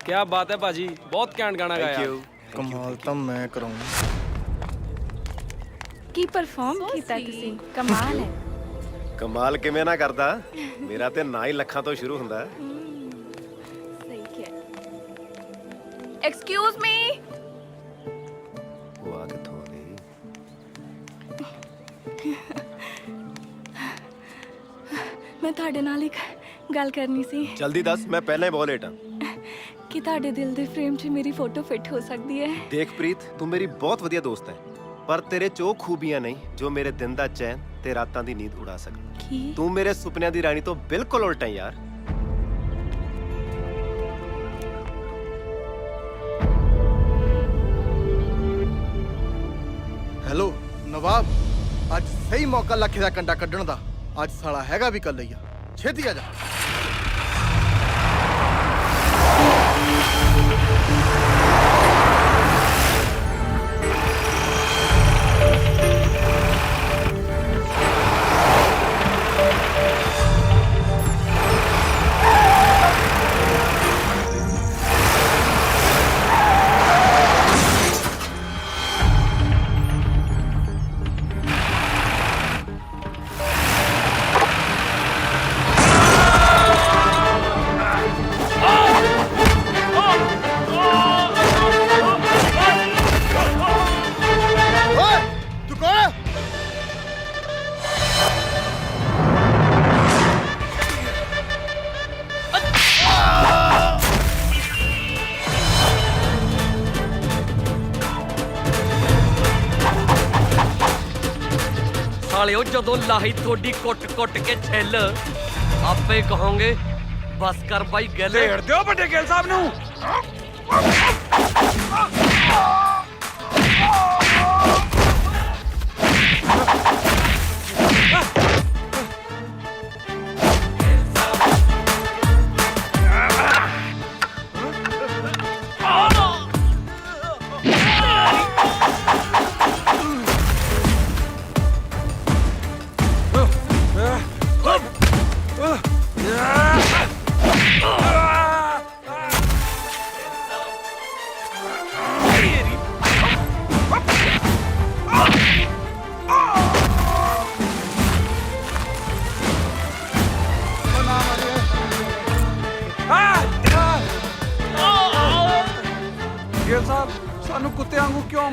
क्या बात है भाजी, बहुत कैंट गाना गाया। कमाल तो मैं करूँ। ਕੀ ਪਰਫਾਰਮ ਕੀਤਾ ਤੁਸੀਂ ਕਮਾਲ ਹੈ। ਕਮਾਲ ਕਿਵੇਂ ਨਾ ਕਰਦਾ, ਮੇਰਾ ਤੇ ਨਾ ਹੀ ਲੱਖਾਂ ਤੋਂ ਸ਼ੁਰੂ ਹੁੰਦਾ। ਸਹੀ ਕਿਹਾ। Excuse me. ਉਹ ਆ ਕਿੱਥੋਂ ਆ ਗਈ? ਮੈਂ ਤੁਹਾਡੇ ਨਾਲ ਇੱਕ ਗੱਲ ਕਰਨੀ ਸੀ ਜਲਦੀ ਦੱਸ, ਮੈਂ ਪਹਿਲਾਂ ਹੀ ਬਹੁਤ ਲੇਟ ਹਾਂ। ਕਿ ਤੁਹਾਡੇ ਦਿਲ ਦੇ ਫਰੇਮ 'ਚ ਮੇਰੀ ਫੋਟੋ ਫਿੱਟ ਹੋ ਸਕਦੀ ਹੈ। ਦੇਖ ਪ੍ਰੀਤ, ਤੂੰ ਮੇਰੀ ਬਹੁਤ ਵਧੀਆ ਦੋਸਤ ਹੈ, ਪਰ ਤੇਰੇ 'ਚ ਉਹ ਖੂਬੀਆਂ ਨਹੀਂ ਜੋ ਮੇਰੇ ਦਿਨ ਦਾ ਚੈਨ ਤੇ ਰਾਤਾਂ ਦੀ ਨੀਂਦ ਉਡਾ ਸਕਦੀ। ਕੀ? ਤੂੰ ਮੇਰੇ ਸੁਪਨਿਆਂ ਦੀ ਰਾਣੀ ਤੋਂ ਬਿਲਕੁਲ ਉਲਟਾ ਹੈ ਯਾਰ। ਹੈਲੋ ਨਵਾਬ, ਅੱਜ ਸਹੀ ਮੌਕਾ ਲੱਖੇ ਦਾ ਕੰਡਾ ਕੱਢਣ ਦਾ। ਅੱਜ ਸਾਲਾ ਹੈਗਾ ਵੀ ਕੱਲ ਹੀ ਆ, ਛੇਤੀ ਆ ਜਾ। ਸਾਲਿਓ ਜਦੋਂ ਲਾਹੀ ਤੁਹਾਡੀ ਕੁੱਟ-ਕੁੱਟ ਕੇ ਛਿੱਲ ਆਪੇ ਕਹੋਗੇ ਬਸ ਕਰ ਬਾਈ ਗੱਲ। ਢੇੜ ਦਿਓ ਵੱਡੇ ਗਿੱਲ ਸਾਹਿਬ ਨੂੰ। ਗਿੱਲ ਸਾਹਿਬ ਸਾਨੂੰ ਕੁੱਤੇ ਵਾਂਗੂ ਕਿਉਂ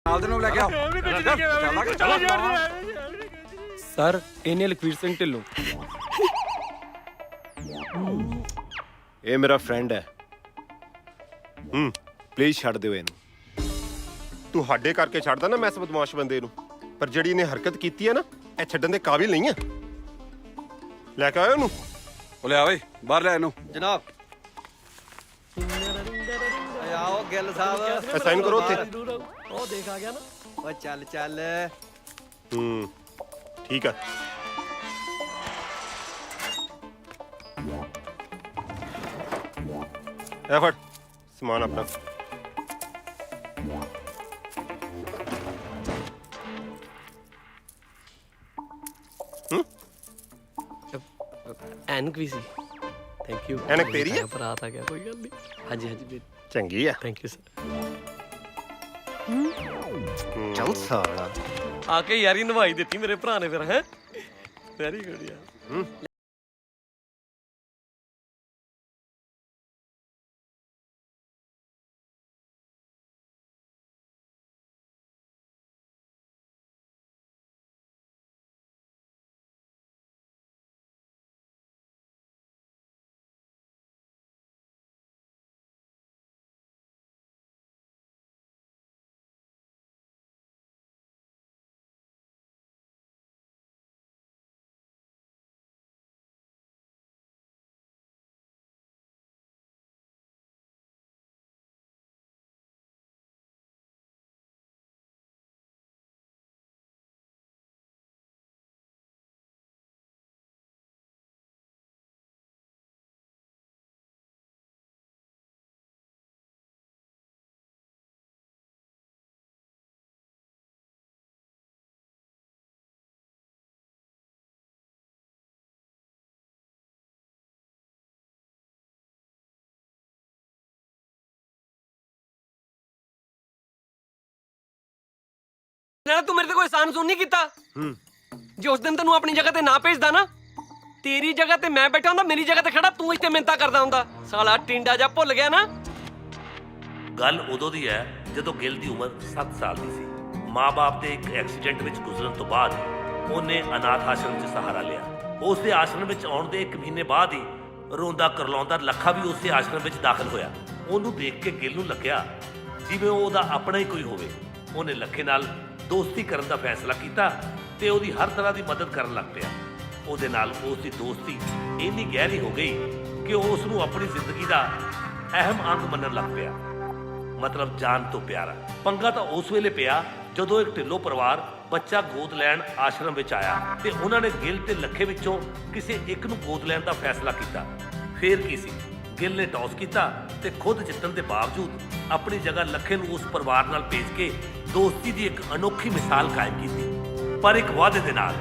ਨਾਲ ਦੇ ਨੂੰ ਲੈ ਕੇ ਆਓ। ਸਰ ਇਹਨੇ ਲਖਵੀਰ ਸਿੰਘ ਢਿੱਲੋਂ। ਇਹ ਮੇਰਾ ਫਰੈਂਡ ਹੈ। ਪਲੀਜ਼ ਛੱਡ ਦਿਓ ਇਹਨੂੰ। ਤੁਹਾਡੇ ਕਰਕੇ ਛੱਡਦਾ ਨਾ ਮੈਂ ਇਸ ਬਦਮਾਸ਼ ਬੰਦੇ ਨੂੰ, ਪਰ ਜਿਹੜੀ ਇਹਨੇ ਹਰਕਤ ਕੀਤੀ ਹੈ ਨਾ, ਇਹ ਛੱਡਣ ਦੇ ਕਾਬਿਲ ਨਹੀਂ ਹੈ। ਲੈ ਕੇ ਆਇਓ ਉਹਨੂੰ। ਉਹ ਲਿਆ ਓਏ ਬਾਹਰ ਲੈ ਇਹਨੂੰ। ਜਨਾਬ ਆਓ ਗਿੱਲ ਸਾਹਿਬ। ਸਾਈਨ ਕਰੋ ਉੱਥੇ। ਉਹ ਦੇਖ ਆ ਗਿਆ ਨਾ। ਓ ਚੱਲ ਚੱਲ। ਠੀਕ ਆ। ਇਹ ਫੜ ਸਮਾਨ ਆਪਣਾ। ਐਨਕ ਵੀ ਸੀ। Thank you. ਐਨਕ ਤੇਰੀ ਹੈ? ਬਰਾਤ ਆ ਗਿਆ, ਕੋਈ ਗੱਲ ਨਹੀਂ। ਹਾਂਜੀ ਹਾਂਜੀ ਚੰਗੀ ਆ। Thank you sir. ਚੱਲ ਸਾਲਾ ਆ ਕੇ ਯਾਰੀ ਨਿਭਾਈ ਦਿੱਤੀ ਮੇਰੇ ਭਰਾ ਨੇ ਫਿਰ ਹੈ ਵੈਰੀ ਗੁੱਡ ਯਾਰ ਨਾ ਤੂੰ ਮੇਰੇ ਤੇ ਕੋਈ ਆਸਾਨ ਸੁਣ ਨਹੀਂ ਕੀਤਾ ਜੇ ਉਸ ਦਿਨ ਤੈਨੂੰ ਆਪਣੀ ਜਗ੍ਹਾ ਤੇ ਨਾ ਭੇਜਦਾ ਨਾ ਤੇਰੀ ਜਗ੍ਹਾ ਤੇ ਮੈਂ ਬੈਠਾ ਹੁੰਦਾ ਮੇਰੀ ਜਗ੍ਹਾ ਤੇ ਖੜਾ ਤੂੰ ਇੱਥੇ ਮਿੰਤਾ ਕਰਦਾ ਹੁੰਦਾ ਸਾਲਾ ਟਿੰਡਾ ਜਾ ਭੁੱਲ ਗਿਆ ਨਾ ਗੱਲ ਉਦੋਂ ਦੀ ਹੈ ਜਦੋਂ ਗਿੱਲ ਦੀ ਉਮਰ 7 ਸਾਲ ਦੀ ਸੀ ਮਾਂ-ਬਾਪ ਦੇ ਇੱਕ ਐਕਸੀਡੈਂਟ ਵਿੱਚ ਗੁਜ਼ਰਨ ਤੋਂ ਬਾਅਦ ਉਹਨੇ ਅਨਾਥ ਆਸ਼ਰਮ 'ਚ ਸਹਾਰਾ ਲਿਆ ਉਸ ਦੇ ਆਸ਼ਰਮ ਵਿੱਚ ਆਉਣ ਦੇ 1 ਮਹੀਨੇ ਬਾਅਦ ਹੀ ਰੋਂਦਾ ਕਰਲਾਉਂਦਾ ਲੱਖਾ ਵੀ ਉਸ ਦੇ ਆਸ਼ਰਮ ਵਿੱਚ ਦਾਖਲ ਹੋਇਆ ਉਹਨੂੰ ਦੇਖ ਕੇ ਗਿੱਲ ਨੂੰ ਲੱਗਿਆ ਜਿਵੇਂ ਉਹ ਉਹਦਾ ਆਪਣਾ ਹੀ ਕੋਈ ਹੋਵੇ ਉਹਨੇ ਲੱਖੇ ਨਾਲ ਦੋਸਤੀ ਕਰਨ ਦਾ ਫੈਸਲਾ ਕੀਤਾ ਤੇ ਉਹਦੀ ਹਰ ਤਰ੍ਹਾਂ ਦੀ ਮਦਦ ਕਰਨ ਲੱਗ ਪਿਆ ਉਹਦੇ ਨਾਲ ਉਸ ਦੀ ਦੋਸਤੀ ਇੰਨੀ ਗਹਿਰੀ ਹੋ ਗਈ ਕਿ ਉਹ ਉਸ ਨੂੰ ਆਪਣੀ ਜ਼ਿੰਦਗੀ ਦਾ ਅਹਿਮ ਅੰਗ ਮੰਨਣ ਲੱਗ ਪਿਆ ਮਤਲਬ ਜਾਨ ਤੋਂ ਪਿਆਰਾ ਪੰਗਾ ਤਾਂ ਉਸ ਵੇਲੇ ਪਿਆ ਜਦੋਂ ਇੱਕ ਢਿੱਲੋਂ ਪਰਿਵਾਰ ਬੱਚਾ ਗੋਦ ਲੈਣ ਆਸ਼ਰਮ ਵਿੱਚ ਆਇਆ ਤੇ ਉਹਨਾਂ ਨੇ ਗਿੱਲ ਤੇ ਲੱਖੇ ਵਿੱਚੋਂ ਕਿਸੇ ਇੱਕ ਨੂੰ ਗੋਦ ਲੈਣ ਦਾ ਫੈਸਲਾ ਕੀਤਾ ਫੇਰ ਕੀ ਸੀ ਗਿੱਲ ਨੇ ਟੌਸ ਕੀਤਾ ਤੇ ਖੁਦ ਜਿੱਤਣ ਦੇ ਬਾਵਜੂਦ ਆਪਣੀ ਜਗ੍ਹਾ ਲੱਖੇ ਨੂੰ ਉਸ ਪਰਿਵਾਰ ਨਾਲ ਭੇਜ ਕੇ ਦੋਸਤੀ ਦੀ ਇੱਕ ਅਨੋਖੀ ਮਿਸਾਲ ਕਾਇਮ ਕੀਤੀ ਪਰ ਇੱਕ ਵਾਅਦੇ ਦੇ ਨਾਲ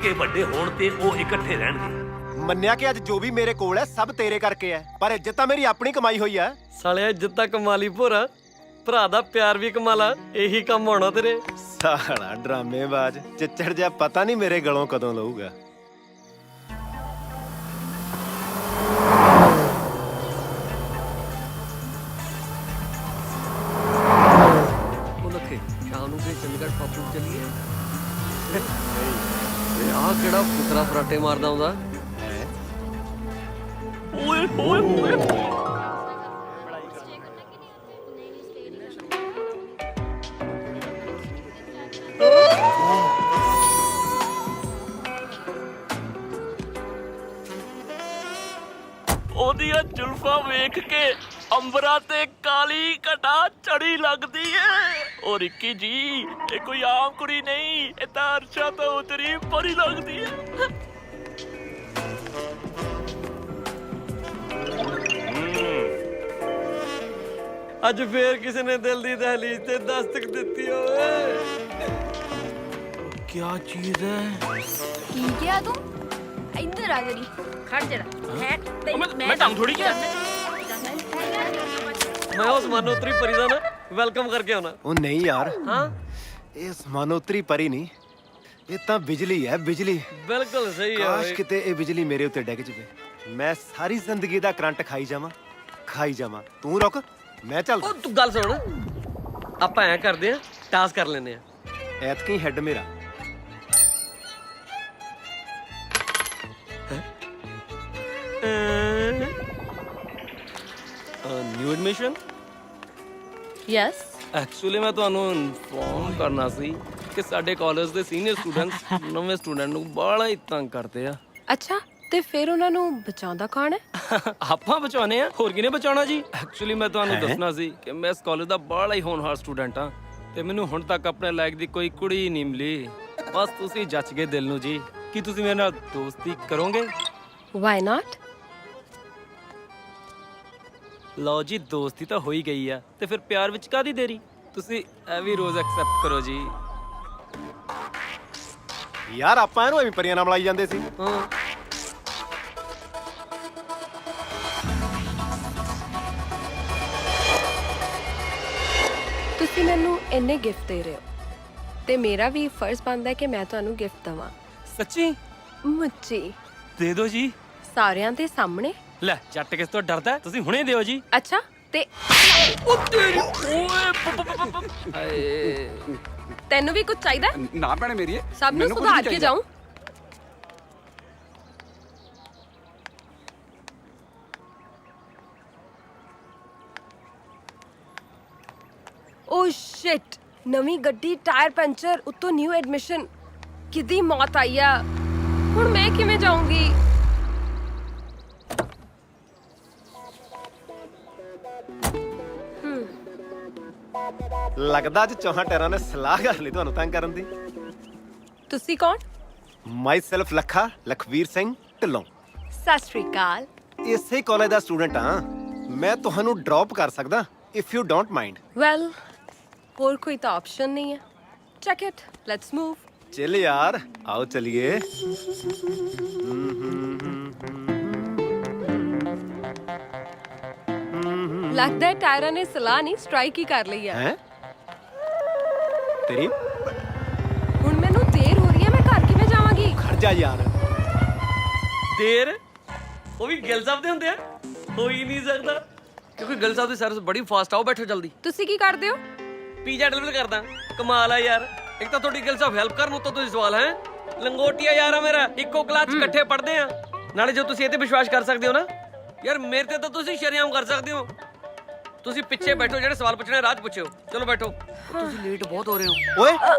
ਕਿ ਵੱਡੇ ਹੋਣ ਤੇ ਉਹ ਇਕੱਠੇ ਰਹਿਣਗੇ ਮੰਨਿਆ ਕਿ ਅੱਜ ਜੋ ਵੀ ਮੇਰੇ ਕੋਲ ਹੈ ਸਭ ਤੇਰੇ ਕਰਕੇ ਹੈ ਪਰ ਇੱਜ਼ਤ ਤਾਂ ਮੇਰੀ ਆਪਣੀ ਕਮਾਈ ਹੋਈ ਹੈ ਸਾਲਿਆ ਇੱਜ਼ਤ ਤਾਂ ਕਮਾ ਲਈ ਭੋਰਾ ਭਰਾ ਦਾ ਪਿਆਰ ਵੀ ਕਮਾ ਲਾ ਇਹੀ ਕੰਮ ਹੋਣਾ ਤੇਰੇ ਸਾਲਾ ਡਰਾਮੇਬਾਜ਼ ਚਿੱਚੜ ਜਿਹਾ ਪਤਾ ਨਹੀਂ ਮੇਰੇ ਗਲੋਂ ਕਦੋਂ ਲਊਗਾ ਉਹ ਲੱਖੇ ਸ਼ਾਮ ਨੂੰ ਫੇਰ ਚੰਡੀਗੜ੍ਹ ਪਾਪੂ ਚੱਲੀਏ ਇਹ ਆਹ ਕਿਹੜਾ ਫੁਕਰਾ ਫਰਾਟੇ ਮਾਰਦਾ ਹੁੰਦਾ ਓਏ ਓਏ ਓਏ ਉਹਦੀਆਂ ਜ਼ੁਲਫਾਂ ਵੇਖ ਕੇ ਅੰਬਰਾਂ ਤੇ ਕਾਲੀ ਘਟਾ ਚੜੀ ਲੱਗਦੀ ਏ ਓ ਰਿੱਕੀ ਜੀ ਇਹ ਕੋਈ ਆਮ ਕੁੜੀ ਨਹੀਂ ਇਹ ਤਾਂ ਅਰਸ਼ਾ ਤੋਂ ਉਤਰੀ ਪਰੀ ਲੱਗਦੀ ਏ ਅੱਜ ਫੇਰ ਕਿਸੇ ਨੇ ਦਿਲ ਦੀ ਦਹਲੀਜ਼ ਤੇ ਦਸਤਕ ਦਿੱਤੀ ਓਏ ਕੀ ਚੀਜ਼ ਹੈ ਕੀ ਕਿਹਾ ਤੂੰ ਇੱਧਰ ਆ ਜਰੀ ਖੜ ਜਰਾ ਹੈ ਮੈਂ ਕੰਮ ਥੋੜੀ ਕਿਹਾ ਮੈਂ ਉਸ ਮਨੋਤਰੀ ਪਰੀ ਦਾ ਨਾ ਵੈਲਕਮ ਕਰਕੇ ਆਉਣਾ ਉਹ ਨਹੀਂ ਯਾਰ ਹਾਂ ਇਹ ਸਮਾਨੋਤਰੀ ਪਰੀ ਨਹੀਂ ਇਹ ਤਾਂ ਬਿਜਲੀ ਹੈ ਬਿਜਲੀ ਬਿਲਕੁਲ ਸਹੀ ਹੈ ਕਾਸ਼ ਕਿਤੇ ਇਹ ਬਿਜਲੀ ਮੇਰੇ ਉੱਤੇ ਡਿੱਗ ਜਵੇ ਮੈਂ ਸਾਰੀ ਜ਼ਿੰਦਗੀ ਦਾ ਕਰੰਟ ਖਾਈ ਜਾਵਾਂ ਤੂੰ ਰੁਕ ਮੈਂ ਚੱਲ ਉਹ ਤੂੰ ਗੱਲ ਸੁਣ ਆਪਾਂ ਐ ਕਰਦੇ ਆ ਟਾਸ ਕਰ ਲੈਨੇ ਆ ਐਤਕੀ ਹੈੱਡ ਮੇਰਾ ਨਿਊ ਐਡਮਿਸ਼ਨ ਯੈਸ ਐਕਚੁਅਲੀ ਮੈਂ ਤੁਹਾਨੂੰ ਇਨਫੋਰਮ ਕਰਨਾ ਸੀ ਕਿ ਸਾਡੇ ਕਾਲਜ ਦੇ ਸੀਨੀਅਰ ਸਟੂਡੈਂਟਸ ਨਵੇਂ ਸਟੂਡੈਂਟ ਨੂੰ ਬੜਾ ਹੀ ਤੰਗ ਕਰਦੇ ਆ ਅੱਛਾ ਤੇ ਫਿਰ ਉਹਨਾਂ ਨੂੰ ਬਚਾਉਂਦਾ ਕੌਣ ਹੈ ਆਪਾਂ ਬਚਾਉਨੇ ਆ ਹੋਰ ਕਿਹਨੇ ਬਚਾਉਣਾ ਜੀ ਐਕਚੁਅਲੀ ਮੈਂ ਤੁਹਾਨੂੰ ਦੱਸਣਾ ਸੀ ਕਿ ਮੈਂ ਇਸ ਕਾਲਜ ਦਾ ਬੜਾ ਹੀ ਹੋਣਹਾਰ ਸਟੂਡੈਂਟ ਆ ਤੇ ਮੈਨੂੰ ਹੁਣ ਤੱਕ ਆਪਣੇ ਲਾਇਕ ਦੀ ਕੋਈ ਕੁੜੀ ਨਹੀਂ ਮਿਲੀ ਬਸ ਤੁਸੀਂ ਜੱਜ ਗਏ ਦਿਲ ਨੂੰ ਜੀ ਕੀ ਤੁਸੀਂ ਮੇਰੇ ਨਾਲ ਦੋਸਤੀ ਕਰੋਗੇ ਵਾਈ ਨਾਟ ਲਓ ਜੀ ਦੋਸਤੀ ਤਾਂ ਹੋ ਹੀ ਗਈ ਆ ਤੇ ਫਿਰ ਪਿਆਰ ਵਿੱਚ ਕਾਦੀ ਦੇਰੀ ਤੁਸੀਂ ਇਹ ਵੀ ਰੋਜ਼ ਐਕਸੈਪਟ ਕਰੋ ਜੀ ਯਾਰ ਆਪਾਂ ਇਹਨੂੰ ਐਵੇਂ ਪਰੀਆਂ ਨਾਲ ਮਲਾਈ ਜਾਂਦੇ ਸੀ ਹਾਂ ਤੁਸੀਂ ਮੈਨੂੰ ਇੰਨੇ ਗਿਫਟ ਦੇ ਰਹੇ ਹੋ ਤੇ ਮੇਰਾ ਵੀ ਫਰਜ਼ ਬਣਦਾ ਹੈ ਕਿ ਮੈਂ ਤੁਹਾਨੂੰ ਗਿਫਟ ਦਵਾਂ। ਸੱਚੀ? ਮੁੱਚੀ ਦੇ ਦਿਓ ਜੀ। ਸਾਰਿਆਂ ਦੇ ਸਾਹਮਣੇ? ਲੈ ਜੱਟ ਕਿਸ ਤੋਂ ਡਰਦਾ ਹੈ? ਤੁਸੀਂ ਹੁਣੇ ਦਿਓ ਜੀ। ਅੱਛਾ ਤੇ ਹਾਏ ਤੈਨੂੰ ਵੀ ਕੁਝ ਚਾਹੀਦਾ? ਨਾ ਭੈਣੇ ਮੇਰੀ ਸਭ ਨੂੰ ਸੁਧਾਰ ਕੇ ਜਾऊं। ਓ ਸ਼ਿਟ, ਨਵੀਂ ਗੱਡੀ, ਟਾਇਰ ਪੰਚਰ, ਉੱਤੋਂ ਨਿਊ ਐਡਮਿਸ਼ਨ। ਕਿਦੀ ਮੌਤ ਆਈ ਆ, ਹੁਣ ਮੈਂ ਕਿਵੇਂ ਜਾਊਂਗੀ? ਲੱਗਦਾ ਅੱਜ ਚੌਹਾਂ ਟੈਰਾਂ ਨੇ ਸਲਾਹ ਕਰ ਲਈ ਤੁਹਾਨੂੰ ਤੰਗ ਕਰਨ ਦੀ। ਤੁਸੀਂ ਕੌਣ? ਮਾਈ ਸੈਲਫ ਲੱਖਾ, ਲਖਵੀਰ ਸਿੰਘ ਢਿੱਲੋਂ। ਸਤਿ ਸ਼੍ਰੀ ਅਕਾਲ। ਇਸੇ ਕਾਲਜ ਦਾ ਸਟੂਡੈਂਟ ਹਾਂ। ਮੈਂ ਤੁਹਾਨੂੰ ਡ੍ਰੌਪ ਕਰ ਸਕਦਾ if you don't mind. Well, ਹੋਰ ਕੋਈ ਤਾਂ ਆਪਸ਼ਨ ਨਹੀਂ ਹੈ। Check it, let's move. ਚੱਲ ਯਾਰ, ਆਓ ਚਲਿਏ। ਲੱਗਦਾ ਹੈ ਟਾਇਰਾਂ ਨੇ ਸਲਾਹ ਨਹੀਂ, ਸਟ੍ਰਾਈਕ ਹੀ ਕਰ ਲਈ ਹੈ। ਹੈ ਤੇਰੀ ਹੁਣ ਮੈਨੂੰ ਦੇਰ ਹੋ ਰਹੀ ਹੈ, ਮੈਂ ਘਰ ਕਿਵੇਂ ਜਾਵਾਂਗੀ? ਖੜ ਜਾ ਯਾਰ। ਦੇਰ ਉਹ ਵੀ ਗਿੱਲ ਸਾਹਿਬ ਦੇ ਹੁੰਦੇ ਆ? ਹੋ ਹੀ ਨਹੀਂ ਸਕਦਾ, ਕਿਉਂਕਿ ਗਿੱਲ ਸਾਹਿਬ ਦੀ ਸਰਵਿਸ ਬੜੀ ਫਾਸਟ ਆ। ਉਹ ਬੈਠੋ ਜਲਦੀ। ਤੁਸੀਂ ਕੀ ਕਰਦੇ ਹੋ? ਪੀਜ਼ਾ ਡਿਲੀਵਰ ਕਰਦਾ। ਕਮਾਲ ਆ ਯਾਰ, ਇੱਕ ਤਾਂ ਤੁਹਾਡੀ ਗਿੱਲ ਸਾਹਿਬ ਹੈਲਪ ਕਰਨ, ਉੱਤੋਂ ਤੁਸੀਂ ਸਵਾਲ ਹੈ। ਲੰਗੋਟੀਆ ਯਾਰ ਆ ਮੇਰਾ, ਇੱਕੋ ਕਲਾਸ 'ਚ ਇਕੱਠੇ ਪੜ੍ਹਦੇ ਆ। ਨਾਲੇ ਜੋ ਤੁਸੀਂ ਇਹ ਤੇ ਵਿਸ਼ਵਾਸ ਕਰ ਸਕਦੇ ਹੋ ਨਾ ਯਾਰ, ਮੇਰੇ ਤੇ ਤਾਂ ਤੁਸੀਂ ਸ਼ਰੇਆਮ ਕਰ ਸਕਦੇ ਹੋ। ਤੁਸੀਂ ਪਿੱਛੇ ਬੈਠੋ, ਜਿਹੜੇ ਸਵਾਲ ਪੁੱਛਣੇ ਰਾਜ ਪੁੱਛਿਓ। ਚਲੋ ਬੈਠੋ। ਤੁਸੀਂ ਲੇਟ ਬਹੁਤ ਹੋ ਰਹੇ ਹੋ। ਓਏ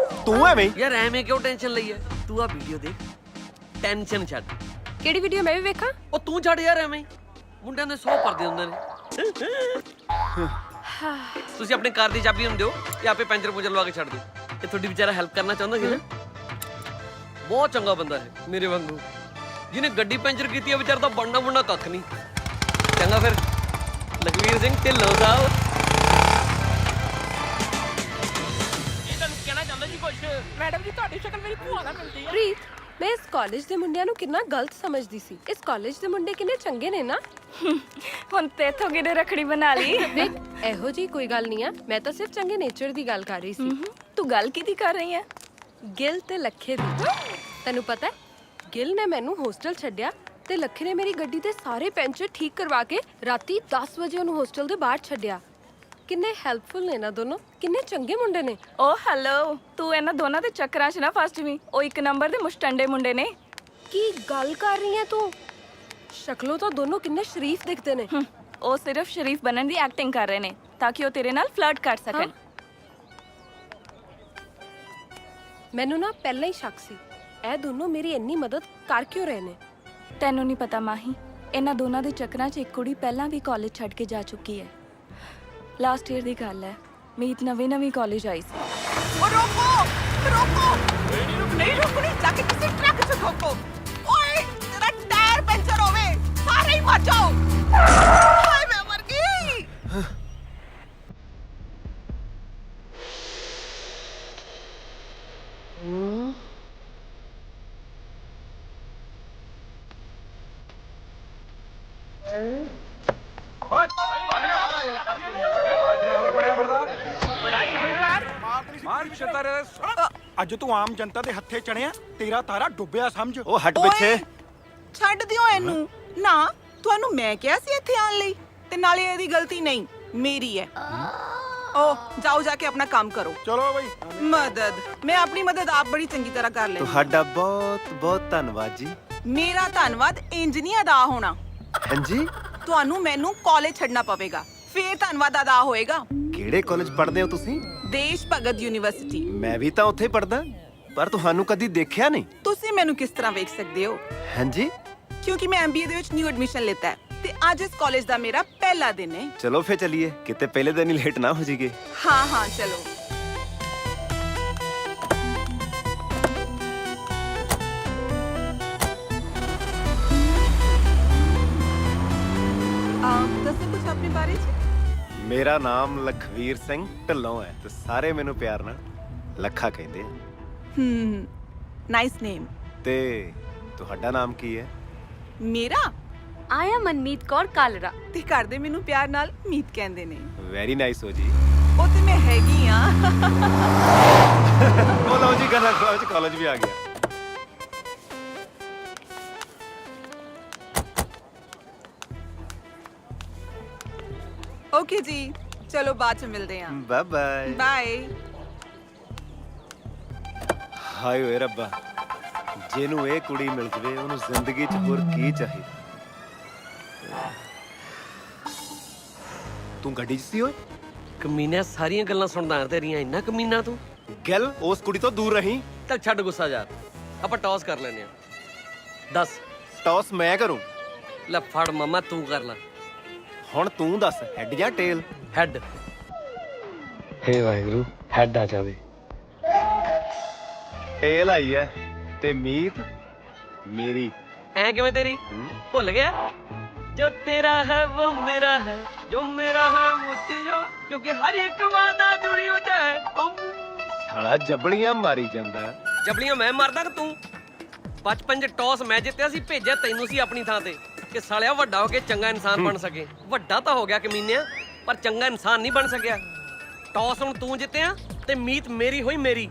ਤੂੰ ਐਵੇਂ ਹੀ? ਯਾਰ ਐਵੇਂ ਕਿਉਂ ਟੈਨਸ਼ਨ ਲਈ ਹੈ? ਤੂੰ ਆ ਵੀਡੀਓ ਦੇਖ, ਟੈਨਸ਼ਨ ਛੱਡ। ਕਿਹੜੀ ਵੀਡੀਓ ਮੈਂ ਵੀ ਵੇਖਾਂ? ਉਹ ਤੂੰ ਛੱਡ ਯਾਰ, ਐਵੇਂ ਹੀ ਮੁੰਡਿਆਂ ਦੇ 100 ਪਰਦੇ ਹੁੰਦੇ ਨੇ। ਤੁਸੀਂ ਆਪਣੀ ਕਾਰ ਦੀ ਚਾਬੀ ਨੂੰ ਦਿਓ, ਇਹ ਆਪੇ ਪੈਂਚਰ ਪੂੰਚਰ ਲਵਾ ਕੇ ਛੱਡ ਦਿਓ। ਇਹ ਤੁਹਾਡੀ ਵਿਚਾਰਾ ਹੈਲਪ ਕਰਨਾ ਚਾਹੁੰਦਾ ਸੀ ਨਾ। ਬਹੁਤ ਚੰਗਾ ਬੰਦਾ ਹੈ, ਮੇਰੇ ਵਾਂਗੂ। ਜਿਹਨੇ ਗੱਡੀ ਪੈਂਚਰ ਕੀਤੀ ਹੈ ਵਿਚਾਰਾ ਤਾਂ ਬਣਨਾ ਬੁਣਨਾ ਕੱਖ ਨਹੀਂ। ਚੰਗਾ ਫਿਰ, ਲਖਵੀਰ ਸਿੰਘ ਢਿੱਲੋਂ ਸਾਹਿਬ। ਇਹ ਤਾਂ ਕਹਿਣਾ ਚਾਹੁੰਦਾ ਜੀ ਕੁਛ। ਮੈਡਮ ਜੀ, ਤੁਹਾਡੀ ਸ਼ਕਲ ਮੇਰੀ ਭੂਆ ਨਾਲ ਮਿਲਦੀ ਹੈ। ਪ੍ਰੀਤ, ਮੈਂ ਇਸ ਕਾਲਜ ਦੇ ਮੁੰਡਿਆਂ ਨੂੰ ਕਿੰਨਾ ਗਲਤ ਸਮਝਦੀ ਸੀ। ਇਸ ਕਾਲਜ ਦੇ ਮੁੰਡੇ ਕਿੰਨੇ ਚੰਗੇ ਨੇ ਨਾ। ਹੁਣ ਤੇ ਇਥੋਂ ਕਿਹਨੇ ਰੱਖੜੀ ਬਣਾ ਲਈ? ਦੇਖ, ਇਹੋ ਜੀ ਕੋਈ ਗੱਲ ਨਹੀਂ ਆ। ਮੈਂ ਤਾਂ ਸਿਰਫ ਚੰਗੇ ਨੇਚਰ ਦੀ ਗੱਲ ਕਰ ਰਹੀ ਸੀ। ਤੂੰ ਗੱਲ ਕਿਹਦੀ ਕਰ ਰਹੀ ਹੈ? ਗਿਲ ਤੇ ਲੱਖੇ ਦੀ। ਤੈਨੂੰ ਪਤਾ ਹੈ, ਗਿਲ ਨੇ ਮੈਨੂੰ ਹੋਸਟਲ ਛੱਡਿਆ ਤੇ ਲੱਖੇ ਨੇ ਮੇਰੀ ਗੱਡੀ ਦੇ ਸਾਰੇ ਪੈਂਚਰ ਠੀਕ ਕਰਵਾ ਕੇ ਰਾਤੀ 10 ਵਜੇ ਉਹਨੂੰ ਹੋਸਟਲ ਦੇ ਬਾਹਰ ਛੱਡਿਆ। ਕਿੰਨੇ ਹੈਲਪਫੁਲ ਨੇ ਨਾ ਦੋਨੋਂ, ਕਿੰਨੇ ਚੰਗੇ ਮੁੰਡੇ ਨੇ। ਓ ਹੈਲੋ, ਤੂੰ ਇਹਨਾਂ ਦੋਨਾਂ ਦੇ ਚੱਕਰਾਂ 'ਚ ਨਾ ਫਸ ਜਵੀਂ। ਉਹ ਇੱਕ ਨੰਬਰ ਦੇ ਮੁਸ਼ਟੰਡੇ ਮੁੰਡੇ ਨੇ। ਕੀ ਗੱਲ ਕਰ ਰਹੀ ਹੈ ਤੂੰ? ਸ਼ਕਲੋਂ ਤਾਂ ਦੋਨੋਂ ਕਿੰਨੇ ਸ਼ਰੀਫ ਦਿਖਦੇ ਨੇ। ਉਹ ਸਿਰਫ ਸ਼ਰੀਫ ਬਣਨ ਦੀ ਐਕਟਿੰਗ ਕਰ ਰਹੇ ਨੇ ਤਾਂ ਕਿ ਉਹ ਤੇਰੇ ਨਾਲ ਫਲਰਟ ਕਰ ਸਕਣ। ਮੈਨੂੰ ਨਾ ਪਹਿਲਾਂ ਹੀ ਸ਼ੱਕ ਸੀ, ਇਹ ਦੋਨੋਂ ਮੇਰੀ ਇੰਨੀ ਮਦਦ ਕਰ ਕਿਉਂ ਰਹੇ ਨੇ। ਤੈਨੂੰ ਨਹੀਂ ਪਤਾ ਮਾਹੀ, ਇਹਨਾਂ ਦੋਨਾਂ ਦੇ ਚੱਕਰਾਂ 'ਚ ਇੱਕ ਕੁੜੀ ਪਹਿਲਾਂ ਵੀ ਕਾਲਜ ਛੱਡ ਕੇ ਜਾ ਚੁੱਕੀ ਹੈ। ਲਾਸਟ ਈਅਰ ਦੀ ਗੱਲ ਹੈ, ਮੀਤ ਨਵੀਂ ਕਾਲਜ ਆਈ ਸੀ। ਰੋਕੋ ਨਹੀਂ ਰੁਕਣੀ, ਜਾ ਕੇ ਕਿਸੇ ਟਰੱਕ 'ਚ ਠੋਕੋ। ਓਏ ਤੇਰਾ ਟਾਇਰ ਪੈਂਚਰ ਹੋਵੇ, ਸਾਰੇ ਹੀ ਮਰ ਜਾਓ। ਹਾਏ ਮੈਂ ਮਰ ਗਈ। ਅੱਜ ਤੂੰ ਆਮ ਜਨਤਾ ਦੇ ਹੱਥੇ ਚੜਿਆ, ਤੇਰਾ ਤਾਰਾ ਡੁੱਬਿਆ ਸਮਝ। ਉਹ ਹਟ ਪਿੱਛੇ। ਛੱਡ ਦਿਓ ਇਹਨੂੰ ਨਾ। ਤੁਹਾਨੂੰ ਮੈਂ ਕਿਹਾ ਸੀ ਇੱਥੇ ਆਉਣ ਲਈ, ਤੇ ਨਾਲੇ ਇਹਦੀ ਗਲਤੀ ਨਹੀਂ, ਮੇਰੀ ਹੈ। ਓ ਜਾਓ, ਜਾ ਕੇ ਆਪਣਾ ਕੰਮ ਕਰੋ। ਚਲੋ ਬਈ। ਮਦਦ ਮੈਂ ਆਪਣੀ ਮਦਦ ਆਪ ਬੜੀ ਚੰਗੀ ਤਰ੍ਹਾਂ ਕਰ ਲੈਂਦੀ। ਤੁਹਾਡਾ ਬਹੁਤ ਬਹੁਤ ਧੰਨਵਾਦ ਜੀ। ਮੇਰਾ ਧੰਨਵਾਦ ਇੰਜ ਨਹੀਂ ਅਦਾ ਹੋਣਾ। ਹਾਂਜੀ, ਤੁਹਾਨੂੰ ਮੈਨੂੰ ਕਾਲਜ ਛੱਡਣਾ ਪਵੇਗਾ, ਫੇਰ ਧੰਨਵਾਦ ਅਦਾ ਹੋਏਗਾ। ਕਿਹੜੇ ਕਾਲਜ ਪੜ੍ਹਦੇ ਹੋ ਤੁਸੀਂ? ਦੇਸ਼ ਭਗਤ ਯੂਨੀਵਰਸਿਟੀ। ਮੈਂ ਵੀ ਤਾਂ ਉੱਥੇ ਪੜ੍ਹਦਾ, ਪਰ ਤੁਹਾਨੂੰ ਕਦੀ ਦੇਖਿਆ ਨਹੀਂ। ਤੁਸੀਂ ਮੈਨੂੰ ਕਿਸ ਤਰ੍ਹਾਂ ਵੇਖ ਸਕਦੇ ਹੋ? ਹਾਂਜੀ, ਕਿਉਂਕਿ ਮੈਂ MBA ਦੇ ਵਿੱਚ ਨਿਊ ਐਡਮਿਸ਼ਨ ਲਿੱਤਾ ਹੈ ਤੇ ਅੱਜ ਇਸ ਕਾਲਜ ਦਾ ਮੇਰਾ ਪਹਿਲਾ ਦਿਨ ਹੈ। ਚਲੋ ਫੇਰ ਚਲਿਏ, ਕਿਤੇ ਪਹਿਲੇ ਦਿਨ ਹੀ ਲੇਟ ਨਾ ਹੋ ਜਾਈਏ। ਹਾਂ ਚਲੋ। ਦੱਸੋ ਕੁਝ ਆਪਣੇ ਬਾਰੇ 'ਚ। ਮੇਰਾ ਨਾਮ ਲਖਵੀਰ ਸਿੰਘ ਢਿੱਲੋਂ ਹੈ ਤੇ ਸਾਰੇ ਮੈਨੂੰ ਪਿਆਰ ਨਾਲ ਲੱਖਾ ਕਹਿੰਦੇ ਆ। ਨਾਈਸ ਨੇਮ। ਤੇ ਤੁਹਾਡਾ ਨਾਮ ਕੀ ਹੈ? ਮੇਰਾ ਆਇਆ ਮਨਮੀਤ ਕੌਰ ਕਾਲਰਾ। ਤੇ ਕਰਦੇ ਮੈਨੂੰ ਪਿਆਰ ਨਾਲ ਮੀਤ ਕਹਿੰਦੇ ਨੇ। ਵੈਰੀ ਨਾਈਸ ਹੋ ਜੀ। ਉਹ ਤੇ ਮੈਂ ਹੈਗੀ ਆ। ਉਹ ਲਓ ਜੀ ਗੱਲਾਂ ਚ ਕਾਲਜ ਵੀ ਆ ਗਿਆ। ਓਕੇ ਜੀ, ਚਲੋ ਬਾਅਦ ਚ ਮਿਲਦੇ ਆਂ। Bye bye. ਬਾਏ। ਹਾਏ ਓਏ ਰੱਬਾ, ਜਿਹਨੂੰ ਇਹ ਕੁੜੀ ਮਿਲ ਜਵੇ ਉਹਨੂੰ ਜ਼ਿੰਦਗੀ 'ਚ ਹੋਰ ਕੀ ਚਾਹੀਦਾ। ਤੂੰ ਗੱਡੀ 'ਚ ਸੀ ਓਏ? ਕਮੀਨਾ ਸਾਰੀਆਂ ਗੱਲਾਂ ਸੁਣਦਾ ਤੇਰੀਆਂ, ਇੰਨਾ ਕਮੀਨਾ ਤੂੰ। ਗੱਲ ਉਸ ਕੁੜੀ ਤੋਂ ਦੂਰ ਰਹੀਂ। ਚੱਲ ਛੱਡ ਗੁੱਸਾ ਯਾਰ, ਆਪਾਂ ਟੌਸ ਕਰ ਲੈਨੇ ਆ। ਦੱਸ। ਟੌਸ ਮੈਂ ਕਰੂੰ? ਲੈ ਫੜ ਮਾਮਾ, ਤੂੰ ਕਰ ਲੈ। ਹੁਣ ਤੂੰ ਦੱਸ, ਹੈਡ ਜਾਂ ਟੇਲ? ਹੈਡ। ਹੇ ਵਾਹਿਗੁਰੂ, ਹੈਡ ਆ ਜਾਵੇ। ਟੇਲ ਆਈ ਐ ਤੇ ਮੀਤ ਮੇਰੀ। ਐ ਕਿਵੇਂ ਤੇਰੀ? ਭੁੱਲ ਗਿਆ? ਜੋ ਤੇਰਾ ਹੈ ਉਹ ਮੇਰਾ ਹੈ, ਜੋ ਮੇਰਾ ਹੈ ਮੁਝੇ, ਕਿਉਂਕਿ ਹਰ ਇੱਕ ਵਾਦਾ ਜੁੜੀ ਹੋ ਜਾਏ। ਸਾਲਾ ਜਬਲੀਆਂ ਮਾਰੀ ਜਾਂਦਾ। ਜਬਲੀਆਂ ਮੈਂ ਮਾਰਦਾ ਕਿ ਤੂੰ? ਬਚਪਨ 'ਚ ਟੌਸ ਮੈਂ ਜਿੱਤਿਆ ਸੀ, ਭੇਜਿਆ ਤੈਨੂੰ ਸੀ ਆਪਣੀ ਥਾਂ ਤੇ ਕਿ ਸਾਲਿਆ ਵੱਡਾ ਹੋ ਕੇ ਚੰਗਾ ਇਨਸਾਨ ਬਣ ਸਕੇ। ਵੱਡਾ ਤਾਂ ਹੋ ਗਿਆ ਕਮੀਨਿਆ, ਪਰ ਚੰਗਾ ਇਨਸਾਨ ਨਹੀਂ ਬਣ ਸਕਿਆ। ਟੌਸ ਹੁਣ ਤੂੰ ਜਿੱਤਿਆ ਤੇ ਮੀਤ ਮੇਰੀ ਹੋਈ ਮੇਰੀ।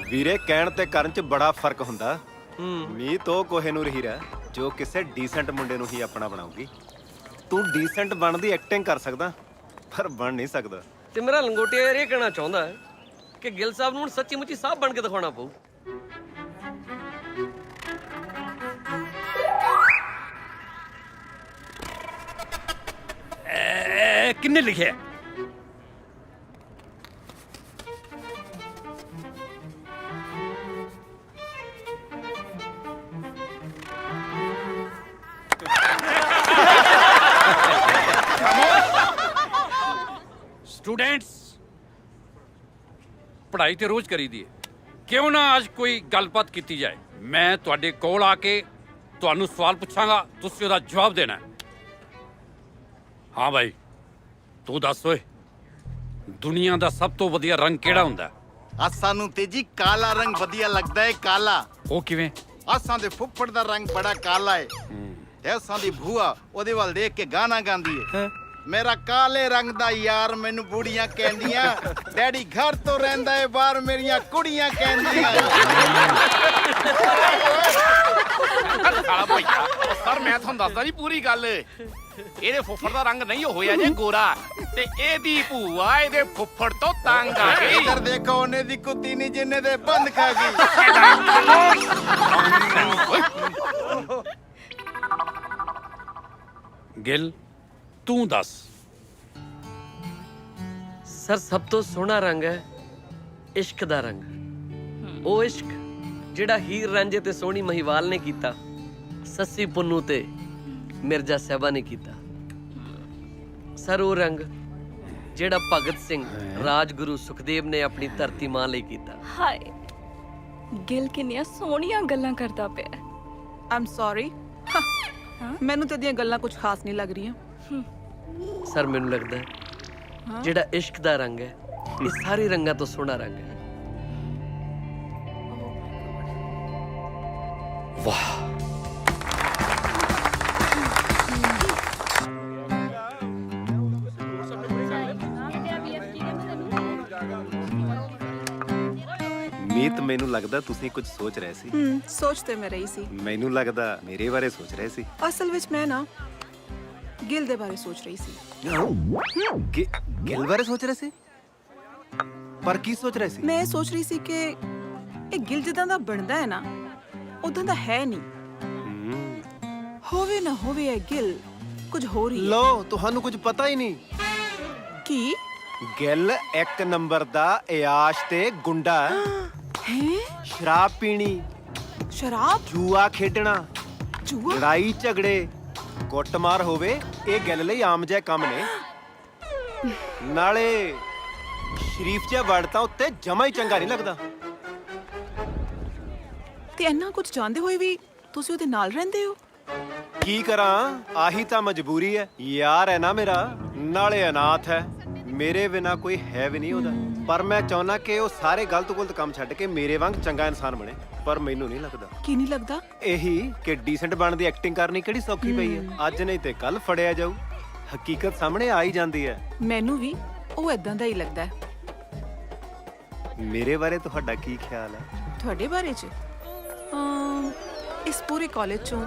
ਵੀਰੇ, ਕਹਿਣ ਤੇ ਕਰਨ 'ਚ ਬੜਾ ਫਰਕ ਹੁੰਦਾ। ਮੀਤ ਉਹ ਕੋਹੇਨੂਰ ਹੀਰਾ ਜੋ ਕਿਸੇ ਡੀਸੈਂਟ ਮੁੰਡੇ ਨੂੰ ਹੀ ਆਪਣਾ ਬਣਾਉਗੀ। ਤੂੰ ਡੀਸੈਂਟ ਬਣਨ ਦੀ ਐਕਟਿੰਗ ਕਰ ਸਕਦਾ, ਪਰ ਬਣ ਨਹੀਂ ਸਕਦਾ। ਤੇ ਮੇਰਾ ਲੰਗੋਟਿਆ ਯਾਰ ਇਹ ਕਹਿਣਾ ਚਾਹੁੰਦਾ ਹੈ ਕਿ ਗਿੱਲ ਸਾਹਿਬ ਨੂੰ ਹੁਣ ਸੱਚੀ ਮੁੱਚੀ ਸਾਹਿਬ ਬਣ ਕੇ ਦਿਖਾਉਣਾ ਪਊ। ਕਿੰਨੇ ਲਿਖਿਆ? ਸਟੂਡੈਂਟਸ, ਪੜ੍ਹਾਈ ਤੇ ਰੋਜ਼ ਕਰੀਦੀ ਹੈ, ਕਿਉਂ ਨਾ ਅੱਜ ਕੋਈ ਗੱਲਬਾਤ ਕੀਤੀ ਜਾਏ। ਮੈਂ ਤੁਹਾਡੇ ਕੋਲ ਆ ਕੇ ਤੁਹਾਨੂੰ ਸਵਾਲ ਪੁੱਛਾਂਗਾ, ਤੁਸੀਂ ਉਹਦਾ ਜਵਾਬ ਦੇਣਾ। ਹਾਂ ਭਾਈ, ਤੂੰ ਦੱਸ ਓਏ, ਦੁਨੀਆ ਦਾ ਸਭ ਤੋਂ ਵਧੀਆ ਰੰਗ ਕਿਹੜਾ ਹੁੰਦਾ? ਸਾਨੂੰ ਤੇ ਜੀ ਕਾਲਾ ਰੰਗ ਵਧੀਆ ਲੱਗਦਾ ਹੈ। ਕਾਲਾ? ਉਹ ਕਿਵੇਂ? ਅਸਾਂ ਦੇ ਫੁੱਫੜ ਦਾ ਰੰਗ ਬੜਾ ਕਾਲਾ ਹੈ ਤੇ ਅਸਾਂ ਦੀ ਭੂਆ ਉਹਦੇ ਵੱਲ ਦੇਖ ਕੇ ਗਾਣਾ ਗਾਉਂਦੀ ਹੈ। ਮੇਰਾ ਕਾਲੇ ਰੰਗ ਦਾ ਯਾਰ ਮੈਨੂੰ ਬੁੜੀਆਂ ਕਹਿੰਦੀਆਂ, ਡੈਡੀ ਘਰ ਤੋਂ ਰਹਿੰਦਾ ਏ ਬਾਹਰ ਮੇਰੀਆਂ ਕੁੜੀਆਂ ਕਹਿੰਦੀਆਂ। ਸਾਲਾ ਭਈਆ, ਸਰ ਮੈਂ ਤੁਹਾਨੂੰ ਦੱਸਦਾ ਜੀ ਪੂਰੀ ਗੱਲ। ਇਹਦੇ ਫੁੱਫੜ ਦਾ ਰੰਗ ਨਹੀਂ ਹੋਇਆ ਜੇ ਗੋਰਾ, ਤੇ ਇਹਦੀ ਭੂਆ ਇਹਦੇ ਫੁੱਫੜ ਤੋਂ ਤੰਗ ਆ ਗਈ। ਇੱਧਰ ਦੇਖੋ, ਉਹਨੇ ਦੀ ਕੁੱਤੀ ਨਹੀਂ ਜਿੰਨੇ ਦੇ ਬੰਦ ਖਾ ਗਈ। ਗਿੱਲ, ਤੂੰ ਦੱਸ। ਸਰ, ਸਭ ਤੋਂ ਸੋਹਣਾ ਰੰਗ ਹੈ ਇਸ਼ਕ ਦਾ ਰੰਗ। ਉਹ ਇਸ਼ਕ ਜਿਹੜਾ ਹੀਰ ਰਾਂਝੇ ਤੇ ਸੋਹਣੀ ਮਹੀਵਾਲ ਨੇ ਕੀਤਾ, ਸੱਸੀ ਪੁੰਨੂ ਤੇ ਮਿਰਜ਼ਾ ਸਾਹਿਬਾ ਨੇ ਕੀਤਾ। ਸਰ, ਉਹ ਰੰਗ ਜਿਹੜਾ ਭਗਤ ਸਿੰਘ, ਰਾਜਗੁਰੂ ਸੁਖਦੇਵ ਨੇ ਆਪਣੀ ਧਰਤੀ ਮਾਂ ਲਈ ਕੀਤਾ। ਹਾਏ, ਗਿਲ ਕਿੰਨੀਆਂ ਸੋਹਣੀਆਂ ਗੱਲਾਂ ਕਰਦਾ ਪਿਆ। ਆਮ ਸੌਰੀ, ਮੈਨੂੰ ਤੇ ਦੀਆਂ ਗੱਲਾਂ ਕੁਝ ਖਾਸ ਨਹੀਂ ਲੱਗ ਰਹੀਆਂ। ਸਰ, ਮੈਨੂੰ ਲੱਗਦਾ ਹੈ ਜਿਹੜਾ ਇਸ਼ਕ ਦਾ ਰੰਗ ਹੈ, ਇਹ ਸਾਰੇ ਰੰਗਾਂ ਤੋਂ ਸੋਹਣਾ ਰੰਗ ਹੈ। ਵਾਹ, ਮੀਤ, ਮੈਨੂੰ ਲੱਗਦਾ ਤੁਸੀਂ ਕੁਝ ਸੋਚ ਰਹੇ ਸੀ। ਸੋਚ ਤੇ ਮੈਂ ਰਹੀ ਸੀ। ਮੈਨੂੰ ਲੱਗਦਾ ਮੇਰੇ ਬਾਰੇ ਸੋਚ ਰਹੇ ਸੀ। ਅਸਲ ਵਿੱਚ ਮੈਂ ਨਾ ਗਿਲ ਦੇ ਬਾਰੇ ਸੋਚ ਰਹੀ ਸੀ। ਗਿੱਲ ਬਾਰੇ ਸੋਚ ਰਹੇ ਸੀ? ਪਰ ਕੀ ਸੋਚ ਰਹੇ ਸੀ? ਮੈਂ ਇਹ ਸੋਚ ਰਹੀ ਸੀ ਕਿ ਇਹ ਗਿਲ ਜਿੱਦਾਂ ਦਾ ਬਣਦਾ ਹੈ ਨਾ, ਉਦਾਂ ਦਾ ਹੈ ਨਹੀਂ। ਹੋਵੇ ਨਾ ਹੋਵੇ, ਇਹ ਗਿਲ ਕੁਝ ਹੋਰ ਹੀ ਹੈ। ਲੋ, ਤੁਹਾਨੂੰ ਕੁਝ ਪਤਾ ਹੀ ਨਹੀਂ। ਕੀ? ਗਿੱਲ ਇੱਕ ਨੰਬਰ ਦਾ ਇਆਸ਼ ਤੇ ਗੁੰਡਾ ਹੈ। ਸ਼ਰਾਬ ਪੀਣੀ, ਸ਼ਰਾਬ, ਜੂਆ ਖੇਡਣਾ, ਜੂਆ, ਲੜਾਈ ਝਗੜੇ, ਕੁੱਟਮਾਰ ਹੋਵੇ, ਇਹ ਗਿੱਲ ਲਈ ਆਮ ਜਿਹਾ ਕੰਮ ਨੇ। ਨਾਲੇ ਸ਼ਰੀਫ ਜਿਹਾ ਵੜ ਤਾਂ ਉੱਤੇ ਜਮਾ ਹੀ ਚੰਗਾ ਨਹੀਂ ਲੱਗਦਾ। ਤੇ ਇੰਨਾ ਕੁਝ ਜਾਣਦੇ ਹੋਏ ਵੀ ਤੁਸੀਂ ਉਹਦੇ ਨਾਲ ਰਹਿੰਦੇ ਹੋ? ਕੀ ਕਰਾਂ, ਆਹੀ ਤਾਂ ਮਜਬੂਰੀ ਹੈ। ਯਾਰ ਹੈ ਨਾ ਮੇਰਾ, ਨਾਲੇ ਅਨਾਥ ਹੈ, ਮੇਰੇ ਬਿਨਾ ਕੋਈ ਹੈ ਵੀ ਨਹੀਂ ਉਹਦਾ। ਪਰ ਮੈਂ ਚਾਹੁੰਦਾ ਕਿ ਉਹ ਸਾਰੇ ਗਲਤ ਕੰਮ ਛੱਡ ਕੇ ਮੇਰੇ ਵਾਂਗ ਚੰਗਾ ਇਨਸਾਨ ਬਣੇ, ਪਰ ਮੈਨੂੰ ਨਹੀਂ ਲੱਗਦਾ। ਕੀ ਨਹੀਂ ਲੱਗਦਾ? ਇਹੀ ਕਿ ਡੀਸੈਂਟ ਬਣਨ ਦੀ ਐਕਟਿੰਗ ਕਰਨੀ ਕਿਹੜੀ ਸੌਖੀ ਪਈ ਹੈ। ਅੱਜ ਨਹੀਂ ਤੇ ਕੱਲ ਫੜਿਆ ਜਾਊ। ਹਕੀਕਤ ਸਾਹਮਣੇ ਆ ਹੀ ਜਾਂਦੀ ਹੈ। ਮੈਨੂੰ ਵੀ ਉਹ ਇਦਾਂ ਦਾ ਹੀ ਲੱਗਦਾ ਹੈ। ਮੇਰੇ ਬਾਰੇ ਤੁਹਾਡਾ ਕੀ ਖਿਆਲ ਹੈ? ਤੁਹਾਡੇ ਬਾਰੇ ਚ ਇਸ ਪੂਰੇ ਕਾਲਜ ਚੋਂ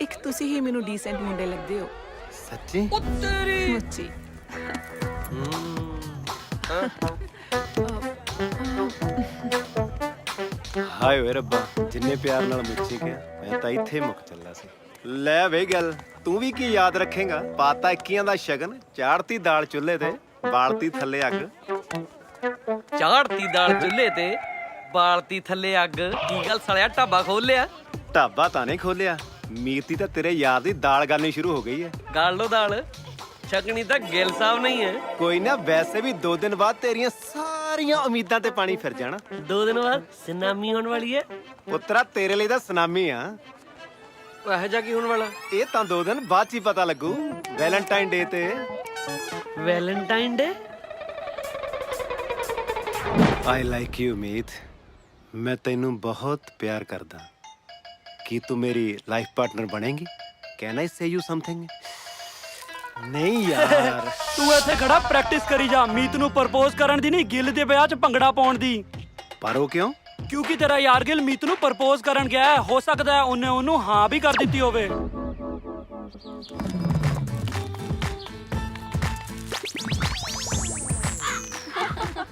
ਇੱਕ ਤੁਸੀਂ ਹੀ ਮੈਨੂੰ ਡੀਸੈਂਟ ਮੁੰਡੇ ਲੱਗਦੇ ਹੋ। ਸੱਚੀ? ਮੁੱਚੀ। ਹਾਏ ਓਏ ਰੱਬਾ, ਜਿੰਨੇ ਪਿਆਰ ਨਾਲ ਮੁੱਛੀ ਗਿਆ ਮੈਂ ਤਾਂ ਇੱਥੇ ਮੁੱਕ ਚੱਲਾ ਸੀ। ਲੈ ਵੇ ਗੱਲ, ਤੂੰ ਵੀ ਕੀ ਯਾਦ ਰੱਖੇਗਾ? ਪਾਤਾ 21 ਦਾ ਸ਼ਗਨ, ਚਾੜਤੀ ਦਾਲ ਚੁੱਲ੍ਹੇ ਤੇ, ਬਾਲਤੀ ਥੱਲੇ ਅੱਗ। ਚਾੜਤੀ ਦਾਲ ਚੁੱਲ੍ਹੇ ਤੇ, ਬਾਲਤੀ ਥੱਲੇ ਅੱਗ। ਕੀ ਗੱਲ ਸਾਲਿਆ, ਢਾਬਾ ਖੋਲ ਲਿਆ? ਢਾਬਾ ਤਾਂ ਨਹੀਂ ਖੋਲਿਆ, ਮੀਤੀ ਤਾਂ ਤੇਰੇ ਯਾਰ ਦੀ ਦਾਲ ਗਾਲਣੀ ਸ਼ੁਰੂ ਹੋ ਗਈ ਹੈ। ਗਾਲ ਲੋ ਦਾਲ, ਛਕਣੀ ਤਾਂ ਗਿੱਲ ਸਾਹਿਬ ਨਹੀਂ ਹੈ। ਕੋਈ ਨਾ, ਵੈਸੇ ਵੀ 2 ਦਿਨ ਬਾਅਦ ਤੇਰੀਆਂ ਸਾਰੀਆਂ ਉਮੀਦਾਂ ਤੇ ਪਾਣੀ ਫਿਰ ਜਾਣਾ। 2 ਦਿਨ ਬਾਅਦ ਸੁਨਾਮੀ ਹੋਣ ਵਾਲੀ ਹੈ। ਪੁੱਤਰਾ ਤੇਰੇ ਲਈ ਤਾਂ ਸੁਨਾਮੀ ਆ। ਉਹ ਇਹੋ ਜਿਹਾ ਕੀ ਹੋਣ ਵਾਲਾ? ਇਹ ਤਾਂ 2 ਦਿਨ ਬਾਅਦ ਚ ਹੀ ਪਤਾ ਲੱਗੂ, ਵੈਲੈਂਟਾਈਨ ਡੇ ਤੇ। Valentine day? I like you Meet, ਮੈਂ ਤੈਨੂੰ ਬਹੁਤ ਪਿਆਰ ਕਰਦਾ। ਕੀ ਤੂੰ ਮੇਰੀ ਲਾਈਫ ਪਾਰਟਨਰ ਬਣੇਗੀ? Can I say you something? ਨਹੀਂ ਯਾਰ। ਤੂੰ ਇੱਥੇ ਖੜਾ ਪ੍ਰੈਕਟਿਸ ਕਰੀ ਜਾ, ਮੀਤ ਨੂੰ ਪ੍ਰਪੋਜ਼ ਕਰਨ ਦੀ ਨਹੀਂ, ਗਿੱਲ ਦੇ ਵਿਆਹ 'ਚ ਭੰਗੜਾ ਪਾਉਣ ਦੀ। ਪਰ ਉਹ ਕਿਉਂ? ਕਿਉਂਕਿ ਤੇਰਾ ਯਾਰ ਗਿੱਲ ਮੀਤ ਨੂੰ ਪ੍ਰਪੋਜ਼ ਕਰਨ ਗਿਆ ਹੈ, ਹੋ ਸਕਦਾ ਹੈ ਉਹਨੇ ਉਹਨੂੰ ਹਾਂ ਵੀ ਕਰ ਦਿੱਤੀ ਹੋਵੇ।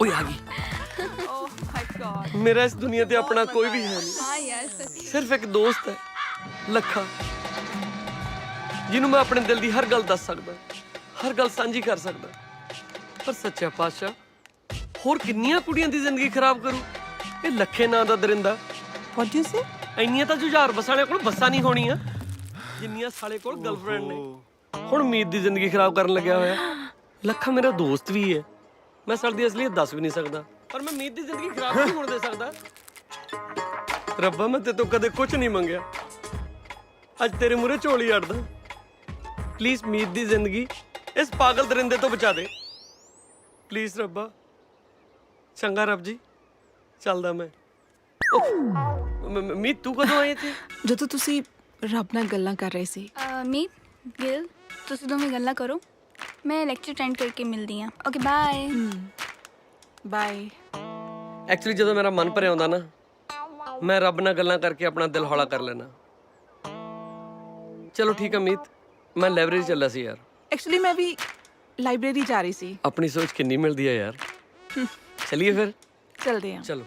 ਓਏ ਆ ਗਈ। ਓਹ ਮਾਈ ਗॉड। ਮੇਰਾ ਇਸ ਦੁਨੀਆ ਤੇ ਆਪਣਾ ਕੋਈ ਵੀ ਹੈ ਨਹੀਂ। ਹਾਂ ਯਾਰ ਸੱਚੀ। ਸਿਰਫ ਇੱਕ ਦੋਸਤ ਹੈ, ਲੱਖਾ, ਜਿਹਨੂੰ ਮੈਂ ਆਪਣੇ ਦਿਲ ਦੀ ਹਰ ਗੱਲ ਦੱਸ ਸਕਦਾ, ਹਰ ਗੱਲ ਸਾਂਝੀ ਕਰ ਸਕਦਾ। ਪਰ ਸੱਚਾ ਪਾਤਸ਼ਾਹ, ਹੋਰ ਕਿੰਨੀਆਂ ਕੁੜੀਆਂ ਦੀ ਜ਼ਿੰਦਗੀ ਖਰਾਬ ਕਰੂ ਇਹ ਲੱਖੇ ਨਾਂ ਦਾ ਦਰਿੰਦਾ। What you say? ਇੰਨੀਆਂ ਤਾਂ ਜੁਝਾਰ ਬਸਾਲੇ ਕੋਲ ਬੱਸਾਂ ਨਹੀਂ ਹੋਣੀਆਂ ਜਿੰਨੀਆਂ ਸਾਲੇ ਕੋਲ ਗਰਲਫ੍ਰੈਂਡ ਨੇ। ਹੁਣ ਮੀਤ ਦੀ ਜ਼ਿੰਦਗੀ ਖਰਾਬ ਕਰਨ ਲੱਗਿਆ ਹੋਇਆ। ਲੱਖਾ ਮੇਰਾ ਦੋਸਤ ਵੀ ਹੈ, ਮੈਂ ਸਰ ਦੀ ਅਸਲੀਅਤ ਦੱਸ ਵੀ ਨਹੀਂ ਸਕਦਾ, ਪਰ ਮੈਂ ਮੀਤ ਦੀ ਜ਼ਿੰਦਗੀ ਖਰਾਬ ਨਹੀਂ ਹੋਣ ਦੇ ਸਕਦਾ। ਰੱਬਾ, ਮੈਂ ਤੇ ਤੋਂ ਕਦੇ ਕੁਝ ਨਹੀਂ ਮੰਗਿਆ, ਅੱਜ ਤੇਰੇ ਮੂਹਰੇ ਝੋਲੀ ਅੜਦਾ। ਪਲੀਜ਼ ਮੀਤ ਦੀ ਜ਼ਿੰਦਗੀ ਇਸ ਪਾਗਲ ਦਰਿੰਦੇ ਤੋਂ ਬਚਾ ਦੇ, ਪਲੀਜ਼ ਰੱਬਾ। ਚੰਗਾ ਰੱਬ ਜੀ, ਚੱਲਦਾ ਮੈਂ। ਮੀਤ ਤੂੰ ਕਦੋਂ ਆਈ ਇੱਥੇ? ਜਦੋਂ ਤੁਸੀਂ ਰੱਬ ਨਾਲ ਗੱਲਾਂ ਕਰ ਰਹੇ ਸੀ। ਮੀਤ, ਗਿੱਲ, ਤੁਸੀਂ ਦੋਵੇਂ ਗੱਲਾਂ ਕਰੋ, ਮੈਂ ਲੈਕਚਰ ਅਟੈਂਡ ਕਰਕੇ ਮਿਲਦੀ ਹਾਂ। Okay bye. ਬਾਏ। ਐਕਚੁਅਲੀ ਜਦੋਂ ਮੇਰਾ ਮਨ ਭਰਿਆ ਹੁੰਦਾ ਨਾ, ਮੈਂ ਰੱਬ ਨਾਲ ਗੱਲਾਂ ਕਰਕੇ ਆਪਣਾ ਦਿਲ ਹੌਲਾ ਕਰ ਲੈਣਾ। ਚਲੋ ਠੀਕ ਹੈ ਮੀਤ, ਮੈਂ ਲਾਇਬ੍ਰੇਰੀ ਚੱਲਾ ਸੀ ਯਾਰ। ਐਕਚੁਅਲੀ ਮੈਂ ਵੀ ਲਾਇਬ੍ਰੇਰੀ ਜਾ ਰਹੀ ਸੀ। ਆਪਣੀ ਸੋਚ ਕਿੰਨੀ ਮਿਲਦੀ ਹੈ ਯਾਰ। ਚਲਿਏ ਫਿਰ। ਚਲਦੇ ਹਾਂ। ਚਲੋ।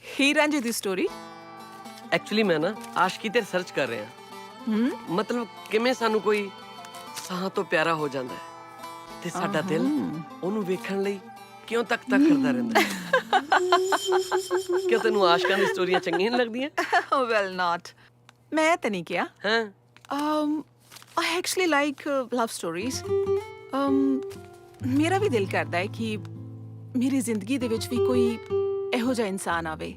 ਹੀਰ ਰਾਂਝੇ ਦੀ ਸਟੋਰੀ। ਐਕਚੁਅਲੀ ਮੈਂ ਨਾ ਆਸ਼ਕੀ ਤੇ ਰਿਸਰਚ ਕਰ ਰਿਹਾ। ਮਤਲਬ ਕਿਵੇਂ ਸਾਨੂੰ ਕੋਈ ਸਾਹ ਤੋਂ ਪਿਆਰਾ ਹੋ ਜਾਂਦਾ ਹੈ ਤੇ ਸਾਡਾ ਦਿਲ ਉਹਨੂੰ ਵੇਖਣ ਲਈ ਕਿਉਂ ਤੱਕ ਕਰਦਾ ਰਹਿੰਦਾ ਹੈ। ਕਿਉਂ ਤੈਨੂੰ ਆਸ਼ਕਾਂ ਦੀ ਸਟੋਰੀਆਂ ਚੰਗੀਆਂ ਨਹੀਂ ਲੱਗਦੀਆਂ? ਵੈਲ ਨਾਟ, ਮੈਂ ਤਾਂ ਨਹੀਂ ਕਿਹਾ। ਹਾਂ, I actually like love stories. ਮੇਰਾ ਵੀ ਦਿਲ ਕਰਦਾ ਹੈ ਕਿ ਮੇਰੀ ਜ਼ਿੰਦਗੀ ਦੇ ਵਿੱਚ ਵੀ ਕੋਈ ਇਹੋ ਜਿਹਾ ਇਨਸਾਨ ਆਵੇ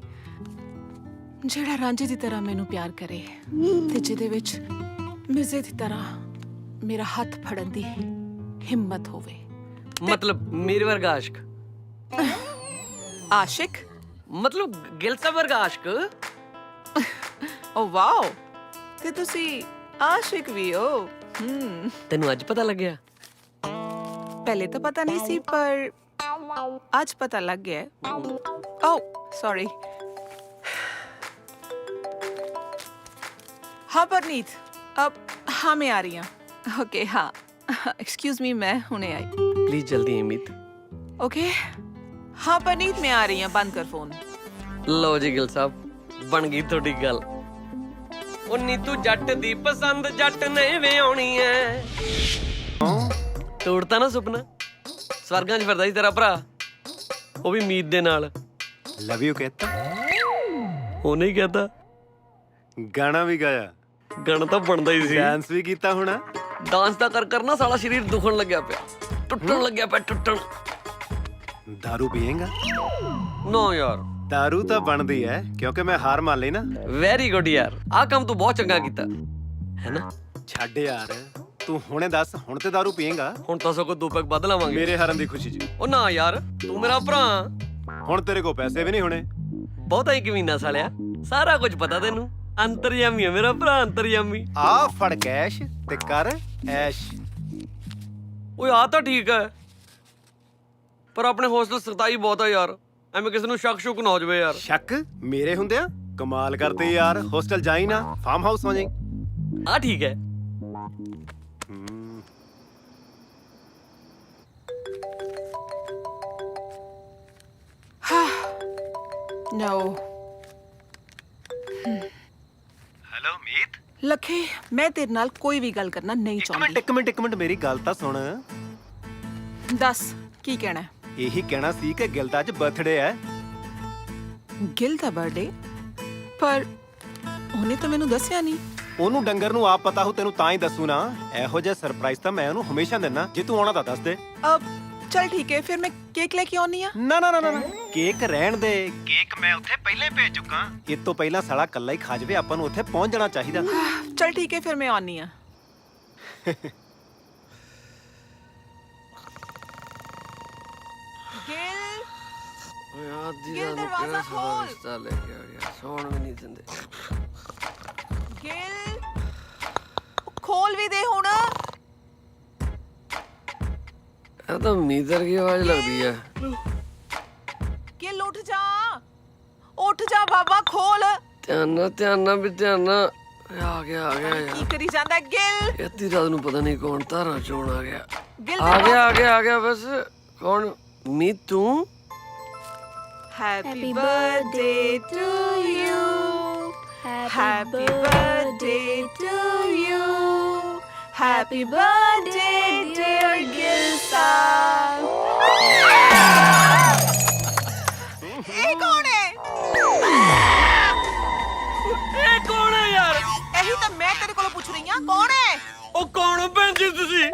ਜਿਹੜਾ ਰਾਂਝੇ ਦੀ ਤਰ੍ਹਾਂ ਮੈਨੂੰ ਪਿਆਰ ਕਰੇ ਤੇ ਜਿਹਦੇ ਵਿੱਚ ਮਿਰਜ਼ੇ ਦੀ ਤਰ੍ਹਾਂ ਮੇਰਾ ਹੱਥ ਫੜਨ ਦੀ ਹਿੰਮਤ ਹੋਵੇ। ਮਤਲਬ ਮੇਰੇ ਵਰਗਾ ਆਸ਼ਕ? ਆਸ਼ਿਕ? ਮਤਲਬ ਗਿੱਲ ਸਾਹਿਬ ਵਰਗਾ ਆਸ਼ਕ? ਓ ਵਾਓ, ਤੇ ਤੁਸੀਂ ਆਸ਼ਿਕ ਵੀ ਹੋ? ਤੈਨੂੰ ਅੱਜ ਪਤਾ ਲੱਗਿਆ? ਪਹਿਲੇ ਤਾਂ ਪਤਾ ਨਹੀਂ ਸੀ, ਪਰ ਅੱਜ ਪਤਾ ਲੱਗ ਗਿਆ। ਓ ਸੌਰੀ। हाँ परनीत, अब हाँ मैं आ रही हूँ। ओके हाँ, एक्सक्यूज मी, मैं हुने आई। प्लीज जल्दी मीत। ओके हाँ परनीत, मैं आ रही हूँ, बंद कर फोन। लो जी गिल साहब, बन गई थोड़ी गल। ओ नीतू जट दी पसंद जट ने वे आउणी है। तोड़ता ना सुपना, स्वर्गां च फिरदा सी तेरा भरा, ਉਹ ਵੀ ਮੀਤ ਦੇ ਨਾਲ। ਲਵ ਯੂ कहता? ਉਹਨੇ ਹੀ ਕਹਿਤਾ। ਗਾਣਾ ਵੀ ਗਾਇਆ? ਗਾਣਾ ਤਾਂ ਬਣਦਾ ਹੀ ਸੀ। ਡਾਂਸ ਵੀ ਕੀਤਾ ਹੋਣਾ? ਡਾਂਸ ਤਾਂ ਕਰ ਨਾ ਸਾਲਾ ਸਰੀਰ ਦੁਖਣ ਲੱਗਿਆ ਪਿਆ, ਟੁੱਟਣ ਲੱਗਿਆ ਪਿਆ, ਟੁੱਟਣ। दारू पिएगा? ਨੋ ਯਾਰ, दारू ਤਾਂ ਬਣਦੀ ਹੈ ਕਿਉਂਕਿ ਮੈਂ ਹਾਰ ਮੰਨ ਲਈ ਨਾ। ਵੈਰੀ ਗੁੱਡ ਯਾਰ, ਆਹ ਕੰਮ ਤੂੰ ਬਹੁਤ ਚੰਗਾ ਕੀਤਾ ਹੈ ਨਾ। ਛੱਡ ਯਾਰ, ਤੂੰ ਹੁਣੇ ਦੱਸ, ਹੁਣ ਤੇ दारू ਪੀਏਗਾ? ਹੁਣ ਤਾਂ ਸਗੋਂ 2 ਪੈਕ ਵੱਧ ਲਾਵਾਂਗੇ ਮੇਰੇ ਹਾਰਨ ਦੀ ਖੁਸ਼ੀ 'ਚ। ਉਹ ਨਾ ਯਾਰ, ਤੂੰ ਮੇਰਾ ਭਰਾ। ਹੁਣ ਤੇਰੇ ਕੋਲ ਪੈਸੇ ਵੀ ਨਹੀਂ ਹੋਣੇ। ਬਹੁਤਾ ਹੀ ਕਮੀਨਾ ਸਾਲਿਆ, ਸਾਰਾ ਕੁਝ ਪਤਾ ਤੈਨੂੰ। ਅੰਤਰਯਾਮੀ ਹੈ ਮੇਰਾ ਭਰਾ, ਅੰਤਰਯਾਮੀ। ਆ ਫੜ ਕੈਸ਼ ਤੇ ਕਰ ਐਸ਼। ਓਏ ਆ ਤਾਂ ਠੀਕ ਹੈ, ਪਰ ਆਪਣੇ ਹੋਸਟਲ ਸਖਤਾਈ ਬਹੁਤ ਆ ਯਾਰ, ਐਵੇਂ ਕਿਸੇ ਨੂੰ ਸ਼ੱਕ ਸ਼ੁਕ ਨਾ ਹੋ ਜਾਵੇ ਯਾਰ। ਸ਼ੱਕ ਮੇਰੇ ਹੁੰਦਿਆਂ? ਕਮਾਲ ਕਰਦੇ ਯਾਰ, ਹੋਸਟਲ ਜਾਈ ਨਾ, ਫਾਰਮ ਹਾਊਸ ਹੋ ਜਾਈ। ਆ ਠੀਕ ਹੈ। ਨੋ ਹੈਲੋ ਮੀਤ। ਲੱਖੇ, ਮੈਂ ਤੇਰੇ ਨਾਲ ਕੋਈ ਵੀ ਗੱਲ ਕਰਨਾ ਨਹੀਂ ਚਾਹੁੰਦੀ। ਇੱਕ ਮਿੰਟ ਮੇਰੀ ਗੱਲ ਤਾਂ ਸੁਣ। ਦੱਸ ਕੀ ਕਹਿਣਾ ਹੈ? ਇਹੀ ਕਹਿਣਾ ਸੀ ਕਿ ਗਿਲ ਦਾ ਅੱਜ ਬਰਥਡੇ ਹੈ। ਗਿਲ ਦਾ ਬਰਥਡੇ? ਪਰ ਉਹਨੇ ਤਾਂ ਮੈਨੂੰ ਦੱਸਿਆ ਨਹੀਂ। ਉਹਨੂੰ ਡੰਗਰ ਨੂੰ ਆਪ ਪਤਾ ਹੋ, ਤੈਨੂੰ ਤਾਂ ਹੀ ਦੱਸੂ ਨਾ। ਇਹੋ ਜਿਹਾ ਸਰਪ੍ਰਾਈਜ਼ ਤਾਂ ਮੈਂ ਉਹਨੂੰ ਹਮੇਸ਼ਾ ਦਿੰਦਾ, ਜੇ ਤੂੰ ਆਉਣਾ ਤਾਂ ਦੱਸ ਦੇ। ਚਲ ਠੀਕ ਹੈ, ਫਿਰ ਮੈਂ ਕੇਕ ਲੈ ਕੇ ਆਉਣੀ ਆ। ਨਾ ਨਾ ਨਾ ਨਾ, ਕੇਕ ਰਹਿਣ ਦੇ। ਕੇਕ ਮੈਂ ਉੱਥੇ ਪਹਿਲੇ ਭੇਜ ਚੁੱਕਾ। ਇਹ ਤੋਂ ਪਹਿਲਾਂ ਸਾਲਾ ਕੱਲਾ ਹੀ ਖਾ ਜਾਵੇ, ਆਪਾਂ ਨੂੰ ਉੱਥੇ ਪਹੁੰਚ ਜਾਣਾ ਚਾਹੀਦਾ। ਚਲ ਠੀਕ ਹੈ, ਫਿਰ ਮੈਂ ਆਉਣੀ ਆ। ਗਿਲ ਦਰਵਾਜ਼ਾ ਖੋਲ। ਸੌਣ ਵੀ ਨਹੀਂ ਦਿੰਦੇ। ਗਿਲ ਖੋਲ ਵੀ ਦੇ ਹੁਣ। ਇਹ ਤਾਂ ਮੀਦਰ ਦੀ ਆਵਾਜ਼ ਲੱਗਦੀ ਹੈ। ਗਿਲ ਉੱਠ ਜਾ, ਉੱਠ ਜਾ ਬਾਬਾ, ਖੋਲ। ਧਿਆਨ ਨਾਲ ਵੀ ਧਿਆਨ ਨਾਲ। ਆ ਗਿਆ ਕੀ ਕਰੀ ਜਾਂਦਾ ਗਿਲ? ਅੱਧੀ ਰਾਤ ਨੂੰ ਪਤਾ ਨਹੀਂ ਕੌਣ ਧਾਰਾਂ ਚੋਣ ਆ ਗਿਆ। ਗਿਲ ਆ ਗਿਆ ਬਸ। ਕੌਣ? ਮੀ ਤੂੰ? Happy birthday to you. Happy birthday to you. Happy birthday dear Gil Saab. ਇਹ ਕੌਣ ਹੈ? ਇਹ ਕੌਣ ਹੈ ਯਾਰ? ਇਹੀ ਤਾਂ ਮੈਂ ਤੇਰੇ ਕੋਲੋਂ ਪੁੱਛ ਰਹੀ ਹਾਂ, ਕੌਣ ਹੈ? ਉਹ ਕੌਣ ਹੋ ਭੈਣ ਜੀ ਤੁਸੀਂ?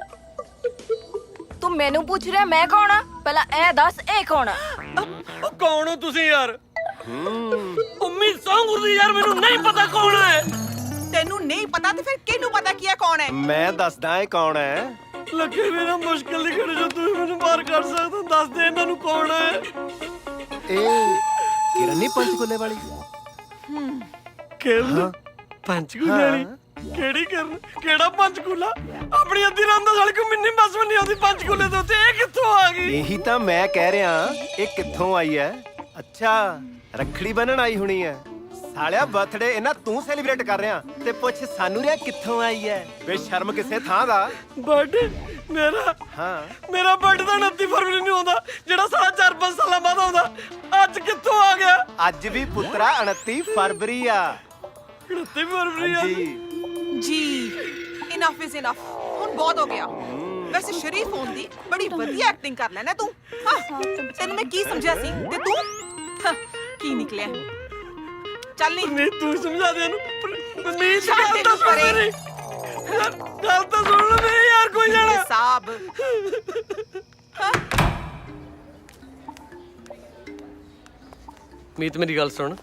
ਤੂੰ ਮੈਨੂੰ ਪੁੱਛ ਰਿਹਾ ਮੈਂ ਕੌਣ ਆ? ਪਹਿਲਾਂ ਇਹ ਦੱਸ ਇਹ ਕੌਣ ਆ? ਉਹ ਕੌਣ ਹੋ ਤੁਸੀਂ ਯਾਰ? ਉਮੀਦ ਸੰਗੁਰਦੀ ਯਾਰ, ਮੈਨੂੰ ਨਹੀਂ ਪਤਾ ਕੌਣ ਹੈ। ਤੈਨੂੰ ਨਹੀਂ ਪਤਾ ਤੇ ਫਿਰ ਕਿਹਨੂੰ ਪਤਾ ਕੀ ਹੈ ਕੌਣ ਹੈ? ਮੈਂ ਦੱਸਦਾ ਇਹ ਕੌਣ ਹੈ। ਲੱਗੇ ਮੇਰਾ ਮੁਸ਼ਕਿਲ ਨਹੀਂ ਖੜੇ, ਜੋ ਤੁਸੀਂ ਮੈਨੂੰ ਬਾਹਰ ਕੱਢ ਸਕਦੇ, ਦੱਸ ਦੇ ਇਹਨਾਂ ਨੂੰ ਕੌਣ ਹੈ। ਇਹ ਕਿਰਨ ਨਹੀਂ ਪੰਚਕੂਲੇ ਵਾਲੀ? ਕਿਰਨ? ਪੰਚਕੂਲੇ ਵਾਲੀ? ਕਿਹੜੀ ਕਿਰਨ? ਕਿਹੜਾ ਪੰਚਕੂਲਾ? ਆਪਣੀ ਅੱਧੀ ਰਾਤ ਦਾ ਸਾਲ ਕੋ ਮਿੰਨੀ ਬੱਸ ਵੀ ਨਹੀਂ ਆਉਂਦੀ ਪੰਚਕੂਲੇ ਤੋਂ, ਤੇ ਇਹ ਕਿੱਥੋਂ ਆ ਗਈ? ਇਹੀ ਤਾਂ ਮੈਂ ਕਹਿ ਰਿਹਾ, ਇਹ ਕਿੱਥੋਂ ਆਈ ਹੈ? ਅੱਛਾ, ਰੱਖੜੀ ਬੰਨਣ ਆਈ ਹੋਣੀ ਹੈ। ਸਾਲਿਆ ਬਰਥਡੇ ਇਹਨਾਂ ਤੂੰ ਸੈਲੀਬ੍ਰੇਟ ਕਰ ਰਿਹਾ ਤੇ ਪੁੱਛ ਸਾਨੂੰ ਰਿਆ ਕਿੱਥੋਂ ਆਈ ਹੈ? ਬੇਸ਼ਰਮ ਕਿਸੇ ਥਾਂ ਦਾ। ਬਰਥਡੇ ਮੇਰਾ? ਹਾਂ, ਮੇਰਾ ਬਰਥਡੇ ਤਾਂ 29 ਫਰਵਰੀ ਨੂੰ ਆਉਂਦਾ, ਜਿਹੜਾ ਸਾਲਾ 4-5 ਸਾਲਾਂ ਬਾਅਦ ਆਉਂਦਾ। ਅੱਜ ਕਿੱਥੋਂ ਆ ਗਿਆ? ਅੱਜ ਵੀ ਪੁੱਤਰਾ 29 ਫਰਵਰੀ ਆ। 29 ਫਰਵਰੀ ਆ? ਜੀ ਇਨਫ ਇਜ਼ ਇਨਫ, ਹੁਣ ਬਹੁਤ ਹੋ ਗਿਆ। ਵੈਸੇ ਸ਼ਰੀਫ ਹੋਣ ਦੀ ਬੜੀ ਵਧੀਆ ਐਕਟਿੰਗ ਕਰ ਲੈਣਾ ਤੂੰ। ਤੈਨੂੰ ਮੈਂ ਕੀ ਸਮਝਿਆ ਸੀ ਤੇ ਤੂੰ ਕੀ ਨਿਕਲਿਆ? ਚੱਲ ਨਹੀਂ ਤੂੰ ਸਮਝਾ ਦੇ ਇਹਨੂੰ। ਨਹੀਂ ਛੱਡ ਤੈਨੂੰ ਪਰੇ। ਗੱਲ ਤਾਂ ਸੁਣ ਲੈ ਮੇਰੇ ਯਾਰ, ਕੋਈ ਜਾਣਾ ਸਾਬ। ਮੀਤ ਮੇਰੀ ਗੱਲ ਸੁਣ,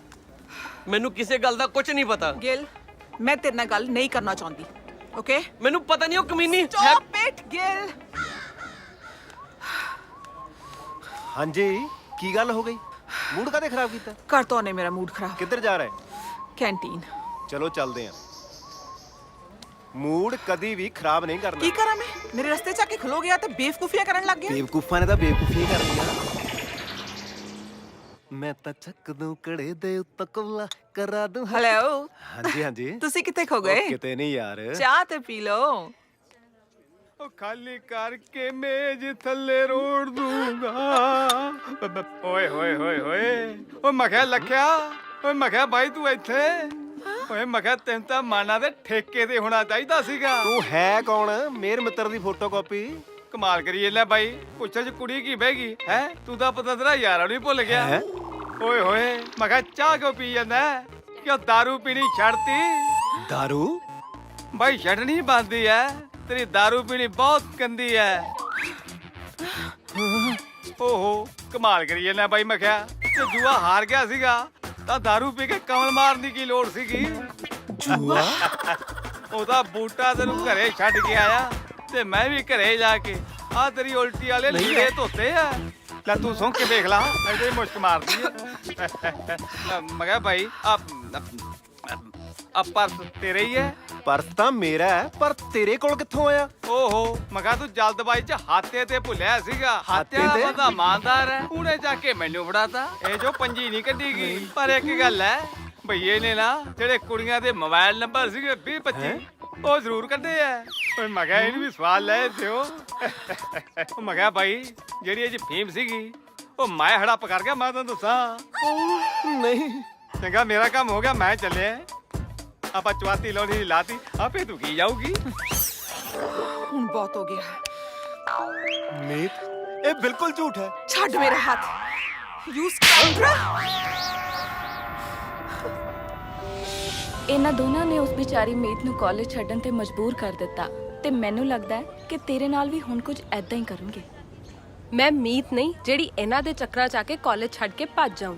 ਮੈਨੂੰ ਕਿਸੇ ਗੱਲ ਦਾ ਕੁਝ ਨਹੀਂ ਪਤਾ। ਗਿਲ, ਮੈਂ ਤੇਰੇ ਨਾਲ ਗੱਲ ਨਹੀਂ ਕਰਨਾ ਚਾਹੁੰਦੀ, ਓਕੇ? ਮੈਨੂੰ ਪਤਾ ਨਹੀਂ ਉਹ ਕਮੀਨੀ। Stop it Gill. ਹਾਂਜੀ, ਕੀ ਗੱਲ ਹੋ ਗਈ? ਮੂਡ ਕਾਹਦੇ ਖਰਾਬ ਕੀਤਾ? ਕਰ ਤੋਂ ਨੇ ਮੇਰਾ ਮੂਡ ਖਰਾਬ। ਕਿੱਧਰ ਜਾ ਰਹੇ? ਕੈਂਟੀਨ। ਚਲੋ ਚੱਲਦੇ ਆਂ। ਮੂਡ ਕਦੀ ਵੀ ਖਰਾਬ ਨਹੀਂ ਕਰਨਾ। ਕੀ ਕਰਾਂ ਮੈਂ? ਮੇਰੇ ਰਸਤੇ 'ਚ ਆ ਕੇ ਖਲੋ ਗਿਆ ਤੇ ਬੇਵਕੂਫੀਆਂ ਕਰਨ ਲੱਗ ਗਿਆ। ਬੇਵਕੂਫਾਂ ਨੇ ਤਾਂ ਬੇਵਕੂਫੀਆਂ ਕਰਨੀਆਂ। ਮੈਂ ਤਾਂ ਚੱਕ ਦੂੰ ਕੜੇ ਦੇ ਉੱਤੇ ਕੋਲਾ ਕਰਾ ਦੂੰ। ਹੈਲੋ। ਹਾਂਜੀ ਹਾਂਜੀ। ਤੁਸੀਂ ਕਿੱਥੇ ਖੋ ਗਏ? ਕਿਤੇ ਨਹੀਂ ਯਾਰ। ਚਾਹ ਤੇ ਪੀ ਲਓ। ਉਹ ਖਾਲੀ ਕਰਕੇ ਮੇਜ਼ ਥੱਲੇ ਰੋੜ ਦੂੰਗਾ। ਓਏ ਹੋਏ ਹੋਏ ਹੋਏ, ਓ ਮੈਂ ਕਿਹਾ ਲੱਖਿਆ, ਓਏ ਮੈਂ ਕਿਹਾ ਬਾਈ ਤੂੰ ਇੱਥੇ? ਓਏ ਮੈਂ ਕਿਹਾ ਤੈਨੂੰ ਤਾਂ ਮਾਨਾ ਦੇ ਠੇਕੇ ਤੇ ਹੋਣਾ ਚਾਹੀਦਾ ਸੀਗਾ। ਤੂੰ ਹੈ ਕੌਣ? ਮੇਰ ਮਿੱਤਰ ਦੀ ਫੋਟੋਕਾਪੀ। ਕਮਾਲ ਕਰੀਏ ਲੈ ਬਾਈ, ਪੁੱਛੇ ਚ ਕੁੜੀ ਕੀ ਬਹਿ ਗਈ ਹੈ? ਤੂੰ ਤਾਂ ਪਤਾ ਤੇਰਾ ਯਾਰਾਂ ਨੂੰ ਹੀ ਭੁੱਲ ਗਿਆ। ਹੈਂ? ਓਏ ਹੋਏ, ਮੈਂ ਕਿਹਾ ਚਾਹ ਕਿਉਂ ਪੀ ਜਾਂਦਾ? ਕਿਉਂ ਦਾਰੂ ਪੀਣੀ ਛੱਡਤੀ? ਦਾਰੂ? ਬਾਈ ਛੱਡਣੀ ਬੰਦੀ ਐ, ਤੇਰੀ ਦਾਰੂ ਪੀਣੀ ਬਹੁਤ ਗੰਦੀ ਐ। ਓਹੋ ਕਮਾਲ ਕਰੀਏ ਨਾ ਬਾਈ, ਮੈਂ ਕਿਹਾ ਜੇ ਜੂਆ ਹਾਰ ਗਿਆ ਸੀਗਾ ਤਾਂ ਦਾਰੂ ਪੀ ਕੇ ਕਮਲ ਮਾਰਨ ਦੀ ਕੀ ਲੋੜ ਸੀਗੀ? ਜੂਆ? ਉਹਦਾ ਬੂਟਾ ਤੈਨੂੰ ਘਰੇ ਛੱਡ ਕੇ ਆਇਆ ਤੇ ਮੈਂ ਵੀ ਘਰੇ ਜਾ ਕੇ ਆ ਤੇਰੀ ਉਲਟੀ ਵਾਲੇ ਲੀੜੇ ਧੋਤੇ ਆ। ਲੈ ਤੂੰ ਸੁਣ ਕੇ ਦੇਖ ਲਾ, ਇਹਦੇ ਮੁਸ਼ਕ ਮਾਰਦੀ ਐ। ਮੈਂ ਕਿਹਾ ਭਾਈ ਆ ਪਰਸ ਤੇਰੇ ਹੀ ਹੈ? ਪਰਸ ਤਾਂ ਮੇਰਾ ਹੈ, ਪਰ ਤੇਰੇ ਕੋਲ ਕਿੱਥੋਂ ਆਇਆ? ਓਹੋ ਮੈਂ ਕਿਹਾ ਤੂੰ ਜਲਦਬਾਜ਼ੀ ਚ ਹਾਤੇ ਤੇ ਭੁੱਲਿਆ ਸੀਗਾ। ਹਾਤੇ ਹਾਤਿਆਂ ਤੇ? ਦਾ ਬੰਦਾ ਇਮਾਨਦਾਰ ਹੈ, ਉਹਨੇ ਜਾ ਕੇ ਮੈਨੂੰ ਫੜਾਤਾ। ਇਹ ਜੋ ਪੰਜੀ ਨਹੀਂ ਕੱਢੀ ਗਈ, ਪਰ ਇੱਕ ਗੱਲ ਹੈ, ਭਈਏ ਨੇ ਨਾ ਜਿਹੜੇ ਕੁੜੀਆਂ ਦੇ ਮੋਬਾਈਲ ਨੰਬਰ ਸੀਗੇ 20-25 ਉਹ ਜ਼ਰੂਰ ਕੱਢੇ ਆ। ਓਏ ਮੈਂ ਕਿਹਾ ਇਹਨੂੰ ਵੀ ਸਵਾਲ ਲੈ ਦਿਓ। ਉਹ ਮੈਂ ਕਿਹਾ ਭਾਈ ਜਿਹੜੀ ਇਹ 'ਚ ਫੀਮ ਸੀਗੀ ਉਹ ਮੈਂ ਹੜੱਪ ਕਰ ਗਿਆ, ਮੈਂ ਤੁਹਾਨੂੰ ਦੱਸਾਂ। ਨਹੀਂ ਚੰਗਾ ਮੇਰਾ ਕੰਮ ਹੋ ਗਿਆ, ਮੈਂ ਚੱਲਿਆ। ਆਪਾਂ ਚਵਾਤੀ ਲਾਉਣੀ ਲਾਤੀ, ਆਪੇ ਤੂੰ ਕੀ ਜਾਊਗੀ। ਹੁਣ ਬਹੁਤ ਹੋ ਗਿਆ। ਮੀਤ, ਇਹ ਬਿਲਕੁਲ ਝੂਠ ਹੈ। ਛੱਡ ਮੇਰਾ ਹੱਥ। ਯੂ ਸਕਾਊਂਡਰ। ਇਹਨਾਂ ਦੋਨਾਂ ਨੇ ਉਸ ਵਿਚਾਰੀ ਮੀਤ ਨੂੰ ਕਾਲਜ ਛੱਡਣ ਤੇ ਮਜਬੂਰ ਕਰ ਦਿੱਤਾ ਤੇ ਮੈਨੂੰ ਲੱਗਦਾ ਹੈ ਕਿ ਤੇਰੇ ਨਾਲ ਵੀ ਹੁਣ ਕੁਝ ਐਦਾਂ ਹੀ ਕਰਨਗੇ। ਮੈਂ ਮੀਤ ਨਹੀਂ ਜਿਹੜੀ ਇਹਨਾਂ ਦੇ ਚੱਕਰਾਂ 'ਚ ਆ ਕੇ ਕਾਲਜ ਛੱਡ ਕੇ ਭੱਜ ਜਾਊਂ।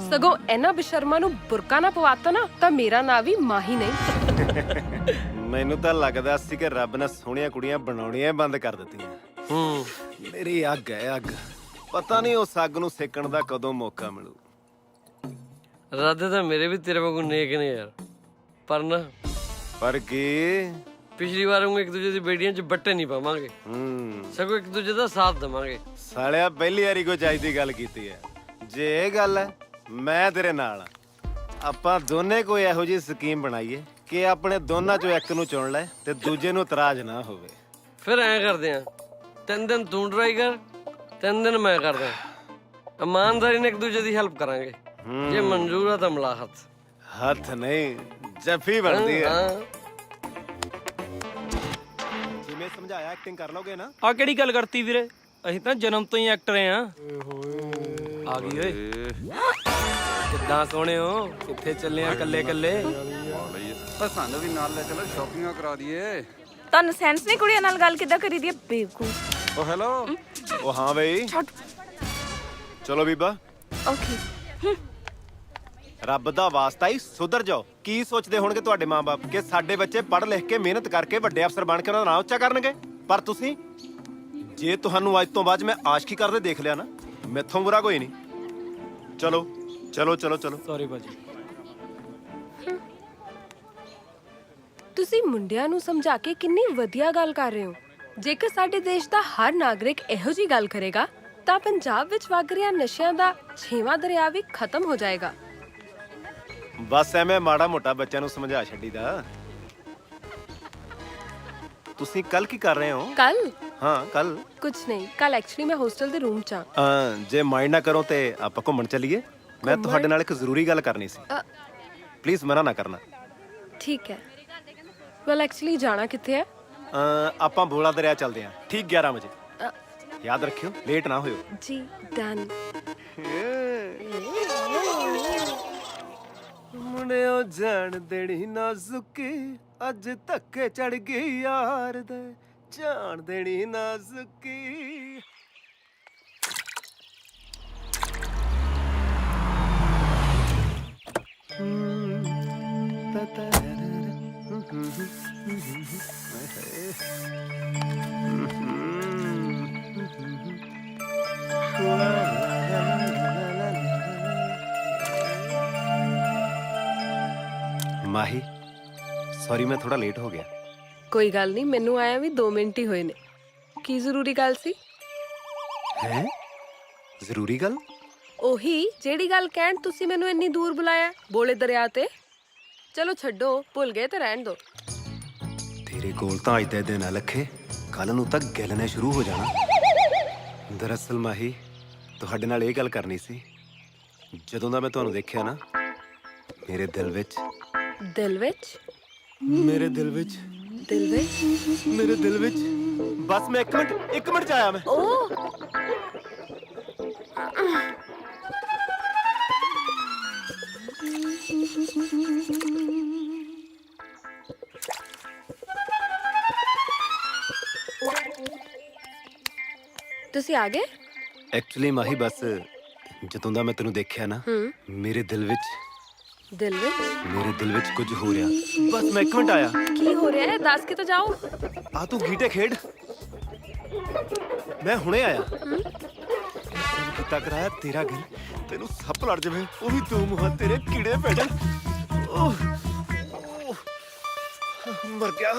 ਸਗੋਂ ਇਹਨਾਂ ਬੇਸ਼ਰਮਾਂ ਨੂੰ ਬੁਰਕਾ ਨਾ ਪਵਾਤਾ ਨਾ ਤਾਂ ਮੇਰਾ ਨਾਂ ਵੀ ਮਾਹੀ ਨਹੀਂ। ਮੈਨੂੰ ਤਾਂ ਲੱਗਦਾ ਸੀ ਕਿ ਰੱਬ ਨੇ ਸੋਹਣੀਆਂ ਕੁੜੀਆਂ ਬਣਾਉਣੀਆਂ ਬੰਦ ਕਰ ਦਿੱਤੀਆਂ। ਮੇਰੀ ਅੱਗ ਹੈ ਅੱਗ। ਪਤਾ ਨਹੀਂ ਉਸ ਅੱਗ ਨੂੰ ਸੇਕਣ ਦਾ ਕਦੋਂ ਮੌਕਾ ਮਿਲੂ। ਰਾਦੇ ਤਾਂ ਮੇਰੇ ਵੀ ਤੇਰੇ ਵਾਂਗੂ ਨੇਕ ਨੇ ਯਾਰ, ਪਰ ਕੀ? ਪਿਛਲੀ ਵਾਰ ਇੱਕ ਦੂਜੇ ਦੀ ਬੇੜੀਆਂ 'ਚ ਬੱਟੇ ਨਹੀਂ ਪਾਵਾਂਗੇ, ਸਗੋਂ ਇੱਕ ਦੂਜੇ ਦਾ ਸਾਥ ਦੇਵਾਂਗੇ। ਸਾਲਿਆ ਪਹਿਲੀ ਵਾਰੀ ਕੋਈ ਚੱਜ ਦੀ ਗੱਲ ਕੀਤੀ ਹੈ। ਜੇ ਇਹ ਗੱਲ ਹੈ, ਮੈਂ ਤੇਰੇ ਨਾਲ ਆ। ਆਪਾਂ ਦੋਨੇ ਕੋਈ ਇਹੋ ਜਿਹੀ ਸਕੀਮ ਬਣਾਈਏ ਕਿ ਆਪਣੇ ਦੋਨਾਂ ਚੋਂ ਇੱਕ ਨੂੰ ਚੁਣ ਲੈ ਤੇ ਦੂਜੇ ਨੂੰ ਇਤਰਾਜ਼ ਨਾ ਹੋਵੇ। ਫਿਰ ਐਂ ਕਰਦੇ ਆ, 3 ਦਿਨ ਤੂੰ ਟਰਾਈ ਕਰ, 3 ਦਿਨ ਮੈਂ ਕਰਦਾ। ਇਮਾਨਦਾਰੀ ਨਾਲ ਇੱਕ ਦੂਜੇ ਦੀ ਹੈਲਪ ਕਰਾਂਗੇ। ਜੇ ਮਨਜ਼ੂਰ ਆ ਤਾਂ ਮਿਲਾ ਹੱਥ। ਹੱਥ ਨਹੀਂ, ਜੱਫੀ ਬਣਦੀ ਹੈ। ਜਿਵੇਂ ਸਮਝਾਇਆ ਐਕਟਿੰਗ ਕਰ ਲਓਗੇ ਨਾ। ਆ ਕਿਹੜੀ ਗੱਲ ਕਰਤੀ ਵੀਰੇ, ਅਸੀਂ ਤਾਂ ਜਨਮ ਤੋਂ ਹੀ ਐਕਟਰ ਆ। ਆ ਗਈ ਓਏ, ਕਿੱਦਾਂ ਸੋਹਣੇ ਹੋ? ਕਿੱਥੇ ਚੱਲੇ ਆ ਕੱਲੇ ਕੱਲੇ? ਸਾਨੂੰ ਵੀ ਨਾਲ ਲੈ ਚਲੋ, ਸ਼ਾਪਿੰਗਾਂ ਕਰਾ ਦਈਏ। ਤੁਹਾਨੂੰ ਸੈਂਸ ਨਹੀਂ ਕੁੜੀਆਂ ਨਾਲ ਗੱਲ ਕਿੱਦਾਂ ਕਰੀ ਦੀ ਹੈ ਬੇਵਕੂਫ। ਓ ਹੈਲੋ। ਉਹ ਹਾਂ ਬਈ, ਚਲੋ ਬੀਬਾ। ਓਕੇ। ਰੱਬ ਦਾ ਵਾਸਤਾ ਹੀ ਸੁਧਰ ਜਾਓ। ਕੀ ਸੋਚਦੇ ਹੋਣਗੇ ਤੁਹਾਡੇ ਮਾਂ-ਬਾਪ ਕਿ ਸਾਡੇ ਬੱਚੇ ਪੜ੍ਹ ਲਿਖ ਕੇ ਮਿਹਨਤ ਕਰਕੇ ਵੱਡੇ ਅਫਸਰ ਬਣ ਕੇ ਉਹਨਾਂ ਦਾ ਨਾਂ ਉੱਚਾ ਕਰਨਗੇ? ਪਰ ਤੁਸੀਂ, ਜੇ ਤੁਹਾਨੂੰ ਅੱਜ ਤੋਂ ਬਾਅਦ ਮੈਂ ਆਸ਼ਕੀ ਕਰਦੇ ਦੇਖ ਲਿਆ ਨਾ, ਮੈਥੋਂ ਬੁਰਾ ਕੋਈ ਨਹੀਂ। ਚਲੋ ਚਲੋ ਚਲੋ ਚਲੋ। ਸੌਰੀ ਭਾਜੀ। ਤੁਸੀਂ ਮੁੰਡਿਆਂ ਨੂੰ ਸਮਝਾ ਕੇ ਕਿੰਨੀ ਵਧੀਆ ਗੱਲ ਕਰ ਰਹੇ ਹੋ। ਜੇਕਰ ਸਾਡੇ ਦੇਸ਼ ਦਾ ਹਰ ਨਾਗਰਿਕ ਇਹੋ ਜਿਹੀ ਗੱਲ ਕਰੇਗਾ ਤਾਂ ਪੰਜਾਬ ਵਿੱਚ ਵਗ ਰਿਹਾ ਨਸ਼ਿਆਂ ਦਾ 6ਵਾਂ ਦਰਿਆ ਵੀ ਖਤਮ ਹੋ ਜਾਏਗਾ। ਬਸ ਐਵੇਂ ਮਾੜਾ ਮੋਟਾ ਬੱਚਿਆਂ ਨੂੰ ਸਮਝਾ ਛੱਡੀਦਾ। ਤੁਸੀਂ ਕੱਲ ਕੀ ਕਰ ਰਹੇ ਹੋ? ਕੱਲ? ਹਾਂ ਕੱਲ ਕੁਝ ਨਹੀਂ, ਕੱਲ ਐਕਚੁਅਲੀ ਮੈਂ ਹੋਸਟਲ ਦੇ ਰੂਮ 'ਚ ਆ। ਜੇ ਮਾਈਂਡ ਨਾ ਕਰੋ ਤੇ ਆਪਾਂ ਘੁੰਮਣ ਚੱਲੀਏ। ਮੈਂ ਤੁਹਾਡੇ ਨਾਲ ਇੱਕ ਜ਼ਰੂਰੀ ਗੱਲ ਕਰਨੀ ਸੀ। ਪਲੀਜ਼ ਮਨਾ ਨਾ ਕਰਨਾ। ਠੀਕ ਹੈ। ਵੈਲ ਐਕਚੁਅਲੀ ਜਾਣਾ ਕਿੱਥੇ ਹੈ? ਆਪਾਂ ਬੋਲਾ ਦਰਿਆ ਚੱਲਦੇ ਹਾਂ, ਠੀਕ 11 ਵਜੇ। ਯਾਦ ਰੱਖਿਓ, ਲੇਟ ਨਾ ਹੋਇਓ। ਜੀ ਡਨ। ਮੁੰਡਿਓ ਜਾਣ ਦੇਣੀ ਨਾਜ਼ੁਕੀ, ਅੱਜ ਧੱਕੇ ਚੜ ਗਈ ਯਾਰ ਦੇ, ਜਾਣ ਦੇਣੀ ਨਾਜ਼ੁਕੀ। ਮਾਹੀ, ਸੌਰੀ ਮੈਂ ਥੋੜਾ ਲੇਟ ਹੋ ਗਿਆ। ਕੋਈ ਗੱਲ ਨਹੀਂ, ਮੈਨੂੰ ਆਇਆ ਵੀ 2 ਮਿੰਟ ਹੀ ਹੋਏ ਨੇ। ਕੀ ਜ਼ਰੂਰੀ ਗੱਲ ਸੀ? ਹੈ ਜ਼ਰੂਰੀ ਗੱਲ? ਉਹੀ ਜਿਹੜੀ ਗੱਲ ਕਹਿਣ ਤੁਸੀਂ ਮੈਨੂੰ ਇੰਨੀ ਦੂਰ ਬੁਲਾਇਆ, ਬੋਲੇ ਦਰਿਆ ਤੇ। ਚਲੋ ਛੱਡੋ, ਭੁੱਲ ਗਏ ਤਾਂ ਰਹਿਣ ਦੋ। ਤੇਰੇ ਕੋਲ ਤਾਂ ਅੱਜ ਦੇ ਦਿਨ ਆ ਲੱਖੇ, ਕੱਲ ਨੂੰ ਤਾਂ ਗੱਲ ਨੇ ਸ਼ੁਰੂ ਹੋ ਜਾਣਾ। ਦਰਅਸਲ ਮਾਹੀ, ਤੁਹਾਡੇ ਨਾਲ ਇਹ ਗੱਲ ਕਰਨੀ ਸੀ। ਜਦੋਂ ਦਾ ਮੈਂ ਤੁਹਾਨੂੰ ਦੇਖਿਆ ਨਾ, ਮੇਰੇ ਦਿਲ ਵਿੱਚ ਦਿਲ ਵਿੱਚ ਮੇਰੇ ਦਿਲ ਵਿੱਚ ਮੇਰੇ ਦਿਲ ਵਿੱਚ ਬਸ ਮੈਂ 1 ਮਿੰਟ ਚ ਆਇਆ ਮੈਂ। ਤੁਸੀਂ ਆ ਗਏ? ਐਕਚੁਅਲੀ ਮਾਹੀ, ਬਸ ਜਦੋਂ ਦਾ ਮੈਂ ਤੈਨੂੰ ਦੇਖਿਆ ਨਾ, ਮੇਰੇ ਦਿਲ ਵਿੱਚ ਕੁਝ ਹੋ ਰਿਹਾ। ਬਸ ਮੈਂ 1 ਮਿੰਟ ਆਇਆ। ਕੀ ਹੋ ਰਿਹਾ ਹੈ? ਦੱਸ ਕੇ ਤਾਂ ਜਾਓ। ਆ ਤੂੰ ਗੀਟੇ ਖੇਡ, ਮੈਂ ਹੁਣੇ ਆਇਆ। ਕੀਤਾ ਕਰਾਇਆ ਤੇਰਾ ਗੱਲ, ਤੈਨੂੰ ਸੱਪ ਲੜ ਜਾਵੇ ਉਹ ਵੀ ਤੂੰ ਮੂੰਹਾਂ ਤੇਰੇ ਕੀੜੇ ਪੈ ਜਾਣ। ਮਰ ਗਿਆ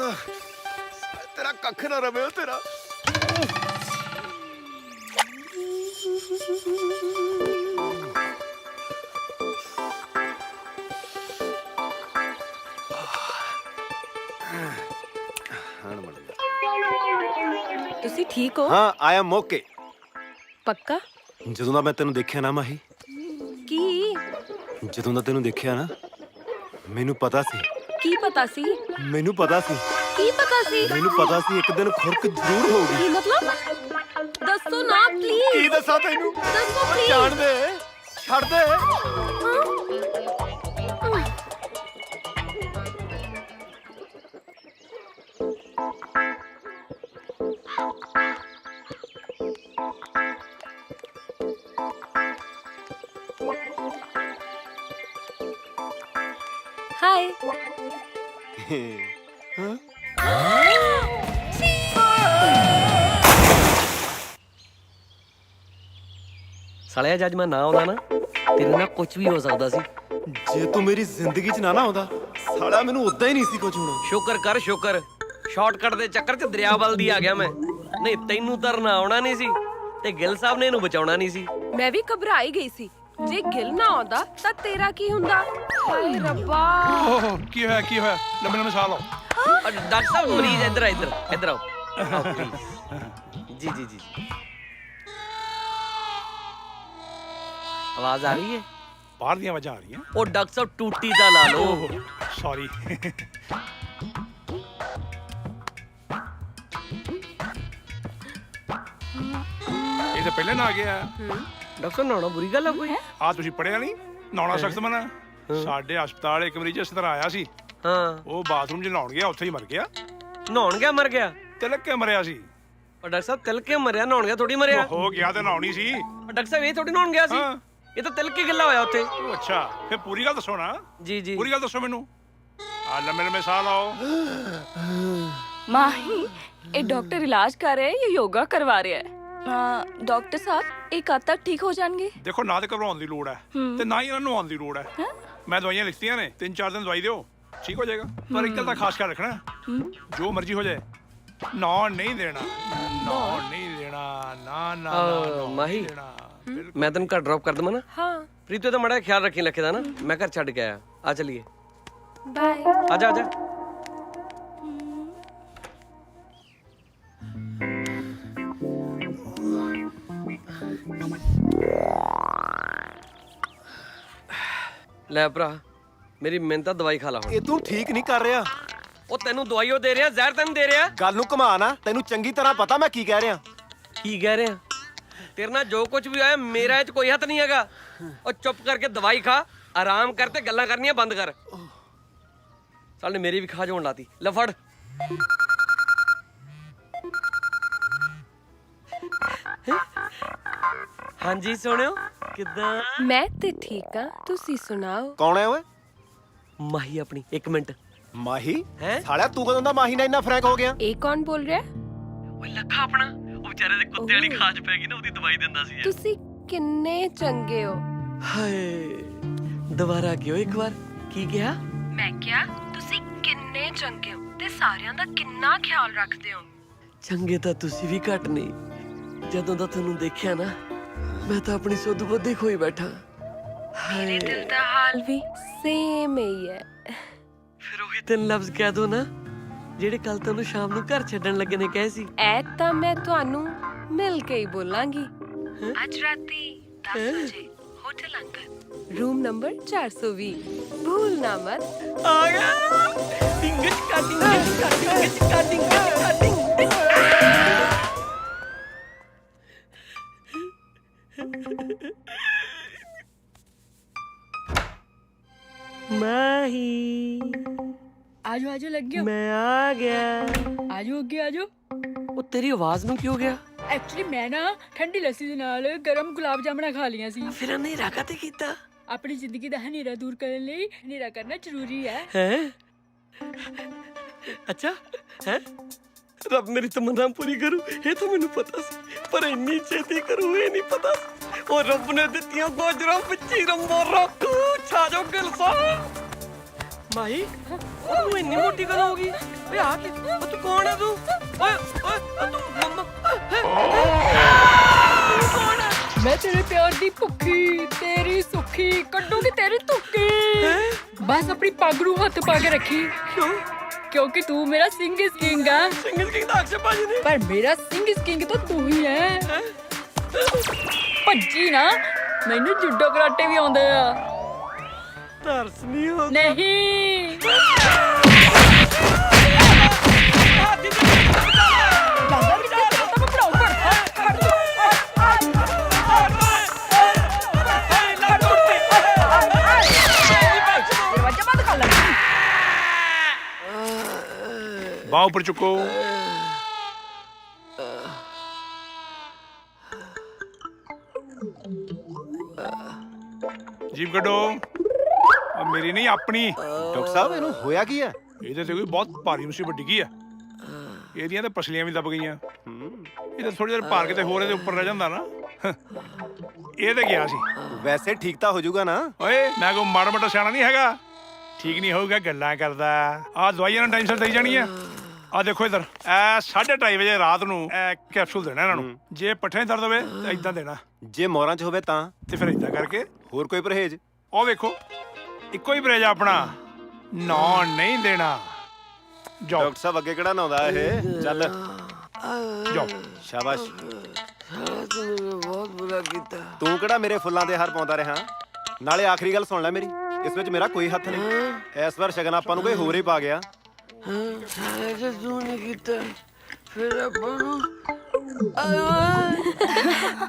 ਤੇਰਾ ਕੱਖ ਨਾ ਰਵੇ ਤੇਰਾ ਤੁਸੀਂ ਠੀਕ ਹੋ? ਹਾਂ ਆਈ ਐਮ ਓਕੇ। ਪੱਕਾ? ਜਦੋਂ ਦਾ ਮੈਂ ਤੈਨੂੰ ਦੇਖਿਆ ਨਾ ਮਾਹੀ, ਕੀ? ਜਦੋਂ ਦਾ ਤੈਨੂੰ ਦੇਖਿਆ ਨਾ ਮੈਨੂੰ ਪਤਾ ਸੀ। ਕੀ ਪਤਾ ਸੀ? ਮੈਨੂੰ ਪਤਾ ਸੀ। ਕੀ ਪਤਾ ਸੀ? ਮੈਨੂੰ ਪਤਾ ਸੀ ਇੱਕ ਦਿਨ ਖੁਰਕ ਜ਼ਰੂਰ ਹੋਊਗੀ। ਕੀ ਮਤਲਬ? ਦੱਸੋ ਨਾ ਪਲੀਜ਼। ਕੀ ਦੱਸਾਂ ਤੈਨੂੰ? ਦੱਸੋ ਪਲੀਜ਼। ਜਾਣ ਦੇ, ਛੱਡ ਦੇ। ਹਾਏ। ਸਾਲਿਆ ਜੱਜ ਮੈਂ ਨਾ ਆਉਂਦਾ ਨਾ ਤੇਰੇ ਨਾਲ ਕੁਝ ਵੀ ਹੋ ਸਕਦਾ ਸੀ। ਜੇ ਤੂੰ ਮੇਰੀ ਜ਼ਿੰਦਗੀ 'ਚ ਨਾ ਆਉਂਦਾ ਸਾਲਾ ਮੈਨੂੰ ਉਦਾਂ ਹੀ ਨਹੀਂ ਸੀ ਕੁਝ ਹੋਣਾ। ਸ਼ੁਕਰ ਕਰ ਸ਼ੁਕਰ, ਸ਼ਾਰਟਕਟ ਦੇ ਚੱਕਰ 'ਚ ਦਰਿਆ ਵੱਲ ਦੀ ਆ ਗਿਆ ਮੈਂ। ਨਹੀਂ ਤੈਨੂੰ ਤਰਨਾ ਆਉਣਾ ਨਹੀਂ ਸੀ ਤੇ ਗਿੱਲ ਸਾਹਿਬ ਨੇ ਇਹਨੂੰ ਬਚਾਉਣਾ ਨਹੀਂ ਸੀ। ਮੈਂ ਵੀ ਘਬਰਾਈ ਗਈ ਸੀ, ਜੇ ਗਿੱਲ ਨਾ ਆਉਂਦਾ ਤਾਂ ਤੇਰਾ ਕੀ ਹੁੰਦਾ? ਹਾਏ ਰੱਬਾ। ਕੀ ਹੋਇਆ ਲੈ ਮੈਨੂੰ ਮਿਸਾਲ ਆਓ। ਡਾਕਟਰ ਸਾਹਿਬ ਮਰੀਜ਼ ਇੱਧਰ ਆਓ please। ਜੀ ਜੀ ਜੀ ਆਵਾਜ਼ ਆ ਰਹੀ ਹੈ? ਬਾਹਰ ਦੀਆਂ ਆਵਾਜ਼ਾਂ ਆ ਰਹੀਆਂ। ਉਹ ਡਾਕਟਰ ਸਾਹਿਬ ਟੂਟੀ ਦਾ ਲਾ ਲਓ। ਸੌਰੀ। ਇਹ ਤਾਂ ਪਹਿਲੇ ਨਾ ਆ ਗਿਆ। ਡਾਕਟਰ ਸਾਹਿਬ ਨਹਾਉਣਾ ਬੁਰੀ ਗੱਲ ਆ ਕੋਈ? ਆ ਤੁਸੀਂ ਪੜਿਆ ਨਹੀਂ ਨਹਾਉਣਾ ਸਖਤ ਮਨਾ। ਸਾਡੇ ਹਸਪਤਾਲ ਇੱਕ ਮਰੀਜ਼ ਇਸ ਤਰ੍ਹਾਂ ਆਇਆ ਸੀ। ਹਾਂ ਉਹ ਬਾਥਰੂਮ 'ਚ ਨਹਾਉਣ ਗਿਆ, ਉੱਥੇ ਹੀ ਮਰ ਗਿਆ। ਨਹਾਉਣ ਗਿਆ ਮਰ ਗਿਆ? ਤਿਲਕ ਕੇ ਮਰਿਆ ਸੀ। ਉਹ ਡਾਕਟਰ ਸਾਹਿਬ ਤਿਲਕ ਕੇ ਮਰਿਆ, ਨਹਾਉਣ ਗਿਆ ਥੋੜੀ ਮਰਿਆ। ਹੋ ਗਿਆ ਤੇ ਨਹਾਉਣੀ ਸੀ। ਡਾਕਟਰ ਸਾਹਿਬ ਇਹ ਥੋੜੀ ਨਹਾਉਣ ਗਿਆ ਸੀ, ਇਹ ਤਾਂ ਤਿਲਕ ਕੇ ਗਿੱਲਾ ਹੋਇਆ ਉੱਥੇ। ਉਹ ਅੱਛਾ ਫਿਰ ਪੂਰੀ ਗੱਲ ਦੱਸੋ ਨਾ। ਜੀ ਜੀ ਪੂਰੀ ਗੱਲ ਦੱਸੋ ਮੈਨੂੰ। ਆ ਲੰਮੇ ਸਾਹ ਲਾਓ। ਮਾਹੀ ਇਹ ਡਾਕਟਰ ਇਲਾਜ ਕਰ ਰਿਹਾ ਹੈ ਜਾਂ ਯੋਗਾ ਕਰਵਾ ਰਿਹਾ ਹੈ? ਡਾਕਟਰ ਸਾਹਿਬ ਇਹ ਕਦ ਤੱਕ ਠੀਕ ਹੋ ਜਾਣਗੇ? ਦੇਖੋ ਨਾ ਤੇ ਘਬਰਾਉਣ ਦੀ ਲੋੜ ਹੈ ਤੇ ਨਾ ਹੀ ਇਹਨਾਂ ਨੂੰ ਆਉਣ ਦੀ ਲੋੜ ਹੈ। ਮੈਂ ਦਵਾਈਆਂ ਲਿਖਤੀਆਂ ਨੇ, 3-4 ਦਿਨ ਦਵਾਈ ਦਿਓ, ਠੀਕ ਹੋ ਜਾਏਗਾ। ਪਰ ਇੱਕ ਗੱਲ ਦਾ ਖਾਸ ਖਿਆਲ ਰੱਖਣਾ, ਜੋ ਮਰਜ਼ੀ ਹੋ ਜਾਏ ਨਹਾਉਣ ਨਹੀਂ ਦੇਣਾ। ਨਹਾਉਣ ਨਹੀਂ ਦੇਣਾ। ਨਾ ਮਾਹੀ ਮੈਂ ਤੈਨੂੰ ਘਰ ਡ੍ਰੌਪ ਕਰ ਦਵਾਂ ਨਾ? ਹਾਂ। ਪ੍ਰੀਤੋ ਤਾਂ ਮੜਾ ਖਿਆਲ ਰੱਖੀ ਲੱਖੇ ਦਾ ਨਾ। ਮੈਂ ਘਰ ਛੱਡ ਕੇ ਆਇਆ। ਆ ਚਲੀਏ। ਬਾਏ। ਆ ਜਾ ਲੈ ਭਰਾ ਮੇਰੀ ਮਿਹਨਤ ਤਾਂ ਦਵਾਈ ਖਾ ਲਾ ਹੁਣ। ਇਹ ਤੂੰ ਠੀਕ ਨਹੀਂ ਕਰ ਰਿਹਾ। ਉਹ ਤੈਨੂੰ ਦਵਾਈਓ ਦੇ ਰਿਹਾ, ਜ਼ਹਿਰ ਤੈਨੂੰ ਦੇ ਰਿਹਾ। ਗੱਲ ਨੂੰ ਘੁਮਾ ਨਾ, ਤੈਨੂੰ ਚੰਗੀ ਤਰ੍ਹਾਂ ਪਤਾ ਮੈਂ ਕੀ ਕਹਿ ਰਿਹਾ। ਕੀ ਕਹਿ ਰਿਹਾ? ਤੇਰੇ ਨਾਲ ਜੋ ਕੁਝ ਵੀ ਹੋਇਆ ਮੇਰਾ ਇਹ 'ਚ ਕੋਈ ਹੱਥ ਨਹੀਂ ਹੈਗਾ। ਉਹ ਚੁੱਪ ਕਰਕੇ ਦਵਾਈ ਖਾ, ਆਰਾਮ ਕਰ ਤੇ ਗੱਲਾਂ ਕਰਨੀਆਂ ਬੰਦ ਕਰ। ਚੱਲ ਨੇ ਮੇਰੀ ਵੀ ਖਾ ਹੋਣ ਲਾਤੀ। ਲੈ ਫੜ। ਹਾਂਜੀ ਸੋਹਣਿਓ ਕਿੱਦਾਂ? ਮੈਂ ਤੇ ਠੀਕ ਆ, ਤੁਸੀਂ ਸੁਣਾਓ। ਕੌਣ ਹੈ ਓਏ? ਮਾਹੀ ਆਪਣੀ। 1 ਮਿੰਟ। ਮਾਹੀ? ਹੈਂ? ਸਾਲਿਆ ਤੂੰ ਕਦੋਂ ਦਾ ਮਾਹੀ ਨਾਲ ਇੰਨਾ ਫਰੈਂਕ ਹੋ ਗਿਆ? ਇਹ ਕੌਣ ਬੋਲ ਰਿਹਾ? ਓਏ ਲੱਖਾ ਆਪਣਾ, ਉਹ ਵਿਚਾਰੇ ਦੇ ਕੁੱਤੇ ਵਾਲੀ ਖਾਜ ਪੈ ਗਈ ਨਾ, ਉਹਦੀ ਦਵਾਈ ਦਿੰਦਾ ਸੀ। ਤੁਸੀਂ ਕਿੰਨੇ ਚੰਗੇ ਹੋ। ਹਾਏ ਦੁਬਾਰਾ ਕਿਉਂ ਇੱਕ ਵਾਰ? ਕੀ ਕਿਹਾ? ਮੈਂ ਕਿਹਾ ਤੁਸੀਂ ਕਿੰਨੇ ਚੰਗੇ ਹੋ ਤੇ ਸਾਰਿਆਂ ਦਾ ਕਿੰਨਾ ਖਿਆਲ ਰੱਖਦੇ ਹੋ। ਚੰਗੇ ਤਾਂ ਤੁਸੀਂ ਵੀ ਘੱਟ ਨਹੀਂ। ਜਦੋਂ ਦਾ ਤੁਹਾਨੂੰ ਦੇਖਿਆ ਨਾ ਮੈਂ ਤਾਂ ਆਪਣੀ ਸੁੱਧ ਬੁੱਧੀ ਖੋਈ ਬੈਠਾ। ਮੇਰੇ ਦਿਲ ਦਾ ਹਾਲ ਵੀ ਸੇਮ ਹੀ ਹੈ। ਫਿਰ ਉਹੀ 3 ਲਫ਼ਜ਼ ਕਹਿ ਦੋ ਨਾ ਜਿਹੜੇ ਕੱਲ ਤੁਹਾਨੂੰ ਸ਼ਾਮ ਨੂੰ ਘਰ ਛੱਡਣ ਲੱਗੇ ਨੇ ਕਹੇ ਸੀ। ਐ ਤਾਂ ਮੈਂ ਤੁਹਾਨੂੰ ਮਿਲ ਕੇ ਹੀ ਬੋਲਾਂਗੀ। ਅੱਜ ਰਾਤੀ 10 ਵਜੇ ਹੋਟਲ ਅੰਕਲ, ਰੂਮ ਨੰਬਰ 420, ਭੂਲਣਾ ਮਤ। ਆ ਗਿਆ ਡਿੰਗਚ ਕਾਟਿੰਗ ਕਾਟਿੰਗ ਕਾਟਿੰਗ। ਮਾਹੀ ਆਜੋ ਆਜੋ ਲੱਗ ਗਿਆ। ਮੈਂ ਆ ਗਿਆ। ਆਜੋ ਅੱਗੇ ਆਜੋ। ਉਹ ਤੇਰੀ ਆਵਾਜ਼ ਨੂੰ ਕੀ ਹੋ ਗਿਆ? ਐਕਚੁਅਲੀ ਮੈਂ ਨਾ ਠੰਡੀ ਲੱਸੀ ਦੇ ਨਾਲ ਗਰਮ ਗੁਲਾਬ ਜਾਮਣਾ ਖਾ ਲੀਆਂ ਸੀ। ਫਿਰ ਇਹਨੇ ਰਾਗਾ ਤੇ ਕੀਤਾ। ਆਪਣੀ ਜ਼ਿੰਦਗੀ ਦਾ ਹਨੇਰਾ ਦੂਰ ਕਰਨ ਲਈ ਹਨੇਰਾ ਕਰਨਾ ਜ਼ਰੂਰੀ ਹੈ। ਹੈ ਅੱਛਾ ਹੈ ਰੱਬ ਮੇਰੀ ਤਮੰਨਾ ਪੂਰੀ ਕਰੂ ਇਹ ਤਾਂ ਮੈਨੂੰ ਪਤਾ ਸੀ, ਪਰ ਇੰਨੀ ਛੇਤੀ ਕਰੂ ਇਹ ਨਹੀਂ ਪਤਾ ਸੀ। ਉਹ ਰੱਬ ਨੇ ਦਿੱਤੀਆਂ ਗੋਜਰਾਂ ਵਿੱਚ ਹੀ ਰੰਬੋ ਰੱਖੂ ਛਾਜੋ ਗਿਲ ਸਾਹਿਬ। ਮਾਹੀ ਤੂੰ ਇੰਨੀ ਮੋਟੀ ਗੱਲ ਹੋ ਗਈ ਓਏ ਆ ਕੇ ਤੂੰ ਕੌਣ ਹੈ ਤੂੰ ਓਏ ਓਏ ਤੂੰ ਮੰਮਾ ਕੌਣ ਹੈ ਮੈਂ ਤੇਰੇ ਪਿਆਰ ਦੀ ਭੁੱਖੀ ਤੇਰੀ ਸੁੱਖੀ ਕੱਢੂਗੀ ਤੇਰੀ ਧੁੱਕੀ ਬਸ ਆਪਣੀ ਪੱਗ ਨੂੰ ਹੱਥ ਪਾ ਕੇ ਰੱਖੀ ਕਿਉਂਕਿ ਤੂੰ ਮੇਰਾ ਸਿੰਘ ਇਸ ਕਿੰਗ ਆ ਸਿੰਗਲ ਕਿੰਗ ਦਾ ਅਕਸ਼ਰ ਭਾਜੀ ਨੇ ਪਰ ਮੇਰਾ ਸਿੰਘ ਇਸ ਕਿੰਗ ਤਾਂ ਤੂੰ ਹੀ ਹੈ ਭੱਜੀ ਨਾ ਮੈਨੂੰ ਜੁੱਡੋ ਕਰਾਟੇ ਵੀ ਆਉਂਦੇ ਆ ਤਰਸ ਨਹੀਂ ਹੋ ਨਹੀਂ ਬਾਹ ਉੱਪਰ ਚੁੱਕੋ ਜੀਭ ਕੱਢੋ ਆ ਮੇਰੀ ਨਹੀਂ ਆਪਣੀ ਡਾਕਟਰ ਸਾਹਿਬ ਇਹਨੂੰ ਹੋਇਆ ਕੀ ਹੈ? ਇਹਦੇ ਤੇ ਕੋਈ ਬਹੁਤ ਭਾਰੀ ਮੁਸੀਬਤ ਡਿੱਗੀ ਆ ਇਹਦੀਆਂ ਤਾਂ ਪਸਲੀਆਂ ਵੀ ਦਬ ਗਈਆਂ ਇਹ ਤਾਂ ਥੋੜੀ ਦੇਰ ਭਾਰ ਕਿਤੇ ਹੋਰ ਇਹਦੇ ਉੱਪਰ ਰਹਿ ਜਾਂਦਾ ਨਾ ਇਹ ਤੇ ਗਿਆ ਸੀ ਵੈਸੇ ਠੀਕ ਤਾਂ ਹੋ ਜਾਊਗਾ ਨਾ? ਓਏ ਮੈਂ ਕੋਈ ਮਾੜਾ ਮੋਟਾ ਸਿਆਣਾ ਨਹੀਂ ਹੈਗਾ ਠੀਕ ਨਹੀਂ ਹੋਊਗਾ ਗੱਲਾਂ ਕਰਦਾ ਆ ਦਵਾਈਆਂ ਨਾਲ ਟੈਨਸ਼ਨ ਦੇਈ ਜਾਣੀ ਆ ਆ ਦੇਖੋ ਇਧਰ ਐ 2:30 ਵਜੇ ਰਾਤ ਨੂੰ ਐ ਕੈਪਸੂਲ ਦੇਣਾ ਇਹਨਾਂ ਨੂੰ ਜੇ ਪੱਠੇ ਦਰਦ ਹੋਵੇ ਤਾਂ ਇਦਾਂ ਦੇਣਾ ਜੇ ਮੋਰਾਂ 'ਚ ਹੋਵੇ ਤਾਂ? ਤੇ ਫਿਰ ਇਦਾਂ ਕਰਕੇ ਹੋਰ ਕੋਈ ਪਰਹੇਜ਼? ਉਹ ਵੇਖੋ ਇੱਕੋ ਹੀ ਪਰਹੇਜ਼ ਆਪਣਾ ਨੌ ਨਹੀਂ ਦੇਣਾ ਜਾਓ ਡਾਕਟਰ ਸਾਹਿਬ ਅੱਗੇ ਕਿਹੜਾ ਨਹਾਉਂਦਾ ਇਹ? ਚੱਲ ਜਾਓ ਸ਼ਾਬਾਸ਼। ਬਹੁਤ ਬੁਰਾ ਕੀਤਾ ਤੂੰ ਕਿਹੜਾ ਮੇਰੇ ਫੁੱਲਾਂ ਦੇ ਹਾਰ ਪਾਉਂਦਾ ਰਿਹਾ? ਨਾਲੇ ਆਖਰੀ ਗੱਲ ਸੁਣ ਲੈ ਮੇਰੀ, ਇਸ ਵਿੱਚ ਮੇਰਾ ਕੋਈ ਹੱਥ ਨਹੀਂ। ਇਸ ਵਾਰ ਸ਼ਗਨ ਆਪਾਂ ਨੂੰ ਕੋਈ ਹੋਰ ਹੀ ਪਾ ਗਿਆ। ਤੂੰ ਨਹੀਂ ਕੀਤਾ ਫਿਰ ਆਪਾਂ ਨੂੰ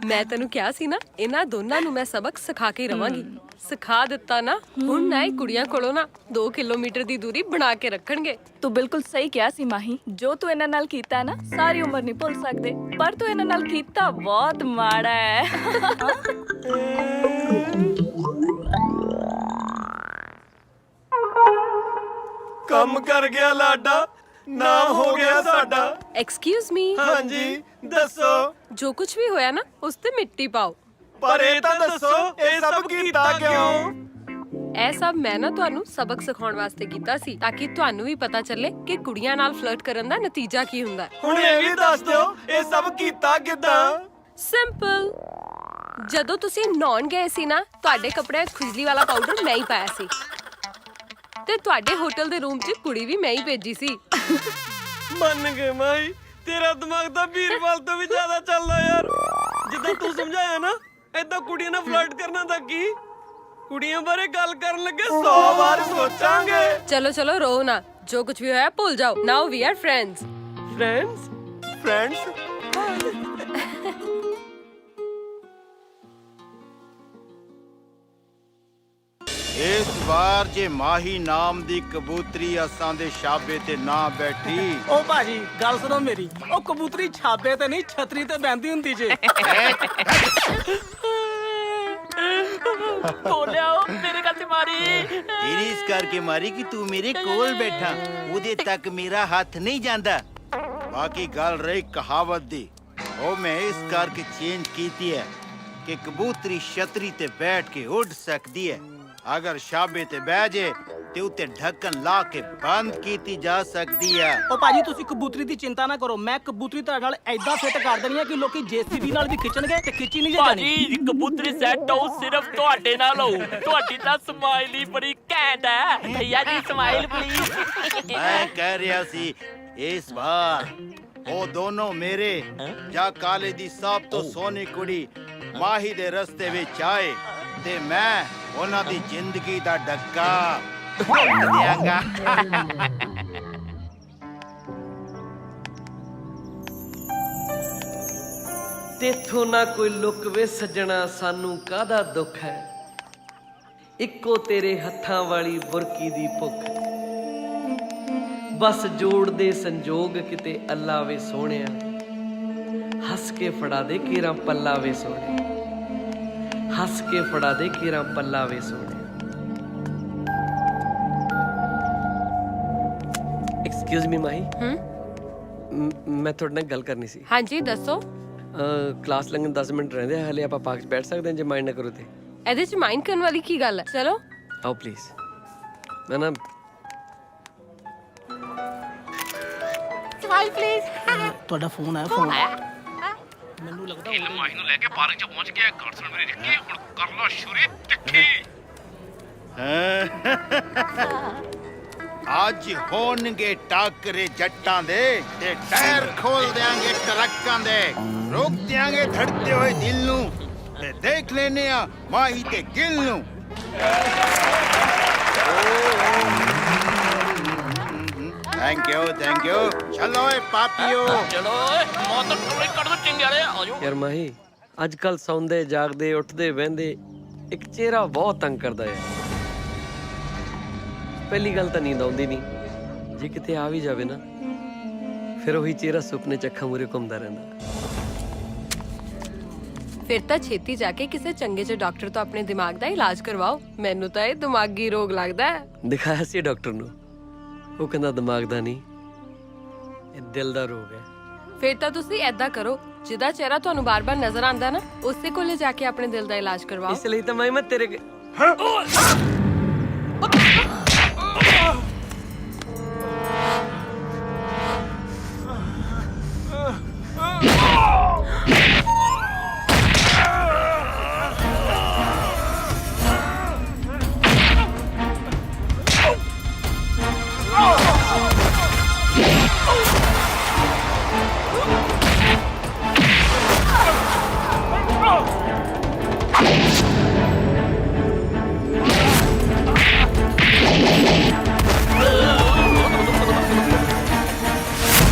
ਮੈਂ ਤੈਨੂੰ ਕਿਹਾ ਸੀ ਨਾ ਇਹਨਾਂ ਦੋਨਾਂ ਨੂੰ ਮੈਂ ਸਬਕ ਸਿਖਾ ਕੇ ਰਵਾਂਗੀ ਸਿਖਾ ਦਿੱਤਾ ਨਾ ਹੁਣ ਨਾ ਇਹ ਕੁੜੀਆਂ ਕੋਲੋਂ ਨਾ 2 ਕਿਲੋਮੀਟਰ ਦੀ ਦੂਰੀ ਬਣਾ ਕੇ ਰੱਖਣਗੇ ਤੂੰ ਬਿਲਕੁਲ ਸਹੀ ਕਿਹਾ ਸੀ ਮਾਹੀ ਜੋ ਤੂੰ ਇਹਨਾਂ ਨਾਲ ਕੀਤਾ ਨਾ ਸਾਰੀ ਉਮਰ ਨਹੀਂ ਭੁੱਲ ਸਕਦੇ ਪਰ ਤੂੰ ਇਹਨਾਂ ਨਾਲ ਕੀਤਾ ਬਹੁਤ ਮਾੜਾ ਹੈ ਕੰਮ ਕਰ ਗਿਆ ਲਾਡਾ ਨਾਮ ਹੋ ਗਿਆ ਸਾਡਾ। ਐਕਸਕਿਊਜ਼ ਮੀ ਹਾਂਜੀ ਦੱਸੋ। ਜੋ ਕੁਝ ਵੀ ਹੋਇਆ ਨਾ ਉਸ ਤੇ ਮਿੱਟੀ ਪਾਓ ਪਰ ਇਹ ਤਾਂ ਦੱਸੋ ਇਹ ਸਭ ਕੀਤਾ ਕਿਉਂ? ਇਹ ਸਭ ਮੈਂ ਨਾ ਤੁਹਾਨੂੰ ਸਬਕ ਸਿਖਾਉਣ ਵਾਸਤੇ ਕੀਤਾ ਸੀ ਤਾਂ ਕਿ ਤੁਹਾਨੂੰ ਵੀ ਪਤਾ ਚੱਲੇ ਕਿ ਕੁੜੀਆਂ ਨਾਲ ਫਲਰਟ ਕਰਨ ਦਾ ਨਤੀਜਾ ਕੀ ਹੁੰਦਾ ਹੈ। ਹੁਣ ਇਹ ਵੀ ਦੱਸ ਦਿਓ ਇਹ ਸਭ ਕੀਤਾ ਕਿੱਦਾਂ? ਸਿੰਪਲ ਜਦੋਂ ਤੁਸੀਂ ਨਹਾਉਣ ਗਏ ਸੀ ਨਾ ਤੁਹਾਡੇ ਕੱਪੜਿਆਂ 'ਚ ਖੁਜਲੀ ਵਾਲਾ ਪਾਊਡਰ ਮੈਂ ਹੀ ਪਾਇਆ ਸੀ ਤੇ ਤੁਹਾਡੇ ਹੋਟਲ ਦੇ ਰੂਮ 'ਚ ਕੁੜੀ ਵੀ ਮੈਂ ਹੀ ਭੇਜੀ ਸੀ। ਮੰਨ ਗਏ ਮਾਈ ਤੇਰਾ ਦਿਮਾਗ ਤਾਂ ਵੀਰਵਾਲ ਤੋਂ ਵੀ ਜ਼ਿਆਦਾ ਚੱਲਦਾ ਯਾਰ ਜਿੱਦਾਂ ਤੂੰ ਸਮਝਾਇਆ ਨਾ ਏਦਾਂ ਕੁੜੀਆਂ ਨਾਲ ਫਲਰਟ ਕਰਨਾ ਤਾਂ ਕੀ ਕੁੜੀਆਂ ਬਾਰੇ ਗੱਲ ਕਰਨ ਲੱਗੇ 100 ਵਾਰ ਸੋਚਾਂਗੇ। ਚਲੋ ਚਲੋ ਰੋ ਨਾ ਜੋ ਕੁਝ ਵੀ ਹੋਇਆ ਭੁੱਲ ਜਾਓ ਨਾਓ ਵੀ ਆਰ ਫਰੈਂਡਸ ਫਰੈਂਡਸ ਇਸ ਵਾਰ ਜੇ ਮਾਹੀ ਨਾਮ ਦੀ ਕਬੂਤਰੀ ਅਸਾਂ ਦੇ ਛਾਬੇ ਤੇ ਨਾ ਬੈਠੀ ਉਹ ਭਾਜੀ ਗੱਲ ਸੁਣੋ ਮੇਰੀ ਉਹ ਕਬੂਤਰੀ ਛਾਬੇ ਤੇ ਨਹੀਂ ਛਤਰੀ ਤੇ ਬੈੰਦੀ ਹੁੰਦੀ ਜੇ ਕੋਲਿਆ ਮੇਰੇ ਗੱਲ ਤੇ ਮਾਰੀ ਤੇਰੀ ਇਸ ਕਰਕੇ ਮਾਰੀ ਕਿ ਤੂੰ ਮੇਰੇ ਕੋਲ ਬੈਠਾ ਉਹਦੇ ਤੱਕ ਮੇਰਾ ਹੱਥ ਨਹੀਂ ਜਾਂਦਾ ਬਾਕੀ ਗੱਲ ਰਹੀ ਕਹਾਵਤ ਦੀ ਉਹ ਮੈਂ ਇਸ ਕਰਕੇ ਚੇਂਜ ਕੀਤੀ ਹੈ ਕਿ ਕਬੂਤਰੀ ਛਤਰੀ ਤੇ ਬੈਠ ਕੇ ਉੱਡ ਸਕਦੀ ਹੈ ਅਗਰ ਛਾਬੇ ਤੇ ਬਹਿ ਜੇ ਤੇ ਉੱਤੇ ਢੱਕਣ ਲਾ ਕੇ ਬੰਦ ਕੀਤੀ ਜਾ ਸਕਦੀ ਹੈ। ਉਹ ਭਾਜੀ ਤੁਸੀਂ ਕਬੂਤਰੀ ਦੀ ਚਿੰਤਾ ਨਾ ਕਰੋ ਮੈਂ ਕਬੂਤਰੀ ਤੁਹਾਡੇ ਨਾਲ ਐਦਾਂ ਫਿੱਟ ਕਰ ਦੇਣੀ ਹੈ ਕਿ ਲੋਕੀ ਜੇਸੀਬੀ ਨਾਲ ਵੀ ਖਿੱਚਣਗੇ ਤੇ ਖਿੱਚੀ ਨਹੀਂ ਜਾਣੀ। ਭਾਜੀ ਕਬੂਤਰੀ ਸੈੱਟ ਹੋ ਸਿਰਫ ਤੁਹਾਡੇ ਨਾਲ ਹੋ ਤੁਹਾਡੀ ਤਾਂ ਸਮਾਈਲ ਹੀ ਬੜੀ ਘੈਂਟ ਹੈ ਭਈਆ ਜੀ ਸਮਾਈਲ ਪਲੀਜ਼ ਮੈਂ ਕਹਿ ਰਿਹਾ ਸੀ ਇਸ ਵਾਰ ਉਹ ਦੋਨੋਂ ਮੇਰੇ ਜਾਂ ਕਾਲੇ ਦੀ ਸਭ ਤੋਂ ਸੋਹਣੀ ਕੁੜੀ ਮਾਹੀ ਦੇ ਰਸਤੇ ਵਿੱਚ ਆਏ ਤੇ ਮੈਂ ਉਹਨਾਂ ਦੀ ਜ਼ਿੰਦਗੀ ਦਾ ਡੱਕਾ ਦਿਆਂਗਾ। ਤੇਥੋਂ ਨਾ ਕੋਈ ਲੁਕ ਵੇ ਸੱਜਣਾ ਸਾਨੂੰ ਕਾਹਦਾ ਦੁੱਖ ਹੈ ਇੱਕੋ ਤੇਰੇ ਹੱਥਾਂ ਵਾਲੀ ਬੁਰਕੀ ਦੀ ਭੁੱਖ ਬਸ ਜੋੜ ਦੇ ਸੰਜੋਗ ਕਿਤੇ ਅੱਲਾ ਵੇ ਸੋਹਣਿਆ ਹੱਸ ਕੇ ਫੜਾ ਦੇ ਕੇਰਾ ਪੱਲਾ ਵੇ ਸੋਹਣਿਆ ਹੱਸ ਕੇ ਫੜਾ ਦੇ ਕੇਰਾ ਪੱਲਾ ਵੇ ਸੋਹਣਿਆ। ਐਕਸਕਿਊਜ਼ ਮੀ ਮਾਹੀ ਮੈਂ ਤੁਹਾਡੇ ਨਾਲ ਗੱਲ ਕਰਨੀ ਸੀ। ਹਾਂਜੀ ਦੱਸੋ ਕਲਾਸ ਲੰਘਣ 10 ਮਿੰਟ ਰਹਿੰਦੇ ਆ ਹਲੇ ਆਪਾਂ ਪਾਰਕ 'ਚ ਬੈਠ ਸਕਦੇ ਹਾਂ ਜੇ ਮਾਈਂਡ ਨਾ ਕਰੋ ਤੇ। ਇਹਦੇ 'ਚ ਮਾਈਂਡ ਕਰਨ ਵਾਲੀ ਕੀ ਗੱਲ ਹੈ ਚਲੋ ਆਓ ਪਲੀਜ਼ ਮੈਂ ਨਾ ਸਮਾਈਲ ਪਲੀਜ਼। ਤੁਹਾਡਾ ਫੋਨ ਆਇਆ ਫੋਨ ਮੈਨੂੰ ਲੱਗਦਾ ਗਿੱਲ ਮਾਹੀ ਨੂੰ ਲੈ ਕੇ ਪਾਰਕ 'ਚ ਪਹੁੰਚ ਗਿਆ। ਗੱਲ ਸੁਣ ਮੇਰੀ ਰਿੱਕੀ, ਹੁਣ ਕਰ ਲੋ ਸ਼ੁਰੀ ਤਿੱਖੀ। ਅੱਜ ਹੋਣਗੇ ਟਾਕਰੇ ਜੱਟਾਂ ਦੇ ਤੇ ਟਾਇਰ ਖੋਲ ਦਿਆਂਗੇ ਟਰੱਕਾਂ ਦੇ, ਰੋਕ ਦਿਆਂਗੇ ਧੜਕਦੇ ਹੋਏ ਦਿਲ ਨੂੰ ਤੇ ਦੇਖ ਲੈਨੇ ਆ ਮਾਹੀ ਤੇ ਗਿੱਲ ਨੂੰ। ਥੈਂਕ ਯੂ ਚਲੋ ਏ ਪਾਪੀਓ। ਚਲੋ ਓਏ ਮੌਤ ਤੋਂ ਟੋਲੇ ਕੱਢ ਦੋ ਚਿੰਗਿਆਲੇ, ਆ ਜਾਓ। ਯਾਰ ਮਾਹੀ, ਅੱਜ ਕੱਲ ਸੌਂਦੇ ਜਾਗਦੇ ਉੱਠਦੇ ਬਹਿੰਦੇ ਇੱਕ ਚਿਹਰਾ ਬਹੁਤ ਤੰਗ ਕਰਦਾ ਹੈ। ਪਹਿਲੀ ਗੱਲ ਤਾਂ ਨੀਂਦ ਆਉਂਦੀ ਨਹੀਂ, ਜੇ ਕਿਤੇ ਆ ਵੀ ਜਾਵੇ ਨਾ ਫਿਰ ਉਹੀ ਚਿਹਰਾ ਸੁਪਨੇ ਚ ਅੱਖਾਂ ਮੂਰੇ ਘੁੰਮਦਾ ਰਹਿੰਦਾ। ਫਿਰ ਤਾਂ ਛੇਤੀ ਜਾ ਕੇ ਕਿਸੇ ਚੰਗੇ ਜਿਹੇ ਡਾਕਟਰ ਤੋਂ ਆਪਣੇ ਦਿਮਾਗ ਦਾ ਇਲਾਜ ਕਰਵਾਓ। ਮੈਨੂੰ ਤਾਂ ਇਹ ਦਿਮਾਗੀ ਰੋਗ ਲੱਗਦਾ ਹੈ। ਦਿਖਾਇਆ ਸੀ ਡਾਕਟਰ ਨੂੰ, ਉਹ ਕਹਿੰਦਾ ਦਿਮਾਗ ਦਾ ਨਹੀਂ, ਇਹ ਦਿਲ ਦਾ ਰੋਗ ਹੈ। ਫਿਰ ਤਾਂ ਤੁਸੀਂ ਐਦਾਂ ਕਰੋ, ਜਿਹਦਾ ਚਿਹਰਾ ਤੁਹਾਨੂੰ ਬਾਰ-ਬਾਰ ਨਜ਼ਰ ਆਉਂਦਾ ਨਾ, ਉਸੇ ਕੋਲੇ ਜਾ ਕੇ ਆਪਣੇ ਦਿਲ ਦਾ ਇਲਾਜ ਕਰਵਾਓ। ਇਸ ਲਈ ਤਾਂ ਮੈਂ ਤੇਰੇ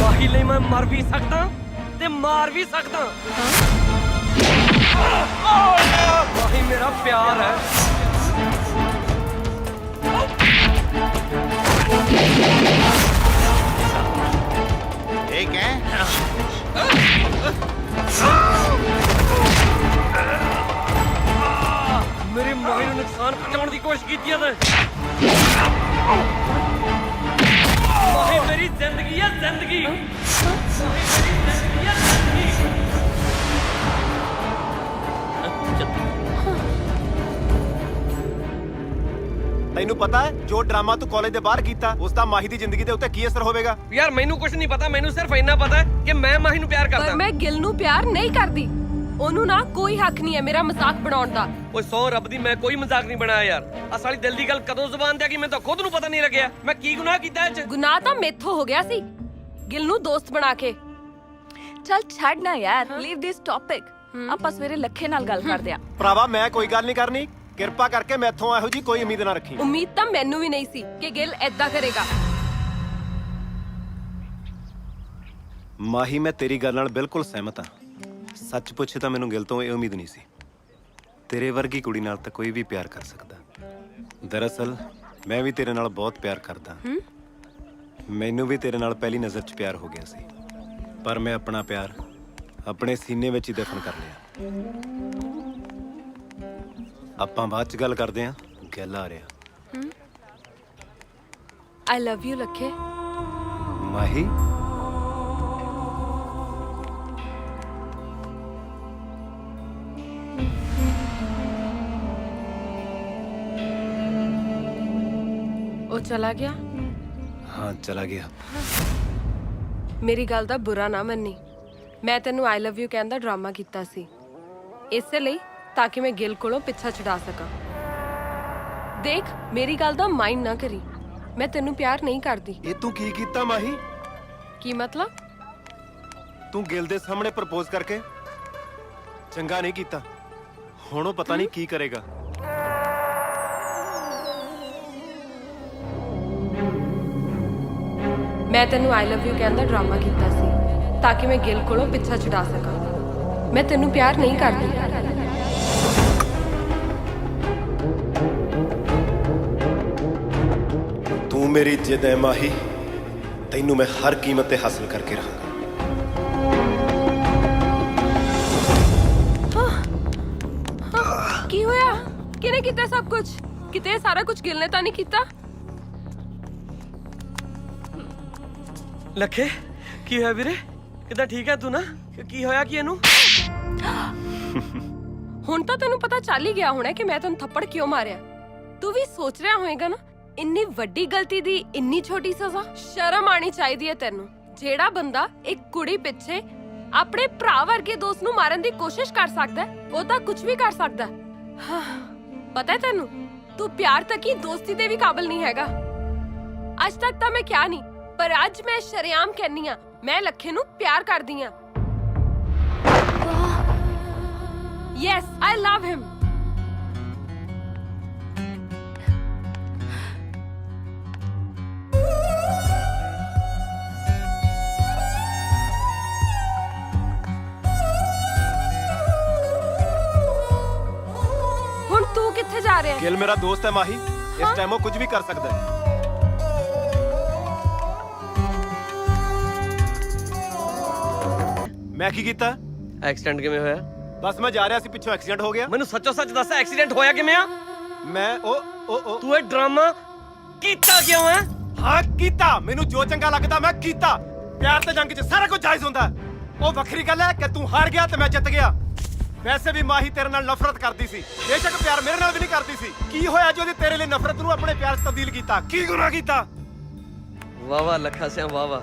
ਮਾਹੀ ਲਈ ਮੈਂ ਮਰ ਵੀ ਸਕਦਾ ਤੇ ਮਾਰ ਵੀ ਸਕਦਾ। ਮਾਹੀ ਮੇਰਾ ਪਿਆਰ ਹੈ। ਠੀਕ ਹੈ ਮੇਰੀ ਮਾਹੀ ਨੂੰ ਨੁਕਸਾਨ ਪਹੁੰਚਾਉਣ ਦੀ ਕੋਸ਼ਿਸ਼ ਕੀਤੀ ਹੈ ਤੇ ਮਾਹੀ ਮੇਰੀ ਜ਼ਿੰਦਗੀ ਹੈ, ਜ਼ਿੰਦਗੀ। ਤੈਨੂੰ ਪਤਾ ਹੈ ਜੋ ਡਰਾਮਾ ਤੂੰ ਕਾਲਜ ਦੇ ਬਾਹਰ ਕੀਤਾ ਉਸ ਦਾ ਮਾਹੀ ਦੀ ਜ਼ਿੰਦਗੀ ਦੇ ਉੱਤੇ ਕੀ ਅਸਰ ਹੋਵੇਗਾ? ਯਾਰ ਮੈਨੂੰ ਕੁਝ ਨਹੀਂ ਪਤਾ, ਮੈਨੂੰ ਸਿਰਫ ਇੰਨਾ ਪਤਾ ਹੈ ਕਿ ਮੈਂ ਮਾਹੀ ਨੂੰ ਪਿਆਰ ਪਰ ਕਰਦਾ। ਮੈਂ ਗਿੱਲ ਨੂੰ ਪਿਆਰ ਨਹੀਂ ਕਰਦੀ। ਉਹਨੂੰ ਨਾ ਕੋਈ ਹੱਕ ਨਹੀਂ ਹੈ ਮੇਰਾ ਮਜ਼ਾਕ ਬਣਾਉਣ ਦਾ। ਓਏ ਸੌ ਰੱਬ ਦੀ, ਮੈਂ ਕੋਈ ਮਜ਼ਾਕ ਨਹੀਂ ਬਣਾਇਆ ਯਾਰ। ਆ ਸਾਲੀ ਦਿਲ ਦੀ ਗੱਲ ਕਦੋਂ ਜ਼ੁਬਾਨ ਤੇ ਆ ਗਈ ਮੈਨੂੰ ਤਾਂ ਖੁਦ ਨੂੰ ਪਤਾ ਨਹੀਂ ਲੱਗਿਆ। ਮੈਂ ਕੀ ਗੁਨਾਹ ਕੀਤਾ ਇਹ ਚ? ਗੁਨਾਹ ਤਾਂ ਮੇਥੋਂ ਹੋ ਗਿਆ ਸੀ, ਗਿੱਲ ਨੂੰ ਦੋਸਤ ਬਣਾ ਕੇ। ਚੱਲ ਛੱਡ ਨਾ ਯਾਰ, ਲੀਵ ਦਿਸ ਟੌਪਿਕ। ਆਪਾਂ ਸਵੇਰੇ ਲੱਖੇ ਨਾਲ ਗੱਲ ਕਰਦੇ ਆ। ਭਰਾਵਾ ਮੈਂ ਕੋਈ ਗੱਲ ਨਹੀਂ ਕਰਨੀ, ਕਿਰਪਾ ਕਰਕੇ ਮੈਥੋਂ ਇਹੋ ਜੀ ਕੋਈ ਉਮੀਦ ਨਾ ਰੱਖੀ। ਉਮੀਦ ਤਾਂ ਮੈਨੂੰ ਵੀ ਨਹੀਂ ਸੀ ਕਿ ਗਿੱਲ ਐਦਾਂ ਕਰੇਗਾ। ਮਾਹੀ, ਮੈਂ ਤੇਰੀ ਗੱਲ ਨਾਲ ਬਿਲਕੁਲ ਸਹਿਮਤ ਹਾਂ। ਸੱਚ ਪੁੱਛੇ ਤਾਂ ਮੈਨੂੰ ਗਿਲ ਤੋਂ ਇਹ ਉਮੀਦ ਨਹੀਂ ਸੀ। ਤੇਰੇ ਵਰਗੀ ਕੁੜੀ ਨਾਲ ਤਾਂ ਕੋਈ ਵੀ ਪਿਆਰ ਕਰ ਸਕਦਾ। ਦਰਅਸਲ ਮੈਂ ਵੀ ਤੇਰੇ ਨਾਲ ਬਹੁਤ ਪਿਆਰ ਕਰਦਾ। ਮੈਨੂੰ ਵੀ ਤੇਰੇ ਨਾਲ ਪਹਿਲੀ ਨਜ਼ਰ 'ਚ ਪਿਆਰ ਹੋ ਗਿਆ ਸੀ, ਪਰ ਮੈਂ ਆਪਣਾ ਪਿਆਰ ਆਪਣੇ ਸੀਨੇ ਵਿੱਚ ਹੀ ਦਫਨ ਕਰ ਲਿਆ। ਆਪਾਂ ਬਾਅਦ 'ਚ ਗੱਲ ਕਰਦੇ ਹਾਂ, ਗਿੱਲ ਆ ਰਿਹਾ। ਆਈ ਲਵ ਯੂ ਲੱਖੇ। ਮਾਹੀ, ਉਹ ਚਲਾ ਗਿਆ। ਹਾਂ ਚਲਾ ਗਿਆ। ਮੇਰੀ ਗੱਲ ਦਾ ਬੁਰਾ ਨਾ ਮੰਨੀ। ਮੈਂ ਤੈਨੂੰ ਆਈ ਲਵ ਯੂ ਕਹਿਣ ਦਾ ਡਰਾਮਾ ਕੀਤਾ ਸੀ, ਇਸੇ ਲਈ ਤਾਂ ਕਿ ਮੈਂ ਗਿੱਲ ਕੋਲੋਂ ਪਿੱਛਾ ਛੁਡਾ ਸਕਾਂ। ਦੇਖ, ਮੇਰੀ ਗੱਲ ਦਾ ਮਾਈਂਡ ਨਾ ਕਰੀ। ਮੈਂ ਤੈਨੂੰ ਪਿਆਰ ਨਹੀਂ ਕਰਦੀ। ਇਹ ਤੂੰ ਕੀ ਕੀਤਾ ਮਾਹੀ? ਕੀ ਮਤਲਬ? ਤੂੰ ਗਿਲ ਦੇ ਸਾਹਮਣੇ ਪ੍ਰਪੋਜ਼ ਕਰਕੇ ਚੰਗਾ ਨਹੀਂ ਕੀਤਾ। ਹੁਣ ਉਹ ਪਤਾ ਨਹੀਂ ਕੀ ਕਰੇਗਾ। ਮੈਂ ਤੈਨੂੰ ਆਈ ਲਵ ਯੂ ਕਹਿਣ ਦਾ ਡਰਾਮਾ ਕੀਤਾ ਸੀ ਤਾਂ ਕਿ ਮੈਂ ਗਿੱਲ ਕੋਲੋਂ ਪਿੱਛਾ ਛੁਡਾ ਸਕਾਂ। ਮੈਂ ਤੈਨੂੰ ਪਿਆਰ ਨਹੀਂ ਕਰਦੀ। ਤੂੰ ਮੇਰੀ ਜਿੱਦ ਹੈ ਮਾਹੀ, ਤੈਨੂੰ ਮੈਂ ਹਰ ਕੀਮਤ ਤੇ ਹਾਸਲ ਕਰਕੇ ਰਹਾਂਗਾ। ਕੀ ਹੋਇਆ? ਕਿਹਨੇ ਕੀਤਾ ਸਭ ਕੁਝ? ਕਿਤੇ ਸਾਰਾ ਕੁਝ ਗਿੱਲ ਨੇ ਤਾਂ ਨਹੀਂ ਕੀਤਾ? ਲੱਖੇ, ਕੀ ਹੋਇਆ ਵੀਰੇ? ਕਿੱਦਾਂ ਠੀਕ ਹੈ ਤੂੰ ਨਾ? ਕੀ ਹੋਇਆ ਕੀ ਇਹਨੂੰ? ਹੁਣ ਤਾਂ ਤੈਨੂੰ ਪਤਾ ਚੱਲ ਹੀ ਗਿਆ ਹੋਣਾ ਕਿ ਮੈਂ ਤੈਨੂੰ ਥੱਪੜ ਕਿਉਂ ਮਾਰਿਆ। ਤੂੰ ਵੀ ਸੋਚ ਰਿਹਾ ਹੋਏਗਾ ਨਾ, ਇੰਨੀ ਵੱਡੀ ਗਲਤੀ ਦੀ ਇੰਨੀ ਛੋਟੀ ਸਜ਼ਾ। ਸ਼ਰਮ ਆਣੀ ਚਾਹੀਦੀ ਹੈ ਤੈਨੂੰ। ਜਿਹੜਾ ਬੰਦਾ ਇੱਕ ਕੁੜੀ ਪਿੱਛੇ ਆਪਣੇ ਭਰਾ ਵਰਗੇ ਦੋਸਤ ਨੂੰ ਮਾਰਨ ਦੀ ਕੋਸ਼ਿਸ਼ ਕਰ ਸਕਦਾ ਹੈ, ਉਹ ਤਾਂ ਕੁਝ ਵੀ ਕਰ ਸਕਦਾ ਹੈ। ਹਾਂ, ਪਤਾ ਹੈ ਤੈਨੂੰ, ਤੂੰ ਪਿਆਰ ਤੱਕ ਹੀ ਦੋਸਤੀ ਦੇ ਵੀ ਕਾਬਿਲ ਨਹੀਂ ਹੈਗਾ। ਅੱਜ ਤੱਕ ਤਾਂ ਮੈਂ ਕਿਹਾ ਨਹੀਂ, ਪਰ ਅੱਜ ਮੈਂ ਸ਼ਰੇਆਮ ਕਹਿੰਨੀ ਆ, ਮੈਂ ਲੱਖੇ ਨੂੰ ਪਿਆਰ ਕਰਦੀ ਆ। ਯੈਸ, ਆਈ ਲਵ ਹਿਮ। ਹੁਣ ਤੂੰ ਕਿੱਥੇ ਜਾ ਰਿਹਾ ਹੈ? ਗਿਲ ਮੇਰਾ ਦੋਸਤ ਹੈ ਮਾਹੀ, ਇਸ ਟਾਈਮ ਉਹ ਕੁਝ ਵੀ ਕਰ ਸਕਦਾ ਹੈ। ਮੈਂ ਕੀ ਕੀਤਾ? ਐਕਸੀਡੈਂਟ ਕਿਵੇਂ ਹੋਇਆ? ਬਸ ਮੈਂ ਜਾ ਰਿਹਾ ਸੀ, ਪਿੱਛੋਂ ਐਕਸੀਡੈਂਟ ਹੋ ਗਿਆ। ਮੈਨੂੰ ਸੱਚੋ ਸੱਚ ਦੱਸ, ਐਕਸੀਡੈਂਟ ਹੋਇਆ ਕਿਵੇਂ ਆ? ਮੈਂ ਉਹ ਤੂੰ ਇਹ ਡਰਾਮਾ ਕੀਤਾ ਕਿਉਂ ਹੈ? ਹਾਂ ਕੀਤਾ, ਮੈਨੂੰ ਜੋ ਚੰਗਾ ਲੱਗਦਾ ਮੈਂ ਕੀਤਾ। ਪਿਆਰ ਤੇ ਜੰਗ 'ਚ ਸਾਰਾ ਕੁਝ ਜਾਇਜ਼ ਹੁੰਦਾ। ਉਹ ਵੱਖਰੀ ਗੱਲ ਹੈ ਕਿ ਤੂੰ ਹਾਰ ਗਿਆ ਤੇ ਮੈਂ ਜਿੱਤ ਗਿਆ। ਵੈਸੇ ਵੀ ਮਾਹੀ ਤੇਰੇ ਨਾਲ ਨਫ਼ਰਤ ਕਰਦੀ ਸੀ, ਬੇਸ਼ੱਕ ਪਿਆਰ ਮੇਰੇ ਨਾਲ ਵੀ ਨਹੀਂ ਕਰਦੀ ਸੀ। ਕੀ ਹੋਇਆ ਜੋ ਉਹਦੀ ਤੇਰੇ ਲਈ ਨਫ਼ਰਤ ਨੂੰ ਆਪਣੇ ਪਿਆਰ 'ਚ ਤਬਦੀਲ ਕੀਤਾ? ਕੀ ਗੁਨਾਹ ਕੀਤਾ? ਵਾਹ ਵਾਹ ਲੱਖਾ ਸਿਆਂ, ਵਾਹ ਵਾਹ।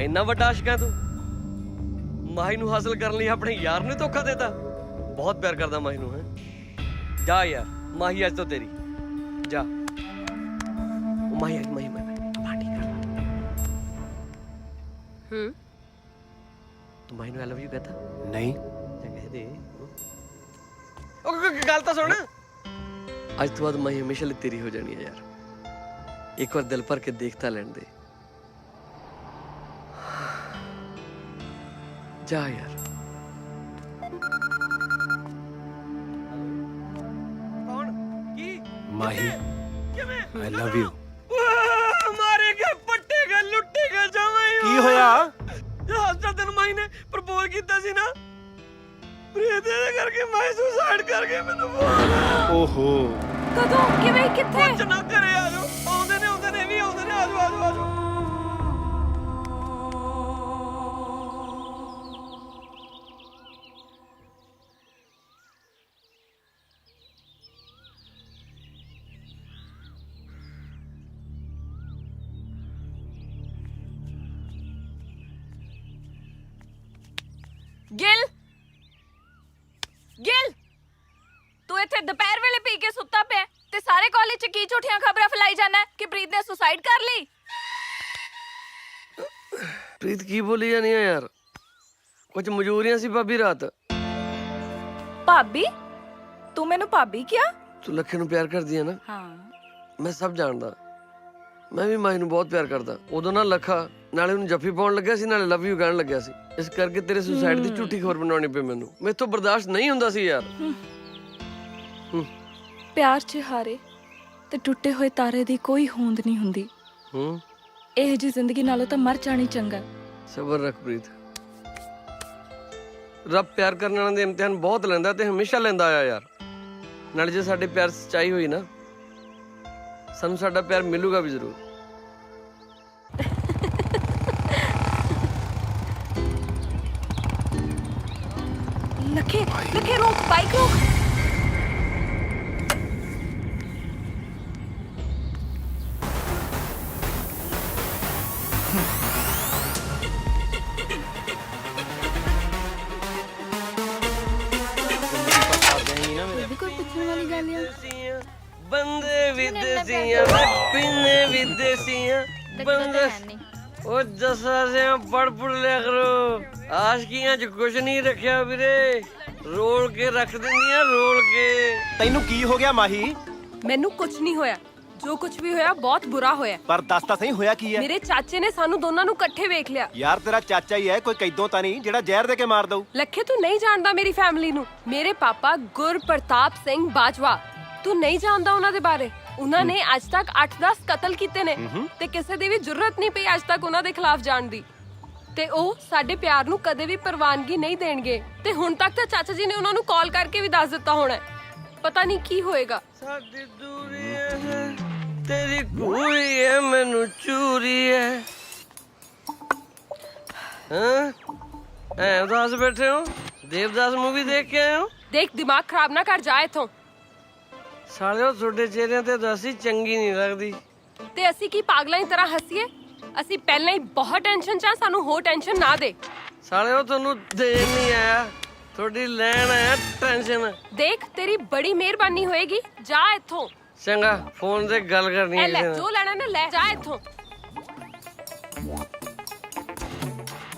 ਇੰਨਾ ਵੱਡਾ ਆਸ਼ਿਕ ਹੈ ਤੂੰ? ਮਾਹੀ ਨੂੰ ਹਾਸਲ ਕਰਨ ਲਈ ਆਪਣੇ ਯਾਰ ਨੂੰ ਧੋਖਾ ਦੇਤਾ। ਬਹੁਤ ਪਿਆਰ ਕਰਦਾ ਮਾਹੀ ਨੂੰ ਹੈ। ਜਾ ਯਾਰ, ਮਾਹੀ ਅੱਜ ਤੋਂ ਤੇਰੀ। ਜਾ ਮਾਹੀ, ਅੱਜ ਮਾਹੀ ਪਾਰਟੀ ਕਰ। ਤੂੰ ਮਾਹੀ ਨੂੰ ਆਈ ਲਵ ਯੂ ਕਹਤਾ? ਨਹੀਂ। ਚੰਗੇ ਦੇ ਉਹ ਗੱਲ ਤਾਂ ਸੁਣ। ਅੱਜ ਤੋਂ ਬਾਅਦ ਮਾਹੀ ਹਮੇਸ਼ਾ ਲਈ ਤੇਰੀ ਹੋ ਜਾਣੀ ਹੈ ਯਾਰ। ਇੱਕ ਵਾਰ ਦਿਲ ਭਰ ਕੇ ਦੇਖਤਾ ਲੈਣ ਦੇ। ਜਾ ਯਾਰ। ਕੌਣ? ਕੀ? ਮਾਹੀ, ਆਈ ਲਵ ਯੂ। ਮਾਰੇ ਗਏ, ਪੱਟੇ ਗਏ, ਲੁੱਟੇ ਗਏ ਜਾਵੇਂ। ਕੀ ਹੋਇਆ? ਹਸਤਾ ਤੈਨੂੰ ਮਾਹੀ ਨੇ ਪ੍ਰਪੋਜ਼ ਕੀਤਾ ਸੀ ਨਾ, ਪ੍ਰੀਤ ਦੇ ਕਰਕੇ ਮੈਂ ਸੁਸਾਈਡ ਕਰ ਗਿਆ। ਮੈਨੂੰ ਓਹੋ, ਕਦੋਂ, ਕਿਵੇਂ, ਕਿੱਥੇ? ਕੁਝ ਨਾ ਕਰੇ। ਆਜੋ, ਆਉਂਦੇ ਨੇ ਵੀ ਆਉਂਦੇ ਨੇ। ਆਜੋ ਆਜੋ ਆਜੋ। ਗਿਲ, ਗਿਲ, ਤੂੰ ਇੱਥੇ ਦੁਪਹਿਰ ਵੇਲੇ ਪੀ ਕੇ ਸੁੱਤਾ ਪਿਆ ਤੇ ਸਾਰੇ ਕਾਲਜ 'ਚ ਕੀ ਝੂਠੀਆਂ ਖਬਰਾਂ ਫੈਲਾਈ ਜਾਂਦਾ ਕਿ ਪ੍ਰੀਤ ਨੇ ਸੁਸਾਈਡ ਕਰ ਲਈ? ਪ੍ਰੀਤ ਕੀ ਬੋਲੀ ਜਾਨੀ ਆ ਯਾਰ? ਕੁਝ ਮਜਬੂਰੀਆਂ ਸੀ ਭਾਬੀ। ਰਾਤ ਭਾਬੀ? ਤੂੰ ਮੈਨੂੰ ਭਾਬੀ ਕਿਹਾ? ਤੂੰ ਲੱਖੇ ਨੂੰ ਪਿਆਰ ਕਰਦੀ ਆ ਨਾ? ਹਾਂ। ਮੈਂ ਸਭ ਜਾਣਦਾ। ਮੈਂ ਵੀ ਮਾਹੀ ਨੂੰ ਬਹੁਤ ਪਿਆਰ ਕਰਦਾ। ਉਦੋਂ ਨਾ ਲੱਖਾ ਨਾਲੇ ਉਹਨੂੰ ਜੱਫੀ ਪਾਉਣ ਲੱਗਿਆ ਸੀ, ਨਾਲੇ ਲਵ ਯੂ ਕਹਿਣ ਲੱਗਿਆ ਸੀ। ਇਸ ਕਰਕੇ ਤੇਰੇ ਸੁਸਾਈਡ ਦੀ ਝੂਠੀ ਖਬਰ ਬਣਾਉਣੀ ਪਈ ਮੈਨੂੰ। ਮੈਥੋਂ ਬਰਦਾਸ਼ਤ ਨਹੀਂ ਹੁੰਦਾ ਸੀ ਯਾਰ। ਪਿਆਰ 'ਚ ਹਾਰੇ ਤੇ ਟੁੱਟੇ ਹੋਏ ਤਾਰੇ ਦੀ ਕੋਈ ਹੋਂਦ ਨਹੀਂ ਹੁੰਦੀ। ਇਹ ਜੀ ਜ਼ਿੰਦਗੀ ਨਾਲੋਂ ਤਾਂ ਮਰ ਜਾਣੀ ਚੰਗਾ। ਸਬਰ ਰੱਖ ਪ੍ਰੀਤ। ਰੱਬ ਪਿਆਰ ਕਰਨ ਵਾਲਿਆਂ ਦੇ ਇਮਤਿਹਾਨ ਬਹੁਤ ਲੈਂਦਾ ਤੇ ਹਮੇਸ਼ਾ ਲੈਂਦਾ ਆਇਆ ਯਾਰ। ਨਾਲੇ ਜੇ ਸਾਡੇ ਪਿਆਰ ਸੱਚਾਈ ਹੋਈ ਨਾ, ਸਾਨੂੰ ਸਾਡਾ ਪਿਆਰ ਮਿਲੂਗਾ ਵੀ ਜ਼ਰੂਰ। ਲੱਖੇ, ਲੱਖੇ ਰੋਕ, ਬਾਈਕ ਰੋਕ। ਬੰਦੇ ਵਿਦੇਸੀਆਂ, ਪਿੰਨੇ ਵਿਦੇਸੀਆਂ, ਬੰਦੇ। ਉਹ ਜੱਸਾ ਸਿਆਂ ਪੜ ਲਿਆ ਕਰੋ। ਆਸ਼ਕੀਆਂ 'ਚ ਕੁਛ ਨਹੀਂ ਰੱਖਿਆ ਵੀਰੇ, ਰੋਲ ਕੇ ਰੱਖ ਦਿੰਦੀਆਂ, ਰੋਲ ਕੇ। ਤੈਨੂੰ ਕੀ ਹੋ ਗਿਆ ਮਾਹੀ? ਮੈਨੂੰ ਕੁਝ ਨਹੀਂ ਹੋਇਆ। ਜੋ ਕੁਝ ਵੀ ਹੋਇਆ ਬਹੁਤ ਬੁਰਾ ਹੋਇਆ। ਪਰ ਦੱਸ ਤਾਂ ਸਹੀ, ਹੋਇਆ ਕੀ ਹੈ? ਮੇਰੇ ਚਾਚੇ ਨੇ ਸਾਨੂੰ ਦੋਨਾਂ ਨੂੰ ਇਕੱਠੇ ਵੇਖ ਲਿਆ। ਯਾਰ ਤੇਰਾ ਚਾਚਾ ਹੀ ਹੈ, ਕੋਈ ਕੈਦੋਂ ਤਾਂ ਨਹੀਂ ਜਿਹੜਾ ਜ਼ਹਿਰ ਦੇ ਕੇ ਮਾਰ ਦਊ। ਲੱਖੇ, ਤੂੰ ਨਹੀਂ ਜਾਣਦਾ ਮੇਰੀ ਫੈਮਿਲੀ ਨੂੰ। ਮੇਰੇ ਪਾਪਾ ਗੁਰਪ੍ਰਤਾਪ ਸਿੰਘ ਬਾਜਵਾ, ਤੂੰ ਨਹੀਂ ਜਾਣਦਾ ਉਹਨਾਂ ਦੇ ਬਾਰੇ। ਉਹਨਾਂ ਨੇ ਅੱਜ ਤੱਕ 8-10 ਕਤਲ ਕੀਤੇ ਨੇ ਤੇ ਕਿਸੇ ਦੀ ਵੀ ਜ਼ਰੂਰਤ ਨਹੀਂ ਪਈ ਅੱਜ ਤੱਕ ਉਹਨਾਂ ਦੇ ਖਿਲਾਫ ਜਾਣ ਦੀ। ਤੇ ਉਹ ਸਾਡੇ ਪਿਆਰ ਨੂੰ ਕਦੇ ਵੀ ਪ੍ਰਵਾਨਗੀ ਨਹੀਂ ਦੇਣਗੇ। ਤੇ ਹੁਣ ਤੱਕ ਤਾਂ ਚਾਚਾ ਜੀ ਨੇ ਉਹਨਾਂ ਨੂੰ ਕਾਲ ਕਰਕੇ ਵੀ ਦੱਸ ਦਿੱਤਾ ਹੋਣਾ। ਪਤਾ ਨਹੀਂ ਕੀ ਹੋਏਗਾ। ਸਾਡੀ ਦੂਰੀ ਹੈ, ਤੇਰੀ ਗੂੜੀ ਹੈ, ਮੈਨੂੰ ਚੂਰੀ ਹੈ। ਹਾਂ ਉਦਾਸ ਬੈਠੇ ਹੋ? ਦੇਵਦਾਸ ਮੂਵੀ ਦੇਖ ਕੇ ਆਏ ਹੋ? ਦੇਖ, ਦਿਮਾਗ ਖਰਾਬ ਨਾ ਕਰ, ਜਾ ਇੱਥੋਂ। ਸਾਲਿਓ ਤੁਹਾਡੇ ਚਿਹਰਿਆਂ ਤੇ ਉਦਾਸੀ ਚੰਗੀ ਨਹੀਂ ਲੱਗਦੀ। ਤੇ ਅਸੀਂ ਕੀ ਪਾਗਲਾਂ ਦੀ ਤਰ੍ਹਾਂ ਹੱਸੀਏ? ਅਸੀਂ ਪਹਿਲਾਂ ਹੀ ਬਹੁਤ ਟੈਨਸ਼ਨ 'ਚ ਆ, ਸਾਨੂੰ ਹੋਰ ਟੈਨਸ਼ਨ ਨਾ ਦੇ। ਸਾਲੇ ਉਹ ਤੁਹਾਨੂੰ ਦੇਣ ਨਹੀਂ ਆਇਆ, ਤੁਹਾਡੀ ਲੈਣ ਆਇਆ ਟੈਨਸ਼ਨ। ਦੇਖ ਤੇਰੀ ਬੜੀ ਮਿਹਰਬਾਨੀ ਹੋਏਗੀ, ਜਾ ਇੱਥੋਂ। ਚੰਗਾ ਫੋਨ ਤੇ ਗੱਲ ਕਰਨੀ ਇਹ ਹੈ ਲੈ ਕਿਸੇ ਜੋ ਲੈਣਾ ਨਾ ਲੈ, ਜਾ ਇੱਥੋਂ।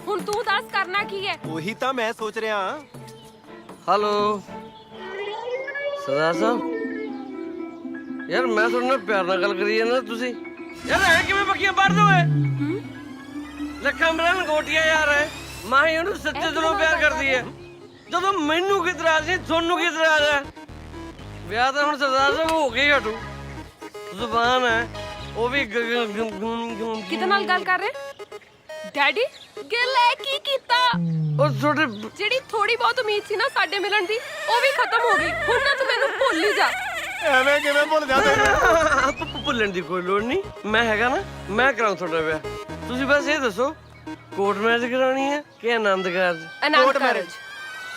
ਹੁਣ ਤੂੰ ਦੱਸ ਕਰਨਾ ਕੀ ਹੈ? ਉਹੀ ਤਾਂ ਮੈਂ ਸੋਚ ਰਿਹਾ। ਹੈਲੋ ਸਰਦਾਰ ਸਾਹਿਬ, ਯਾਰ ਮੈਂ ਤੁਹਾਡੇ ਨਾਲ ਪਿਆਰ ਨਾਲ ਗੱਲ ਕਰੀ ਜਾਂਦਾ, ਤੁਸੀਂ ਯਾਰ ਐ ਕਿਵੇਂ ਪੱਕੀਆਂ ਪੜ ਦੋਏ? ਲੱਖਾਂ ਮੇਰਾ ਲੰਗੋਟੀਆ ਯਾਰ ਹੈ, ਮਾਹੀ ਉਹਨੂੰ ਸੱਚੇ ਦਿਲੋਂ ਪਿਆਰ ਕਰਦੀ ਹੈ। ਜਦੋਂ ਮੈਨੂੰ ਕੀ ਇਤਰਾਜ਼ ਨਹੀਂ, ਤੁਹਾਨੂੰ ਕੀ ਇਤਰਾਜ਼ ਹੈ? ਵਿਆਹ ਤਾਂ ਹੁਣ ਸਰਦਾਰ ਸਾਹਿਬ ਹੋ ਕੇ ਹੀ ਹਟੂ। ਜ਼ੁਬਾਨ ਹੈ ਉਹ ਵੀ ਕਿਹਦੇ ਨਾਲ ਗੱਲ ਕਰ ਰਹੇ? ਡੈਡੀ ਗਿੱਲ ਐ ਕੀ ਕੀਤਾ? ਉਹ ਤੁਹਾਡੇ ਜਿਹੜੀ ਥੋੜੀ ਬਹੁਤ ਉਮੀਦ ਸੀ ਨਾ ਸਾਡੇ ਮਿਲਣ ਦੀ, ਉਹ ਵੀ ਖਤਮ ਹੋ ਗਈ। ਹੁਣ ਨਾ ਤੂੰ ਮੈਨੂੰ ਭੁੱਲ ਹੀ ਜਾ। ਐਵੇਂ ਕਿਵੇਂ ਭੁੱਲ ਜਾ ਤੈਨੂੰ? ਭੁੱਲਣ ਦੀ ਕੋਈ ਲੋੜ ਨਹੀਂ, ਮੈਂ ਹੈਗਾ ਨਾ, ਮੈਂ ਕਰਾਉਂ ਤੁਹਾਡਾ ਵਿਆਹ। ਤੁਸੀਂ ਬਸ ਇਹ ਦੱਸੋ ਕੋਰਟ ਮੈਰਿਜ ਕਰਾਉਣੀ ਹੈ ਕਿ ਆਨੰਦ ਕਾਰਜ? ਆਨੰਦ ਕਾਰਜ।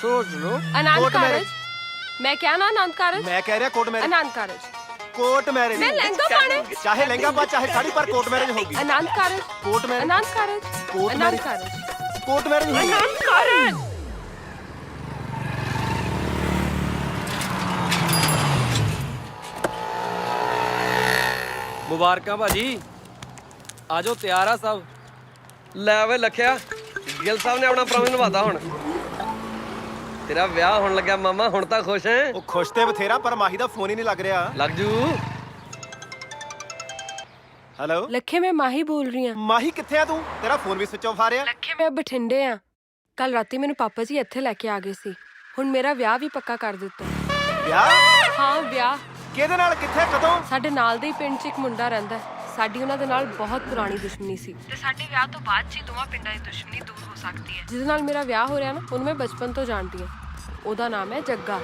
ਸੋਚ ਲਓ। ਆਨੰਦ ਕਾਰਜ। ਮੈਂ ਕਿਹਾ ਨਾ ਆਨੰਦ ਕਾਰਜ। ਮੈਂ ਕਹਿ ਰਿਹਾ court marriage. Anand Karaj. Court marriage. ਮੈਂ ਲਹਿੰਗਾ ਪਾਣਾ। ਚਾਹੇ ਲਹਿੰਗਾ ਪਾ ਚਾਹੇ ਸਾੜੀ, ਪਰ ਕੋਰਟ ਮੈਰਿਜ ਹੋਗੀ। Anand Karaj. Court marriage. Anand Karaj. Court Anand marriage. Karaj. Court marriage ਹੋਗੀ। ਆਨੰਦ ਕਾਰਜ। ਮੁਬਾਰਕਾਂ ਭਾਜੀ, ਆਜੋ ਤਿਆਰ ਆ ਸਭ। ਲੈ ਵੇ ਲਖਿਆ, ਗਿੱਲ ਸਾਹਿਬ ਨੇ ਆਪਣਾ ਪ੍ਰੋਮਿਸ ਨਿਭਾਤਾ। ਹੁਣ ਤੇਰਾ ਵਿਆਹ ਹੋਣ ਲੱਗਿਆ ਮਾਮਾ, ਹੁਣ ਤਾਂ ਖੁਸ਼ ਹੈ? ਉਹ ਖੁਸ਼ ਤੇ ਬਥੇਰਾ, ਪਰ ਮਾਹੀ ਦਾ ਫੋਨ ਹੀ ਨਹੀਂ ਲੱਗ ਰਿਹਾ। ਲੱਗ ਜੂ। ਹੈਲੋ ਲੱਖੇ, ਮੈਂ ਮਾਹੀ ਬੋਲ ਰਹੀ ਹਾਂ। ਮਾਹੀ ਕਿੱਥੇ ਆ ਤੂੰ? ਤੇਰਾ ਫੋਨ ਵੀ ਸਵਿਚ ਆਫ ਆ ਰਿਹਾ। ਲੱਖੇ, ਮੈਂ ਬਠਿੰਡੇ ਆ। ਕੱਲ ਰਾਤੀ ਮੈਨੂੰ ਪਾਪਾ ਜੀ ਇੱਥੇ ਲੈ ਕੇ ਆ ਗਏ ਸੀ। ਹੁਣ ਮੇਰਾ ਵਿਆਹ ਵੀ ਪੱਕਾ ਕਰ ਦਿੱਤਾ। ਵਿਆਹ? ਹਾਂ ਵਿਆਹ। ਕਿਹਦੇ ਨਾਲ, ਕਿੱਥੇ, ਕਦੋਂ? ਸਾਡੇ ਨਾਲ ਦੇ ਹੀ ਪਿੰਡ 'ਚ ਇੱਕ ਮੁੰਡਾ ਰਹਿੰਦਾ। ਸਾਡੀ ਉਹਨਾਂ ਦੇ ਨਾਲ ਬਹੁਤ ਪੁਰਾਣੀ ਦੁਸ਼ਮਣੀ ਸੀ ਤੇ ਸਾਡੇ ਵਿਆਹ ਤੋਂ ਬਾਅਦ ਜੀ ਦੋਵਾਂ ਪਿੰਡਾਂ ਦੀ ਦੁਸ਼ਮਣੀ ਦੂਰ ਹੋ ਸਕਦੀ ਹੈ। ਜਿਹਦੇ ਨਾਲ ਮੇਰਾ ਵਿਆਹ ਹੋ ਰਿਹਾ ਨਾ, ਉਹਨੂੰ ਮੈਂ ਬਚਪਨ ਤੋਂ ਜਾਣਦੀ ਹਾਂ। ਉਹਦਾ ਨਾਮ ਹੈ ਜੱਗਾ।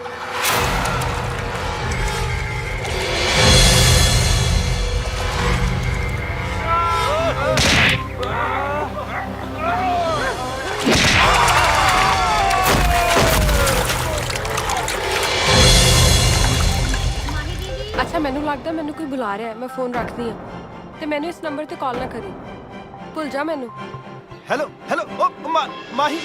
ਅੱਛਾ, ਮੈਨੂੰ ਲੱਗਦਾ ਮੈਨੂੰ ਕੋਈ ਬੁਲਾ ਰਿਹਾ ਹੈ। ਮੈਂ ਫੋਨ ਰੱਖਦੀ ਹਾਂ ਤੇ ਮੈਨੂੰ ਇਸ ਨੰਬਰ ਤੇ ਕਾਲ ਨਾ ਕਰੀ, ਭੁੱਲ ਜਾ ਮੈਨੂੰ। ਹੈਲੋ ਹੈਲੋ, ਉਹ ਮਾਹੀ।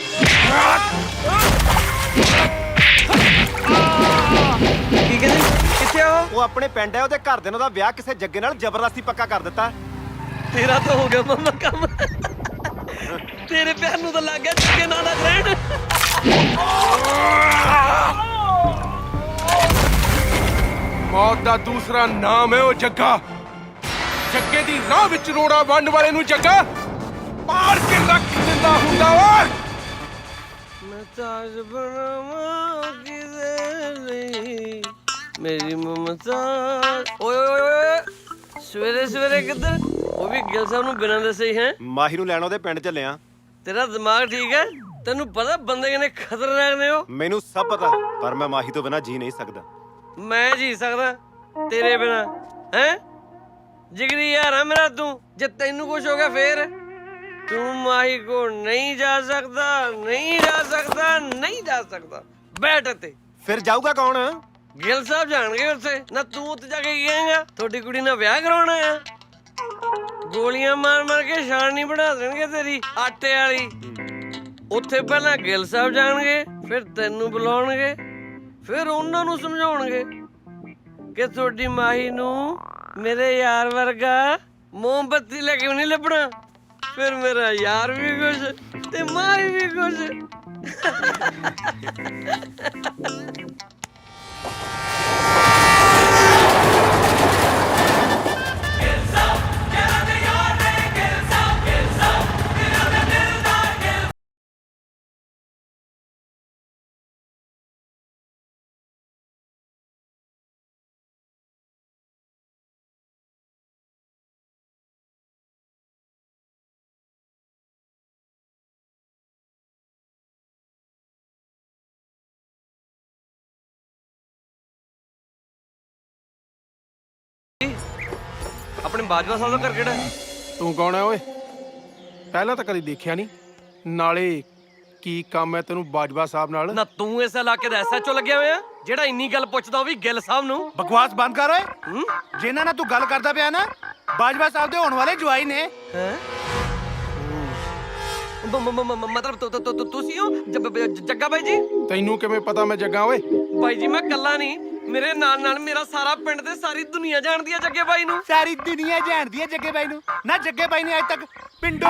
ਕੀ ਕਹਿੰਦੇ? ਕਿੱਥੇ ਆ ਉਹ ਆਪਣੇ ਪਿੰਡ ਹੈ, ਉਹਦੇ ਘਰ ਦੇ ਨਾਲ ਦਾ ਵਿਆਹ ਕਿਸੇ ਜੱਗੇ ਨਾਲ ਜ਼ਬਰਦਸਤੀ ਪੱਕਾ ਕਰ ਦਿੱਤਾ। ਤੇਰਾ ਤਾਂ ਹੋ ਗਿਆ ਮਾਮਾ ਕੰਮ। ਤੇਰੇ ਪਿਆਰ ਨੂੰ ਤਾਂ ਲੱਗ ਗਿਆ ਜੱਗੇ ਨਾਲ ਦਾ ਗ੍ਰੈਂਡ। ਮੌਤ ਦਾ ਦੂਸਰਾ ਨਾਮ ਹੈ ਉਹ ਜੱਗਾ। ਜੱਗੇ ਦੀ ਰਾਹ ਵਿੱਚ ਰੋੜਾ ਵੰਡ ਵਾਲੇ ਨੂੰ ਜੱਗਾ ਮਾਰ ਕੇ ਰੱਖ ਦਿੰਦਾ ਹੁੰਦਾ ਵਾ। ਮੈਂ ਤਾਜ ਬਣਾਵਾਂ ਕਿਦੇ ਲਈ ਮੇਰੀ ਮਮਤਾ। ਓਏ ਓਏ ਓਏ, ਸਵੇਰੇ ਸਵੇਰੇ ਕਿੱਧਰ? ਉਹ ਵੀ ਗਿੱਲ ਸਾਹਿਬ ਨੂੰ ਬਿਨਾਂ ਦੱਸੇ ਹੀ ਹੈ? ਮਾਹੀ ਨੂੰ ਲੈਣ ਉਹਦੇ ਪਿੰਡ ਚੱਲਿਆ। ਤੇਰਾ ਦਿਮਾਗ ਠੀਕ ਹੈ? ਤੈਨੂੰ ਪਤਾ ਬੰਦੇ ਕਿੰਨੇ ਖਤਰਨਾਕ ਨੇ ਉਹ? ਮੈਨੂੰ ਸਭ ਪਤਾ, ਪਰ ਮੈਂ ਮਾਹੀ ਤੋਂ ਬਿਨਾਂ ਜੀ ਨਹੀਂ ਸਕਦਾ। ਮੈਂ ਜੀ ਸਕਦਾ ਤੇਰੇ ਬਿਨਾਂ? ਹੈ ਜਿਗਰੀ ਯਾਰ ਆ ਮੇਰਾ ਤੂੰ। ਜੇ ਤੈਨੂੰ ਕੁਝ ਹੋ ਗਿਆ ਫੇਰ? ਤੂੰ ਮਾਹੀ ਕੋ ਨਹੀਂ ਜਾ ਸਕਦਾ, ਨਹੀਂ ਜਾ ਸਕਦਾ, ਨਹੀਂ ਜਾ ਸਕਦਾ। ਬੈਠ ਤੇ। ਫਿਰ ਜਾਊਗਾ ਕੌਣ? ਗਿੱਲ ਸਾਹਿਬ ਜਾਣਗੇ ਉੱਥੇ ਨਾ। ਤੂੰ ਉੱਥੇ ਜਾ ਕੇ ਕੀ ਕਹੇਂਗਾ? ਤੁਹਾਡੀ ਕੁੜੀ ਨਾਲ ਵਿਆਹ ਕਰਾਉਣਾ ਆ? ਗੋਲੀਆਂ ਮਾਰ ਮਾਰ ਕੇ ਛਾਣਨੀ ਬਣਾ ਦੇਣਗੇ ਤੇਰੀ ਆਟੇ ਵਾਲੀ। ਉੱਥੇ ਪਹਿਲਾਂ ਗਿੱਲ ਸਾਹਿਬ ਜਾਣਗੇ, ਫਿਰ ਤੈਨੂੰ ਬੁਲਾਉਣਗੇ, ਫਿਰ ਉਹਨਾਂ ਨੂੰ ਸਮਝਾਉਣਗੇ ਕਿ ਤੁਹਾਡੀ ਮਾਹੀ ਨੂੰ ਮੇਰੇ ਯਾਰ ਵਰਗਾ ਮੋਮਬੱਤੀ ਲੈ ਕੇ ਨਹੀਂ ਲੱਭਣਾ। ਫਿਰ ਮੇਰਾ ਯਾਰ ਵੀ ਖੁਸ਼ ਤੇ ਮਾਹੀ ਵੀ ਖੁਸ਼। ਆਪਣੇ ਬਾਜਵਾ ਸਾਹਿਬ ਦਾ ਘਰ ਕਿਹੜਾ? ਤੂੰ ਕੌਣ ਹੈ ਓਏ? ਪਹਿਲਾਂ ਤਾਂ ਕਦੀ ਦੇਖਿਆ ਨਹੀਂ। ਨਾਲੇ ਕੀ ਕੰਮ ਹੈ ਤੈਨੂੰ ਬਾਜਵਾ ਸਾਹਿਬ ਨਾਲ? ਨਾ ਤੂੰ ਇਸ ਇਲਾਕੇ ਦਾ ਐਸਐਚਓ ਲੱਗਿਆ ਹੋਇਆ ਜਿਹੜਾ ਇੰਨੀ ਗੱਲ ਪੁੱਛਦਾ, ਉਹ ਵੀ ਗਿੱਲ ਸਾਹਿਬ ਨੂੰ? ਬਕਵਾਸ ਬੰਦ ਕਰ ਓਏ। ਜਿਨ੍ਹਾਂ ਨਾਲ ਤੂੰ ਗੱਲ ਕਰਦਾ ਪਿਆ ਨਾ, ਬਾਜਵਾ ਸਾਹਿਬ ਦੇ ਹੋਣ ਵਾਲੇ ਜਵਾਈ ਨੇ। ਹੈ ਮਤਲਬ ਤੁਸੀਂ ਹੋ ਜੱਗਾ ਬਾਈ ਜੀ? ਤੈਨੂੰ ਕਿਵੇਂ ਪਤਾ ਮੈਂ ਜੱਗਾ ਓਏ? ਬਾਈ ਜੀ ਮੈਂ ਕੱਲਾ ਨਹੀਂ, ਮੇਰੇ ਨਾਲ ਨਾਲ ਮੇਰਾ ਸਾਰਾ ਪਿੰਡ ਤੇ ਸਾਰੀ ਦੁਨੀਆ ਜਾਣਦੀ ਹੈ ਜੱਗੇ ਬਾਈ ਨੂੰ। ਸਾਰੀ ਦੁਨੀਆ ਜਾਣਦੀ ਹੈ ਜੱਗੇ ਬਾਈ ਨੂੰ। ਨਾ ਜੱਗੇ ਬਾਈ ਨੇ ਅੱਜ ਤੱਕ ਪਿੰਡੋਂ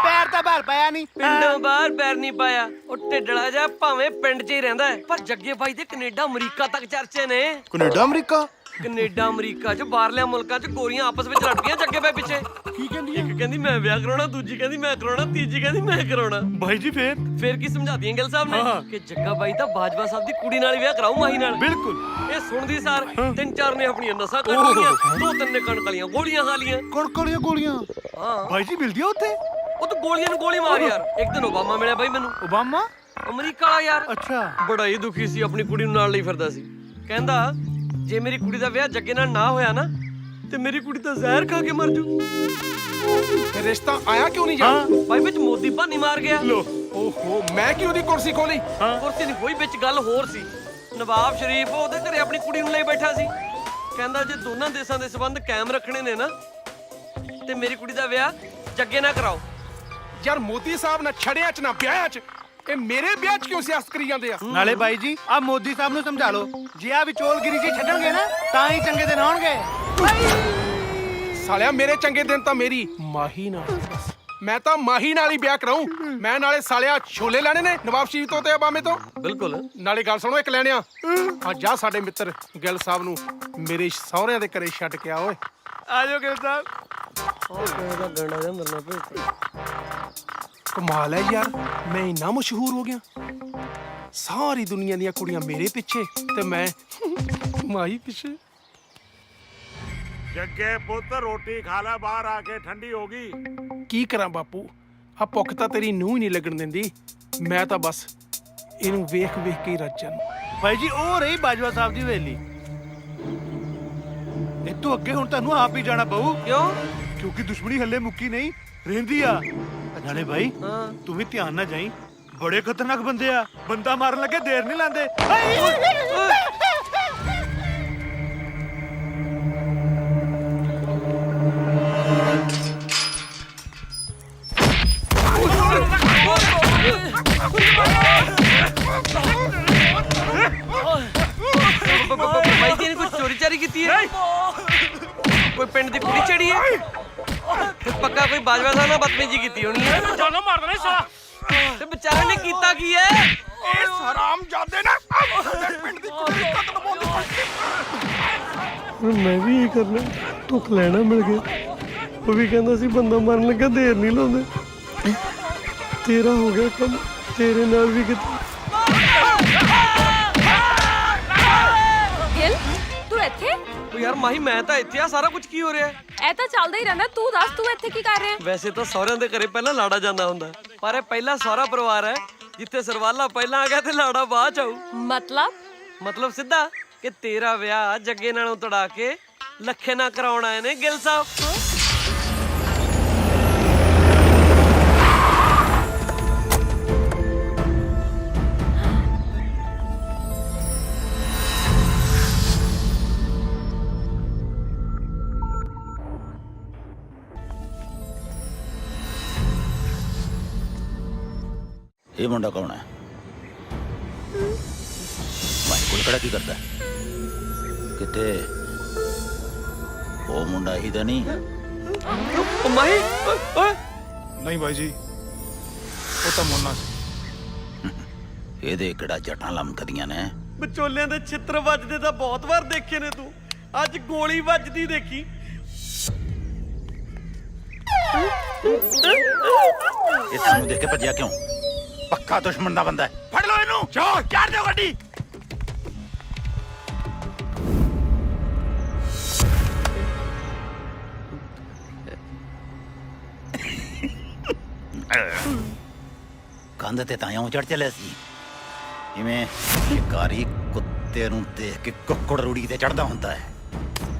ਪੈਰ ਤਾਂ ਬਾਹਰ ਪਾਇਆ ਨਹੀਂ। ਪਿੰਡੋਂ ਬਾਹਰ ਪੈਰ ਨਹੀਂ ਪਾਇਆ। ਉਹ ਢਿੱਡਲਾ ਜਾ ਭਾਵੇਂ ਪਿੰਡ 'ਚ ਹੀ ਰਹਿੰਦਾ ਹੈ, ਪਰ ਜੱਗੇ ਬਾਈ ਦੇ ਕੈਨੇਡਾ ਅਮਰੀਕਾ ਤੱਕ ਚਰਚੇ ਨੇ। Canada America? ਕੈਨੇਡਾ ਅਮਰੀਕਾ 'ਚ ਬਾਹਰਲਿਆਂ ਮੁਲਕਾਂ 'ਚ ਗੋਰੀਆਂ ਆਪਸ ਵਿੱਚ ਲੜ ਪਈਆਂ ਜੱਗੇ ਬਾਈ ਪਿੱਛੇ। ਕੀ ਕਹਿੰਦੀ? ਇੱਕ ਕਹਿੰਦੀ ਮੈਂ ਵਿਆਹ ਕਰਾਉਣਾ, ਦੂਜੀ ਕਹਿੰਦੀ ਮੈਂ ਕਰਾਉਣਾ, ਤੀਜੀ ਕਹਿੰਦੀ ਮੈਂ ਕਰਾਉਣਾ। ਬਾਈ ਜੀ ਫੇਰ ਕੀ ਸਮਝਾਦੀਆਂ ਗਿੱਲ ਸਾਹਿਬ ਨੇ ਕਿ ਜੱਗਾ ਬਾਈ ਤਾਂ ਬਾਜਵਾ ਸਾਹਿਬ ਦੀ ਕੁੜੀ ਨਾਲ ਹੀ ਵਿਆਹ ਕਰਾਉ, ਮਾਹੀ ਨਾਲ। ਬਿਲਕੁਲ। ਇਹ ਸੁਣਦੀ ਸਾਰ ਤਿੰਨ ਚਾਰ ਨੇ ਆਪਣੀਆਂ ਨਸਾਂ ਕੱਢ ਲਈਆਂ, ਦੋ ਤਿੰਨ ਨੇ ਕਣਕ ਵਾਲੀਆਂ ਗੋਲੀਆਂ ਖਾ ਲੀਆਂ। ਕਣਕ ਵਾਲੀਆਂ ਗੋਲੀਆਂ? ਹਾਂ ਬਾਈ ਜੀ ਮਿਲਦੀ ਆ ਉੱਥੇ? ਉਹ ਤਾਂ ਗੋਲੀਆਂ ਨੂੰ ਗੋਲੀ ਮਾਰ ਯਾਰ। ਇੱਕ ਦਿਨ ਓਬਾਮਾ ਮਿਲਿਆ ਬਾਈ ਮੈਨੂੰ। ਓਬਾਮਾ? ਅਮਰੀਕਾ ਵਾਲਾ ਯਾਰ। ਅੱਛਾ। ਬੜਾ ਹੀ ਦੁਖੀ ਸੀ, ਆਪਣੀ ਕੁੜੀ ਨੂੰ ਨਾਲ ਲਈ ਫਿਰਦਾ ਸੀ। ਕਹਿੰਦਾ ਜੇ ਮੇਰੀ ਕੁੜੀ ਦਾ ਵਿਆਹ ਜੱਗੇ ਨਾਲ ਨਾ ਹੋਇਆ ਨਾ ਤੇ ਮੇਰੀ ਕੁੜੀ ਤਾਂ ਜ਼ਹਿਰ ਖਾ ਕੇ ਮਰ ਜੂ। ਰਿਸ਼ਤਾ ਆਇਆ ਕਿਉਂ ਨਹੀਂ ਜਾ? ਬਾਈ ਵਿੱਚ ਮੋਦੀ ਭਾਨੀ ਮਾਰ ਗਿਆ। ਲੋ ਓਹੋ, ਮੈਂ ਕਿ ਉਹਦੀ ਕੁਰਸੀ ਖੋਲੀ? ਕੁਰਸੀ ਨਹੀਂ, ਕੋਈ ਵਿੱਚ ਗੱਲ ਹੋਰ ਸੀ। ਨਵਾਬ ਸ਼ਰੀਫ ਉਹਦੇ ਘਰੇ ਆਪਣੀ ਕੁੜੀ ਨੂੰ ਲਈ ਬੈਠਾ ਸੀ। ਕਹਿੰਦਾ ਜੇ ਦੋਨਾਂ ਦੇਸ਼ਾਂ ਦੇ ਸੰਬੰਧ ਕਾਇਮ ਰੱਖਣੇ ਨੇ ਨਾ ਤੇ ਮੇਰੀ ਕੁੜੀ ਦਾ ਵਿਆਹ ਜੱਗੇ ਨਾਲ ਕਰਾਓ। ਯਾਰ ਮੋਦੀ ਸਾਹਿਬ ਨਾ ਛੜਿਆਂ 'ਚ ਨਾ ਵਿਆਹਾਂ 'ਚ, ਇਹ ਮੇਰੇ ਵਿਆਹ 'ਚ ਕਿਉਂ ਸਿਆਸਤ ਕਰੀ ਜਾਂਦੇ ਆ? ਨਾਲੇ ਬਾਈ ਜੀ ਆ ਮੋਦੀ ਸਾਹਿਬ ਨੂੰ ਸਮਝਾ ਲਓ, ਜੇ ਆ ਵਿਚੋਲਗਿਰੀ ਜੀ ਛੱਡਣਗੇ ਨਾ ਤਾਂ ਹੀ ਚੰਗੇ ਦਿਨ ਆਉਣਗੇ। ਸਾਲਿਆ ਮੇਰੇ ਚੰਗੇ ਦਿਨ ਤਾਂ ਮੇਰੀ ਮਾਹੀ ਨਾਲ ਬਸ। ਮੈਂ ਤਾਂ ਮਾਹੀ ਨਾਲ ਹੀ ਵਿਆਹ ਕਰਾਉਂ। ਮੈਂ ਨਾਲੇ ਸਾਲਿਆ ਛੋਲੇ ਲੈਣੇ ਨੇ ਨਵਾਬ ਸ਼ਰੀਫ ਤੋਂ ਤੇ ਓਬਾਮੇ ਤੋਂ। ਬਿਲਕੁਲ। ਨਾਲੇ ਗੱਲ ਸੁਣੋ ਇੱਕ ਲੈਣਿਆ, ਆ ਜਾ ਸਾਡੇ ਮਿੱਤਰ ਗਿੱਲ ਸਾਹਿਬ ਨੂੰ ਮੇਰੇ ਸਹੁਰਿਆਂ ਦੇ ਘਰੇ ਛੱਡ ਕੇ ਆ ਓਏ। ਆ ਜਾਓ ਗਿੱਲ ਸਾਹਿਬ। ਉਹ ਕਹਿੰਦਾ ਗੰਡਾ ਜਾਂ ਮਰਨਾ ਭੇਜ। ਕਮਾਲ ਹੈ ਯਾਰ, ਮੈਂ ਇੰਨਾ ਮਸ਼ਹੂਰ ਹੋ ਗਿਆ। ਸਾਰੀ ਦੁਨੀਆ ਦੀਆਂ ਕੁੜੀਆਂ ਮੇਰੇ ਪਿੱਛੇ ਤੇ ਮੈਂ ਮਾਹੀ ਪਿੱਛੇ। ਜੱਗੇ ਪੁੱਤ ਰੋਟੀ ਖਾ ਲੈ, ਬਾਹਰ ਆ ਕੇ ਠੰਡੀ ਹੋ ਗਈ। ਕੀ ਕਰਾਂ ਬਾਪੂ, ਆ ਭੁੱਖ ਤਾਂ ਤੇਰੀ ਨੂੰਹ ਹੀ ਨਹੀਂ ਲੱਗਣ ਦਿੰਦੀ। ਮੈਂ ਤਾਂ ਬਸ ਇਹਨੂੰ ਵੇਖ ਵੇਖ ਕੇ ਹੀ ਰੱਜ ਜਾਂਦਾ। ਬਾਈ ਜੀ ਉਹ ਰਹੀ ਬਾਜਵਾ ਸਾਹਿਬ ਦੀ ਹਵੇਲੀ। ਇਹ ਤੋਂ ਅੱਗੇ ਹੁਣ ਤੁਹਾਨੂੰ ਆਪ ਹੀ ਜਾਣਾ ਪਊ। ਕਿਉਂ? ਕਿਉਂਕਿ ਦੁਸ਼ਮਣੀ ਹੱਲੇ ਮੁੱਕੀ ਨਹੀਂ ਰਹਿੰਦੀ ਆ। ਨਾਲੇ ਬਾਈ ਤੂੰ ਵੀ ਧਿਆਨ ਨਾਲ ਜਾਈ, ਬੜੇ ਖਤਰਨਾਕ ਬੰਦੇ ਆ। ਬੰਦਾ ਮਾਰਨ ਲੱਗੇ ਦੇਰ ਨਹੀਂ ਲਾਂਦੇ। ਬਾਈ ਜੀ ਨੇ ਕੋਈ ਚੋਰੀ ਚਾਰੀ ਕੀਤੀ ਹੈ? ਕੋਈ ਪਿੰਡ ਦੀ ਕੁੜੀ ਚੜੀ ਹੈ? ਪੱਕਾ ਕੋਈ ਬਾਜਵਾ ਸਾਹਿਬ ਨਾਲ ਬਦਤਮੀਜ਼ੀ ਕੀਤੀ ਹੋਣੀ ਹੈ। ਜਾਨੋਂ ਮਾਰ ਦੇਣਾ ਸਾਲਾ। ਤੇ ਵਿਚਾਰੇ ਨੇ ਕੀਤਾ ਕੀ ਹੈ? ਇਹ ਹਰਾਮਜ਼ਾਦੇ ਨੇ ਸਾਡੇ ਪਿੰਡ ਦੀ ਕੁੜੀ ਨੂੰ ਕਤਲ ਬੋਲਦੀ ਮੈਂ ਵੀ ਇਹ ਕਰਨਾ। ਧੁੱਖ ਲੈਣਾ ਮਿਲ ਗਿਆ। ਉਹ ਵੀ ਕਹਿੰਦਾ ਸੀ ਬੰਦਾ ਮਰਨ ਲੱਗਾ ਦੇਰ ਨਹੀਂ ਲਾਉਂਦੇ। ਤੇਰਾ ਹੋ ਗਿਆ ਕੰਮ, ਤੇਰੇ ਨਾਲ ਵੀ ਕਿਤੇ। ਗਿੱਲ ਤੂੰ ਇੱਥੇ? ਉਹ ਯਾਰ ਮਾਹੀ ਮੈਂ ਤਾਂ ਇੱਥੇ ਆ। ਸਾਰਾ ਕੁਝ ਕੀ ਹੋ ਰਿਹਾ? ਇਹ ਤਾਂ ਚੱਲਦਾ ਹੀ ਰਹਿੰਦਾ। ਤੂੰ ਦੱਸ ਤੂੰ ਇੱਥੇ ਕੀ ਕਰ ਰਿਹਾ? ਵੈਸੇ ਤਾਂ ਸਹੁਰਿਆਂ ਦੇ ਘਰੇ ਪਹਿਲਾਂ ਲਾੜਾ ਜਾਂਦਾ ਹੁੰਦਾ, ਪਰ ਇਹ ਪਹਿਲਾ ਸਹੁਰਾ ਪਰਿਵਾਰ ਹੈ ਜਿੱਥੇ ਸਰਵਾਲਾ ਪਹਿਲਾਂ ਆ ਗਿਆ ਤੇ ਲਾੜਾ ਬਾਅਦ ਚ ਆਊ। ਮਤਲਬ ਸਿੱਧਾ ਕਿ ਤੇਰਾ ਵਿਆਹ ਜੱਗੇ ਨਾਲੋਂ ਤੜਾ ਕੇ ਲੱਖੇ ਨਾਲ ਕਰਾਉਣ ਆਏ ਨੇ ਗਿੱਲ ਸਾਹਿਬ। ਇਹ ਮੁੰਡਾ ਕੌਣ ਹੈ? ਮਾਈ ਕੋਲ ਖੜਾ ਕੀ ਕਰਦਾ? ਕਿਤੇ ਉਹ ਮੁੰਡਾ ਹੀ ਤਾਂ ਨਹੀਂ? ਮਾਹੀ ਓਏ ਨਹੀਂ ਬਾਈ ਜੀ, ਉਹ ਤਾਂ ਮੋਨਾ ਸੀ। ਇਹਦੇ ਕਿਹੜਾ ਜਟਾਂ ਲਮਕਦੀਆਂ ਨੇ। ਵਿਚੋਲਿਆਂ ਦੇ ਛਿੱਤਰ ਵੱਜਦੇ ਤਾਂ ਬਹੁਤ ਵਾਰ ਦੇਖੇ ਨੇ ਤੂੰ, ਅੱਜ ਗੋਲੀ ਵੱਜਦੀ ਦੇਖੀ। ਇਹ ਸਾਨੂੰ ਦੇਖ ਕੇ ਭੱਜਿਆ ਕਿਉਂ? ਪੱਕਾ ਦੁਸ਼ਮਣ ਦਾ ਬੰਦਾ ਹੈ। ਫੜ ਲਓ ਇਹਨੂੰ। ਚਾਰ ਦਿਓ ਗੱਡੀ। ਕੰਧ ਤੇ ਤਾਂ ਇਉਂ ਚੜ ਚੱਲਿਆ ਸੀ ਜਿਵੇਂ ਸ਼ਿਕਾਰੀ ਕੁੱਤੇ ਨੂੰ ਦੇਖ ਕੇ ਕੁੱਕੜ ਰੂੜੀ ਤੇ ਚੜਦਾ ਹੁੰਦਾ ਹੈ।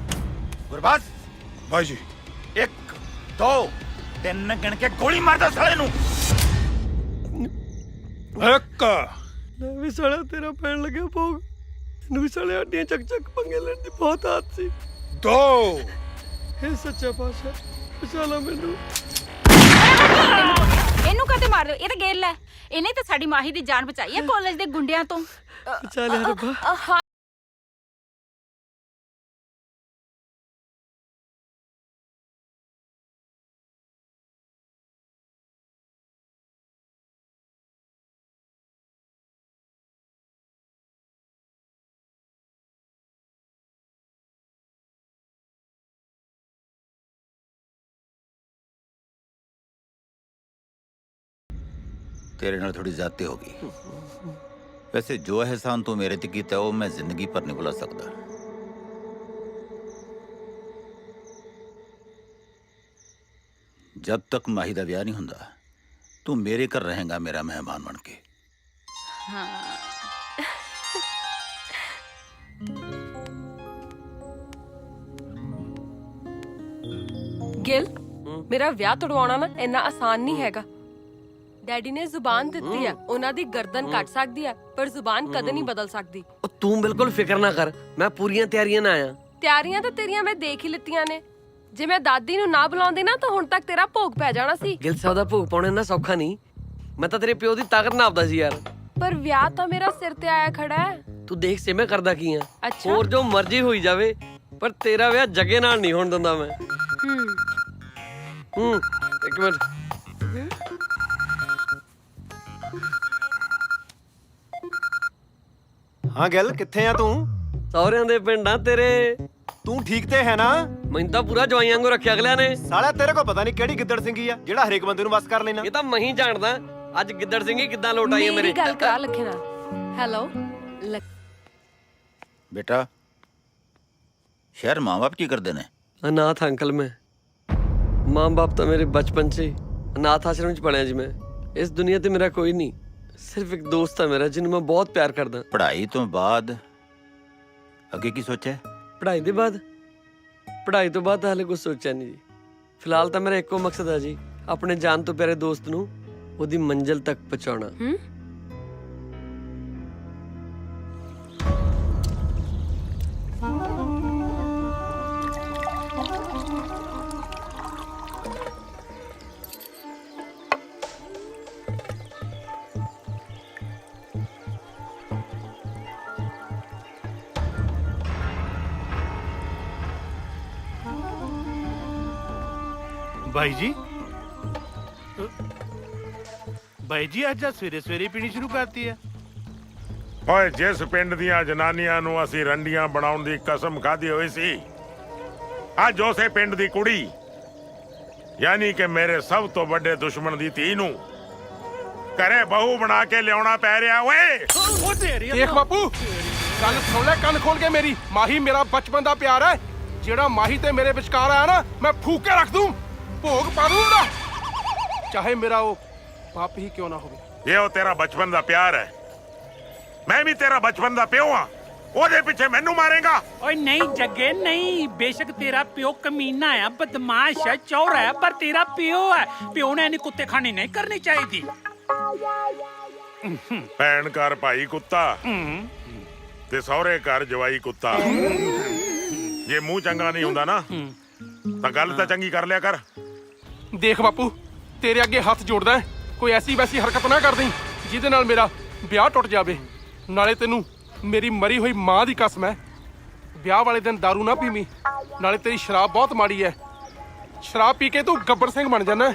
ਗੁਰਬਾਜ਼ ਬਾਈ ਜੀ 1 2 3 ਗਿਣ ਕੇ ਗੋਲੀ ਮਾਰ ਦੋ ਸਾਲੇ ਨੂੰ। ਇੱਕ ਵੀ ਸਾਲਾ ਤੇਰਾ ਪੈਣ ਲੱਗਿਆ ਭੋਗ। ਇਹਨੂੰ ਵੀ ਸਾਲੇ ਅੱਡੀਆਂ ਚੱਕ ਚੱਕ ਪੰਗੇ ਲੈਣ ਦੀ ਬਹੁਤ ਆਦਤ ਸੀ। 2 ਇਹ ਸੱਚਾ ਪਾਤਸ਼ਾਹ ਬਚਾ ਲਾ ਮੈਨੂੰ। ਇਹਨੂੰ ਕਾਤੇ ਮਾਰ ਦਿਓ? ਇਹ ਤਾਂ ਗੇਲ ਹੈ। ਇਹਨੇ ਤਾਂ ਸਾਡੀ ਮਾਹੀ ਦੀ ਜਾਨ ਬਚਾਈ ਹੈ ਕਾਲਜ ਦੇ ਗੁੰਡਿਆਂ ਤੋਂ। ਚੱਲ ਯਾਰ ਰੱਬਾ। तेरे नाल थोड़ी ज्यादती हो गई। वैसे जो एहसान तू मेरे ते कीता वो मैं जिंदगी पर नहीं भुला सकदा। जब तक माही दा ब्याह नहीं हुंदा तू मेरे घर रहेगा मेरा मेहमान बन के। ਗਿਲ ਮੇਰਾ ਵਿਆਹ ਤੜਵਾਉਣਾ ਨਾ ਇੰਨਾ ਆਸਾਨ ਨਹੀਂ ਹੈਗਾ। ਡੈਡੀ ਨੇ ਜ਼ੁਬਾਨ ਦਿੱਤੀ ਆ, ਉਹਨਾਂ ਦੀ ਗਰਦਨ ਕੱਟ ਸਕਦੀ ਆ ਪਰ ਜ਼ੁਬਾਨ ਕਦੇ ਨਹੀਂ ਬਦਲ ਸਕਦੀ। ਤੂੰ ਬਿਲਕੁਲ ਫਿਕਰ ਨਾ ਕਰ, ਮੈਂ ਪੂਰੀਆਂ ਤਿਆਰੀਆਂ ਨਾਲ ਆਇਆ। ਤਿਆਰੀਆਂ ਤਾਂ ਤੇਰੀਆਂ ਮੈਂ ਦੇਖ ਹੀ ਲਿੱਤੀਆਂ ਨੇ। ਜੇ ਮੈਂ ਦਾਦੀ ਨੂੰ ਨਾ ਬੁਲਾਉਂਦੀ ਨਾ ਤਾਂ ਹੁਣ ਤੱਕ ਤੇਰਾ ਭੋਗ ਪੈ ਜਾਣਾ ਸੀ। ਗਿਲ ਸਾਹਿਬ ਦਾ ਭੋਗ ਪਾਉਣਾ ਇੰਨਾ ਸੌਖਾ ਨਹੀਂ। ਮੈਂ ਤਾਂ ਤੇਰੇ ਪਿਓ ਦੀ ਤਾਕਤ ਨਾਪਦਾ ਸੀ ਯਾਰ। ਪਰ ਵਿਆਹ ਤਾਂ ਮੇਰਾ ਸਿਰ ਤੇ ਆਇਆ ਖੜਾ ਹੈ। ਤੂੰ ਦੇਖ ਸੇ ਮੈਂ ਕਰਦਾ ਕੀ ਆ। ਅੱਛਾ। ਹੋਰ ਜੋ ਮਰਜ਼ੀ ਹੋਈ ਜਾਵੇ ਪਰ ਤੇਰਾ ਵਿਆਹ ਜੱਗੇ ਨਾਲ ਨਹੀਂ ਹੋਣ ਦਿੰਦਾ ਮੈਂ। ਇੱਕ ਮਿੰਟ। ਹਾਂ ਗਿਲ ਕਿੱਥੇ ਆ ਤੂੰ? ਸਹੁਰਿਆਂ ਦੇ ਪਿੰਡ ਆ ਤੇਰੇ। ਤੂੰ ਠੀਕ ਤੇ ਹੈ ਨਾ? ਮੈਨੂੰ ਤਾਂ ਪੂਰਾ ਜਵਾਈਆਂ ਵਾਂਗੂ ਰੱਖਿਆ ਅਗਲਿਆਂ ਨੇ। ਸਾਲਾ ਤੇਰੇ ਕੋਲ ਪਤਾ ਨਹੀਂ ਕਿਹੜੀ ਗਿੱਦੜ ਸਿੰਘੀ ਆ ਜਿਹੜਾ ਹਰੇਕ ਬੰਦੇ ਨੂੰ ਬਸ ਕਰ ਲੈਣਾ। ਇਹ ਤਾਂ ਮੈਂ ਹੀ ਜਾਣਦਾ ਅੱਜ ਗਿੱਦੜ ਸਿੰਘੀ ਕਿੱਦਾਂ ਲੋਟ ਆਈ ਹੈ ਮੇਰੇ। ਮੇਰੀ ਗੱਲ ਕਰਾ ਲੱਖੇ ਨਾਲ। ਹੈਲੋ बेटा शहर माँ बाप की करते ने? अनाथ अंकल मैं माँ बाप तो मेरे बचपन से अनाथ आश्रम च पढ़िया जी। मैं इस दुनिया ते मेरा कोई नहीं, सिर्फ एक दोस्त है मेरा जिन्हें मैं बहुत प्यार करदा। पढ़ाई तो बाद अगे की सोचा है? पढ़ाई दे बाद तो हाले कुछ सोचा नहीं जी। फिलहाल तो मेरा एको मकसद है जी, अपने जान तो प्यारे दोस्त नू ओदी मंजिल तक पहुंचाना। ਬਾਈ ਜੀ ਅੱਜ ਸਵੇਰੇ ਸਵੇਰੇ ਪੀਣੀ ਸ਼ੁਰੂ ਕਰਤੀ ਹੈ। ਓਏ ਜਿਸ ਪਿੰਡ ਦੀਆਂ ਜਨਾਨੀਆਂ ਨੂੰ ਅਸੀਂ ਰੰਡੀਆਂ ਬਣਾਉਣ ਦੀ ਕਸਮ ਖਾਧੀ ਹੋਈ ਸੀ, ਅੱਜ ਉਸੇ ਪਿੰਡ ਦੀ ਕੁੜੀ ਯਾਨੀ ਕਿ ਮੇਰੇ ਸਭ ਤੋਂ ਵੱਡੇ ਦੁਸ਼ਮਣ ਦੀ ਧੀ ਨੂੰ ਘਰੇ ਬਹੂ ਬਣਾ ਕੇ ਲਿਆਉਣਾ ਪੈ ਰਿਹਾ। ਓਏ ਦੇਖ ਬਾਪੂ, ਗੱਲ ਸੁਣ ਲੈ ਕੰਨ ਖੋਲ ਕੇ ਮੇਰੀ। ਮਾਹੀ ਮੇਰਾ ਬਚਪਨ ਦਾ ਪਿਆਰ ਹੈ। ਜਿਹੜਾ ਮਾਹੀ ਤੇ ਮੇਰੇ ਵਿਚਕਾਰ ਆਇਆ ਨਾ ਮੈਂ ਫੂਕ ਕੇ ਰੱਖ ਦੂੰ, ਭੋਗ ਪਾ ਦੂੰਗਾ, ਚਾਹੇ ਮੇਰਾ ਉਹ ਬਾਪ ਹੀ ਕਿਉਂ ਨਾ ਹੋਵੇ। ਇਹ ਉਹ ਤੇਰਾ ਬਚਪਨ ਦਾ ਪਿਆਰ ਹੈ, ਮੈਂ ਵੀ ਤੇਰਾ ਬਚਪਨ ਦਾ ਪਿਓ ਆ। ਉਹਦੇ ਪਿੱਛੇ ਮੈਨੂੰ ਮਾਰੇਗਾ? ਓਏ ਨਹੀਂ ਜੱਗੇ ਨਹੀਂ, ਬੇਸ਼ੱਕ ਤੇਰਾ ਪਿਓ ਕਮੀਨਾ ਆ, ਬਦਮਾਸ਼ ਹੈ, ਚੌਰ ਹੈ, ਪਰ ਤੇਰਾ ਪਿਓ ਹੈ। ਪਿਓ ਨੇ ਇਹਨੀ ਕੁੱਤੇ ਖਾਣੀ ਨਹੀਂ ਕਰਨੀ ਚਾਹੀਦੀ। ਭੈਣ ਘਰ ਭਾਈ ਕੁੱਤਾ ਤੇ ਸਹੁਰੇ ਘਰ ਜਵਾਈ ਕੁੱਤਾ। ਜੇ ਮੂੰਹ ਚੰਗਾ ਨਹੀਂ ਹੁੰਦਾ ਨਾ ਤਾਂ ਗੱਲ ਤਾਂ ਚੰਗੀ ਕਰ ਲਿਆ ਕਰ। ਦੇਖ ਬਾਪੂ, ਤੇਰੇ ਅੱਗੇ ਹੱਥ ਜੋੜਦਾ, ਕੋਈ ਐਸੀ ਵੈਸੀ ਹਰਕਤ ਨਾ ਕਰਦੀ ਜਿਹਦੇ ਨਾਲ ਮੇਰਾ ਵਿਆਹ ਟੁੱਟ ਜਾਵੇ। ਨਾਲੇ ਤੈਨੂੰ ਮੇਰੀ ਮਰੀ ਹੋਈ ਮਾਂ ਦੀ ਕਸਮ ਹੈ, ਵਿਆਹ ਵਾਲੇ ਦਿਨ ਦਾਰੂ ਨਾ ਪੀਵੀਂ। ਨਾਲੇ ਤੇਰੀ ਸ਼ਰਾਬ ਬਹੁਤ ਮਾੜੀ ਹੈ, ਸ਼ਰਾਬ ਪੀ ਕੇ ਤੂੰ ਗੱਬਰ ਸਿੰਘ ਬਣ ਜਾਣਾ।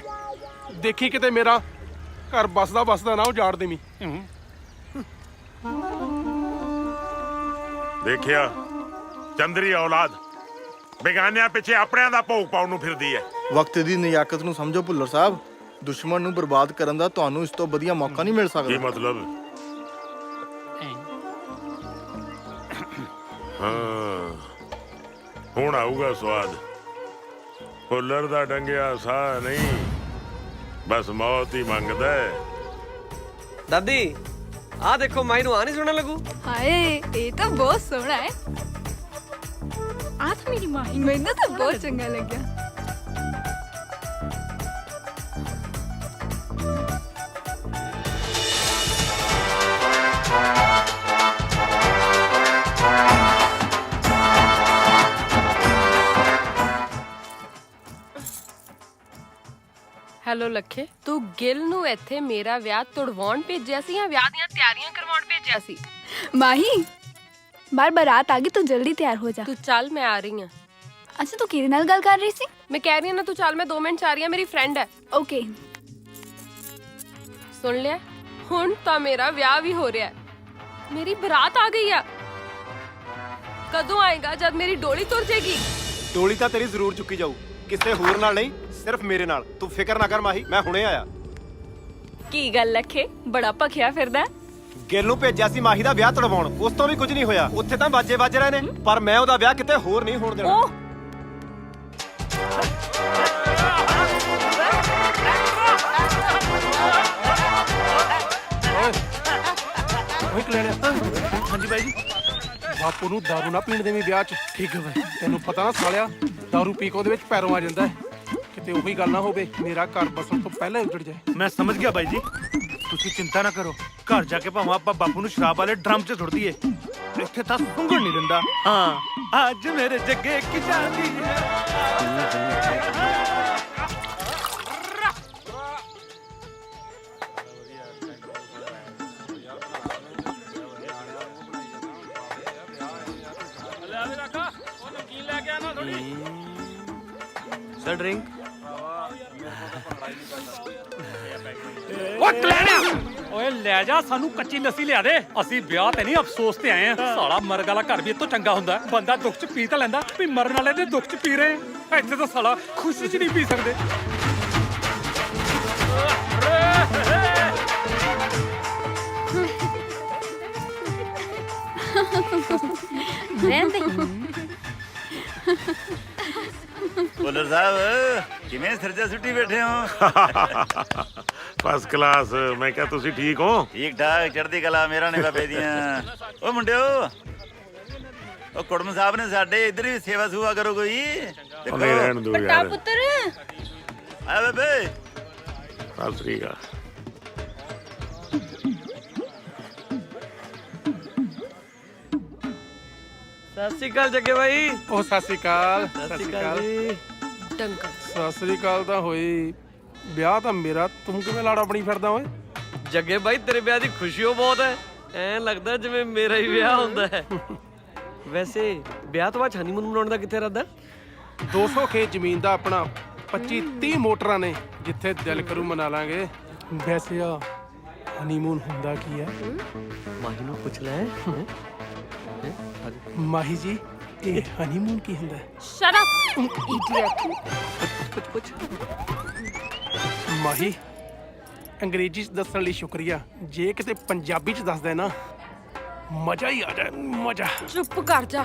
ਦੇਖੀ ਕਿਤੇ ਮੇਰਾ ਘਰ ਬਸਦਾ ਨਾ ਉਜਾੜ ਦੇਵੀਂ। ਦੇਖਿਆ ਚੰਦਰੀ ਔਲਾਦ ਬੇਗਾਨਿਆਂ ਪਿੱਛੇ ਆਪਣਿਆਂ ਦਾ ਭੋਗ ਪਾਉਣ ਨੂੰ ਫਿਰਦੀ ਹੈ। ਵਕਤ ਦੀ ਨਿਯਾਕਤ ਨੂੰ ਸਮਝੋ ਭੁੱਲਰ ਸਾਹਿਬ। ਦੁਸ਼ਮਣ ਨੂੰ ਬਰਬਾਦ ਕਰਨ ਦਾ ਤੁਹਾਨੂੰ ਇਸ ਤੋਂ ਵਧੀਆ ਮੌਕਾ ਨਹੀਂ ਮਿਲ ਸਕਦਾ। ਕੀ ਮਤਲਬ? ਹਾਂ, ਹੁਣ ਆਊਗਾ ਸਵਾਦ। ਭੁੱਲਰ ਦਾ ਡੰਗਿਆ ਸਾਹ ਨਹੀਂ, ਬਸ ਮੌਤ ਹੀ ਮੰਗਦਾ ਹੈ। ਦਾਦੀ ਆ ਦੇਖੋ, ਮਾਈ ਨੂੰ ਆ ਨਹੀਂ ਸੋਹਣਾ ਲੱਗੂ? ਹਾਏ ਇਹ ਤਾਂ ਬਹੁਤ ਸੋਹਣਾ ਹੈ। ਆ ਤਾਂ ਮੇਰੀ ਮਾਹੀ, ਮੈਨੂੰ ਤਾਂ ਬਹੁਤ ਚੰਗਾ ਲੱਗਿਆ। ਹੈਲੋ ਲੱਖੇ, ਤੂੰ ਗਿੱਲ ਨੂੰ ਇੱਥੇ ਮੇਰਾ ਵਿਆਹ ਤੁੜਵਾਉਣ ਭੇਜਿਆ ਸੀ ਜਾਂ ਵਿਆਹ ਦੀਆਂ ਤਿਆਰੀਆਂ ਕਰਵਾਉਣ ਭੇਜਿਆ ਸੀ? ਮਾਹੀ ਬਾਰ ਬਾਰਾਤ ਆ ਗਈ, ਤੂੰ ਜਲਦੀ ਤਿਆਰ ਹੋ ਜਾ। ਤੂੰ ਚੱਲ, ਮੈਂ ਆ ਰਹੀ ਹਾਂ। ਅੱਛਾ, ਤੂੰ ਕਿਹਦੇ ਨਾਲ ਗੱਲ ਕਰ ਰਹੀ ਸੀ? ਮੈਂ ਕਹਿ ਰਹੀ ਹਾਂ ਨਾ, ਤੂੰ ਚੱਲ, ਮੈਂ 2 ਮਿੰਟ ਚ ਆ ਰਹੀ ਹਾਂ, ਮੇਰੀ ਫਰੈਂਡ ਹੈ। ਓਕੇ। ਸੁਣ ਲਿਆ, ਹੁਣ ਤਾਂ ਮੇਰਾ ਵਿਆਹ ਵੀ ਹੋ ਰਿਹਾ ਹੈ। ਮੇਰੀ ਬਰਾਤ ਆ ਗਈ ਆ। ਕਦੋਂ ਆਏਗਾ? ਜਦ ਮੇਰੀ ਡੋਲੀ ਤੁਰ ਜਾਏਗੀ। ਡੋਲੀ ਤਾਂ ਤੇਰੀ ਜ਼ਰੂਰ ਚੁੱਕੀ ਜਾਊ, ਕਿਸੇ ਹੋਰ ਨਾਲ ਨਹੀਂ, ਸਿਰਫ ਮੇਰੇ ਨਾਲ। ਤੂੰ ਫਿਕਰ ਨਾ ਕਰ ਮਾਹੀ, ਮੈਂ ਹੁਣੇ ਆਇਆ। ਕੀ ਗੱਲ ਲੱਖੇ, ਬੜਾ ਭਖਿਆ ਫਿਰਦਾ? ਗਿੱਲ ਨੂੰ ਭੇਜਿਆ ਸੀ ਮਾਹੀ ਦਾ ਵਿਆਹ ਤੜਵਾਉਣ, ਉਸ ਤੋਂ ਵੀ ਕੁਝ ਨਹੀਂ ਹੋਇਆ। ਉੱਥੇ ਤਾਂ ਬਾਜੇ ਵੱਜ ਰਹੇ ਨੇ, ਪਰ ਮੈਂ ਉਹਦਾ ਵਿਆਹ ਕਿਤੇ ਹੋਰ ਨਹੀਂ ਹੋਣ ਦੇਣਾ। ਓਏ ਕਲਿਆਣਿਆ। ਹਾਂਜੀ ਬਾਈ ਜੀ। ਬਾਪੂ ਨੂੰ ਦਾਰੂ ਨਾ ਪੀਣ ਦੇਵੀਂ ਵਿਆਹ 'ਚ। ਠੀਕ ਹੈ ਬਾਈ। ਤੈਨੂੰ ਪਤਾ ਨਾ ਸਾਲਿਆ, ਦਾਰੂ ਪੀ ਕੇ ਉਹਦੇ ਵਿੱਚ ਪੈਰੋਂ ਆ ਜਾਂਦਾ ਹੈ। ਕਿਤੇ ਉਹੀ ਗੱਲ ਨਾ ਹੋਵੇ ਮੇਰਾ ਘਰ ਬਸਣ ਤੋਂ ਪਹਿਲਾਂ ਹੀ ਉੱਜੜ ਜਾਏ। ਮੈਂ ਸਮਝ ਗਿਆ ਬਾਈ ਜੀ, ਤੁਸੀਂ ਚਿੰਤਾ ਨਾ ਕਰੋ। ਘਰ ਜਾ ਕੇ ਭਾਵੇਂ ਆਪਾਂ ਬਾਪੂ ਨੂੰ ਸ਼ਰਾਬ ਵਾਲੇ ਡਰਮ 'ਚ ਸੁੱਟ ਦਈਏ, ਇੱਥੇ ਤਾਂ ਸੁੰਘਣ ਨਹੀਂ ਦਿੰਦਾ। ਹਾਂ, ਅੱਜ ਮੇਰੇ ਜੱਗੇ ਕੀ ਜਾਂਦੀ ਹੈ। Sir drink. ਓਏ ਕਲਿਆਣਿਆ, ਓਏ ਲੈ ਜਾ, ਸਾਨੂੰ ਕੱਚੀ ਲੱਸੀ ਲਿਆ ਦੇ। ਅਸੀਂ ਵਿਆਹ ਤੇ ਨਹੀਂ, ਅਫਸੋਸ ਤੇ ਆਏ ਆ। ਸਾਲਾ ਮਰਗ ਵਾਲਾ ਘਰ ਵੀ ਇਹ ਤੋਂ ਚੰਗਾ ਹੁੰਦਾ। ਬੰਦਾ ਦੁੱਖ 'ਚ ਪੀ ਤਾਂ ਲੈਂਦਾ, ਵੀ ਮਰਨ ਵਾਲੇ ਦੇ ਦੁੱਖ 'ਚ ਪੀ ਰਹੇ। ਇੱਥੇ ਤਾਂ ਸਾਲਾ ਖੁਸ਼ੀ 'ਚ ਨਹੀਂ ਪੀ ਸਕਦੇ। ਬੋਲਰ ਸਾਹਿਬ ਕਿਵੇਂ ਸਿਰਜਾ ਸੁੱਟੀ ਬੈਠੇ ਹੋ? First class. ਮੈਂ ਕਿਹਾ ਤੁਸੀਂ ਠੀਕ ਹੋ? ਠੀਕ ਠਾਕ, ਚੜ੍ਹਦੀ ਕਲਾ, ਮੇਰਾ ਨੇ ਬਾਬੇ ਦੀਆਂ। ਓ ਮੁੰਡਿਓ, ਉਹ ਕੁੜਮ ਸਾਹਿਬ ਨੇ ਸਾਡੇ ਇੱਧਰ ਵੀ ਸੇਵਾ ਸੁਵਾ ਕਰੋ ਕੋਈ। ਉਹ ਨਹੀਂ, ਰਹਿਣ ਦਿਓ ਯਾਰ। ਪੁੱਤਰ ਆ ਬੇਬੇ। ਸਤਿ ਸ੍ਰੀ ਅਕਾਲ। ਸਤਿ ਸ਼੍ਰੀ ਅਕਾਲ ਜੱਗੇ ਬਾਈ। ਉਹ ਸਤਿ ਸ਼੍ਰੀ ਅਕਾਲ। ਸਤਿ ਸ਼੍ਰੀ ਅਕਾਲ ਜੀ। ਸਤਿ ਸ਼੍ਰੀ ਅਕਾਲ ਤਾਂ ਹੋਈ, ਵਿਆਹ ਤਾਂ ਮੇਰਾ, ਤੂੰ ਕਿਵੇਂ ਲਾੜਾ ਬਣੀ ਫਿਰਦਾ ਓਏ? ਜੱਗੇ ਬਾਈ, ਤੇਰੇ ਵਿਆਹ ਦੀ ਖੁਸ਼ੀ ਓ ਬਹੁਤ ਹੈ। ਐਂ ਲੱਗਦਾ ਜਿਵੇਂ ਮੇਰਾ ਹੀ ਵਿਆਹ ਹੁੰਦਾ ਹੈ। ਵੈਸੇ ਵਿਆਹ ਤੋਂ ਬਾਅਦ ਹਨੀਮੂਨ ਮਨਾਉਣ ਦਾ ਕਿੱਥੇ ਇਰਾਦਾ? 200 ਖੇਤ ਜ਼ਮੀਨ ਦਾ ਆਪਣਾ, 25-30 ਮੋਟਰਾਂ ਨੇ, ਜਿੱਥੇ ਦਿਲ ਕਰੂ ਮਨਾ ਲਾਂਗੇ। ਵੈਸੇ ਆ ਹਨੀਮੂਨ ਹੁੰਦਾ ਕੀ ਹੈ? ਮਾਹੀ ਨੂੰ ਪੁੱਛ ਲੈ। ਮਾਹੀ ਜੀ, ਇਹ ਹਨੀਮੂਨ ਕੀ ਹੁੰਦਾ ਹੈ? Shut up idiot. ਪੁੱਛ। ਮਾਹੀ, ਅੰਗਰੇਜ਼ੀ 'ਚ ਦੱਸਣ ਲਈ ਸ਼ੁਕਰੀਆ। ਜੇ ਕਿਤੇ ਪੰਜਾਬੀ 'ਚ ਦੱਸਦਾ ਨਾ, ਮਜ਼ਾ ਹੀ ਆ ਜਾਏ, ਮਜ਼ਾ। ਚੁੱਪ ਕਰ ਜਾ।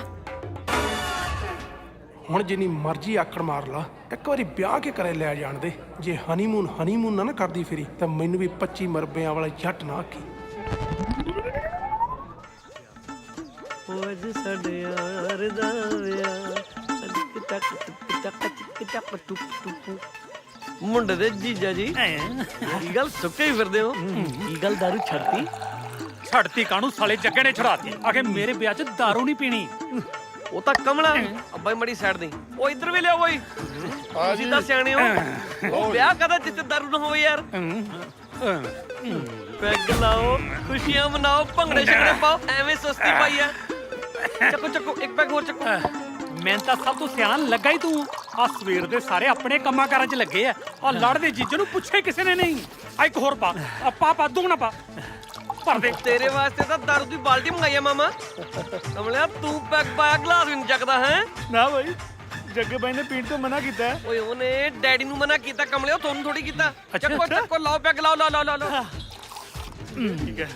ਹੁਣ ਜਿੰਨੀ ਮਰਜ਼ੀ ਆਕੜ ਮਾਰ ਲਾ, ਇੱਕ ਵਾਰੀ ਵਿਆਹ ਕੇ ਕਰੇ ਲੈ ਜਾਣ ਦੇ। ਜੇ ਹਨੀਮੂਨ ਨਾ ਕਰਦੀ ਫਿਰੀ ਤਾਂ ਮੈਨੂੰ ਵੀ 25 ਮਰਬਿਆਂ ਵਾਲਾ ਜੱਟ ਨਾ ਆਖੀ। ਅੱਜ ਸਾਡੇ ਯਾਰ ਦਾ ਵਿਆਹ, ਮੁੰਡੇ ਦੇ ਜੀਜਾ ਜੀ, ਕੀ ਗੱਲ ਸੁੱਕੇ ਹੀ ਫਿਰਦੇ ਹੋ? ਕੀ ਗੱਲ ਦਾਰੂ ਛੱਡਤੀ? ਛੱਡਤੀ ਕਾਹਨੂੰ, ਸਾਲੇ ਜੱਗੇ ਨੇ ਛੜਾਤੀ। ਆਖੇ ਮੇਰੇ ਵਿਆਹ 'ਚ ਦਾਰੂ ਨਹੀਂ ਪੀਣੀ। ਉਹ ਤਾਂ ਕਮਲਾ ਅੱਬਾ ਮੜੀ ਸਾਈਡ ਦੇ। ਉਹ ਇੱਧਰ ਵੀ ਲਿਆਓ ਓਏ, ਤੁਸੀਂ ਤਾਂ ਸਿਆਣੇ ਹੋ। ਉਹ ਵਿਆਹ ਕਦਾ ਜਿੱਥੇ ਦਾਰੂ ਨਾ ਹੋਵੇ ਯਾਰ। ਪੈਗ ਲਾਓ, ਖੁਸ਼ੀਆਂ ਮਨਾਓ, ਭੰਗੜੇ ਛੰਗੜੇ ਪਾਓ, ਐਵੇਂ ਸੁਸਤੀ ਪਾਈ ਆ। ਚੱਕੋ ਇੱਕ ਪੈਗ ਹੋਰ ਚੱਕੋ। ਮੈਂ ਤਾਂ ਸਭ ਤੋਂ ਸਿਆਣਾ ਲੱਗਾ ਹੀ ਤੂੰ। ਆ ਸਵੇਰ ਦੇ ਸਾਰੇ ਆਪਣੇ ਕੰਮਾਂ ਕਾਰਾਂ 'ਚ ਲੱਗੇ ਆ। ਆ ਲੜਦੇ ਜੀਜੇ ਨੂੰ ਪੁੱਛੇ ਕਿਸੇ ਨੇ ਨਹੀਂ। ਆ ਇੱਕ ਹੋਰ ਪਾ, ਪਾ ਦੁਗਣਾ ਪਾ। ਭਰ ਦੇ। ਤੇਰੇ ਵਾਸਤੇ ਤਾਂ ਦਾਰੂ ਦੀ ਬਾਲਟੀ ਮੰਗਾਈ ਆ ਮਾਮਾ। ਕਮਲਿਆ, ਤੂੰ ਪੈਗ ਪਾਇਆ, ਗਲਾਸ ਵੀ ਨਹੀਂ ਚੱਕਦਾ ਹੈ। ਨਾ ਬਾਈ, ਜੱਗੇ ਬਾਈ ਨੇ ਪੀਣ ਤੋਂ ਮਨਾ ਕੀਤਾ। ਓਏ ਉਹਨੇ ਡੈਡੀ ਨੂੰ ਮਨਾ ਕੀਤਾ ਕਮਲਿਆ, ਤੁਹਾਨੂੰ ਥੋੜੀ ਕੀਤਾ। ਚੱਕੋ ਲਾਓ ਪੈਗ, ਲਾਓ। ਠੀਕ ਹੈ।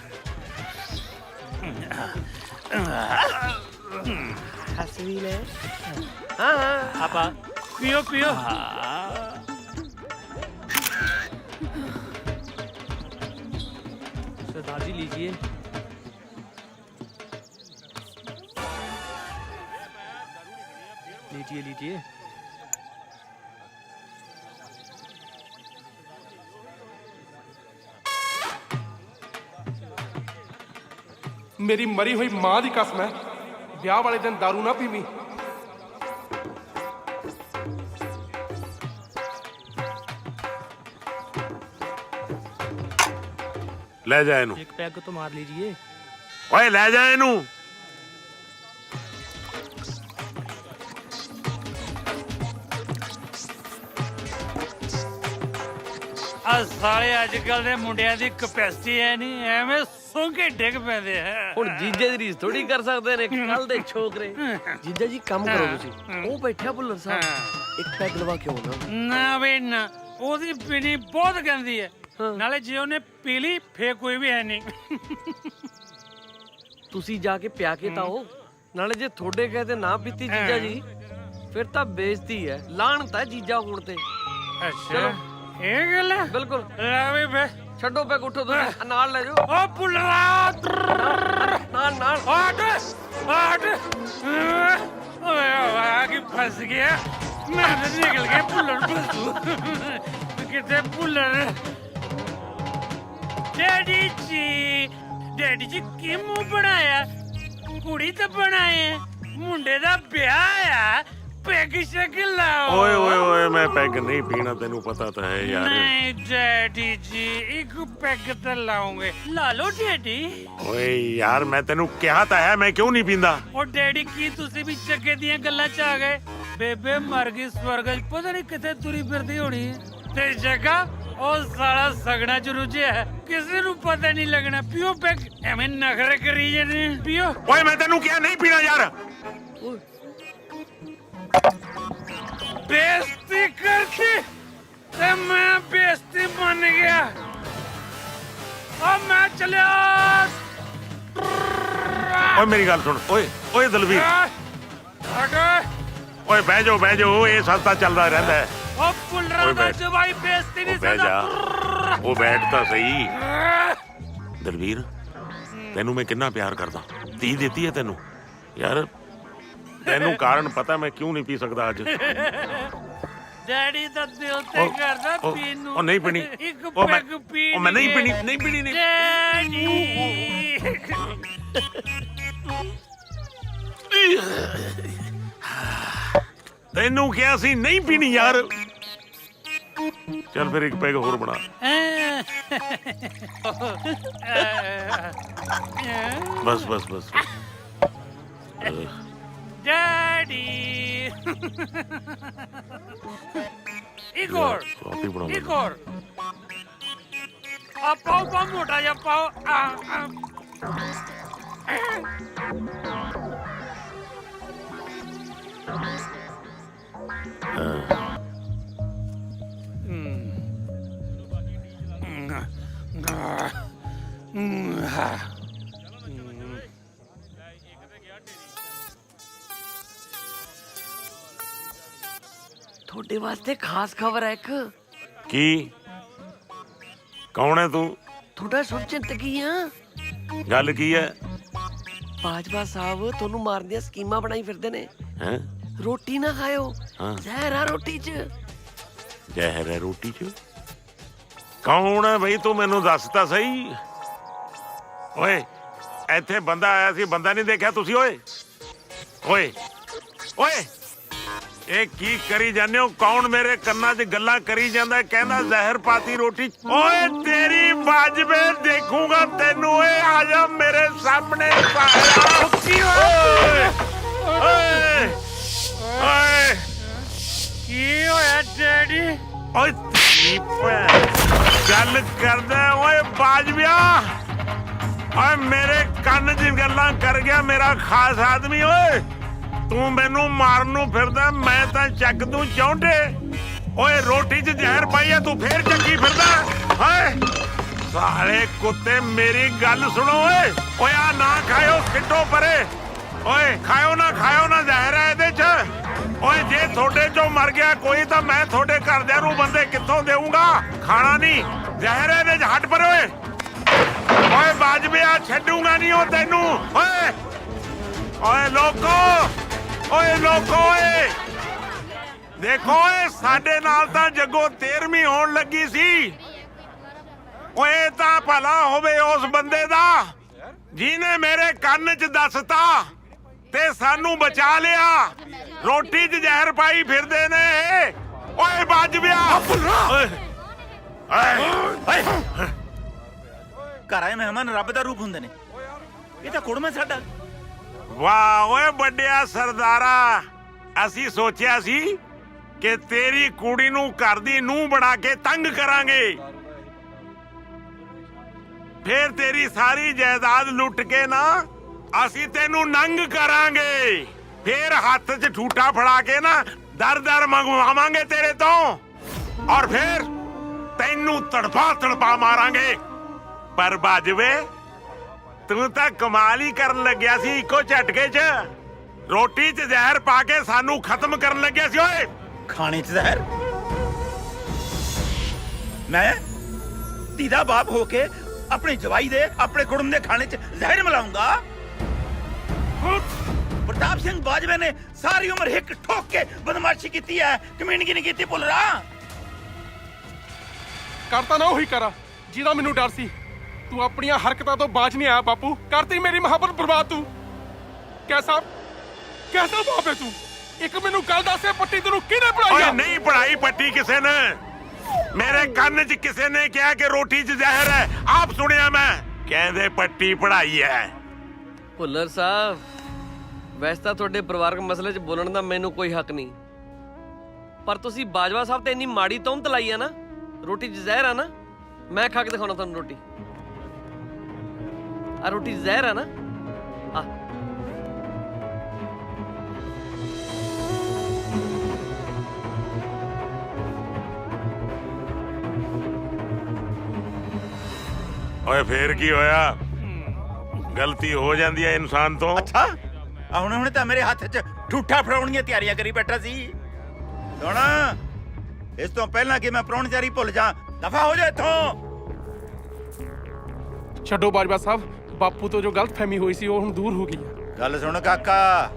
ਹੱਸ ਵੀ ਲੈ। ਹਾਂ ਆਪਾ ਪੀਓ। सरदार जी लीजिए। लीजिए। ਮੇਰੀ ਮਰੀ ਹੋਈ ਮਾਂ ਦੀ ਕਸਮ ਹੈ, ਵਿਆਹ ਵਾਲੇ ਦਿਨ ਦਾਰੂ ਨਾ ਪੀਵੀਂ। ਲੈ ਜਾ ਇਹਨੂੰ। एक पैग तो मार लीजिए। ਓਏ ਲੈ ਜਾ ਇਹਨੂੰ। ਆ ਸਾਲੇ ਅੱਜ ਕੱਲ ਦੇ ਮੁੰਡਿਆਂ ਦੀ ਕਪੈਸਿਟੀ ਹੈ ਨਹੀਂ, ਐਵੇਂ ਸੁੰਘ ਕੇ ਡਿੱਗ ਪੈਂਦੇ ਹੈ। ਹੁਣ ਜੀਜੇ ਦੀ ਰੀਸ ਥੋੜੀ ਕਰ ਸਕਦੇ ਨੇ ਕੱਲ ਦੇ ਛੋਕਰੇ। ਜੀਜਾ ਜੀ ਕੰਮ ਕਰੋ ਤੁਸੀਂ, ਉਹ ਬੈਠਿਆ ਭੁੱਲਰ ਸਾਹਿਬ, ਇੱਕ ਪੈਗ ਲਵਾ ਕੇ ਆਉਣਾ। ਨਾ ਵੇ ਨਾ, ਉਹਦੀ ਪੀਣੀ ਬਹੁਤ ਗੰਦੀ ਹੈ, ਨਾਲੇ ਜੇ ਉਹਨੇ ਪੀ ਲਈ ਫੇਰ ਕੋਈ ਵੀ ਹੈ ਨਹੀਂ। ਤੁਸੀਂ ਜਾ ਕੇ ਪਿਆ ਕੇ ਤਾਂ ਉਹ, ਨਾਲੇ ਜੇ ਤੁਹਾਡੇ ਕਹੇ ਤੇ ਨਾ ਪੀਤੀ ਜੀਜਾ ਜੀ ਫਿਰ ਤਾਂ ਬੇਇੱਜ਼ਤੀ ਹੈ, ਲਾਹਣਤ ਹੈ ਜੀਜਾ ਹੋਣ ਤੇ। ਅੱਛਾ ਇਹ ਗੱਲ ਹੈ। ਬਿਲਕੁਲ। ਲੈ ਵੇ ਫੇ ਛੱਡੋ ਪੈਗ, ਉੱਠੋ ਤੁਸੀਂ ਨਾਲ ਲੈ ਜਾਓ। ਓ ਪੁੱਲਰਾ ਨਾਲ ਨਾਲ ਹਟ ਹਟ। ਓਏ ਆ ਕੀ ਫਸ ਗਿਆ, ਮੈਂ ਤਾਂ ਨਿਕਲ ਗਿਆ ਪੁੱਲਰ ਫਸੂ। ਕਿਤੇ ਪੁੱਲਰ। ਡੈਡੀ ਜੀ ਕੀ ਮੂੰਹ ਬਣਾਇਆ, ਕੁੜੀ ਤਾਂ ਬਣਾਏ, ਮੁੰਡੇ ਦਾ ਵਿਆਹ ਆ, ਪੈਗ ਸ਼ਕ ਲਾਓ। ਓਏ ਓਏ ਓਏ ਮੈਂ ਪੈਗ ਨਹੀਂ ਪੀਣਾ, ਤੈਨੂੰ ਪਤਾ ਤਾਂ ਹੈ ਯਾਰ। ਨਹੀਂ ਡੈਡੀ ਜੀ, ਇੱਕ ਪੈਗ ਤਾਂ ਲਾਉਂਗੇ। ਲਾ ਲਓ ਡੈਡੀ। ਓਏ ਯਾਰ ਮੈਂ ਤੈਨੂੰ ਕਿਹਾ ਤਾਂ ਹੈ ਮੈਂ ਕਿਉਂ ਨਹੀਂ ਪੀਂਦਾ। ਉਹ ਡੈਡੀ ਕੀ ਤੁਸੀਂ ਵੀ ਚੱਗੇ ਦੀਆਂ ਗੱਲਾਂ 'ਚ ਆ ਗਏ? ਬੇਬੇ ਮਰ ਗਈ ਸਵਰਗ 'ਚ, ਪਤਾ ਨਹੀਂ ਕਿੱਥੇ ਤੁਰੀ ਫਿਰਦੀ ਹੋਣੀ ਹੈ। ਤੇ ਜਗਾ ਉਹ ਸਾਲਾ ਸਗਣਾ ਚ ਰੁਝਿਆ ਹੈ, ਕਿਸੇ ਨੂੰ ਪਤਾ ਨਹੀਂ ਲੱਗਣਾ। ਪੀਓ ਪੈਗ, ਐਵੇਂ ਨਖਰੇ ਕਰੀ ਜਾਂਦੇ ਪੀਓ। ਓਏ ਮੈਂ ਤੈਨੂੰ ਕਿਹਾ ਨਹੀਂ ਪੀਣਾ ਯਾਰ। ਬੇਇੱਜ਼ਤੀ ਕਰਤੀ ਤੇ ਮੈਂ ਬੇਇੱਜ਼ਤੀ ਬਣ ਗਿਆ। अब मैं चलिया। ਓਏ ਮੇਰੀ ਗੱਲ ਸੁਣ। ਓਏ ਓਏ ਦਲਵੀਰ, ਓਏ ਬਹਿ ਜਾਓ, ਇਹ ਸਸਤਾ ਚੱਲਦਾ ਰਹਿੰਦਾ ਹੈ। ਉਹ ਪੁੱਲਰਾ ਦਾ ਜਵਾਈ ਬੇਇੱਜ਼ਤੀ ਨਹੀਂ ਬਹਿ ਜਾ, ਸਕਦਾ। ਉਹ ਬੈਠ ਤਾਂ ਸਹੀ। ਦਲਵੀਰ ਤੈਨੂੰ ਮੈਂ ਕਿੰਨਾ ਪਿਆਰ ਕਰਦਾ, ਧੀ ਦਿੱਤੀ ਹੈ ਤੈਨੂੰ ਯਾਰ। ਤੈਨੂੰ ਕਾਰਨ ਪਤਾ ਮੈਂ ਕਿਉਂ ਨਹੀਂ ਪੀ ਸਕਦਾ ਅੱਜ। ਡੈਡੀ ਦਾ ਦਿਲ ਤੇ ਕਰਦਾ ਪੀਣ ਨੂੰ। ਉਹ ਨਹੀਂ ਪੀਣੀ, ਇੱਕ ਉਹ ਪੈਗ ਪੀ। ਮੈਂ ਨਹੀਂ ਪੀਣੀ। ਡੈਡੀ ਤੈਨੂੰ ਕਿਹਾ ਸੀ ਨਹੀਂ ਪੀਣੀ ਯਾਰ। ਚੱਲ ਫਿਰ ਇੱਕ ਪੈਗ ਹੋਰ ਬਣਾ। ਬਸ ਡੈਡੀ ਇਗੋਰ ਆ ਪਾਓ ਮੋਟਾ ਜਿਹਾ ਪਾਓ। ਤੁਹਾਡੇ ਵਾਸਤੇ ਖਾਸ ਖਬਰ ਹੈ ਇੱਕ। ਕੀ? ਕੌਣ ਹੈ ਤੂੰ? ਤੁਹਾਡਾ ਸ਼ੁਭਚਿੰਤਕੀ ਆ। ਗੱਲ ਕੀ ਹੈ? ਬਾਜਵਾ ਸਾਹਿਬ ਤੁਹਾਨੂੰ ਮਾਰਨ ਦੀਆਂ ਸਕੀਮਾਂ ਬਣਾਈ ਫਿਰਦੇ ਨੇ। ਹੈਂ? ਰੋਟੀ ਨਾ ਖਾਇਓ, ਹਾਂ। ਜ਼ਹਿਰ ਆ ਰੋਟੀ 'ਚ। ਜ਼ਹਿਰ ਹੈ ਰੋਟੀ 'ਚ? ਕੌਣ ਹੈ ਬਈ ਤੂੰ ਮੈਨੂੰ ਦੱਸ ਤਾਂ ਸਹੀ। ਓਏ ਇੱਥੇ ਬੰਦਾ ਆਇਆ ਸੀ, ਬੰਦਾ ਨਹੀਂ ਦੇਖਿਆ ਤੁਸੀਂ? ਓਏ ਇਹ ਕੀ ਕਰੀ ਜਾਂਦੇ ਹੋ? ਕੌਣ ਮੇਰੇ ਕੰਨਾਂ 'ਚ ਗੱਲਾਂ ਕਰੀ ਜਾਂਦਾ, ਕਹਿੰਦਾ ਜ਼ਹਿਰ ਪਾਤੀ ਰੋਟੀ। ਓਏ ਤੇਰੀ ਬਾਜਵੇ ਦੇਖੂਗਾ ਤੈਨੂੰ। ਓਏ ਆ ਜਾ ਮੇਰੇ ਸਾਹਮਣੇ ਸਾਲਿਆ। ਓਏ ਕੀ ਹੋਇਆ ਡੈਡੀ? ਓਏ ਗੱਲ ਕਰਦਾ। ਓਏ ਬਾਜਵਿਆ, ਓਏ ਮੇਰੇ ਕੰਨ 'ਚ ਗੱਲਾਂ ਕਰ ਗਿਆ ਮੇਰਾ ਖਾਸ ਆਦਮੀ। ਓਏ ਤੂੰ ਮੈਨੂੰ ਮਾਰਨ ਨੂੰ ਫਿਰਦਾ, ਮੈਂ ਤਾਂ ਚੱਕ ਦੂੰ ਚੌਂਡੇ। ਓਏ ਰੋਟੀ 'ਚ ਜ਼ਹਿਰ ਪਾਈ ਆ, ਤੂੰ ਫੇਰ ਚੱਕੀ ਫਿਰਦਾ। ਓਏ ਸਾਲੇ ਕੁੱਤੇ ਮੇਰੀ ਗੱਲ ਸੁਣੋ। ਓਏ ਆ ਨਾ ਖਾਇਓ, ਸਿੱਟੋ ਪਰੇ। ਓਏ ਖਾਇਓ ਨਾ ਜ਼ਹਿਰ ਹੈ ਇਹਦੇ 'ਚ। ਓਏ ਜੇ ਤੁਹਾਡੇ 'ਚੋਂ ਮਰ ਗਿਆ ਕੋਈ ਤਾਂ ਮੈਂ ਤੁਹਾਡੇ ਘਰਦਿਆਂ ਨੂੰ ਬੰਦੇ ਕਿੱਥੋਂ ਦੇਊਂਗਾ? ਖਾਣਾ ਨਹੀਂ, ਜ਼ਹਿਰ ਇਹਦੇ 'ਚ। ਹਟ ਪਰੇ ਓਏ ਬਾਜਵਿਆ, ਛੱਡੂਗਾ ਨਹੀਂ ਉਹ ਤੈਨੂੰ। ਓਏ ਲੋਕੋ ਦੇਖੋ, ਸਾਡੇ ਨਾਲ ਤਾਂ ਜੱਗੋ 13ਵੀਂ ਹੋਣ ਲੱਗੀ ਸੀ। ਓਏ ਤਾਂ ਭਲਾ ਹੋਵੇ ਉਸ ਬੰਦੇ ਦਾ ਜਿਹਨੇ ਮੇਰੇ ਕੰਨ 'ਚ ਦੱਸਤਾ ਤੇ ਸਾਨੂੰ ਬਚਾ ਲਿਆ। ਰੋਟੀ 'ਚ ਜ਼ਹਿਰ ਪਾਈ ਫਿਰਦੇ ਨੇ। ਓਏ ਬਾਜਵਿਆ, ਘਰ ਆਏ ਮਹਿਮਾਨ ਰੱਬ ਦਾ ਰੂਪ ਹੁੰਦੇ ਨੇ। ਇਹ ਤਾਂ ਕੁੜਮਾ ਸਾਡਾ। ਵਾਹ ਓਏ ਵੱਡਿਆ ਸਰਦਾਰਾ, ਅਸੀਂ ਸੋਚਿਆ ਸੀ ਕਿ ਤੇਰੀ ਕੁੜੀ ਨੂੰ ਘਰ ਦੀ ਨੂੰਹ ਬਣਾ ਕੇ ਤੰਗ ਕਰਾਂਗੇ, ਫੇਰ ਤੇਰੀ ਸਾਰੀ ਜਾਇਦਾਦ ਲੁੱਟ ਕੇ ਨਾ ਅਸੀਂ ਤੈਨੂੰ ਨੰਗ ਕਰਾਂਗੇ, ਫੇਰ ਹੱਥ 'ਚ ਠੂਠਾ ਫੜਾ ਕੇ ਨਾ ਦਰ ਮੰਗਵਾਵਾਂਗੇ ਤੇਰੇ ਤੋਂ, ਔਰ ਫੇਰ ਤੈਨੂੰ ਤੜਪਾ ਮਾਰਾਂਗੇ। ਪਰ ਬਾਜਵੇ, ਤੂੰ ਤਾਂ ਕਮਾਲ ਹੀ ਕਰਨ ਲੱਗਿਆ ਸੀ। ਇੱਕੋ ਝਟਕੇ 'ਚ ਰੋਟੀ 'ਚ ਜ਼ਹਿਰ ਪਾ ਕੇ ਸਾਨੂੰ ਖਤਮ ਕਰਨ ਲੱਗਿਆ ਸੀ। ਓਏ ਖਾਣੇ 'ਚ ਜ਼ਹਿਰ? ਮੈਂ ਧੀ ਦਾ ਬਾਪ ਹੋ ਕੇ ਆਪਣੇ ਜਵਾਈ ਦੇ, ਆਪਣੇ ਕੁੜਮ ਦੇ ਖਾਣੇ 'ਚ ਜ਼ਹਿਰ ਮਿਲਾਉਂਗਾ? ਪ੍ਰਤਾਪ ਸਿੰਘ ਬਾਜਵੇ ਨੇ ਸਾਰੀ ਉਮਰ ਹਿੱਕ ਠੋਕ ਕੇ ਬਦਮਾਸ਼ੀ ਕੀਤੀ ਹੈ, ਕਮਿਊਨਿਟੀ ਨਹੀਂ ਕੀਤੀ। ਭੁੱਲਰਾ ਕਰਤਾ ਨਾ ਉਹੀ ਕਰਾ ਜਿਹਦਾ ਮੈਨੂੰ ਡਰ ਸੀ। ਤੂੰ ਆਪਣੀਆਂ ਹਰਕਤਾਂ ਤੋਂ ਬਾਜ ਨਹੀਂ ਆਇਆ ਬਾਪੂ। ਕਰਤੀ ਮੇਰੀ ਮੁਹੱਬਤ ਬਰਬਾਦ ਤੂੰ। ਕੈਸਾ ਬਾਪ ਹੈ ਤੂੰ? ਇੱਕ ਮੈਨੂੰ ਗੱਲ ਦੱਸ, ਪੱਟੀ ਤੈਨੂੰ ਕਿਹਨੇ ਪੜਾਈ? ਓਏ ਨਹੀਂ ਪੜਾਈ ਪੱਟੀ ਕਿਸੇ ਨੇ। ਮੇਰੇ ਕੰਨ 'ਚ ਕਿਸੇ ਨੇ ਕਿਹਾ ਕਿ ਰੋਟੀ 'ਚ ਜ਼ਹਿਰ ਹੈ। ਆਪ ਸੁਣਿਆ ਮੈਂ, ਕਹਿੰਦੇ ਪੱਟੀ ਪੜਾਈ ਹੈ। ਭੁੱਲਰ ਸਾਹਿਬ, ਵੈਸੇ ਤਾਂ ਤੁਹਾਡੇ ਪਰਿਵਾਰਕ ਮਸਲੇ 'ਚ ਬੋਲਣ ਦਾ ਮੈਨੂੰ ਕੋਈ ਹੱਕ ਨਹੀਂ, ਪਰ ਤੁਸੀਂ ਬਾਜਵਾ ਸਾਹਿਬ ਤੇ ਇੰਨੀ ਮਾੜੀ ਤੌਹਮਤ ਲਾਈ ਆ ਨਾ, ਰੋਟੀ 'ਚ ਜ਼ਹਿਰ ਆ ਨਾ। ਮੈਂ ਖਾ ਕੇ ਦਿਖਾਉਣਾ ਤੁਹਾਨੂੰ ਰੋਟੀ। ਆ ਰੋਟੀ 'ਚ ਜ਼ਹਿਰ ਆ ਨਾ। ਆ ਓਏ ਫੇਰ ਕੀ ਹੋਇਆ? ਗਲਤੀ ਹੋ ਜਾਂਦੀ ਹੈ ਇਨਸਾਨ ਤੋਂ। ਅੱਛਾ, ਹੁਣ ਤਾਂ ਮੇਰੇ ਹੱਥ 'ਚ ਠੂਠਾ ਫੜਾਉਣ ਦੀਆਂ ਤਿਆਰੀਆਂ ਕਰੀ ਬੈਠਾ ਸੀ। ਸੁਣ, ਇਸ ਤੋਂ ਪਹਿਲਾਂ ਕਿ ਮੈਂ ਪ੍ਰਾਹੁਣਚਾਰੀ ਭੁੱਲ ਜਾ, ਦਫਾ ਹੋ ਜਾ ਇੱਥੋਂ। ਛੱਡੋ ਬਾਜਵਾ ਸਾਹਿਬ, ਬਾਪੂ ਤੋਂ ਜੋ ਗਲਤਫਹਿਮੀ ਹੋਈ ਸੀ ਉਹ ਹੁਣ ਦੂਰ ਹੋ ਗਈ ਹੈ। ਗੱਲ ਸੁਣ ਕਾਕਾ,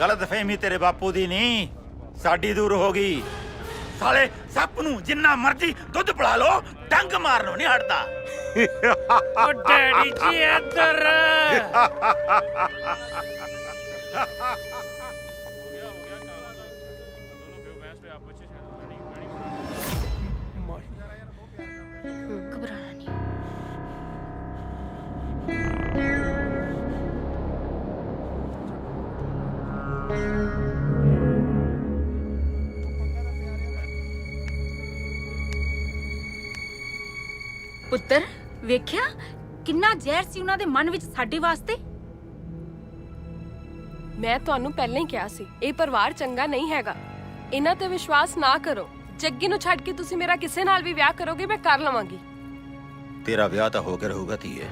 ਗਲਤਫਹਿਮੀ ਤੇਰੇ ਬਾਪੂ ਦੀ ਨਹੀਂ, ਸਾਡੀ ਦੂਰ ਹੋ ਗਈ। ਸਾਲੇ ਸੱਪ ਨੂੰ ਜਿੰਨਾ ਮਰਜ਼ੀ ਦੁੱਧ ਪਿਲਾ ਲੋ, ਡੰਗ ਮਾਰਨੋਂ ਨਹੀਂ ਹਟਦਾ। ਓ ਡੈਡੀ ਜੀ ਇੱਧਰ। ਘਬਰਾਣਾ ਨਹੀਂ। ਪੁੱਤਰ, ਵੇਖਿਆ ਕਿੰਨਾ ਜ਼ਹਿਰ ਸੀ ਉਹਨਾਂ ਦੇ ਮਨ ਵਿੱਚ ਸਾਡੇ ਵਾਸਤੇ। ਮੈਂ ਤੁਹਾਨੂੰ ਪਹਿਲਾਂ ਹੀ ਕਿਹਾ ਸੀ, ਇਹ ਪਰਿਵਾਰ ਚੰਗਾ ਨਹੀਂ ਹੈਗਾ। ਇਹਨਾਂ ਤੇ ਵਿਸ਼ਵਾਸ ਨਾ ਕਰੋ। ਜੱਗੀ ਨੂੰ ਛੱਡ ਕੇ ਤੁਸੀਂ ਮੇਰਾ ਕਿਸੇ ਨਾਲ ਵੀ ਵਿਆਹ ਕਰੋਗੇ, ਮੈਂ ਕਰ ਲਵਾਂਗੀ। ਤੇਰਾ ਵਿਆਹ ਤਾਂ ਹੋ ਕੇ ਰਹੂਗਾ ਧੀਏ,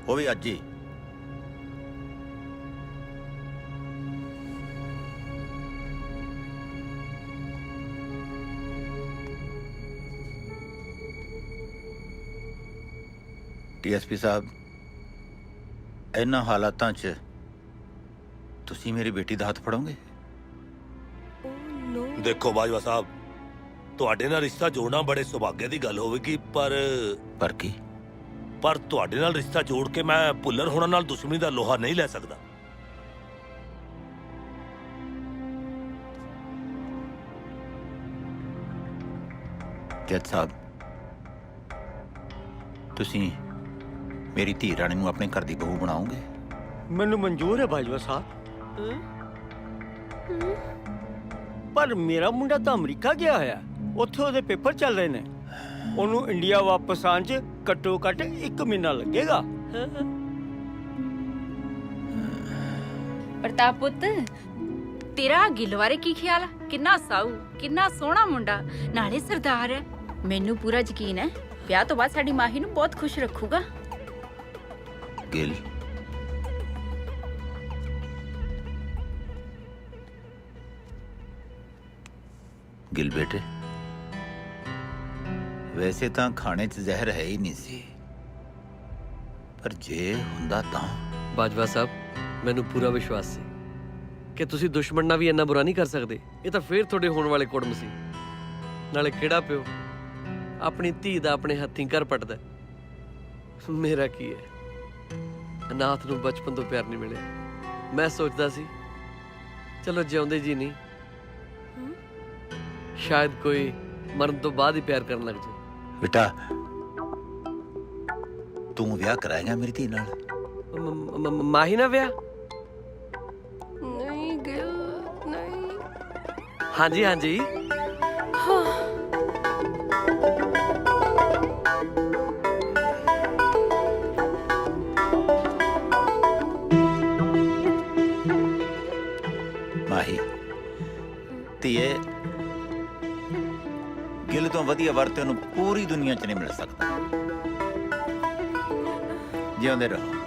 ਉਹ ਵੀ ਅੱਜ ਹੀ। ਡੀਐਸਪੀ ਸਾਹਿਬ, ਇਹਨਾਂ ਹਾਲਾਤਾਂ 'ਚ ਤੁਸੀਂ ਮੇਰੀ ਬੇਟੀ ਦਾ ਹੱਥ ਫੜੋਗੇ? ਦੇਖੋ ਬਾਜਵਾ ਸਾਹਿਬ, ਤੁਹਾਡੇ ਨਾਲ ਰਿਸ਼ਤਾ ਜੋੜਨਾ ਬੜੇ ਸੁਭਾਗੇ ਦੀ ਗੱਲ ਹੋਵੇਗੀ, ਪਰ ਕੀ? ਪਰ ਤੁਹਾਡੇ ਨਾਲ ਰਿਸ਼ਤਾ ਜੋੜ ਕੇ ਮੈਂ ਭੁੱਲਰ ਹੋਣਾ ਨਾਲ ਦੁਸ਼ਮਣੀ ਦਾ ਲੋਹਾ ਨਹੀਂ ਲੈ ਸਕਦਾ। ਜੱਜ ਸਾਹਿਬ, ਤੁਸੀਂ ਮੇਰੀ ਧੀ ਰਾਣੀ ਨੂੰ ਆਪਣੇ ਘਰ ਦੀ ਬਹੂ ਬਣਾਓਗੇ? ਮੈਨੂੰ ਮਨਜ਼ੂਰ ਹੈ ਬਾਜਵਾ ਸਾਹਿਬ, ਪਰ ਮੇਰਾ ਮੁੰਡਾ ਤਾਂ ਅਮਰੀਕਾ ਗਿਆ ਹੋਇਆ, ਉੱਥੇ ਉਹਦੇ ਪੇਪਰ ਚੱਲ ਰਹੇ ਨੇ। ਉਹਨੂੰ ਇੰਡੀਆ ਵਾਪਸ ਆਉਣ 'ਚ ਘੱਟੋ ਘੱਟ 1 ਮਹੀਨਾ ਲੱਗੇਗਾ। ਪ੍ਰਤਾਪ ਪੁੱਤ, ਤੇਰਾ ਗਿੱਲ ਬਾਰੇ ਕੀ ਖਿਆਲ? ਕਿੰਨਾ ਸਾਊ, ਕਿੰਨਾ ਸੋਹਣਾ ਮੁੰਡਾ, ਨਾਲੇ ਸਰਦਾਰ ਹੈ। ਮੈਨੂੰ ਪੂਰਾ ਯਕੀਨ ਹੈ ਵਿਆਹ ਤੋਂ ਬਾਅਦ ਸਾਡੀ ਮਾਹੀ ਨੂੰ ਬਹੁਤ ਖੁਸ਼ ਰੱਖੂਗਾ। ਗਿਲ, ਗਿਲ ਬੇਟੇ, ਵੈਸੇ ਤਾਂ ਖਾਣੇ 'ਚ ਜ਼ਹਿਰ ਹੈ ਹੀ ਨਹੀਂ ਸੀ, ਪਰ ਜੇ ਹੁੰਦਾ ਤਾਂ। ਬਾਜਵਾ ਸਾਹਿਬ, ਮੈਨੂੰ ਪੂਰਾ ਵਿਸ਼ਵਾਸ ਸੀ ਕਿ ਤੁਸੀਂ ਦੁਸ਼ਮਣ ਨਾਲ ਵੀ ਇੰਨਾ ਬੁਰਾ ਨਹੀਂ ਕਰ ਸਕਦੇ। ਇਹ ਤਾਂ ਫੇਰ ਤੁਹਾਡੇ ਹੋਣ ਵਾਲੇ ਕੁੜਮ ਸੀ। ਨਾਲੇ ਕਿਹੜਾ ਪਿਓ ਆਪਣੀ ਧੀ ਦਾ ਆਪਣੇ ਹੱਥੀਂ ਘਰ ਪੱਟਦਾ? ਮੇਰਾ ਕੀ ਹੈ, ਅਨਾਥ ਨੂੰ ਬਚਪਨ ਤੋਂ ਪਿਆਰ ਨਹੀਂ ਮਿਲਿਆ। ਮੈਂ ਸੋਚਦਾ ਸੀ ਚਲੋ ਜਿਉਂਦੇ ਜੀ ਨਹੀਂ, ਸ਼ਾਇਦ ਕੋਈ ਮਰਨ ਤੋਂ ਬਾਅਦ ਹੀ ਪਿਆਰ ਕਰਨ ਲੱਗ ਜਾਏ। ਬੇਟਾ, ਤੂੰ ਵਿਆਹ ਕਰਾਏਗਾ ਮੇਰੀ ਧੀ ਨਾਲ? ਮਾਹੀ ਨਾਲ ਵਿਆਹ? ਨਹੀਂ ਗਿਲ, ਨਹੀਂ। ਹਾਂਜੀ ਹਾਂਜੀ। ਮਾਹੀ ਧੀਏ, ਗਿਲ ਤੋਂ ਵਧੀਆ ਵਰ ਤੈਨੂੰ ਪੂਰੀ ਦੁਨੀਆ 'ਚ ਨਹੀਂ ਮਿਲ ਸਕਦਾ। ਜਿਉਂਦੇ ਰਹੋ।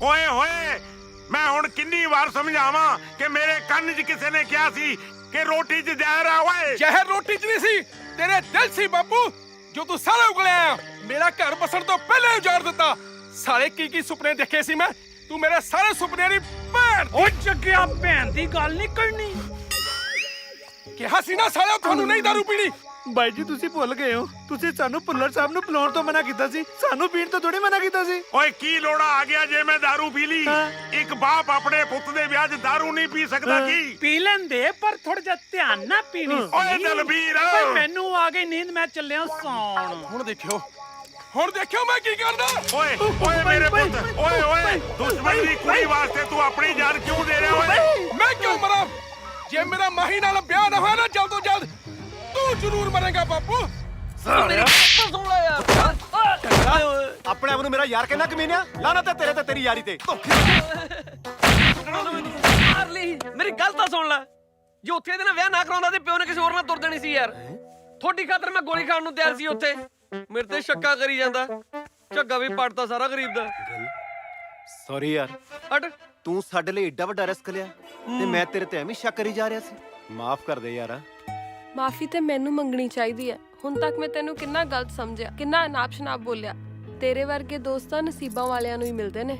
ਓਏ ਹੋਏ, ਮੈਂ ਹੁਣ ਕਿੰਨੀ ਵਾਰ ਸਮਝਾਵਾਂ ਕਿ ਮੇਰੇ ਕੰਨ 'ਚ ਕਿਸੇ ਨੇ ਕਿਹਾ ਸੀ ਕਿ ਰੋਟੀ 'ਚ ਜ਼ਹਿਰ ਆ। ਓਏ ਜ਼ਹਿਰ ਰੋਟੀ 'ਚ ਨਹੀਂ ਸੀ, ਤੇਰੇ ਦਿਲ ਸੀ ਬਾਪੂ, ਜੋ ਤੂੰ ਸਾਰਾ ਉਗਲਿਆ। ਮੇਰਾ ਘਰ ਬਸਣ ਤੋਂ ਪਹਿਲਾਂ ਉਜਾੜ ਦਿੱਤਾ। ਸਾਰੇ ਕੀ ਸੁਪਨੇ ਦੇਖੇ ਸੀ ਮੈਂ, ਤੂੰ ਮੇਰੇ ਸਾਰੇ ਸੁਪਨਿਆਂ ਦੀ ਭੈਣ। ਓ ਜੱਗਿਆ, ਭੈਣ ਦੀ ਗੱਲ ਨਹੀਂ ਕਰਨੀ। ਕਿਹਾ ਸੀ ਨਾ ਸਾਲਿਓ ਤੁਹਾਨੂੰ ਨਹੀਂ ਦਾਰੂ ਪੀਣੀ। ਬਾਈ ਜੀ ਤੁਸੀਂ ਭੁੱਲ ਗਏ ਹੋ, ਤੁਸੀਂ ਸਾਨੂੰ ਭੁੱਲਰ ਸਾਹਿਬ ਨੂੰ ਬੁਲਾਉਣ ਤੋਂ ਮਨਾ ਕੀਤਾ ਸੀ, ਸਾਨੂੰ ਪੀਣ ਤੋਂ ਥੋੜੀ ਮਨਾ ਕੀਤਾ ਸੀ। ਓਏ ਕੀ ਲੋੜਾ ਆ ਗਿਆ ਜੇ ਮੈਂ ਦਾਰੂ ਪੀ ਲਈ? ਇੱਕ ਬਾਪ ਆਪਣੇ ਪੁੱਤ ਦੇ ਵਿਆਹ 'ਚ ਦਾਰੂ ਨਹੀਂ ਪੀ ਸਕਦਾ ਕੀ? ਪੀ ਲੈਂਦੇ, ਪਰ ਥੋੜਾ ਜਿਹਾ ਧਿਆਨ ਨਾਲ ਪੀਣੀ ਸੀ। ਓਏ ਦਲਬੀਰ, ਓਏ ਮੈਨੂੰ ਆ ਗਈ ਨੀਂਦ, ਮੈਂ ਚੱਲਿਆ ਸੌਣ। ਹੁਣ ਦੇਖਿਓ ਮੈਂ ਕੀ ਕਰਦਾ। ਓਏ ਓਏ ਮੇਰੇ ਪੁੱਤ, ਓਏ ਓਏ, ਦੁਸ਼ਮਣ ਦੀ ਕੁੜੀ ਵਾਸਤੇ ਤੂੰ ਆਪਣੀ ਜਾਨ ਕਿਉਂ ਦੇ ਰਿਹਾ? ਓਏ ਮੈਂ ਕਿਉਂ ਮਰਾਂ? ਜੇ ਮੇਰਾ ਮਾਹੀ ਨਾਲ ਵਿਆਹ ਨਾ ਹੋਇਆ ਨਾ ਜਲਦ ਤੋਂ ਜਲਦ, ਤੂੰ ਜ਼ਰੂਰ ਮਰੇਗਾ ਬਾਪੂ। ਆਪਣੇ ਆਪ ਨੂੰ ਮੇਰਾ ਯਾਰ ਕਹਿੰਦਾ ਕਮੀਨਿਆ, ਲਾਨਤ ਹੈ ਤੇਰੇ ਤੇ, ਤੇਰੀ ਯਾਰੀ ਤੇ। ਮਾਰ ਲਈ, ਮੇਰੀ ਗੱਲ ਤਾਂ ਸੁਣ ਲੈ। ਜੇ ਉੱਥੇ ਇਹਦੇ ਨਾਲ ਵਿਆਹ ਨਾ ਕਰਾਉਂਦਾ ਤੇ ਪਿਓ ਨੇ ਕਿਸੇ ਹੋਰ ਨਾਲ ਤੁਰ ਜਾਣੀ ਸੀ ਯਾਰ। ਥੋੜੀ ਖਾਤਰ ਮੈਂ ਗੋਲੀ ਖਾਣ ਨੂੰ ਤਿਆਰ ਸੀ ਉੱਥੇ। ਮੇਰੇ ਤੇ ਸ਼ੱਕਾ ਕਰੀ ਜਾਂਦਾ। ਝੱਗਾ ਵੀ ਪੜਦਾ ਸਾਰਾ ਗਰੀਬ ਦਾ। ਸੌਰੀ ਯਾਰ, ਹਟ। ਤੂੰ ਸਾਡੇ ਲਈ ਏਡਾ ਵੱਡਾ ਰਿਸਕ ਲਿਆ ਤੇ ਮੈਂ ਤੇਰੇ ਤੇ ਐਵੇਂ ਸ਼ੱਕ ਕਰੀ ਜਾ ਰਿਹਾ ਸੀ। ਮਾਫ ਕਰ ਦੇ ਯਾਰ। ਮਾਫੀ ਤੇ ਮੈਨੂੰ ਮੰਗਣੀ ਚਾਹੀਦੀ ਹੈ। ਹੁਣ ਤੱਕ ਮੈਂ ਤੈਨੂੰ ਕਿੰਨਾ ਗਲਤ ਸਮਝਿਆ, ਕਿੰਨਾ ਅਨਾਪ ਸ਼ਨਾਪ ਬੋਲਿਆ। ਤੇਰੇ ਵਰਗੇ ਦੋਸਤਾਂ ਨਸੀਬਾਂ ਵਾਲਿਆਂ ਨੂੰ ਹੀ ਮਿਲਦੇ ਨੇ।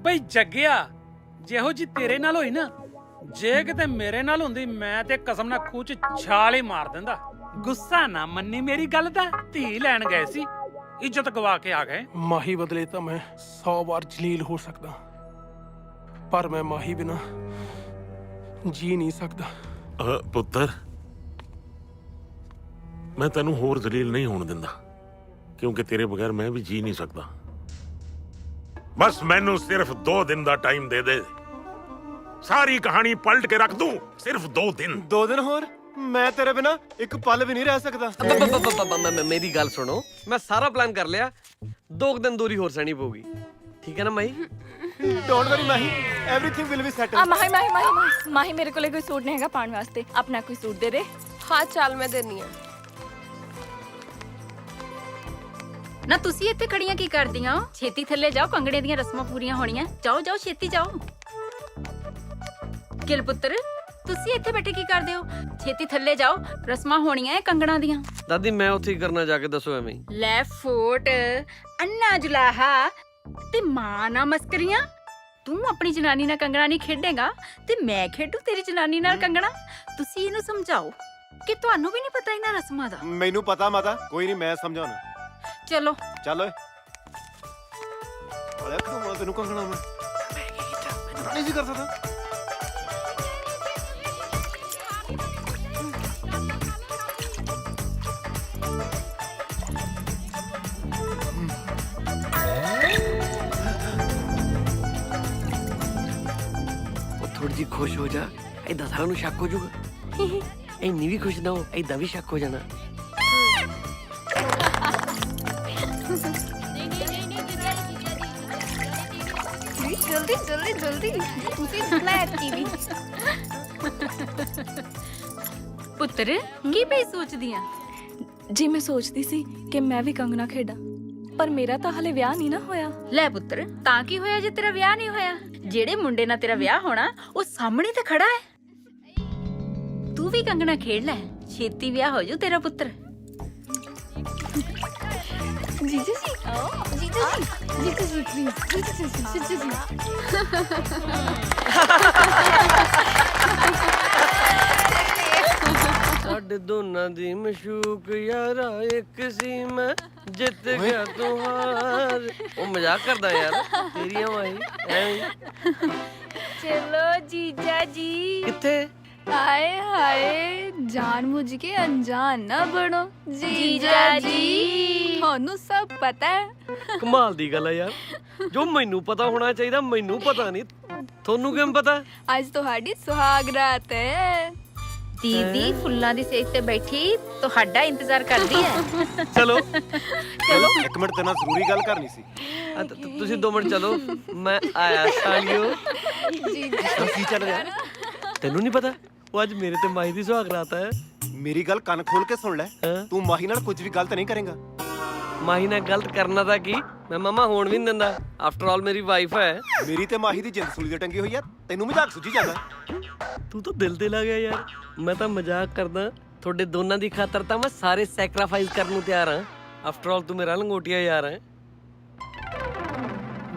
ਬਈ ਜੱਗਿਆ, ਜਿਹੋ ਜੀ ਤੇਰੇ ਨਾਲ ਹੋਈ ਨਾ, ਜੇ ਕਿਤੇ ਮੇਰੇ ਨਾਲ ਹੁੰਦੀ ਮੈਂ ਤੇ ਕਸਮ ਨਾਲ ਖੂਹ 'ਚ ਛਾਲ ਹੀ ਮਾਰ ਦਿੰਦਾ। ਗੁੱਸਾ ਨਾ ਮੰਨੀ ਮੇਰੀ ਗੱਲ ਦਾ। ਧੀ ਲੈਣ ਗਏ ਸੀ, ਇੱਜ਼ਤ ਗਵਾ ਕੇ ਆ ਗਏ। ਮਾਹੀ ਬਦਲੇ ਤਾਂ ਮੈਂ 100 ਵਾਰ ਜਲੀਲ ਹੋ ਸਕਦਾ, ਪਰ ਮੈਂ ਮਾਹੀ ਬਿਨਾ ਜੀ ਨਹੀਂ ਸਕਦਾ। ਪੁੱਤਰ, ਮੈਂ ਤੈਨੂੰ ਹੋਰ ਜ਼ਲੀਲ ਨਹੀਂ ਹੋਣ ਦਿੰਦਾ, ਕਿਉਂਕਿ ਤੇਰੇ ਬਗੈਰ ਮੈਂ ਵੀ ਜੀ ਨਹੀਂ ਸਕਦਾ। ਬਸ ਮੈਨੂੰ ਸਿਰਫ 2 ਦਿਨ ਦਾ ਟਾਈਮ ਦੇ ਦੇ, ਸਾਰੀ ਕਹਾਣੀ ਪਲਟ ਕੇ ਰੱਖ ਦੂੰ। ਸਿਰਫ 2 ਦਿਨ। 2 ਦਿਨ ਹੋਰ? ਮੈਂ ਤੇਰੇ ਬਿਨਾ ਇੱਕ ਪਲ ਵੀ ਨਹੀਂ ਰਹਿ ਸਕਦਾ। ਮੇਰੀ ਗੱਲ ਸੁਣੋ, ਮੈਂ ਸਾਰਾ ਪਲਾਨ ਕਰ ਲਿਆ। 2 ਦਿਨ ਦੂਰੀ ਹੋਰ ਸਹਿਣੀ ਪਊਗੀ, ਠੀਕ ਹੈ ਨਾ ਮਾਈ? Don't worry Mahi, everything will be settled. Mahi ਮੇਰੇ ਕੋਲੇ ਕੋਈ ਸੂਟ ਨਹੀਂ ਹੈਗਾ ਪਾਉਣ ਵਾਸਤੇ। ਆਪਣਾ ਕੋਈ ਸੂਟ ਦੇ ਦੇ। ਹਾਂ ਚੱਲ ਮੈਂ ਦੇਣੀ ਆ। ਨਾ ਤੁਸੀਂ ਇੱਥੇ ਖੜੀਆਂ ਕੀ ਕਰਦੀਆਂ ਹੋ? ਛੇਤੀ ਥੱਲੇ ਜਾਓ, ਕੰਗੜੇ ਦੀਆਂ ਰਸਮਾਂ ਪੂਰੀਆਂ ਹੋਣੀਆਂ। ਜਾਓ ਜਾਓ, ਛੇਤੀ ਜਾਓ। ਗਿਲ ਪੁੱਤਰ, ਤੁਸੀਂ ਇੱਥੇ ਬੈਠੇ ਕੀ ਕਰਦੇ ਹੋ? ਛੇਤੀ ਥੱਲੇ ਜਾਓ, ਰਸਮਾਂ ਹੋਣੀਆਂ ਐ ਕੰਗਣਾ ਦੀਆਂ। ਦਾਦੀ ਮੈਂ ਉੱਥੇ ਹੀ ਕਰਨਾ ਜਾ ਕੇ, ਦੱਸੋ ਐਵੇਂ ਹੀ। ਲੈ ਫੋਟ ਅੰਨਾ ਜੁਲਾਹਾ ਤੇ ਮਾਂ ਨਾ ਮਸਕਰੀਆਂ। ਤੂੰ ਆਪਣੀ ਜਨਾਨੀ ਨਾਲ ਕੰਗਣਾ ਨਹੀਂ ਖੇਡੇਗਾ ਤੇ ਮੈਂ ਖੇਡੂ ਤੇਰੀ ਜਨਾਨੀ ਨਾਲ ਕੰਗਣਾ। ਤੁਸੀਂ ਇਹਨੂੰ ਸਮਝਾਓ ਕਿ ਤੁਹਾਨੂੰ ਵੀ ਨਹੀਂ ਪਤਾ ਇਹਨਾਂ ਰਸਮਾਂ ਦਾ। ਮੈਨੂੰ ਪਤਾ ਮਾਤਾ, ਕੋਈ ਨਹੀਂ ਮੈਂ ਸਮਝਾਉਣਾ। ਚਲੋ ਚੱਲ ਓਏ। ਅਰੇ ਤੂੰ ਤੈਨੂੰ ਕੰਗਣਾ ਮੈਂ ਨਹੀਂ ਸੀ ਕਰ ਸਕਦਾ। ਥੋੜੀ ਜਿਹੀ ਖੁਸ਼ ਹੋ ਜਾ, ਏਦਾਂ ਸਾਰਿਆਂ ਨੂੰ ਸ਼ੱਕ ਹੋ ਜਾਊਗਾ। ਇੰਨੀ ਵੀ ਖੁਸ਼ ਨਾ ਹੋ, ਏਦਾਂ ਵੀ ਸ਼ੱਕ ਹੋ ਜਾਣਾ। ਜਲਦੀ ਜਲਦੀ ਜਲਦੀ ਤੁਸੀਂ ਲੈ ਟੀਵੀ। ਪੁੱਤਰ ਕੀ ਪਈ ਸੋਚਦੀ ਆ? ਜੀ ਮੈਂ ਸੋਚਦੀ ਸੀ ਕਿ ਮੈਂ ਵੀ ਕੰਗਣਾ ਖੇਡਾਂ, ਪਰ ਮੇਰਾ ਤਾਂ ਹਲੇ ਵਿਆਹ ਨਹੀਂ ਨਾ ਹੋਇਆ। ਲੈ ਪੁੱਤਰ, ਤਾਂ ਕੀ ਹੋਇਆ ਜੇ ਤੇਰਾ ਵਿਆਹ ਨਹੀਂ ਹੋਇਆ? ਜਿਹੜੇ ਮੁੰਡੇ ਨਾਲ ਤੇਰਾ ਵਿਆਹ ਹੋਣਾ ਉਹ ਸਾਹਮਣੇ ਤੇ ਖੜਾ ਹੈ। ਤੂੰ ਵੀ ਕੰਗਣਾ ਖੇਡ ਲੈ, ਛੇਤੀ ਵਿਆਹ ਹੋ ਜਾਊ ਤੇਰਾ ਪੁੱਤਰ। ਜੀਜੂ ਜੀ, ਜੀਜੂ ਜੀ, ਜੀਜੂ ਜੀ ਪਲੀਜ਼, ਜੀਜੂ ਜੀ। ਸਾਡੇ ਦੋਨਾਂ ਦੀ ਮਸ਼ੂਕ ਯਾਰਾ ਇੱਕ ਸੀ, ਮੈਂ ਜਿੱਤ ਗਿਆ ਤੂੰ ਹਾਰ। ਉਹ ਮਜ਼ਾਕ ਕਰਦਾ ਯਾਰ, ਤੇਰੀਆਂ ਵਾਹੀ ਐਵੇਂ। ਚਲੋ ਜੀਜਾ ਜੀ। ਕਿੱਥੇ? ਹਾਏ ਹਾਏ, ਜਾਣ ਬੁੱਝ ਕੇ ਅਣਜਾਣ ਨਾ ਬਣੋ ਜੀਜਾ ਜੀ। ਤੁਹਾਨੂੰ ਸਭ ਪਤਾ ਹੈ। ਕਮਾਲ ਦੀ ਗੱਲ ਹੈ ਯਾਰ, ਜੋ ਮੈਨੂੰ ਪਤਾ ਹੋਣਾ ਚਾਹੀਦਾ ਮੈਨੂੰ ਪਤਾ ਨਹੀਂ, ਤੁਹਾਨੂੰ ਕਿਵੇਂ ਪਤਾ? ਅੱਜ ਤੁਹਾਡੀ ਸੁਹਾਗ ਰਾਤ ਹੈ। ਦੀਦੀ ਫੁੱਲਾਂ ਦੀ ਸੇਜ ਤੇ ਬੈਠੀ ਤੁਹਾਡਾ ਇੰਤਜ਼ਾਰ ਕਰਦੀ ਹੈ। ਚਲੋ ਚਲੋ ਇੱਕ ਮਿੰਟ, ਤੇਰੇ ਨਾਲ ਜ਼ਰੂਰੀ ਗੱਲ ਕਰਨੀ ਸੀ। ਤੁਸੀਂ 2 ਮਿੰਟ ਚਲੋ, ਮੈਂ ਆਇਆ ਸਾਲਿਓ। ਕੀ ਚੱਲ ਰਿਹਾ? ਤੈਨੂੰ ਨਹੀਂ ਪਤਾ? ਉਹ ਅੱਜ ਮੇਰੇ ਤੇ ਮਾਹੀ ਦੀ ਸੁਹਾਗ ਰਾਤ ਹੈ। ਮੇਰੀ ਗੱਲ ਕੰਨ ਖੋਲ ਕੇ ਸੁਣ ਲੈ, ਤੂੰ ਮਾਹੀ ਨਾਲ ਕੁਝ ਵੀ ਗਲਤ ਨਹੀਂ ਕਰੇਗਾ। ਮਾਹੀ ਨਾਲ ਗਲਤ ਕਰਨਾ ਤਾਂ ਕੀ, ਮੈਂ ਮਾਮਾ ਹੋਣ ਵੀ ਨਹੀਂ ਦਿੰਦਾ। ਆਫਟਰ ਆਲ ਮੇਰੀ ਵਾਈਫ ਹੈ। ਮੇਰੀ ਤੇ ਮਾਹੀ ਦੀ ਜਿੰਦ ਸੂਲੀ ਤੇ ਟੰਗੀ ਹੋਈ ਆ, ਤੈਨੂੰ ਮਜ਼ਾਕ ਸੁਝੀ ਜਾਂਦਾ। ਤੂੰ ਤਾਂ ਦਿਲ ਤੇ ਲਾ ਗਿਆ ਯਾਰ। ਮੈਂ ਤਾਂ ਮਜ਼ਾਕ ਕਰਦਾ, ਤੁਹਾਡੇ ਦੋਨਾਂ ਦੀ ਖਾਤਰ ਤਾਂ ਮੈਂ ਸਾਰੇ ਸੈਕਰੀਫਾਈਸ ਕਰਨ ਨੂੰ ਤਿਆਰ ਹਾਂ। ਆਫਟਰ ਆਲ ਤੂੰ ਮੇਰਾ ਲੰਗੋਟੀਆ ਯਾਰ ਹੈ।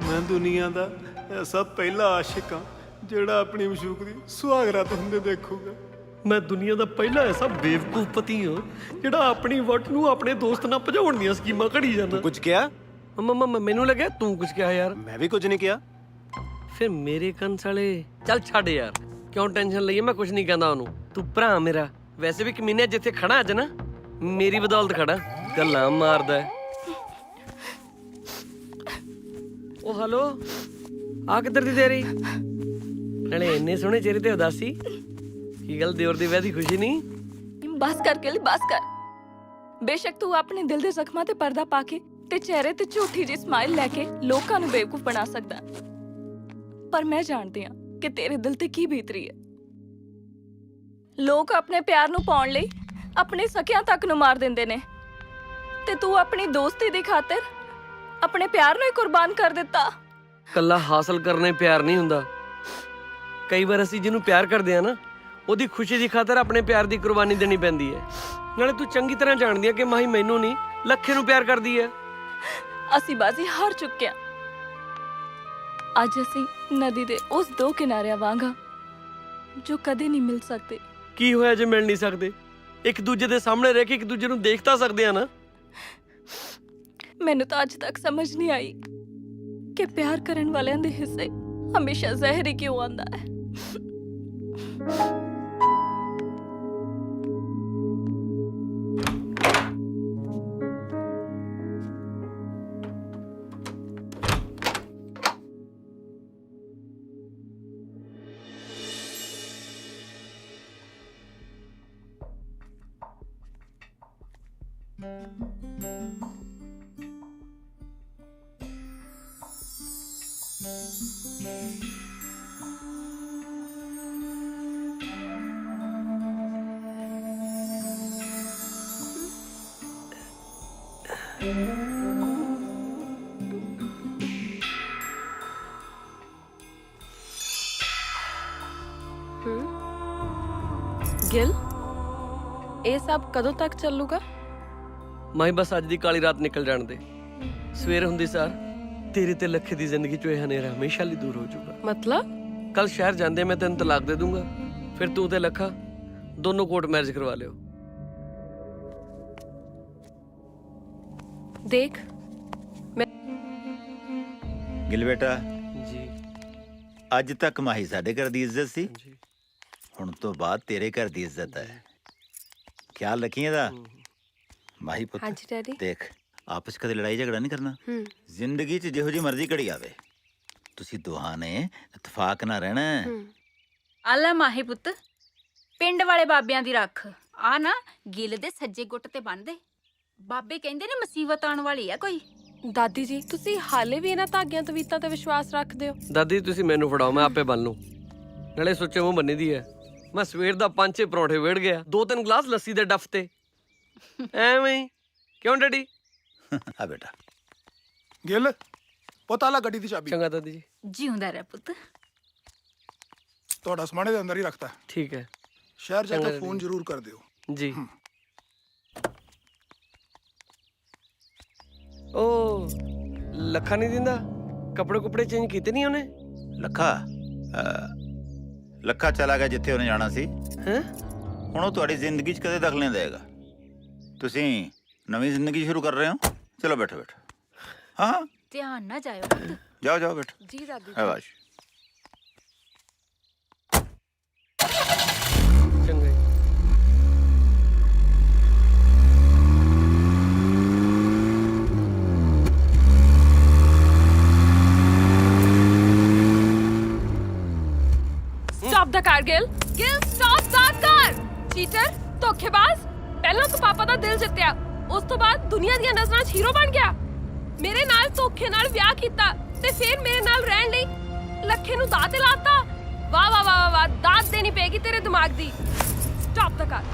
ਮੈਂ ਦੁਨੀਆ ਦਾ ਐਸਾ ਪਹਿਲਾ ਆਸ਼ਿਕ ਹਾਂ ਜਿਹੜਾ ਆਪਣੀ ਮਸ਼ੂਕ ਦੀ ਸੁਹਾਗ ਰਾਤ ਹੁੰਦੇ ਦੇਖੂਗਾ। ਮੈਂ ਦੁਨੀਆ ਦਾ ਪਹਿਲਾ ਐਸਾ ਬੇਵਕੂਫ ਪਤੀ ਹਾਂ ਜਿਹੜਾ ਆਪਣੀ ਵਟ ਨੂੰ ਆਪਣੇ ਦੋਸਤ ਨਾਲ ਭਜਾਉਣ ਦੀਆਂ ਸਕੀਮਾਂ ਘੜੀ ਜਾਂਦਾ। ਕੁਝ ਕਿਹਾ? ਮੈਨੂੰ ਲੱਗਿਆ ਤੂੰ ਕੁਝ ਕਿਹਾ ਯਾਰ। ਮੈਂ ਵੀ ਕੁਝ ਨਹੀਂ ਕਿਹਾ। ਫਿਰ ਮੇਰੇ ਕੰਨ ਸਾਲੇ। ਚੱਲ ਛੱਡ ਯਾਰ, ਕਿਉਂ ਟੈਨਸ਼ਨ ਲਈਏ? ਮੈਂ ਕੁਝ ਨਹੀਂ ਕਹਿੰਦਾ ਉਹਨੂੰ। ਤੂੰ ਭਰਾ ਮੇਰਾ, ਵੈਸੇ ਵੀ ਕਮੀਨੇ ਜਿੱਥੇ ਖੜਾ ਅੱਜ ਨਾ ਮੇਰੀ ਬਦੌਲਤ ਖੜਾ, ਗੱਲਾਂ ਮਾਰਦਾ। ਉਹ ਹੈਲੋ, ਆ ਕਿੱਧਰ ਦੀ ਤੇਰੀ? ਨਾਲੇ ਇੰਨੇ ਸੋਹਣੇ ਚਿਹਰੇ ਤੇ ਉਦਾਸੀ, ਕੀ ਗੱਲ ਦਿਓਰ ਦੀ ਵਿਆਹ ਦੀ ਖੁਸ਼ੀ ਨਹੀਂ? ਬਸ ਕਰ ਕੇ ਬਸ ਕਰ। ਬੇਸ਼ੱਕ ਤੂੰ ਆਪਣੇ ਦਿਲ ਦੇ ਜ਼ਖਮਾਂ ਤੇ ਪਰਦਾ ਪਾ ਕੇ ਤੇ ਚਿਹਰੇ ਤੇ ਝੂਠੀ ਜਿਹੀ ਸਮਾਈਲ ਲੈ ਕੇ ਲੋਕਾਂ ਨੂੰ ਬੇਵਕੂਫ ਬਣਾ ਸਕਦਾ, ਪਰ ਮੈਂ ਜਾਣਦੀ ਹਾਂ ਕਿ ਤੇਰੇ ਦਿਲ ਤੇ ਕੀ ਬੀਤ ਰਹੀ ਹੈ। ਲੋਕ ਆਪਣੇ ਪਿਆਰ ਨੂੰ ਪਾਉਣ ਲਈ ਆਪਣੇ ਸਕਿਆਂ ਤੱਕ ਨੂੰ ਮਾਰ ਦਿੰਦੇ ਨੇ, ਤੇ ਤੂੰ ਆਪਣੀ ਦੋਸਤੀ ਦੀ ਖਾਤਰ ਆਪਣੇ ਪਿਆਰ ਨੂੰ ਹੀ ਕੁਰਬਾਨ ਕਰ ਦਿੱਤਾ। ਕੱਲਾ ਹਾਸਲ ਕਰਨੇ ਪਿਆਰ ਨਹੀਂ ਹੁੰਦਾ। ਕਈ ਵਾਰ ਅਸੀਂ ਜਿਹਨੂੰ ਪਿਆਰ ਕਰਦੇ ਆ ਨਾ, ਉਹਦੀ ਖੁਸ਼ੀ ਦੀ ਖਾਤਰ ਆਪਣੇ ਪਿਆਰ ਦੀ ਕੁਰਬਾਨੀ ਦੇਣੀ ਪੈਂਦੀ ਹੈ। ਨਾਲੇ ਤੂੰ ਚੰਗੀ ਤਰ੍ਹਾਂ ਜਾਣਦੀ ਹੈ ਕਿ ਮਾਹੀ ਮੈਨੂੰ ਨਹੀਂ, ਲੱਖੇ ਨੂੰ ਪਿਆਰ ਕਰਦੀ ਹੈ। ਅਸੀਂ ਬਾਜ਼ੀ ਹਾਰ ਚੁੱਕੇ ਹਾਂ। ਅੱਜ ਅਸੀਂ ਨਦੀ ਦੇ ਉਸ 2 ਕਿਨਾਰਿਆਂ ਵਾਂਗ ਹਾਂ ਜੋ ਕਦੇ ਨਹੀਂ ਮਿਲ ਸਕਦੇ। ਕੀ ਹੋਇਆ ਜੇ ਮਿਲ ਨਹੀਂ ਸਕਦੇ? ਇੱਕ ਦੂਜੇ ਦੇ ਸਾਹਮਣੇ ਰਹਿ ਕੇ ਇੱਕ ਦੂਜੇ ਨੂੰ ਦੇਖ ਤਾਂ ਸਕਦੇ ਆ ਨਾ। ਮੈਨੂੰ ਤਾਂ ਅੱਜ ਤੱਕ ਸਮਝ ਨਹੀਂ ਆਈ ਕਿ ਪਿਆਰ ਕਰਨ ਵਾਲਿਆਂ ਦੇ ਹਿੱਸੇ ਹਮੇਸ਼ਾ ਜ਼ਹਿਰ ਹੀ ਕਿਉਂ ਆਉਂਦਾ ਹੈ। ਗਿਲ ਇਹ ਸਭ ਕਦੋਂ ਤੱਕ ਚੱਲੂਗਾ? ਮਾਹੀ ਬਸ ਅੱਜ ਦੀ ਕਾਲੀ ਰਾਤ ਨਿਕਲ ਜਾਣ ਦੇ। ਸਵੇਰ ਹੁੰਦੀ ਸਾਰ ਤੇਰੇ ਤੇ ਲੱਖੇ ਦੀ ਜ਼ਿੰਦਗੀ ਚੋਂ ਇਹ ਹਨੇਰਾ ਹਮੇਸ਼ਾ ਲਈ ਦੂਰ ਹੋ ਜਾਊਗਾ। ਮਤਲਬ ਕੱਲ ਸ਼ਹਿਰ ਜਾਂਦੇ ਮੈਂ ਤੈਨੂੰ ਤਲਾਕ ਦੇ ਦੂੰਗਾ, ਫਿਰ ਤੂੰ ਤੇ ਲੱਖਾ ਦੋਨੋਂ ਕੋਰਟ ਮੈਰਿਜ ਕਰਵਾ ਲਿਓ। ਦੇਖ ਗਿਲ ਬੇਟਾ ਜੀ, ਅੱਜ ਤੱਕ ਮਾਹੀ ਸਾਡੇ ਘਰ ਦੀ ਇੱਜ਼ਤ ਸੀ, ਹੁਣ ਤੋਂ ਬਾਅਦ ਤੇਰੇ ਘਰ ਦੀ ਇੱਜ਼ਤ ਹੈ। ਖਿਆਲ ਰੱਖੀ ਇਹਦਾ। ਮਾਹੀ ਪੁੱਤ ਹਾਂਜੀ ਡੈਡੀ। ਦੇਖ, ਆਪਸ ਕਦੇ ਲੜਾਈ ਝਗੜਾ ਨਹੀਂ ਕਰਨਾ। ਜ਼ਿੰਦਗੀ 'ਚ ਜਿਹੋ ਜਿਹੀ ਮਰਜ਼ੀ ਘੜੀ ਆਵੇ, ਤੁਸੀਂ ਦੋਹਾਂ ਨੇ ਇਤਫਾਕ ਨਾਲ ਰਹਿਣਾ। ਆਲਾ ਮਾਹੀ ਪੁੱਤ, ਪਿੰਡ ਵਾਲੇ ਬਾਬਿਆਂ ਦੀ ਰੱਖ ਆ ਨਾ ਗਿੱਲ ਦੇ ਸੱਜੇ ਗੁੱਟ ਤੇ ਬੰਨਦੇ। ਬਾਬੇ ਕਹਿੰਦੇ ਨੇ ਮੁਸੀਬਤ ਆਉਣ ਵਾਲੀ ਆ ਕੋਈ। ਦਾਦੀ ਜੀ ਤੁਸੀਂ ਹਾਲੇ ਵੀ ਇਹਨਾਂ ਧਾਗਿਆਂ ਤਵੀਤਾਂ ਤੇ ਵਿਸ਼ਵਾਸ ਰੱਖਦੇ ਹੋ? ਦਾਦੀ ਤੁਸੀਂ ਮੈਨੂੰ ਫੜਾਓ, ਮੈਂ ਆਪੇ ਬੰਨ ਲੂੰ। ਨਾਲੇ ਸੋਚੇ ਮੂੰਹ ਬੰਨੀ ਦੀ ਹੈ। ਮੈਂ ਸਵੇਰ ਦਾ 5-6 ਪਰੌਂਠੇ ਵੇੜ ਗਿਆ, 2-3 ਗਲਾਸ ਲੱਸੀ ਦੇ ਡੱਫ ਤੇ। ਐਵੇਂ ਹੀ ਕਿਉਂ ਡੈਡੀ? ਆ ਬੇਟਾ ਗਿੱਲ ਪਤਾ ਲਾ ਗੱਡੀ ਦੀ ਚਾਬੀ। ਚੰਗਾ ਦਾਦੀ ਜੀ। ਜਿਉਂਦਾ ਰਹਿ ਪੁੱਤ। ਤੁਹਾਡਾ ਸਮਾਣੇ ਦੇ ਅੰਦਰ ਹੀ ਰੱਖਤਾ। ਠੀਕ ਹੈ। ਸ਼ਹਿਰ ਜਾ ਕੇ ਫੋਨ ਜ਼ਰੂਰ ਕਰ ਦਿਓ। ਜੀ। ਉਹ ਲੱਖਾ ਨਹੀਂ ਦਿੰਦਾ? ਕੱਪੜੇ ਕੁਪੜੇ ਚੇਂਜ ਕੀਤੇ ਨਹੀਂ ਉਹਨੇ? ਲੱਖਾ ਚਲਾ ਗਿਆ ਜਿੱਥੇ ਉਹਨੇ ਜਾਣਾ ਸੀ। ਹੈਂ? ਹੁਣ ਉਹ ਤੁਹਾਡੀ ਜ਼ਿੰਦਗੀ 'ਚ ਕਦੇ ਦਖਲ ਨਹੀਂ ਦੇਗਾ। ਤੁਸੀਂ ਨਵੀਂ ਜ਼ਿੰਦਗੀ ਸ਼ੁਰੂ ਕਰ ਰਹੇ ਹੋ। ਚਲੋ ਬੈਠੋ ਬੈਠੋ। ਹਾਂ ਧਿਆਨ ਨਾ ਜਾਇਓ ਪੁੱਤ। ਜਾਓ ਜਾਓ ਬੈਠੋ। ਜੀ ਦਾਦੀ। ਆਵਾਜ਼ ਚੰਗਾ। ਸਟਾਪ ਦਾ ਕਾਰ ਗਿਲ। ਗਿਲ ਸਟਾਪ ਦਾ ਕਾਰ। ਚੀਟਰ, ਧੋਖੇਬਾਜ਼। ਪਹਿਲਾਂ ਤੂੰ ਪਾਪਾ ਦਾ ਦਿਲ ਜਿੱਤਿਆ, ਉਸ ਤੋਂ ਬਾਅਦ ਦੁਨੀਆ ਦੀਆਂ ਨਜ਼ਰਾਂ 'ਚ ਹੀਰੋ ਬਣ ਗਿਆ। ਮੇਰੇ ਨਾਲ ਧੋਖੇ ਨਾਲ ਵਿਆਹ ਕੀਤਾ ਤੇ ਫਿਰ ਮੇਰੇ ਨਾਲ ਰਹਿਣ ਲਈ ਲੱਖੇ ਨੂੰ ਦਾਅ ਤੇ ਲਾਤਾ। ਵਾਹ ਵਾਹ ਵਾਹ ਵਾਹ, ਦਾਤ ਦੇਣੀ ਪਏਗੀ ਤੇਰੇ ਦਿਮਾਗ ਦੀ। ਸਟਾਪ ਦਾ ਕਾਰ।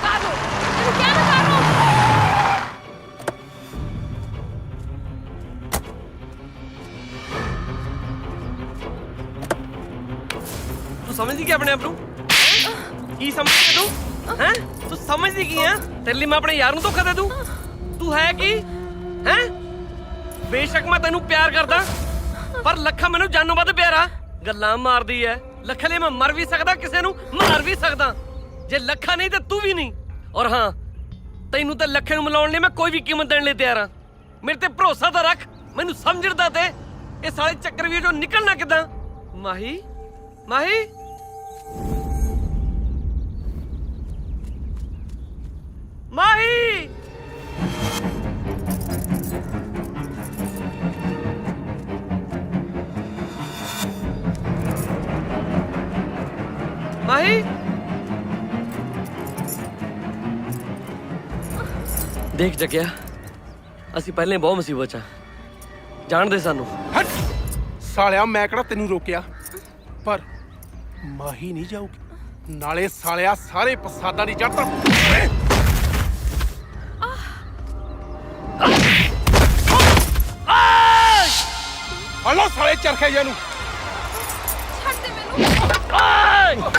ਕਾਰ ਰੋ। ਤੈਨੂੰ ਕਿਹਾ ਨਾ ਕਾਰ ਰੋ। ਤੂੰ ਸਮਝਦੀ ਕਿ ਆਪਣੇ ਆਪ ਨੂੰ? ਕੀ ਸਮਝਦੀ ਤੂੰ? ਹੈਂ? ਤੂੰ ਸਮਝਦੀ ਕੀ ਆ? ਤੇਰੇ ਲਈ ਮੈਂ ਆਪਣੇ ਯਾਰ ਨੂੰ ਧੋਖਾ ਦੇ ਦੂੰ? ਤੂੰ ਹੈ ਕੀ? ਹੈਂ? ਬੇਸ਼ੱਕ ਮੈਂ ਤੈਨੂੰ ਪਿਆਰ ਕਰਦਾ, ਪਰ ਲੱਖਾ ਮੈਨੂੰ ਜਾਨੋਂ ਵੱਧ ਪਿਆਰਾ। ਗੱਲਾਂ ਮਾਰਦੀ ਐ। ਲੱਖੇ ਲਈ ਮੈਂ ਮਰ ਵੀ ਸਕਦਾ, ਕਿਸੇ ਨੂੰ ਮਾਰ ਵੀ ਸਕਦਾ। ਜੇ ਲੱਖਾ ਨਹੀਂ ਤੇ ਤੂੰ ਵੀ ਨਹੀਂ। ਔਰ ਹਾਂ, ਤੈਨੂੰ ਤੇ ਲੱਖੇ ਨੂੰ ਮਿਲਾਉਣ ਲਈ ਮੈਂ ਕੋਈ ਵੀ ਕੀਮਤ ਦੇਣ ਲਈ ਤਿਆਰ ਆ। ਮੇਰੇ ਤੇ ਭਰੋਸਾ ਤਾਂ ਰੱਖ, ਮੈਨੂੰ ਸਮਝਦਾ ਤੇ ਇਹ ਸਾਲੇ ਚੱਕਰਵੀਰ ਚੋਂ ਨਿਕਲਣਾ ਕਿੱਦਾਂ? ਮਾਹੀ, ਮਾਹੀ, ਮਾਹੀ। ਮਾਹੀ, ਦੇਖ ਜਗਿਆ, ਅਸੀਂ ਪਹਿਲੇ ਬਹੁਤ ਮੁਸੀਬਤ 'ਚ ਆ। ਜਾਣਦੇ ਸਾਨੂੰ। ਸਾਲਿਆ ਮੈਂ ਕਿਹੜਾ ਤੈਨੂੰ ਰੋਕਿਆ, ਪਰ ਮਾਹੀ ਨਹੀਂ ਜਾਊਗੀ। ਨਾਲੇ ਸਾਲਿਆ ਸਾਰੇ ਫਸਾਦਾਂ ਦੀ ਜੜ ਤਾਂ ਹਲੋ ਸਾਲੇ ਚਰਖੇ ਜਿਹਨੂੰ ਛੱਡ ਦੇ ਮੈਨੂੰ।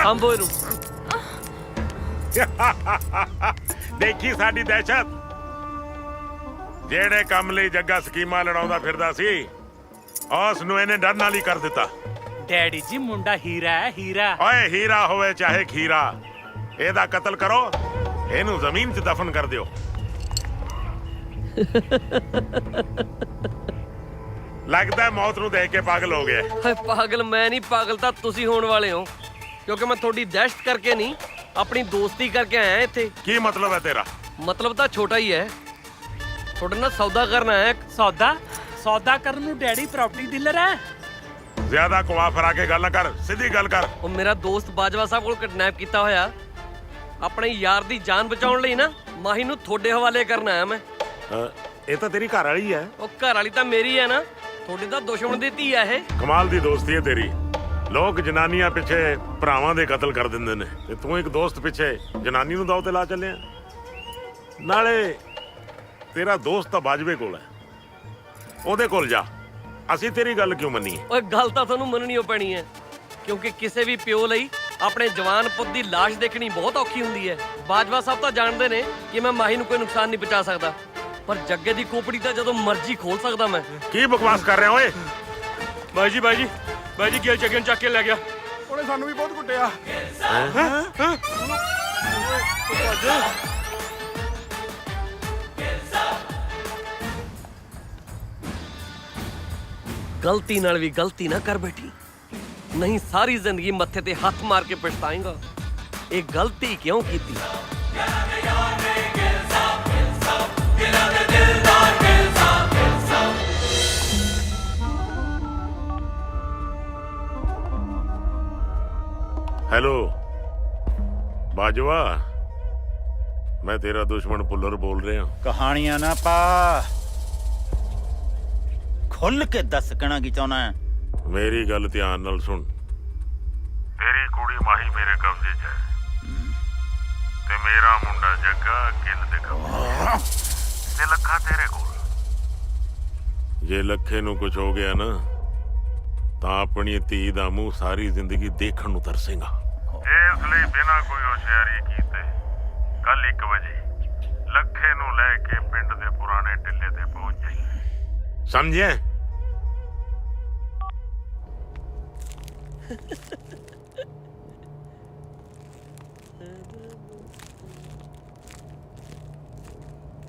ਸੰਭੋ ਇਹਨੂੰ। ਦੇਖੀ ਸਾਡੀ ਦਹਿਸ਼ਤ। ਜਿਹੜੇ ਕੰਮ ਲਈ ਜੱਗਾ ਸਕੀਮਾਂ ਲੜਾਉਂਦਾ ਫਿਰਦਾ ਸੀ ਉਸ ਨੂੰ ਇਹਨੇ ਡਰ ਨਾਲ ਹੀ ਕਰ ਦਿੱਤਾ। ਡੈਡੀ ਜੀ ਮੁੰਡਾ ਹੀਰਾ ਹੈ, ਹੀਰਾ। ਓਏ ਹੀਰਾ ਹੋਵੇ ਚਾਹੇ ਖੀਰਾ, ਇਹਦਾ ਕਤਲ ਕਰੋ, ਇਹਨੂੰ ਜ਼ਮੀਨ 'ਚ ਦਫਨ ਕਰ ਦਿਓ। ਲੱਗਦਾ ਮੌਤ ਨੂੰ ਦੇਖ ਕੇ ਪਾਗਲ ਹੋ ਗਿਆ। ਹਾਏ ਪਾਗਲ ਮੈਂ ਨਹੀਂ, ਪਾਗਲ ਤਾਂ ਤੁਸੀਂ ਹੋਣ ਵਾਲੇ ਹੋ, ਕਿਉਂਕਿ ਮੈਂ ਤੁਹਾਡੀ ਦਹਿਸ਼ਤ ਕਰਕੇ ਨਹੀਂ, ਆਪਣੀ ਦੋਸਤੀ ਕਰਕੇ ਆਇਆ ਇੱਥੇ। ਕੀ ਮਤਲਬ ਹੈ ਤੇਰਾ? ਮਤਲਬ ਤਾਂ ਛੋਟਾ ਹੀ ਹੈ, ਤੁਹਾਡੇ ਨਾਲ ਸੌਦਾ ਕਰਨ ਆਇਆ। ਸੌਦਾ ਕਰਨ ਨੂੰ ਡੈਡੀ ਪ੍ਰਾਪਰਟੀ ਡੀਲਰ ਹੈ। ਜ਼ਿਆਦਾ ਕੁਆ ਫਰਾ ਕੇ ਗੱਲ ਨਾ ਕਰ, ਸਿੱਧੀ ਗੱਲ ਕਰ। ਉਹ ਮੇਰਾ ਦੋਸਤ ਬਾਜਵਾ ਸਾਹਿਬ ਕੋਲ ਕਿਡਨੈਪ ਕੀਤਾ ਹੋਇਆ, ਆਪਣੇ ਯਾਰ ਦੀ ਜਾਨ ਬਚਾਉਣ ਲਈ ਨਾ ਮਾਹੀ ਨੂੰ ਤੁਹਾਡੇ ਹਵਾਲੇ ਕਰਨ ਆਇਆ ਮੈਂ। ਇਹ ਤਾਂ ਤੇਰੀ ਘਰ ਵਾਲੀ ਹੈ। ਉਹ ਘਰ ਵਾਲੀ ਤਾਂ ਮੇਰੀ ਹੈ ਨਾ, ਤੁਹਾਡੇ ਤਾਂ ਦੁਸ਼ਮਣ ਦੀ ਧੀ ਹੈ ਇਹ। ਕਮਾਲ ਦੀ ਦੋਸਤੀ ਹੈ ਤੇਰੀ। ਲੋਕ ਜਨਾਨੀਆਂ ਪਿੱਛੇ ਭਰਾਵਾਂ ਦੇ ਕਤਲ ਕਰ ਦਿੰਦੇ ਨੇ ਤੇ ਤੂੰ ਇੱਕ ਦੋਸਤ ਪਿੱਛੇ ਜਨਾਨੀ ਨੂੰ ਦਾਅ ਤੇ ਲਾ ਚੱਲਿਆ। ਨਾਲੇ ਤੇਰਾ ਦੋਸਤ ਤਾਂ ਬਾਜਵੇ ਕੋਲ ਹੈ, ਉਹਦੇ ਕੋਲ ਜਾ। ਅਸੀਂ ਤੇਰੀ ਗੱਲ ਕਿਉਂ ਮੰਨੀਏ? ਓਏ ਗੱਲ ਤਾਂ ਤੁਹਾਨੂੰ ਮੰਨਣੀ ਓ ਪੈਣੀ ਹੈ, ਕਿਉਂਕਿ ਕਿਸੇ ਵੀ ਪਿਓ ਲਈ ਆਪਣੇ ਜਵਾਨ ਪੁੱਤ ਦੀ ਲਾਸ਼ ਦੇਖਣੀ ਬਹੁਤ ਔਖੀ ਹੁੰਦੀ ਹੈ। ਬਾਜਵਾ ਸਾਹਿਬ ਤਾਂ ਜਾਣਦੇ ਨੇ ਕਿ ਮੈਂ ਮਾਹੀ ਨੂੰ ਕੋਈ ਨੁਕਸਾਨ ਨਹੀਂ ਪਹੁੰਚਾ ਸਕਦਾ, ਪਰ ਜੱਗੇ ਦੀ ਕੋਪੜੀ ਤਾਂ ਜਦੋਂ ਮਰਜ਼ੀ ਖੋਲ ਸਕਦਾ ਮੈਂ। ਕੀ ਬਕਵਾਸ ਕਰ ਰਿਹਾ ਓਏ? ਬਾਈ ਜੀ ਗਿਲ ਜੱਗੇ ਨੂੰ ਚੱਕ ਕੇ ਲੈ ਗਿਆ। ਉਹਨੇ ਸਾਨੂੰ ਵੀ ਬਹੁਤ ਕੁੱਟਿਆ। ਗਲਤੀ ਨਾਲ ਵੀ ਗਲਤੀ ਨਾ ਕਰ ਬੈਠੀ, ਨਹੀਂ ਸਾਰੀ ਜ਼ਿੰਦਗੀ ਮੱਥੇ ਤੇ ਹੱਥ ਮਾਰ ਕੇ ਪਛਤਾਏਂਗਾ ਇਹ ਗਲਤੀ ਕਿਉਂ ਕੀਤੀ। हेलो बाजवा, मैं तेरा दुश्मन पुल्लर बोल रहा हूँ। कहानियां ना पा, खुल के दस कहना की चाहना है। मेरी गल ध्यान नाल सुन। तेरी कुड़ी माही मेरे कब्जे च है ते मेरा मुंडा जग्गा गिल दे कब्जे ते लखा तेरे कोल। जे लखे नू कुछ हो गया ना ਤਾਂ ਆਪਣੀ ਧੀ ਦਾ ਮੂੰਹ ਸਾਰੀ ਜ਼ਿੰਦਗੀ ਦੇਖਣ ਨੂੰ ਤਰਸੇਗਾ। ਇਸ ਲਈ ਬਿਨਾਂ ਕੋਈ ਹੁਸ਼ਿਆਰੀ ਕੀਤੇ ਕੱਲ 1 ਵਜੇ ਲੱਖੇ ਨੂੰ ਲੈ ਕੇ ਪਿੰਡ ਦੇ ਪੁਰਾਣੇ ਟਿੱਲੇ ਤੇ ਪਹੁੰਚ ਜਾਈਂ, ਸਮਝਿਆ?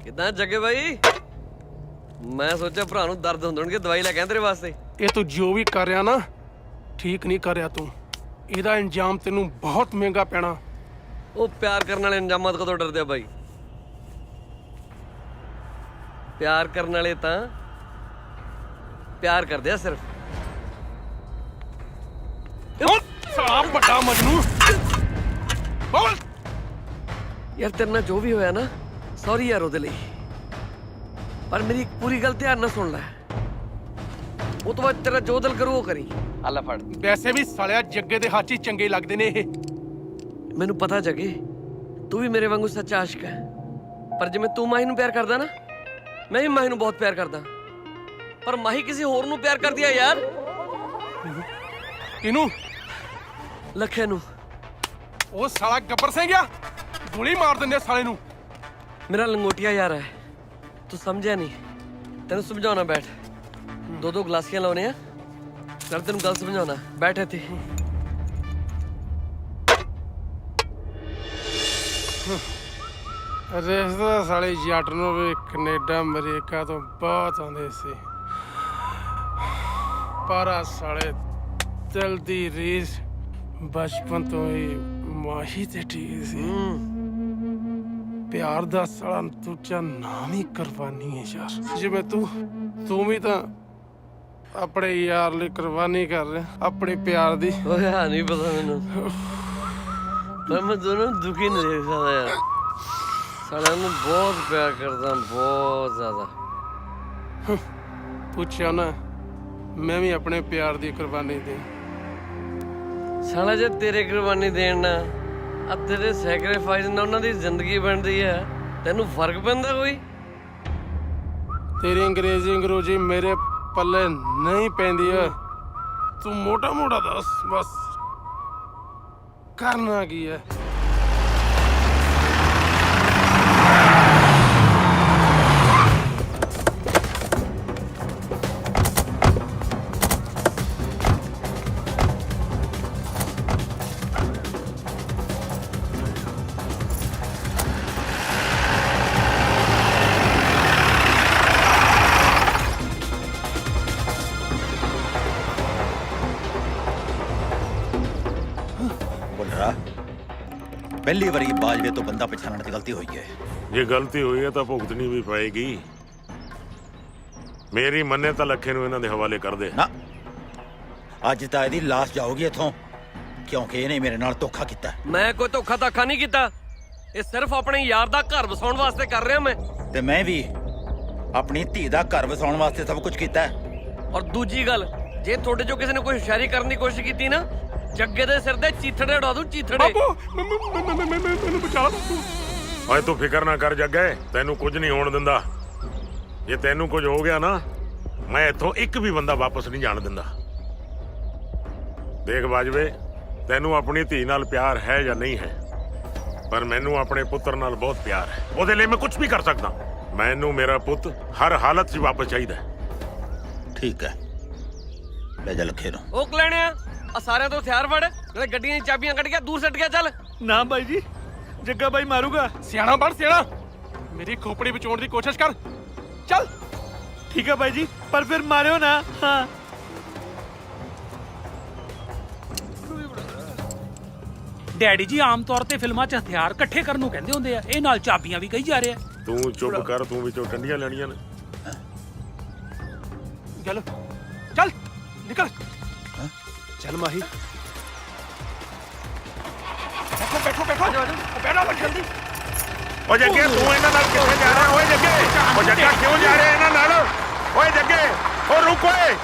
ਕਿਦਾਂ ਜੱਗੇ ਬਾਈ? ਮੈਂ ਸੋਚਿਆ ਭਰਾ ਨੂੰ ਦਰਦ ਹੁੰਦਣਗੇ, ਦਵਾਈ ਲੈ ਕੇ ਤੇਰੇ ਵਾਸਤੇ। ਇਹ ਤੂੰ ਜੋ ਵੀ ਕਰ ਰਿਹਾ ਨਾ ਠੀਕ ਨਹੀਂ ਕਰ ਰਿਹਾ ਤੂੰ, ਇਹਦਾ ਇੰਜਾਮ ਤੈਨੂੰ ਬਹੁਤ ਮਹਿੰਗਾ ਪੈਣਾ। ਉਹ ਪਿਆਰ ਕਰਨ ਵਾਲੇ ਇੰਜਾਮਾਂ ਤੋਂ ਕਦੋਂ ਡਰਦੇ ਆ ਬਾਈ? ਪਿਆਰ ਕਰਨ ਵਾਲੇ ਤਾਂ ਪਿਆਰ ਕਰਦੇ ਆ ਸਿਰਫ। ਸਾਲਾ ਵੱਡਾ ਮਜਨੂ। ਬੋਲ ਯਾਰ ਤੇਰੇ ਨਾਲ ਜੋ ਵੀ ਹੋਇਆ ਨਾ, ਸੌਰੀ ਯਾਰ ਉਹਦੇ ਲਈ, ਪਰ ਮੇਰੀ ਇੱਕ ਪੂਰੀ ਗੱਲ ਧਿਆਨ ਨਾਲ ਸੁਣ ਲੈ। ਉਹ ਤੋਂ ਬਾਅਦ ਤੇਰਾ ਜੋ ਦਿਲ ਕਰੂ ਉਹ ਕਰੀ। ਅੱਲਾ ਫੜ। ਵੈਸੇ ਵੀ ਸਾਲਿਆ ਜੱਗੇ ਦੇ ਹੱਥ ਹੀ ਚੰਗੇ ਲੱਗਦੇ ਨੇ ਇਹ। ਮੈਨੂੰ ਪਤਾ ਜੱਗੇ, ਤੂੰ ਵੀ ਮੇਰੇ ਵਾਂਗੂ ਸੱਚਾ ਆਸ਼ਿਕ ਹੈ, ਪਰ ਜਿਵੇਂ ਤੂੰ ਮਾਹੀ ਨੂੰ ਪਿਆਰ ਕਰਦਾ ਨਾ, ਮੈਂ ਵੀ ਮਾਹੀ ਨੂੰ ਬਹੁਤ ਪਿਆਰ ਕਰਦਾ, ਪਰ ਮਾਹੀ ਕਿਸੇ ਹੋਰ ਨੂੰ ਪਿਆਰ ਕਰਦੀ ਆ ਯਾਰ। ਇਹਨੂੰ ਲੱਖੇ ਨੂੰ। ਉਹ ਸਾਲਾ ਗੱਬਰ ਸਿੰਘ ਆ, ਗੋਲੀ ਮਾਰ ਦਿੰਦੇ ਸਾਲੇ ਨੂੰ। ਮੇਰਾ ਲੰਗੋਟੀਆ ਯਾਰ ਹੈ, ਤੂੰ ਸਮਝਿਆ ਨਹੀਂ, ਤੈਨੂੰ ਸਮਝਾਉਣਾ। ਬੈਠ, 2-2 ਗਲਾਸੀਆਂ ਲਾਉਣੇ ਆ, ਚੱਲ ਤੈਨੂੰ ਗੱਲ ਸਮਝਾਉਣਾ। ਬੈਠ ਇੱਥੇ। ਰਿਸ਼ਤਾ ਸਾਲੇ ਜੱਟ ਨੂੰ ਵੀ ਕੈਨੇਡਾ ਅਮਰੀਕਾ ਤੋਂ ਬਹੁਤ ਆਉਂਦੇ ਸੀ, ਪਰ ਆ ਸਾਲੇ ਦਿਲ ਦੀ ਰੀਸ ਬਚਪਨ ਤੋਂ ਹੀ ਮਾਹੀ ਤੇ ਠੀਕ ਸੀ। ਪਿਆਰ ਦਾ ਸਾਲਾ ਦੂਜਾ ਨਾਮ ਹੀ ਕੁਰਬਾਨੀ ਹੈ ਯਾਰ। ਜਿਵੇਂ ਤੂੰ ਵੀ ਤਾਂ ਆਪਣੇ ਯਾਰ ਲਈ ਕੁਰਬਾਨੀ ਕਰ ਰਿਹਾ, ਆਪਣੇ ਪਿਆਰ ਦੀ। ਓਏ ਹਾਂ ਨਹੀਂ ਪਤਾ ਮੈਨੂੰ, ਪਰ ਮੈਂ ਦੋਨੋਂ ਦੁਖੀ ਨਹੀਂ ਦੇਖ ਸਕਦਾ ਯਾਰ। ਸਾਲਿਆਂ ਨੂੰ ਬਹੁਤ ਪਿਆਰ ਕਰਦਾ, ਬਹੁਤ ਜ਼ਿਆਦਾ। ਪੁੱਛਿਆ ਨਾ, ਮੈਂ ਵੀ ਆਪਣੇ ਪਿਆਰ ਦੀ ਕੁਰਬਾਨੀ ਦੇ। ਸਾਲਾ ਜੇ ਤੇਰੇ ਕੁਰਬਾਨੀ ਦੇਣ ਨਾ, ਆ ਤੇਰੇ ਸੈਕਰੀਫਾਈਸ ਨਾਲ ਉਹਨਾਂ ਦੀ ਜ਼ਿੰਦਗੀ ਬਣਦੀ ਹੈ, ਤੈਨੂੰ ਫਰਕ ਪੈਂਦਾ ਕੋਈ? ਤੇਰੀ ਅੰਗਰੇਜ਼ੀ ਮੇਰੇ ਪੱਲੇ ਨਹੀਂ ਪੈਂਦੀ ਓਏ। ਤੂੰ ਮੋਟਾ ਦੱਸ ਬਸ। ਕਰਨਾ ਕੀ ਹੈ? ਭੁੱਲਰਾ ਪਹਿਲੀ ਵਾਰੀ ਬਾਜਵੇ ਤੋਂ ਬੰਦਾ ਪਛਾਣਨ 'ਚ ਗਲਤੀ ਹੋਈ ਹੈ। ਜੇ ਗਲਤੀ ਹੋਈ ਹੈ ਤਾਂ ਭੁਗਤਣੀ ਵੀ ਪਏਗੀ। ਮੇਰੀ ਮੰਨੇ ਤਾਂ ਲੱਖੇ ਨੂੰ ਇਹਨਾਂ ਦੇ ਹਵਾਲੇ ਕਰ ਦੇ। ਨਾ ਅੱਜ ਤਾਂ ਇਹਦੀ ਲਾਸ਼ ਜਾਊਗੀ ਇੱਥੋਂ, ਕਿਉਂਕਿ ਇਹਨੇ ਮੇਰੇ ਨਾਲ ਧੋਖਾ ਕੀਤਾ। ਮੈਂ ਕੋਈ ਧੋਖਾ ਨਹੀਂ ਕੀਤਾ। ਇਹ ਸਿਰਫ ਆਪਣੇ ਯਾਰ ਦਾ ਘਰ ਵਸਾਉਣ ਵਾਸਤੇ ਕਰ ਰਿਹਾ ਮੈਂ। ਤੇ ਮੈਂ ਵੀ ਆਪਣੀ ਧੀ ਦਾ ਘਰ ਵਸਾਉਣ ਵਾਸਤੇ ਸਭ ਕੁਝ ਕੀਤਾ। ਔਰ ਦੂਜੀ ਗੱਲ, ਜੇ ਤੁਹਾਡੇ ਚੋਂ ਕਿਸੇ ਨੇ ਕੋਈ ਹੁਸ਼ਿਆਰੀ ਕਰਨ ਦੀ ਕੋਸ਼ਿਸ਼ ਕੀਤੀ ਨਾ, ਜੱਗੇ ਦੇ ਸਿਰ ਤੇ ਚੀਥੜੇ ਉਡਾ ਦੂੰ, ਚੀਥੜੇ। ਮੈਨੂੰ ਬਚਾ ਬਾਪੂ। ਓਏ ਤੂੰ ਫਿਕਰ ਨਾ ਕਰ ਜੱਗੇ, ਤੈਨੂੰ ਕੁਝ ਨਹੀਂ ਹੋਣ ਦਿੰਦਾ। ਜੇ ਤੈਨੂੰ ਕੁਝ ਹੋ ਗਿਆ ਨਾ, ਮੈਂ ਇੱਥੋਂ ਇੱਕ ਵੀ ਬੰਦਾ ਵਾਪਸ ਨਹੀਂ ਜਾਣ ਦਿੰਦਾ। ਦੇਖ ਬਾਜਵੇ, ਤੈਨੂੰ ਆਪਣੀ ਧੀ ਨਾਲ ਪਿਆਰ ਹੈ ਜਾਂ ਨਹੀਂ ਹੈ, ਪਰ ਮੈਨੂੰ ਆਪਣੇ ਪੁੱਤਰ ਨਾਲ ਬਹੁਤ ਪਿਆਰ ਹੈ। ਉਹਦੇ ਲਈ ਮੈਂ ਕੁਝ ਵੀ ਕਰ ਸਕਦਾ। ਮੈਨੂੰ ਮੇਰਾ ਪੁੱਤ ਹਰ ਹਾਲਤ 'ਚ ਵਾਪਸ ਚਾਹੀਦਾ। ਠੀਕ ਹੈ, ਲੈ ਜਾ ਲੱਖੇ ਨੂੰ। ਉਹ ਕਲੈਣਿਆ, ਆ ਸਾਰਿਆਂ ਤੋਂ ਹਥਿਆਰ ਫੜ, ਨਾਲੇ ਗੱਡੀਆਂ ਦੀਆਂ ਚਾਬੀਆਂ ਕੱਢ ਕੇ ਦੂਰ ਸੱਟ ਗਿਆ। ਚੱਲ। ਨਾ ਬਾਈ ਜੀ, ਜੱਗਾ ਬਾਈ ਮਾਰੂਗਾ। ਸਿਆਣਾ ਬਣ ਸਿਆਣਾ, ਮੇਰੀ ਖੋਪੜੀ ਬਚਾਉਣ ਦੀ ਕੋਸ਼ਿਸ਼ ਕਰ। ਚੱਲ। ਠੀਕ ਹੈ ਬਾਈ ਜੀ, ਪਰ ਫਿਰ ਮਾਰਿਓ ਨਾ। ਹਾਂ। ਡੈਡੀ ਜੀ ਆਮ ਤੌਰ ਤੇ ਫਿਲਮਾਂ 'ਚ ਹਥਿਆਰ ਇਕੱਠੇ ਕਰਨ ਨੂੰ ਕਹਿੰਦੇ ਹੁੰਦੇ ਆ, ਇਹ ਨਾਲ ਚਾਬੀਆਂ ਵੀ ਕਹੀ ਜਾ ਰਿਹਾ। ਤੂੰ ਚੁੱਪ ਕਰ, ਤੂੰ ਵਿੱਚੋਂ ਟੰਡੀਆਂ ਲੈਣੀਆਂ ਨੇ। ਚੱਲ ਚੱਲ ਨਿਕਲ। ਚੱਲ ਮਾਹੀ। ਬੈਠੋ ਬੈਠੋ ਬੈਠੋ ਜਲਦੀ। ਓ ਜੱਗੇ, ਤੂੰ ਇਹਨਾਂ ਨਾਲ ਕਿੱਥੇ ਜਾ ਰਿਹਾ? ਓਏ ਜੱਗੇ, ਓ ਜੱਗਾ ਕਿਉਂ ਜਾ ਰਿਹਾ ਇਹਨਾਂ ਨਾਲ? ਓਏ ਜੱਗੇ, ਓ ਰੁਕ ਓਏ।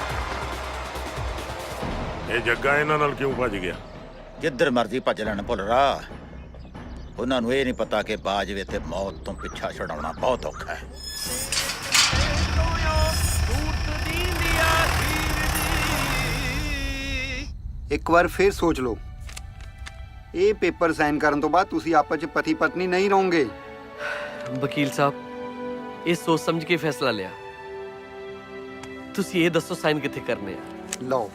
ਇਹ ਜੱਗਾ ਇਹਨਾਂ ਨਾਲ ਕਿਉਂ ਭੱਜ ਗਿਆ? ਜਿੱਧਰ ਮਰਜ਼ੀ ਭੱਜ ਲੈਣ ਭੁੱਲਰਾ, ਉਹਨਾਂ ਨੂੰ ਇਹ ਨਹੀਂ ਪਤਾ ਕਿ ਬਾਜਵੇ ਤੇ ਮੌਤ ਤੋਂ ਪਿੱਛਾ ਛੁਡਾਉਣਾ ਬਹੁਤ ਔਖਾ ਹੈ। ਇੱਕ ਵਾਰ ਫੇਰ ਸੋਚ ਲਓ। ਇਹ ਪੇਪਰ ਸਾਈਨ ਕਰਨ ਤੋਂ ਬਾਅਦ ਤੁਸੀਂ ਆਪਸ 'ਚ ਪਤੀ ਪਤਨੀ ਨਹੀਂ ਰਹੋਗੇ। ਵਕੀਲ ਸਾਹਿਬ, ਇਹ ਸੋਚ ਸਮਝ ਕੇ ਫੈਸਲਾ ਲਿਆ। ਤੁਸੀਂ ਇਹ ਦੱਸੋ ਸਾਈਨ ਕਿੱਥੇ ਕਰਨੇ ਆ? ਲਓ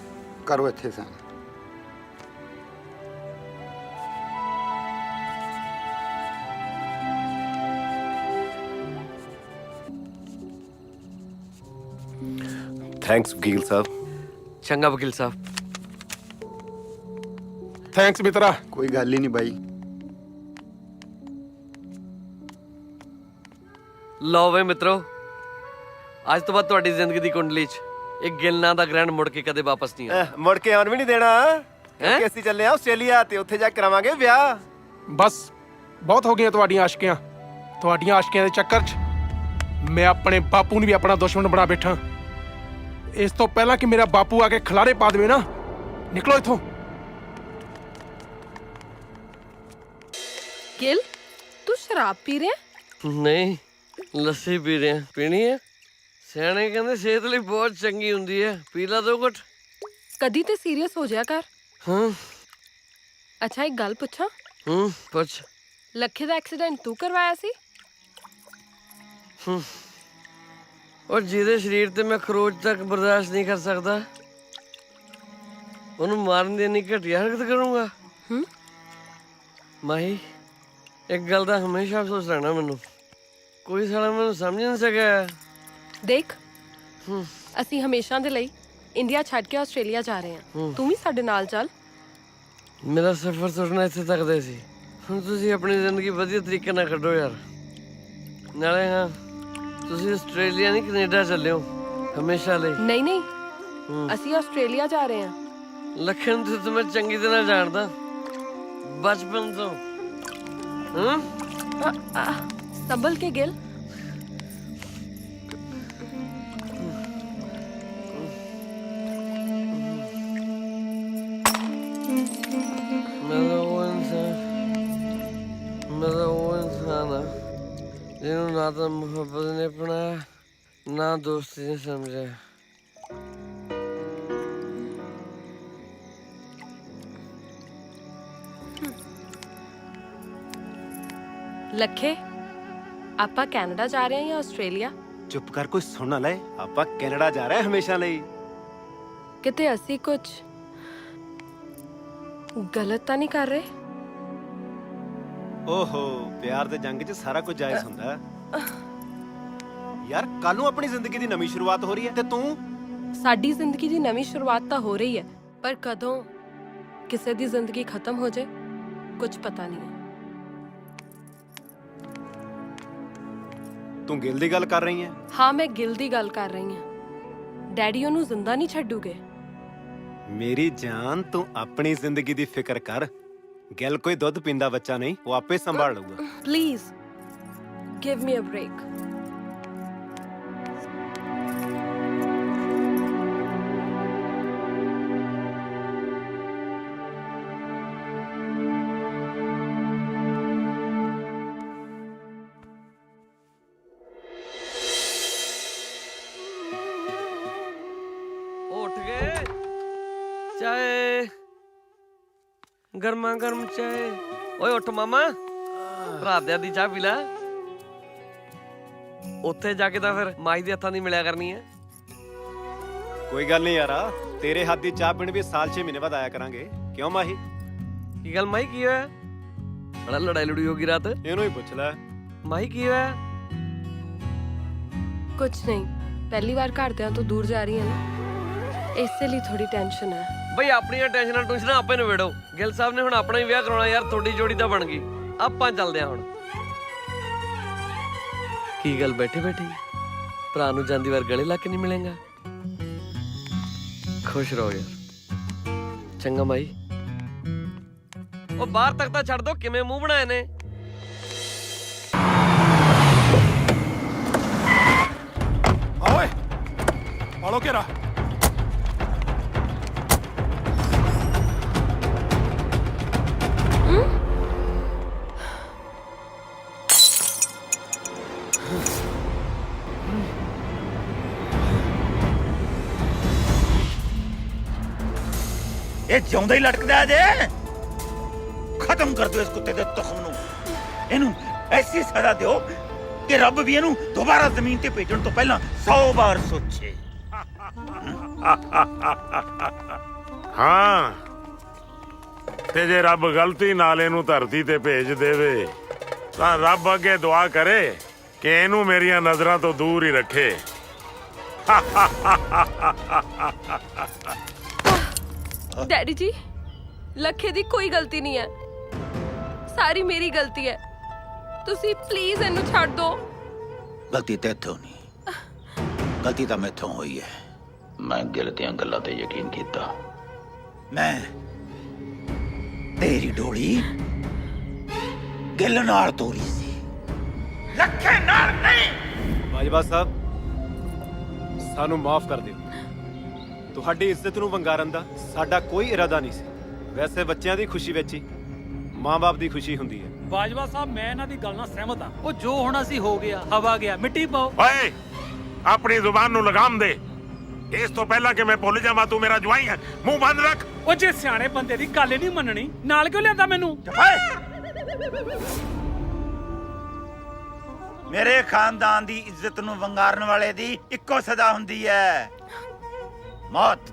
ਕਰੋ ਇੱਥੇ ਸਾਈਨ। ਥੈਂਕਸ ਵਕੀਲ ਸਾਹਿਬ। ਚੰਗਾ ਵਕੀਲ ਸਾਹਿਬ। ਥੈਂਕਸ ਮਿੱਤਰਾ। ਕੋਈ ਗੱਲ ਹੀ ਨਹੀਂ ਬਾਈ। ਲਓ ਵੇ ਮਿੱਤਰੋ, ਅੱਜ ਤੋਂ ਬਾਅਦ ਤੁਹਾਡੀ ਜ਼ਿੰਦਗੀ ਦੀ ਕੁੰਡਲੀ 'ਚ ਇੱਕ ਗਿੱਲ ਨਾਂ ਦਾ ਗ੍ਰੈਂਡ ਮੁੜ ਕੇ ਕਦੇ ਵਾਪਸ ਨਹੀਂ ਆਇਆ। ਮੁੜ ਕੇ ਆਉਣ ਵੀ ਨਹੀਂ ਦੇਣਾ, ਕਿਉਂਕਿ ਅਸੀਂ ਚੱਲੇ ਆ ਆਸਟ੍ਰੇਲੀਆ ਤੇ ਉੱਥੇ ਜਾ ਕੇ ਕਰਾਵਾਂਗੇ ਵਿਆਹ। ਬਸ ਬਹੁਤ ਹੋ ਗਈਆਂ ਤੁਹਾਡੀਆਂ ਆਸ਼ਕੀਆਂ। ਤੁਹਾਡੀਆਂ ਆਸ਼ਕੀਆਂ ਦੇ ਚੱਕਰ 'ਚ ਮੈਂ ਆਪਣੇ ਬਾਪੂ ਨੂੰ ਵੀ ਆਪਣਾ ਦੁਸ਼ਮਣ ਬਣਾ ਬੈਠਾ। ਇਸ ਤੋਂ ਪਹਿਲਾਂ ਕਿ ਮੇਰਾ ਬਾਪੂ ਆ ਕੇ ਖਲਾਰੇ ਪਾ ਦੇਵੇ ਨਾ, ਨਿਕਲੋ ਇੱਥੋਂ। ਗਿਲ, ਤੂੰ ਸ਼ਰਾਬ ਪੀ ਰਿਹਾ? ਨਹੀਂ, ਲੱਸੀ ਪੀ ਰਹੇ। ਪੀਣੀ ਹੈ? ਸਿਆਣੇ ਕਹਿੰਦੇ ਸਿਹਤ ਲਈ ਬਹੁਤ ਚੰਗੀ ਹੁੰਦੀ ਹੈ, ਪੀ ਲਾ ਦੋ ਘੁੱਟ। ਕਦੀ ਤੇ ਸੀਰੀਅਸ ਹੋ ਜਾਇਆ ਕਰ। ਹਾਂ। ਅੱਛਾ ਇੱਕ ਗੱਲ ਪੁੱਛਾਂ? ਪੁੱਛ। ਲੱਖੇ ਦਾ ਐਕਸੀਡੈਂਟ ਤੂੰ ਕਰਵਾਇਆ ਸੀ? ਔਰ ਜਿਹਦੇ ਸਰੀਰ ਤੇ ਮੈਂ ਖਰੋਚ ਤੱਕ ਬਰਦਾਸ਼ਤ ਨਹੀਂ ਕਰ ਸਕਦਾ, ਉਹਨੂੰ ਮਾਰਨ ਦੀ ਇੰਨੀ ਘਟੀਆ ਹਰਕਤ ਕਰੂੰਗਾ? ਮਾਹੀ, ਇੱਕ ਗੱਲ ਦਾ ਹਮੇਸ਼ਾ ਅਫਸੋਸ ਰਹਿਣਾ ਮੈਨੂੰ, ਕੋਈ ਸਾਲਾ ਮੈਨੂੰ ਸਮਝ ਨਹੀਂ ਸਕਿਆ। ਦੇਖ, ਅਸੀਂ ਹਮੇਸ਼ਾ ਦੇ ਲਈ ਇੰਡੀਆ ਛੱਡ ਕੇ ਆਸਟ੍ਰੇਲੀਆ ਜਾ ਰਹੇ ਹਾਂ। ਤੂੰ ਵੀ ਸਾਡੇ ਨਾਲ ਚੱਲ। ਮੇਰਾ ਸਫ਼ਰ ਤੁਰਨਾ ਇੱਥੇ ਤੱਕ ਦਾ ਸੀ। ਹੁਣ ਤੁਸੀਂ ਆਪਣੀ ਜ਼ਿੰਦਗੀ ਵਧੀਆ ਤਰੀਕੇ ਨਾਲ ਕੱਢੋ ਯਾਰ। ਨਾਲੇ ਹਾਂ, ਤੁਸੀਂ ਆਸਟ੍ਰੇਲੀਆ ਨਹੀਂ ਕੈਨੇਡਾ ਚੱਲਿਓ ਹਮੇਸ਼ਾ ਲਈ। ਨਹੀਂ ਨਹੀਂ, ਅਸੀਂ ਆਸਟ੍ਰੇਲੀਆ ਜਾ ਰਹੇ ਹਾਂ। ਲੱਖਣ ਤੇ ਮੈਂ ਚੰਗੀ ਤਰ੍ਹਾਂ ਜਾਣਦਾ, ਬਚਪਨ ਤੋਂ। ਸੰਭਲ ਕੇ ਗਿਲ। ਮੈਂ ਉਹ ਇਨਸਾਨ ਆ ਜਿਹਨੂੰ ਨਾ ਤਾਂ ਮੁਹੱਬਤ ਨੇ ਅਪਣਾਇਆ, ਨਾ ਦੋਸਤੀ ਨੇ ਸਮਝਿਆ। ਲੱਖੇ ਆਪਾਂ ਕੈਨੇਡਾ ਜਾ ਰਹੇ ਹਾਂ ਜਾਂ ਆਸਟ੍ਰੇਲੀਆ? ਚੁੱਪ ਕਰ, ਕੋਈ ਸੁਣ ਨਾ ਲੈ। ਆਪਾਂ ਕੈਨੇਡਾ ਜਾ ਰਹੇ ਹਾਂ ਹਮੇਸ਼ਾ ਲਈ। ਕਿਤੇ ਅਸੀਂ ਕੁਝ ਗਲਤ ਤਾਂ ਨਹੀਂ ਕਰ ਰਹੇ? ਓਹੋ, ਪਿਆਰ ਦੇ ਜੰਗ 'ਚ ਸਾਰਾ ਕੁਝ ਜਾਇਜ਼ ਹੁੰਦਾ ਹੈ। ਯਾਰ ਕੱਲ ਨੂੰ ਆਪਣੀ ਜ਼ਿੰਦਗੀ ਦੀ ਨਵੀਂ ਸ਼ੁਰੂਆਤ ਹੋ ਰਹੀ ਹੈ ਤੇ ਤੂੰ ਸਾਡੀ ਜ਼ਿੰਦਗੀ ਦੀ ਨਵੀਂ ਸ਼ੁਰੂਆਤ ਤਾਂ ਹੋ ਰਹੀ ਹੈ, ਪਰ ਕਦੋਂ ਕਿਸੇ ਦੀ ਜ਼ਿੰਦਗੀ ਖਤਮ ਹੋ ਜਾਏ ਕੁਝ ਪਤਾ ਨਹੀਂ ਹੈ। ਤੂੰ ਗਿਲ ਦੀ ਗੱਲ ਕਰ ਰਹੀ ਹੈ? ਹਾਂ, ਮੈਂ ਗਿਲ ਦੀ ਗੱਲ ਕਰ ਰਹੀ ਹਾਂ। ਡੈਡੀ ਉਹਨੂੰ ਜ਼ਿੰਦਾ ਨਹੀਂ ਛੱਡੂਗੇ। ਮੇਰੀ ਜਾਨ, ਤੂੰ ਆਪਣੀ ਜ਼ਿੰਦਗੀ ਦੀ ਫਿਕਰ ਕਰ। ਗਿਲ ਕੋਈ ਦੁੱਧ ਪੀਂਦਾ ਬੱਚਾ ਨਹੀਂ, ਉਹ ਆਪੇ ਸੰਭਾਲ ਲਊਗਾ। Please give me a break. ਉੱਠ ਗਏ ਚਾਏ, ਗਰਮਾ ਗਰਮ ਚਾਏ। ਓਏ ਉੱਠ ਮਾਮਾ, ਰਾਤ ਦੀ ਚਾਹ ਪੀ ਲੈ। ਉੱਥੇ ਜਾ ਕੇ ਤਾਂ ਫਿਰ ਮਾਈ ਦੇ ਹੱਥਾਂ ਦੀ ਮਿਲਿਆ ਕਰਨੀ ਹੈ। ਕੋਈ ਗੱਲ ਨਹੀਂ ਯਾਰਾ, ਤੇਰੇ ਹੱਥ ਦੀ ਚਾਹ ਪੀਣ ਵੀ ਸਾਲ 6 ਮਹੀਨੇ ਬਾਅਦ ਆਇਆ ਕਰਾਂਗੇ। ਕਿਉਂ ਮਾਹੀ? ਕੀ ਗੱਲ ਮਾਈ, ਕੀ ਹੋਇਆ? ਬੜਾ ਲੜਾਈ ਲੜੀ ਹੋਗੀ ਰਾਤ। ਇਹਨੂੰ ਹੀ ਪੁੱਛ ਲੈ। ਮਾਈ ਕੀ ਹੋਇਆ? ਕੁਝ ਨਹੀਂ, ਪਹਿਲੀ ਵਾਰ ਘਰਦਿਆਂ ਤੋਂ ਦੂਰ ਜਾ ਰਹੀ ਹਾਂ ਨਾ, ਇਸੇ ਲਈ ਥੋੜੀ ਟੈਨਸ਼ਨ ਹੈ। ਬਈ ਆਪਣੀਆਂ ਟੈਨਸ਼ਨਾਂ ਆਪੇ ਨਿਬੇੜੋ। ਗਿੱਲ ਸਾਹਿਬ ਨੇ ਹੁਣ ਆਪਣਾ ਹੀ ਵਿਆਹ ਕਰਾਉਣਾ ਯਾਰ, ਤੁਹਾਡੀ ਜੋੜੀ ਤਾਂ ਬਣ ਗਈ। ਆਪਾਂ ਚੱਲਦੇ ਹਾਂ ਹੁਣ। ਕੀ ਗੱਲ ਬੈਠੇ ਬੈਠੇ ਭਰਾ ਨੂੰ ਜਾਂਦੀ ਵਾਰ ਗਲੇ ਲਾ ਕੇ ਨਹੀਂ ਮਿਲੇਗਾ? ਖੁਸ਼ ਰਹੋ ਯਾਰ। ਚੰਗਾ ਮਾਈ। ਉਹ ਬਾਹਰ ਤੱਕ ਤਾਂ ਛੱਡ ਦੋ, ਕਿਵੇਂ ਮੂੰਹ ਬਣਾਏ ਨੇ। ਓਏ ਆਲੋ ਘੇਰਾ। ਇਹ ਜਿਉਂਦਾ ਹੀ ਲਟਕਦਾ ਜੇ। ਖਤਮ ਕਰ ਦਿਓ ਇਸ ਕੁੱਤੇ ਦੇ ਤੁਖਮ ਨੂੰ। ਇਹਨੂੰ ਐਸੀ ਸਜ਼ਾ ਦਿਓ ਕਿ ਰੱਬ ਵੀ ਇਹਨੂੰ ਦੁਬਾਰਾ ਜ਼ਮੀਨ ਤੇ ਭੇਜਣ ਤੋਂ ਪਹਿਲਾਂ 100 ਵਾਰ ਸੋਚੇ। ਹਾਂ, ਤੇ ਜੇ ਰੱਬ ਗਲਤੀ ਨਾਲ ਇਹਨੂੰ ਧਰਤੀ ਤੇ ਭੇਜ ਦੇਵੇ ਤਾਂ ਰੱਬ ਅੱਗੇ ਦੁਆ ਕਰੇ ਕਿ ਇਹਨੂੰ ਮੇਰੀਆਂ ਨਜ਼ਰਾਂ ਤੋਂ ਦੂਰ ਹੀ ਰੱਖੇ। ਡੈਡੀ ਜੀ, ਲੱਖੇ ਦੀ ਕੋਈ ਗਲਤੀ ਨਹੀਂ ਹੈ, ਸਾਰੀ ਮੇਰੀ ਗਲਤੀ ਹੈ। ਤੁਸੀਂ ਪਲੀਜ਼ ਇਹਨੂੰ ਛੱਡ ਦਿਓ। ਗਲਤੀ ਤੇ ਇੱਥੋਂ ਨਹੀਂ, ਗਲਤੀ ਤਾਂ ਮੈਥੋਂ ਹੋਈ ਹੈ। ਮੈਂ ਗਿਲ ਦੀਆਂ ਗੱਲਾਂ ਤੇ ਯਕੀਨ ਕੀਤਾ। ਮੈਂ ਤੇਰੀ ਡੋਲੀ ਗਿਲ ਨਾਲ ਤੋਰੀ ਸੀ, ਲੱਖੇ ਨਾਲ ਨਹੀਂ। ਬਾਜਵਾ ਸਾਹਿਬ, ਸਾਨੂੰ ਮਾਫ ਕਰ ਦਿਓ। ਤੁਹਾਡੀ ਇੱਜ਼ਤ ਨੂੰ ਵੰਗਾਰਨ ਦਾ ਸਾਡਾ ਕੋਈ ਇਰਾਦਾ ਨਹੀਂ ਸੀ। ਵੈਸੇ ਬੱਚਿਆਂ ਦੀ ਖੁਸ਼ੀ ਵਿੱਚ ਹੀ ਮਾਂ-ਬਾਪ ਦੀ ਖੁਸ਼ੀ ਹੁੰਦੀ ਹੈ। ਬਾਜਵਾ ਸਾਹਿਬ, ਮੈਂ ਇਹਨਾਂ ਦੀ ਗੱਲ ਨਾਲ ਸਹਿਮਤ ਹਾਂ। ਉਹ ਜੋ ਹੋਣਾ ਸੀ ਹੋ ਗਿਆ, ਹਵਾ ਗਿਆ, ਮਿੱਟੀ ਪਾਓ। ਓਏ, ਆਪਣੀ ਜ਼ੁਬਾਨ ਨੂੰ ਲਗਾਮ ਦੇ। ਇਸ ਤੋਂ ਪਹਿਲਾਂ ਕਿ ਮੈਂ ਭੁੱਲ ਜਾਵਾਂ ਤੂੰ ਮੇਰਾ ਜਵਾਈ ਹੈ, ਮੂੰਹ ਬੰਦ ਰੱਖ। ਉਹ ਜੇ ਸਿਆਣੇ ਬੰਦੇ ਦੀ ਗੱਲ ਹੀ ਨਹੀਂ ਮੰਨਣੀ, ਨਾਲ ਕਿਉਂ ਲਿਆਂਦਾ ਮੈਨੂੰ? ਮੇਰੇ ਖਾਨਦਾਨ ਦੀ ਇੱਜ਼ਤ ਨੂੰ ਵੰਗਾਰਨ ਵਾਲੇ ਦੀ ਇੱਕੋ ਸਜ਼ਾ ਹੁੰਦੀ ਹੈ, ਮੌਤ।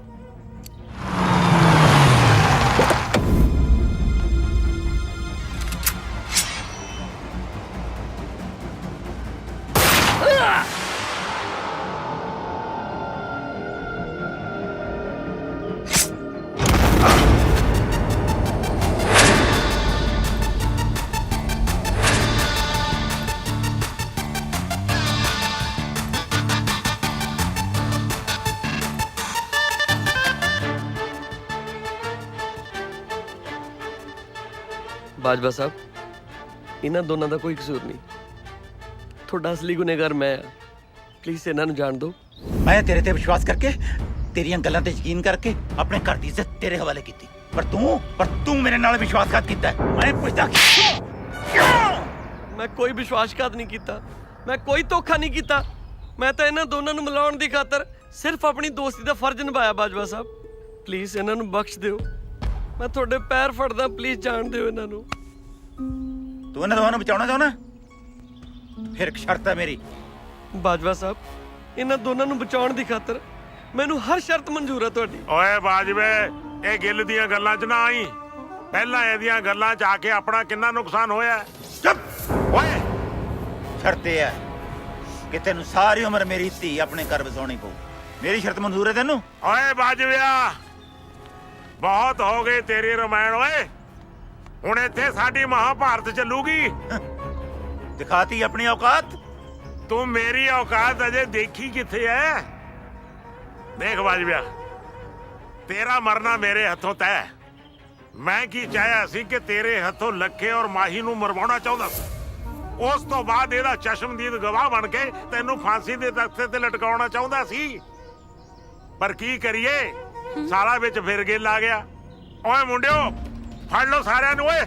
ਬਾਜਵਾ ਸਾਹਿਬ, ਇਹਨਾਂ ਦੋਨਾਂ ਦਾ ਕੋਈ ਕਸੂਰ ਨਹੀਂ। ਤੁਹਾਡਾ ਅਸਲੀ ਗੁਨੇਗਾਰ ਮੈਂ ਆ। ਪਲੀਜ਼ ਇਹਨਾਂ ਨੂੰ ਜਾਣ ਦਿਓ। ਮੈਂ ਤੇਰੇ ਤੇ ਵਿਸ਼ਵਾਸ ਕਰਕੇ, ਤੇਰੀਆਂ ਗੱਲਾਂ ਤੇ ਯਕੀਨ ਕਰਕੇ ਆਪਣੇ ਘਰ ਦੀ ਇੱਜ਼ਤ ਤੇਰੇ ਹਵਾਲੇ ਕੀਤੀ, ਪਰ ਤੂੰ ਮੇਰੇ ਨਾਲ ਵਿਸ਼ਵਾਸਘਾਤ ਕੀਤਾ। ਮੈਂ ਪੁੱਛਦਾ ਮੈਂ ਕੋਈ ਵਿਸ਼ਵਾਸਘਾਤ ਨਹੀਂ ਕੀਤਾ, ਮੈਂ ਕੋਈ ਧੋਖਾ ਨਹੀਂ ਕੀਤਾ। ਮੈਂ ਤਾਂ ਇਹਨਾਂ ਦੋਨਾਂ ਨੂੰ ਮਿਲਾਉਣ ਦੀ ਖਾਤਰ ਸਿਰਫ ਆਪਣੀ ਦੋਸਤੀ ਦਾ ਫਰਜ਼ ਨਿਭਾਇਆ। ਬਾਜਵਾ ਸਾਹਿਬ, ਪਲੀਜ਼ ਇਹਨਾਂ ਨੂੰ ਬਖਸ਼ ਦਿਓ। ਮੈਂ ਤੁਹਾਡੇ ਪੈਰ ਫੜਦਾ, ਪਲੀਜ਼ ਜਾਣ ਦਿਓ ਇਹਨਾਂ ਨੂੰ। ਤੂੰ ਇਹਨਾਂ ਦੋਵਾਂ ਨੂੰ ਬਚਾਉਣਾ ਚਾਹੁੰਦਾ? ਫਿਰ ਇੱਕ ਸ਼ਰਤ ਹੈ ਮੇਰੀ। ਬਾਜਵਾ ਸਾਹਿਬ, ਇਹਨਾਂ ਦੋਨਾਂ ਨੂੰ ਬਚਾਉਣ ਦੀ ਖਾਤਰ ਮੈਨੂੰ ਹਰ ਸ਼ਰਤ ਮਨਜ਼ੂਰ ਹੈ ਤੁਹਾਡੀ। ਓਏ ਬਾਜਵੇ, ਇਹ ਗਿੱਲ ਦੀਆਂ ਗੱਲਾਂ 'ਚ ਨਾ ਆਈ। ਪਹਿਲਾਂ ਇਹਦੀਆਂ ਗੱਲਾਂ 'ਚ ਆ ਕੇ ਆਪਣਾ ਕਿੰਨਾ ਨੁਕਸਾਨ ਹੋਇਆ। ਚੁੱਪ ਓਏ। ਸ਼ਰਤ ਇਹ ਹੈ ਕਿ ਤੈਨੂੰ ਸਾਰੀ ਉਮਰ ਮੇਰੀ ਧੀ ਆਪਣੇ ਘਰ ਵਸਾਉਣੀ ਪਊ। ਮੇਰੀ ਸ਼ਰਤ ਮਨਜ਼ੂਰ ਹੈ ਤੈਨੂੰ? ਓਏ ਬਾਜਵਿਆ, ਬਹੁਤ ਹੋ ਗਈ ਤੇਰੀ ਰਮਾਇਣ। ਓਏ ਹੁਣ ਇੱਥੇ ਸਾਡੀ ਮਹਾਭਾਰਤ ਚੱਲੂਗੀ। ਦਿਖਾਤੀ ਆਪਣੀ ਔਕਾਤ। ਤੂੰ ਮੇਰੀ ਔਕਾਤ ਅਜੇ ਦੇਖੀ ਕਿੱਥੇ ਐ? ਦੇਖ ਬਾਜਵਿਆ, ਤੇਰਾ ਮਰਨਾ ਮੇਰੇ ਹੱਥੋਂ ਤੈਅ। ਮੈਂ ਕੀ ਚਾਹਿਆ ਸੀ ਕਿ ਤੇਰੇ ਹੱਥੋਂ ਲੱਖੇ ਔਰ ਮਾਹੀ ਨੂੰ ਮਰਵਾਉਣਾ ਚਾਹੁੰਦਾ ਸੀ। ਉਸ ਤੋਂ ਬਾਅਦ ਇਹਦਾ ਚਸ਼ਮਦੀਦ ਗਵਾਹ ਬਣ ਕੇ ਤੈਨੂੰ ਫਾਂਸੀ ਦੇ ਤਖਤੇ ਤੇ ਲਟਕਾਉਣਾ ਚਾਹੁੰਦਾ ਸੀ। ਪਰ ਕੀ ਕਰੀਏ, ਸਾਲਾ ਵਿੱਚ ਫਿਰ ਗਿੱਲ ਆ ਗਿਆ। ਓਏ ਮੁੰਡਿਓ, ਫੜ ਲਓ ਸਾਰਿਆਂ ਨੂੰ। ਓਏ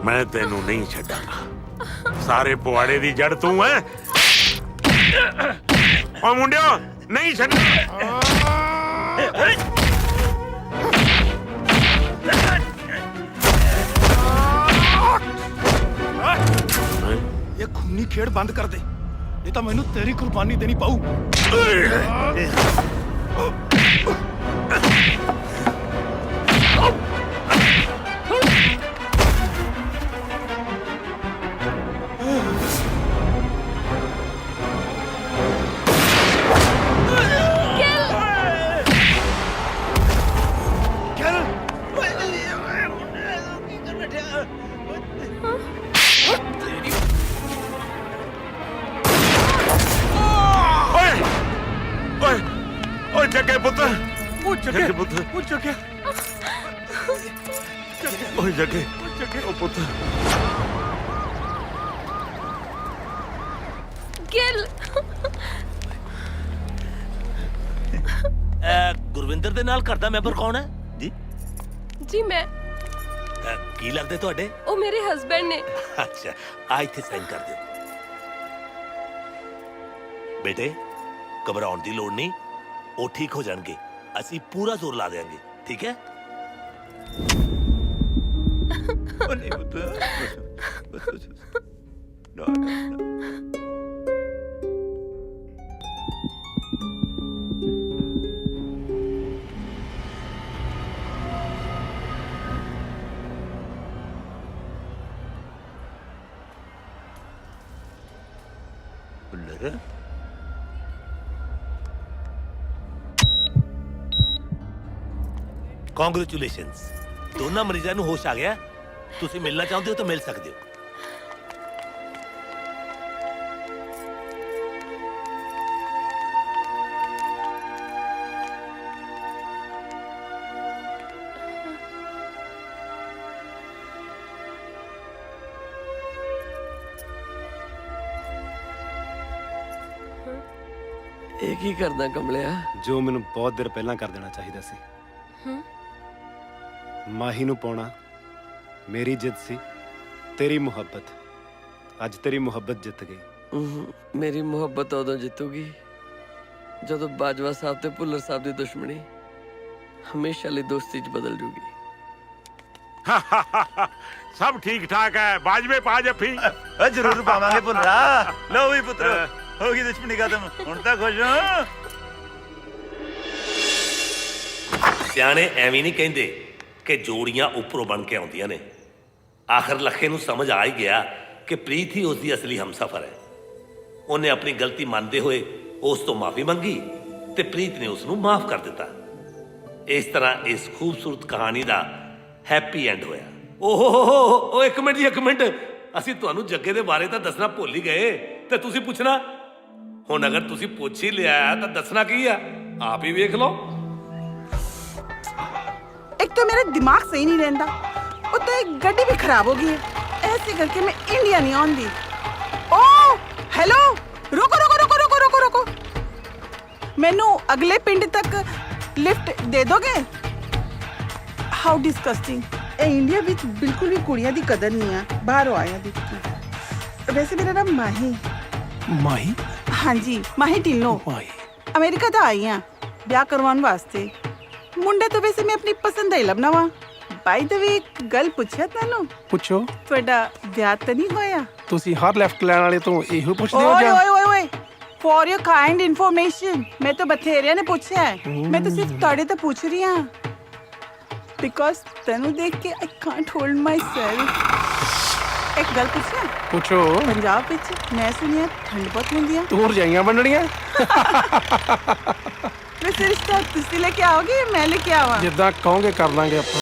ਮੈਂ ਤੈਨੂੰ ਨਹੀਂ ਛੱਡਾਂਗਾ। ਸਾਰੇ ਪੁਆੜੇ ਦੀ ਜੜ ਤੂੰ ਐ। ਓ ਮੁੰਡਿਓ, ਨਹੀਂ ਛੱਡਣਾ। ਇਹ ਖੂਨੀ ਖੇਡ ਬੰਦ ਕਰ ਦੇ, ਇਹ ਤਾਂ ਮੈਨੂੰ ਤੇਰੀ ਕੁਰਬਾਨੀ ਦੇਣੀ ਪਊ। ਓਏ ਜੱਗੇ ਪੁੱਤ, ਉਹ ਜੱਗੇ ਪੁੱਤ, ਉਹ ਜੱਗੇ, ਓਏ ਜੱਗੇ, ਉਹ ਪੁੱਤ। ਗਿੱਲ, ਗੁਰਵਿੰਦਰ ਦੇ ਨਾਲ ਘਰ ਦਾ ਮੈਂਬਰ ਕੌਣ ਹੈ ਜੀ? ਜੀ ਮੈਂ। ਕੀ ਲੱਗਦੇ ਤੁਹਾਡੇ? ਉਹ ਮੇਰੇ ਹਸਬੈਂਡ ਨੇ। ਅੱਛਾ, ਆ ਇੱਥੇ ਸਾਈਨ ਕਰ ਦਿਓ। ਬੇਟੇ, ਘਬਰਾਉਣ ਦੀ ਲੋੜ ਨਹੀਂ, ਉਹ ਠੀਕ ਹੋ ਜਾਣਗੇ। ਅਸੀਂ ਪੂਰਾ ਜ਼ੋਰ ਲਾ ਦੇਾਂਗੇ, ਠੀਕ ਹੈ? ਕਾਂਗ੍ਰੈਚੁਲੇਸ਼ਨਸ, ਦੋਨਾਂ ਮਰੀਜ਼ਾਂ ਨੂੰ ਹੋਸ਼ ਆ ਗਿਆ। ਤੁਸੀਂ ਮਿਲਣਾ ਚਾਹੁੰਦੇ ਹੋ ਤਾਂ ਮਿਲ ਸਕਦੇ ਹੋ। ਇਹ ਕੀ ਕਰਦਾ ਕਮਲਿਆ? ਜੋ ਮੈਨੂੰ ਬਹੁਤ ਦੇਰ ਪਹਿਲਾਂ ਕਰ ਦੇਣਾ ਚਾਹੀਦਾ ਸੀ। ਮਾਹੀ ਨੂੰ ਪਾਉਣਾ ਮੇਰੀ ਜਿੱਤ ਸੀ, ਤੇਰੀ ਮੁਹੱਬਤ। ਅੱਜ ਤੇਰੀ ਮੁਹੱਬਤ ਜਿੱਤ ਗਈ। ਮੇਰੀ ਮੁਹੱਬਤ ਉਦੋਂ ਜਿੱਤੂਗੀ ਜਦੋਂ ਬਾਜਵਾ ਸਾਹਿਬ ਤੇ ਭੁੱਲਰ ਸਾਹਿਬ ਦੀ ਦੁਸ਼ਮਣੀ ਹਮੇਸ਼ਾ ਲਈ ਦੋਸਤੀ 'ਚ ਬਦਲ ਜੂਗੀ। ਸਭ ਠੀਕ ਠਾਕ ਹੈ। ਬਾਜਵੇ ਪਾ ਜੱਫੀ। ਜ਼ਰੂਰ ਪਾਵਾਂਗੇ ਭੁੱਲਰਾ। ਲਓ ਵੀ ਪੁੱਤਰੋ, ਹੋ ਗਈ ਦੁਸ਼ਮਣੀ ਖਤਮ। ਹੁਣ ਤਾਂ ਖੁਸ਼ ਹਾਂ। ਸਿਆਣੇ ਐਵੇਂ ਨਹੀਂ ਕਹਿੰਦੇ ਕਿ ਜੋੜੀਆਂ ਉੱਪਰੋਂ ਬਣ ਕੇ ਆਉਂਦੀਆਂ ਨੇ। ਆਖਰ ਲੱਖੇ ਨੂੰ ਸਮਝ ਆ ਹੀ ਗਿਆ ਕਿ ਪ੍ਰੀਤ ਹੀ ਉਸ ਦੀ ਅਸਲੀ ਹਮਸਫਰ ਹੈ। ਉਹਨੇ ਆਪਣੀ ਗਲਤੀ ਮੰਨਦੇ ਹੋਏ ਉਸ ਤੋਂ ਮਾਫੀ ਮੰਗੀ ਤੇ ਪ੍ਰੀਤ ਨੇ ਉਸ ਨੂੰ ਮਾਫ ਕਰ ਦਿੱਤਾ। ਇਸ ਤਰ੍ਹਾਂ ਇਸ ਖੂਬਸੂਰਤ ਕਹਾਣੀ ਦਾ ਹੈਪੀ ਐਂਡ ਹੋਇਆ। ਓਹ ਇੱਕ ਮਿੰਟ ਜੀ, ਇੱਕ ਮਿੰਟ। ਅਸੀਂ ਤੁਹਾਨੂੰ ਜੱਗੇ ਦੇ ਬਾਰੇ ਤਾਂ ਦੱਸਣਾ ਭੁੱਲ ਹੀ ਗਏ ਤੇ ਤੁਸੀਂ ਪੁੱਛਣਾ। ਹੁਣ ਅਗਰ ਤੁਸੀਂ ਪੁੱਛ ਹੀ ਲਿਆ ਤਾਂ ਦੱਸਣਾ ਕੀ ਆ, ਆਪ ਹੀ ਵੇਖ ਲਓ। एक तो मेरा दिमाग सही नहीं रहता, और तो एक गड्डी भी खराब हो गई है। ऐसे करके मैं इंडिया नहीं आऊंगी। ओ हेलो, रुको रुको रुको रुको रुको रुको, मैनू अगले पिंड तक लिफ्ट दे दोगे? How disgusting. इंडिया विच बिल्कुल भी कुड़ियां दी कदर नहीं है। बाहरों आया दिखती। वैसे मेरा नाम माही। माही? हाँ जी, माही ढिल्लों। अमेरिका तो आई हाँ ब्याह करवाने वास्ते। मुंडा तो वैसे मैं अपनी पसंद ही लभना वा। बाय द वे एक गल पूछिया तानू। ਪੁੱਛੋ। ਤੁਹਾਡਾ ਵਿਆਹ ਤਾਂ ਨਹੀਂ ਹੋਇਆ? ਤੁਸੀਂ ਹਰ ਲੈਫਟ ਲੈਣ ਵਾਲੇ ਤੋਂ ਇਹੋ ਪੁੱਛਦੇ ਹੋ ਓਏ ਜਾਂ? ਓਏ ਓਏ ਓਏ, ਫॉर योर काइंड इन्फॉर्मेशन मैं तो ਬਥੇਰਿਆਂ ਨੇ ਪੁੱਛਿਆ ਹੈ। ਮੈਂ ਤਾਂ ਸਿਰਫ ਤੁਹਾਡੇ ਤੋਂ ਪੁੱਛ ਰਹੀ ਹਾਂ ਬਿਕੋਜ਼ ਤੈਨੂੰ ਦੇਖ ਕੇ I can't hold myself. ਇੱਕ ਗੱਲ ਪੁੱਛਾਂ? ਪੁੱਛੋ। ਪੰਜਾਬ ਵਿੱਚ ਮੈਂ ਸੁਣਿਆ ਠੰਡ ਬਹੁਤ ਹੁੰਦੀ ਆ। ਤੂੰ ਰਜਾਈਆਂ ਬੰਨਣੀਆਂ? ਵੈਸੇ ਰਿਸ਼ਤਾ ਤੁਸੀਂ ਲੈ ਕੇ ਆਓਗੇ ਜਾਂ ਮੈਂ ਲੈ ਕੇ ਆਵਾਂ? ਜਿੱਦਾਂ ਕਹੋਗੇ ਕਰ ਲਾਂਗੇ ਆਪਾਂ।